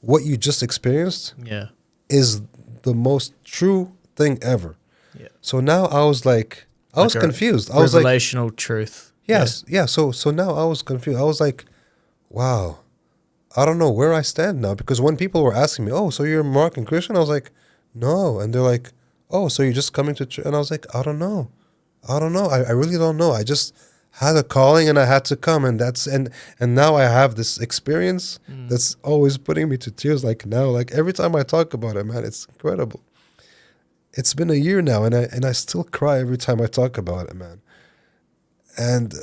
[SPEAKER 1] what you just experienced
[SPEAKER 2] Yeah.
[SPEAKER 1] is the most true thing ever.
[SPEAKER 2] Yeah.
[SPEAKER 1] So now I was like, I was
[SPEAKER 2] Like a
[SPEAKER 1] confused. I was like,
[SPEAKER 2] revelational truth.
[SPEAKER 1] yes, yeah. So now I was confused. I was like, wow, I don't know where I stand now, because when people were asking me, oh, so you're a Moroccan Christian? I was like, no. And they're like, oh, so you're just coming to church? And I was like, I don't know. I really don't know. I just had a calling and I had to come, and and now I have this experience that's always putting me to tears. Like now, like every time I talk about it, man, it's incredible. It's been a year now, and I still cry every time I talk about it, man. And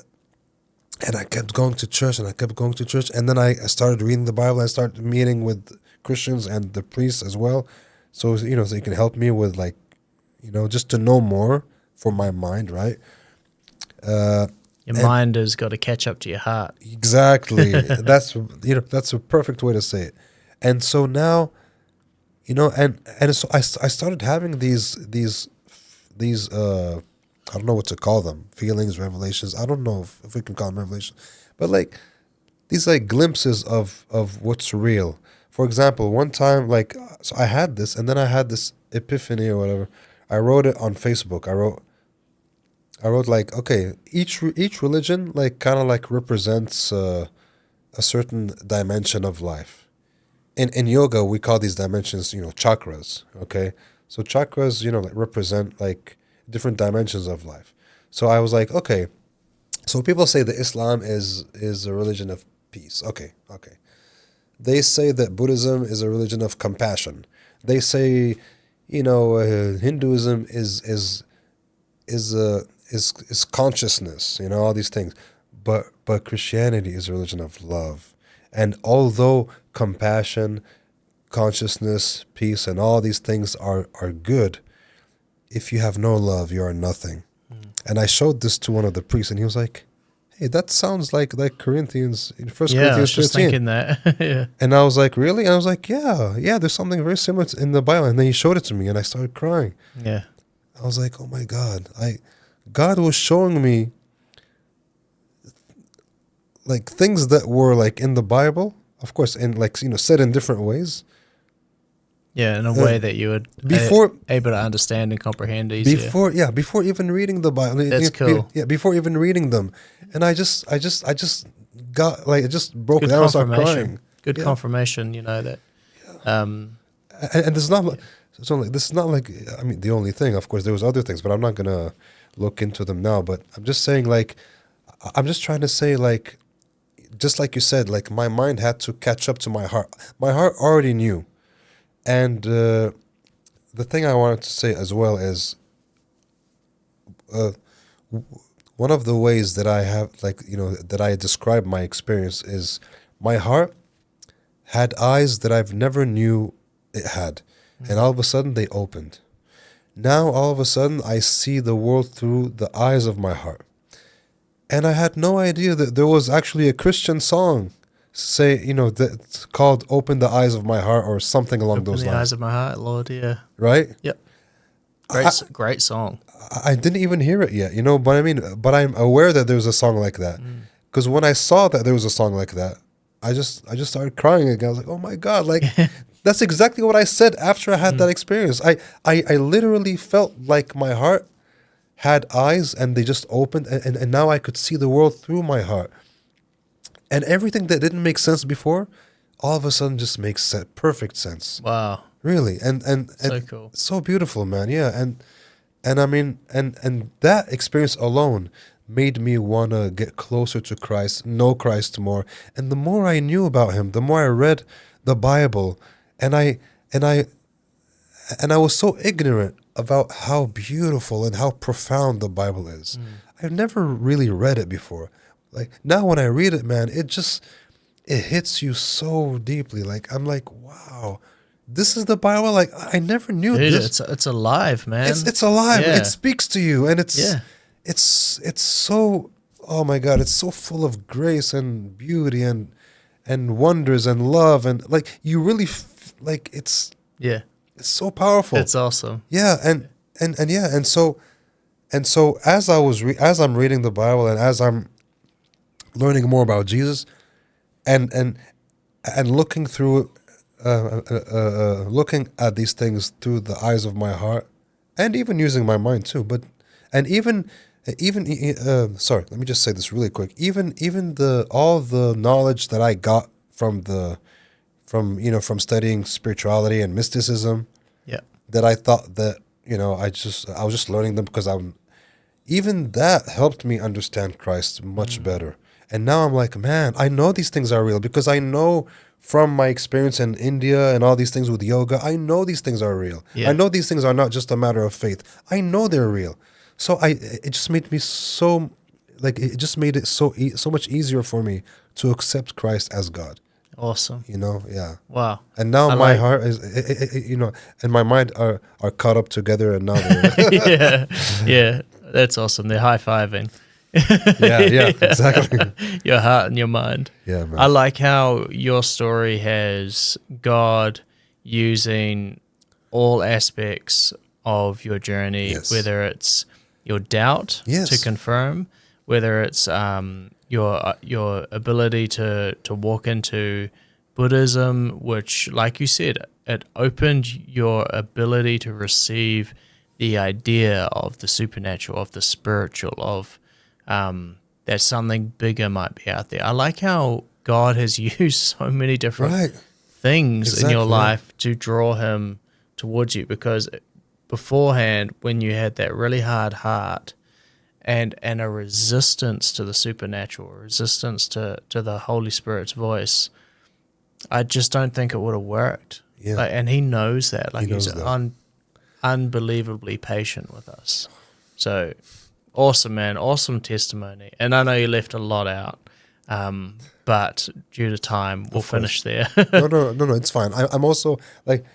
[SPEAKER 1] I kept going to church, and I kept going to church, and then I started reading the Bible. I started meeting with Christians and the priests as well, so so you can help me with, like, just to know more for my mind, right?
[SPEAKER 2] Your
[SPEAKER 1] And
[SPEAKER 2] mind has got to catch up to your heart.
[SPEAKER 1] exactly, that's a perfect way to say it. And so now, so I started having these I don't know what to call them, feelings, revelations. I don't know if we can call them revelations, but like these like glimpses of what's real. For example, one time, like, so I had this, and then I had this epiphany or whatever. I wrote it on Facebook. I wrote like, okay, each religion like kind of like represents a certain dimension of life. In yoga, we call these dimensions, chakras. Okay, so chakras, like represent like different dimensions of life. So I was like, okay, so people say that Islam is a religion of peace. Okay. They say that Buddhism is a religion of compassion. They say, Hinduism is consciousness. All these things, but Christianity is a religion of love. And although compassion, consciousness, peace, and all these things are good, if you have no love, you are nothing. And I showed this to one of the priests, and he was like, hey, that sounds like Corinthians, in First
[SPEAKER 2] Yeah, I was
[SPEAKER 1] Corinthians
[SPEAKER 2] just
[SPEAKER 1] 13.
[SPEAKER 2] thinking that. Yeah.
[SPEAKER 1] And I was like, really? And I was like, yeah, there's something very similar in the Bible. And then he showed it to me, and I started crying.
[SPEAKER 2] Yeah.
[SPEAKER 1] I was like, oh my God. God was showing me like things that were like in the Bible, of course, in like, said in different ways.
[SPEAKER 2] Yeah, in a way that you would
[SPEAKER 1] Before
[SPEAKER 2] able to understand and comprehend easier.
[SPEAKER 1] before even reading the Bible.
[SPEAKER 2] That's cool.
[SPEAKER 1] Before even reading them. And I just got like, it just broke
[SPEAKER 2] Good
[SPEAKER 1] down and started
[SPEAKER 2] confirmation.
[SPEAKER 1] crying.
[SPEAKER 2] Good
[SPEAKER 1] Yeah.
[SPEAKER 2] confirmation, that
[SPEAKER 1] And it's not like, so like, this is not like, I mean, the only thing. Of course there was other things, but I'm not gonna look into them now. But I'm just saying, like, I'm just trying to say, like, just like you said, like, my mind had to catch up to my heart. My heart already knew. And the thing I wanted to say as well is, one of the ways that I have, like, that I describe my experience is my heart had eyes that I've never knew it had. And all of a sudden they opened. Now all of a sudden I see the world through the eyes of my heart. And I had no idea that there was actually a Christian song that's called Open the Eyes of My Heart or something along
[SPEAKER 2] open
[SPEAKER 1] those
[SPEAKER 2] the
[SPEAKER 1] lines.
[SPEAKER 2] eyes of my heart, Lord. Yeah.
[SPEAKER 1] Right?
[SPEAKER 2] Yep. Great song.
[SPEAKER 1] I didn't even hear it yet, but I mean, but I'm aware that there's a song like that. Because when I saw that there was a song like that, I just started crying again. I was like, oh my God, like that's exactly what I said after I had that experience. I literally felt like my heart had eyes and they just opened, and now I could see the world through my heart. And everything that didn't make sense before, all of a sudden just makes perfect sense.
[SPEAKER 2] Wow.
[SPEAKER 1] Really. And
[SPEAKER 2] So cool.
[SPEAKER 1] so beautiful, man. Yeah. And I mean, and that experience alone made me want to get closer to Christ, know Christ more. And the more I knew about him, the more I read the Bible, and I was so ignorant about how beautiful and how profound the Bible is. I've never really read it before. Like now when I read it, man, it hits you so deeply. Like I'm like, wow, this is the Bible. Like I never knew
[SPEAKER 2] Dude,
[SPEAKER 1] this.
[SPEAKER 2] it's alive, man.
[SPEAKER 1] It's alive.
[SPEAKER 2] Yeah.
[SPEAKER 1] It speaks to you, and
[SPEAKER 2] Yeah.
[SPEAKER 1] it's so, oh my God, it's so full of grace and beauty, and and wonders and love, and like you really like it's so powerful.
[SPEAKER 2] It's awesome.
[SPEAKER 1] Yeah, and yeah, and so as as I'm reading the Bible and as I'm learning more about Jesus, and looking through looking at these things through the eyes of my heart, and even using my mind too, but and sorry, let me just say this really quick. Even the all the knowledge that I got from from studying spirituality and mysticism,
[SPEAKER 2] Yeah.
[SPEAKER 1] that I thought that I was just learning them because even that helped me understand Christ much better. And now I'm like, man, I know these things are real because I know from my experience in India and all these things with yoga, I know these things are real.
[SPEAKER 2] Yeah.
[SPEAKER 1] I know these things are not just a matter of faith. I know they're real. So it just made me so, like, it just made it so much easier for me to accept Christ as God.
[SPEAKER 2] Awesome.
[SPEAKER 1] Yeah.
[SPEAKER 2] Wow.
[SPEAKER 1] And now
[SPEAKER 2] I
[SPEAKER 1] my
[SPEAKER 2] like-
[SPEAKER 1] heart is, and my mind are caught up together, and now they're
[SPEAKER 2] Yeah. That's awesome. They're high-fiving.
[SPEAKER 1] yeah, exactly.
[SPEAKER 2] Your heart and your mind.
[SPEAKER 1] Yeah, man.
[SPEAKER 2] I like how your story has God using all aspects of your journey,
[SPEAKER 1] Yes.
[SPEAKER 2] whether it's your doubt
[SPEAKER 1] Yes.
[SPEAKER 2] to confirm, whether it's your ability to walk into Buddhism, which, like you said, it opened your ability to receive the idea of the supernatural, of the spiritual, of that something bigger might be out there. I like how God has used so many different
[SPEAKER 1] Right.
[SPEAKER 2] things in your
[SPEAKER 1] Exactly, yeah.
[SPEAKER 2] life to draw him towards you, because beforehand, when you had that really hard heart and a resistance to the supernatural, a resistance to the Holy Spirit's voice, I just don't think it would have worked.
[SPEAKER 1] Yeah.
[SPEAKER 2] And he knows that. Like,
[SPEAKER 1] knows
[SPEAKER 2] he's
[SPEAKER 1] that.
[SPEAKER 2] unbelievably patient with us. So awesome, man. Awesome testimony. And I know you left a lot out, but due to time, we'll finish there.
[SPEAKER 1] No, it's fine. I'm also, like,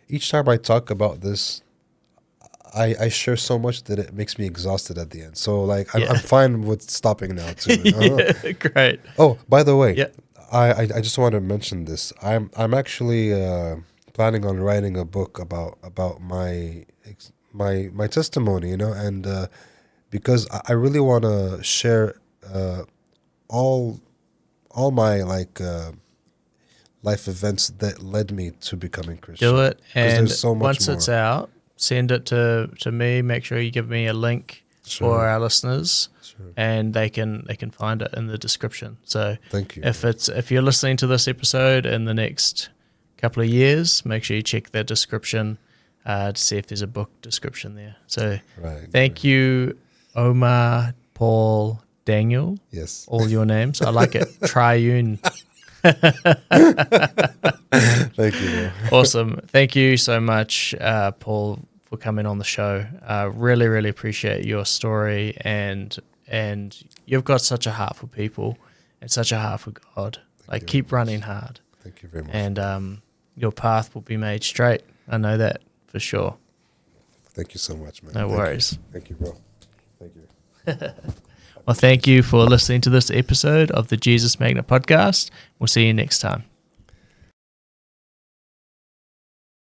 [SPEAKER 1] each time I talk about this, I share so much that it makes me exhausted at the end. So, like, I'm fine with stopping now too.
[SPEAKER 2] Yeah, great.
[SPEAKER 1] Oh, by the way,
[SPEAKER 2] Yeah.
[SPEAKER 1] I just want to mention this. I'm actually planning on writing a book about my testimony, and because I really want to share all my life events that led me to becoming Christian.
[SPEAKER 2] Do it.
[SPEAKER 1] 'Cause
[SPEAKER 2] And
[SPEAKER 1] there's so much
[SPEAKER 2] once it's
[SPEAKER 1] more.
[SPEAKER 2] out, send it to me. Make sure you give me a link
[SPEAKER 1] Sure.
[SPEAKER 2] for our listeners,
[SPEAKER 1] Sure.
[SPEAKER 2] and they can find it in the description. So
[SPEAKER 1] Thank you.
[SPEAKER 2] if you're listening to this episode in the next couple of years, make sure you check the description to see if there's a book description there. So
[SPEAKER 1] Right.
[SPEAKER 2] thank you, Omar, Paul, Daniel,
[SPEAKER 1] Yes.
[SPEAKER 2] all your names. I like it. Triune.
[SPEAKER 1] Thank you, bro.
[SPEAKER 2] Awesome. Thank you so much, Paul, for coming on the show. Really, really appreciate your story, and you've got such a heart for people and such a heart for God. Like, keep running hard,
[SPEAKER 1] Thank you very much.
[SPEAKER 2] and your path will be made straight. I know that for sure.
[SPEAKER 1] Thank you so much, man.
[SPEAKER 2] No
[SPEAKER 1] Thank you.
[SPEAKER 2] worries.
[SPEAKER 1] Thank you, bro. Thank you.
[SPEAKER 2] Well, thank you for listening to this episode of the Jesus Magnet podcast. We'll see you next time.